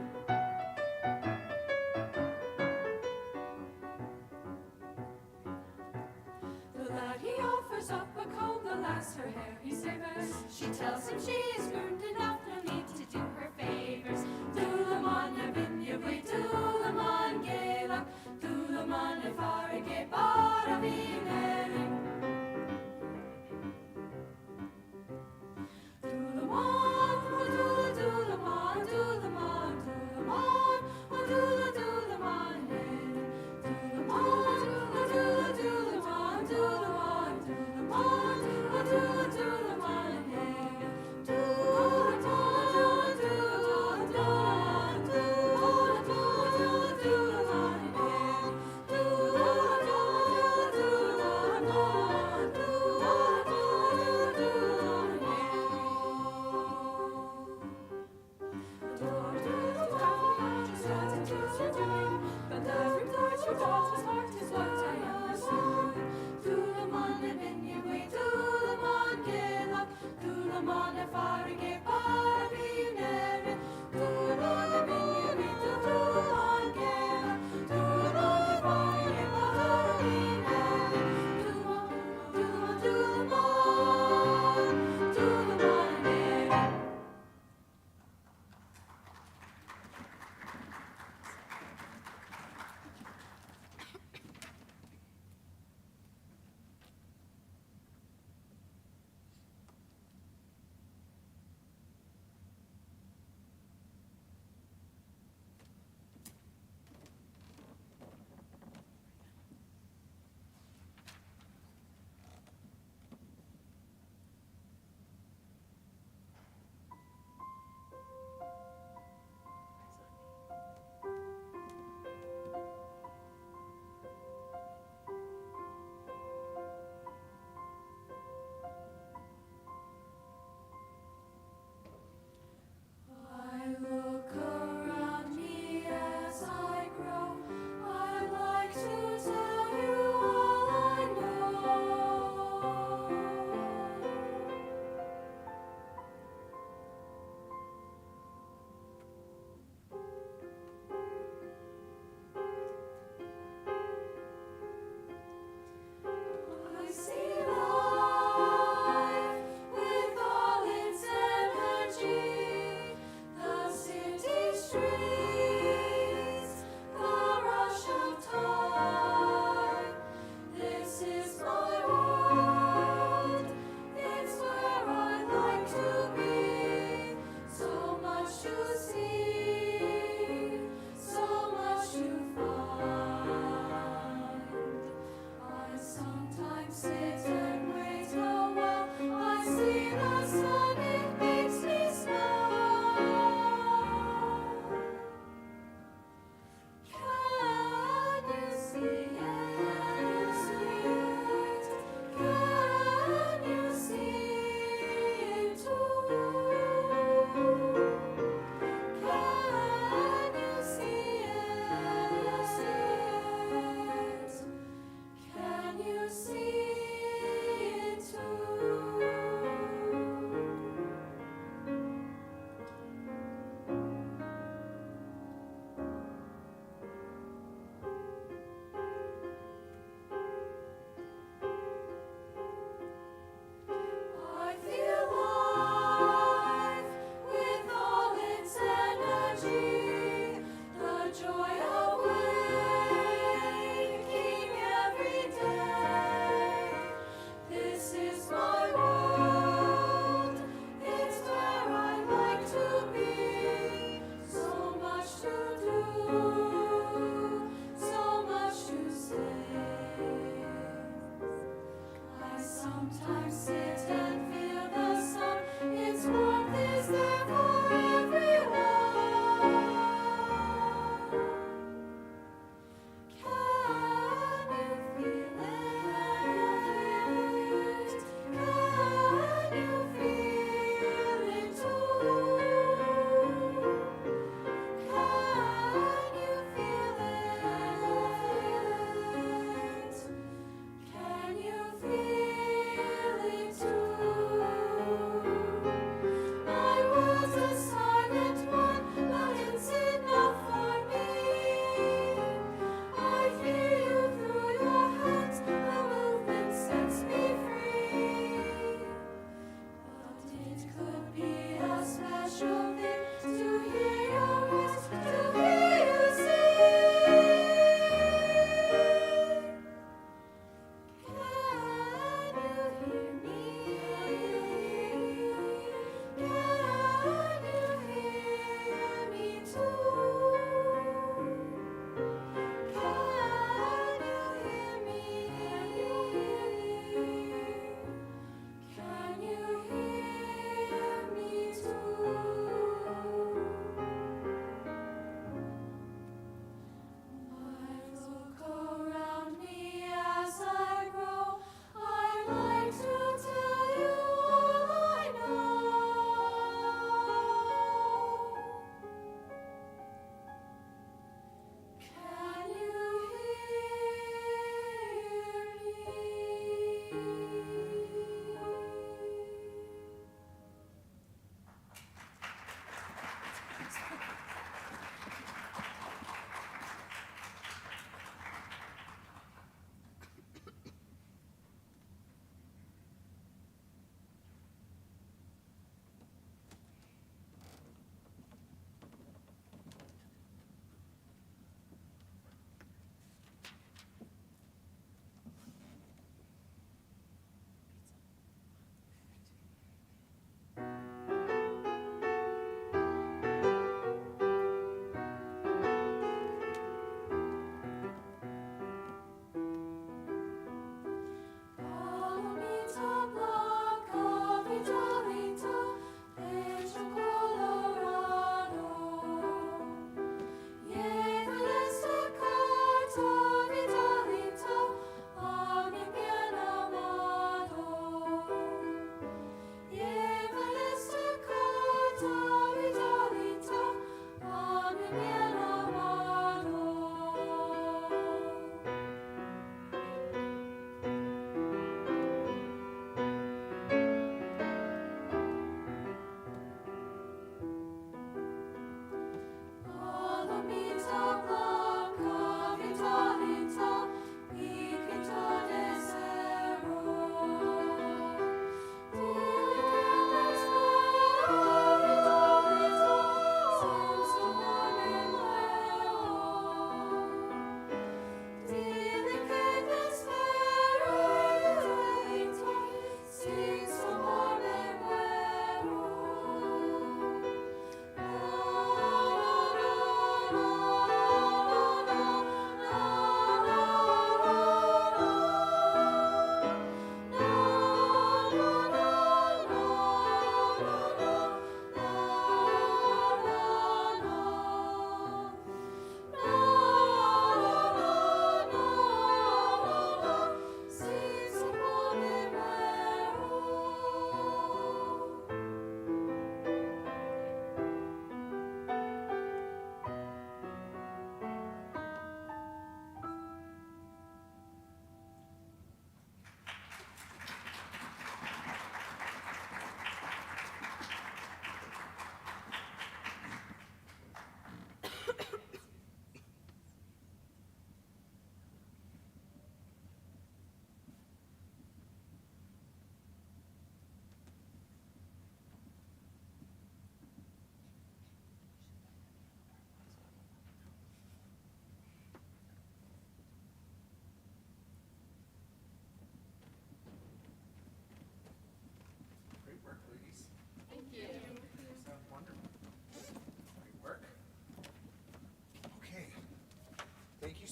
The lad, he offers up a comb, the lass her hair he savors. She tells him she is groomed enough, no need to do her favors. Dulaman na binyawe, Dulaman gela, Dulaman na farige bara vi merin. Dulaman, oh dula Dulaman, Dulaman, Dulaman, oh dula Dulaman merin. Dulaman, oh dula Dulaman, Dulaman, Dulaman, oh dula Dulaman merin. Dulaman, dula Dulaman, Dulaman, Dulaman, oh dula Dulaman merin. Dulaman, dula Dulaman.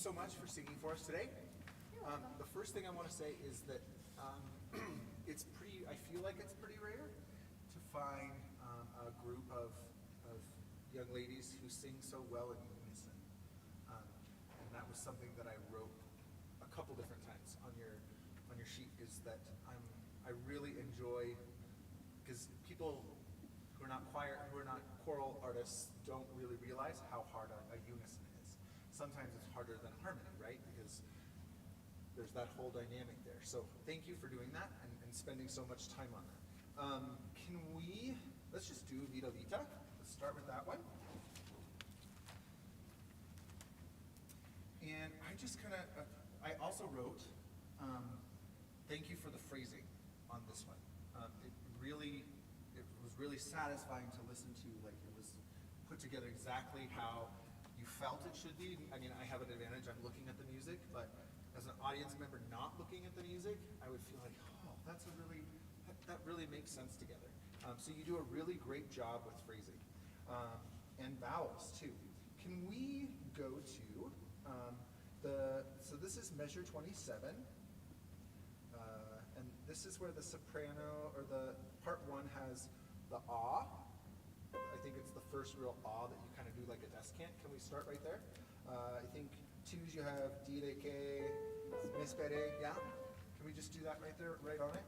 so much for singing for us today. The first thing I want to say is that it's pretty, I feel like it's pretty rare to find a group of young ladies who sing so well in unison. And that was something that I wrote a couple different times on your sheet, is that I really enjoy, because people who are not choral artists don't really realize how hard a unison is. Sometimes it's harder than harmony, right? Because there's that whole dynamic there. So thank you for doing that and spending so much time on that. Let's just do Vita Vita. Let's start with that one. And I just kind of, I also wrote, thank you for the phrasing on this one. It was really satisfying to listen to, like it was put together exactly how you felt it should be. I mean, I have an advantage, I'm looking at the music, but as an audience member not looking at the music, I would feel like, oh, that really makes sense together. So you do a really great job with phrasing. And vowels too. Can we go to so this is measure 27. And this is where the soprano, or the part 1 has the ah. I think it's the first real ah that you kind of do like a descant. Can we start right there? I think 2s you have D, Re, Ke, Mi, Spere, yeah? Can we just do that right there, right on it?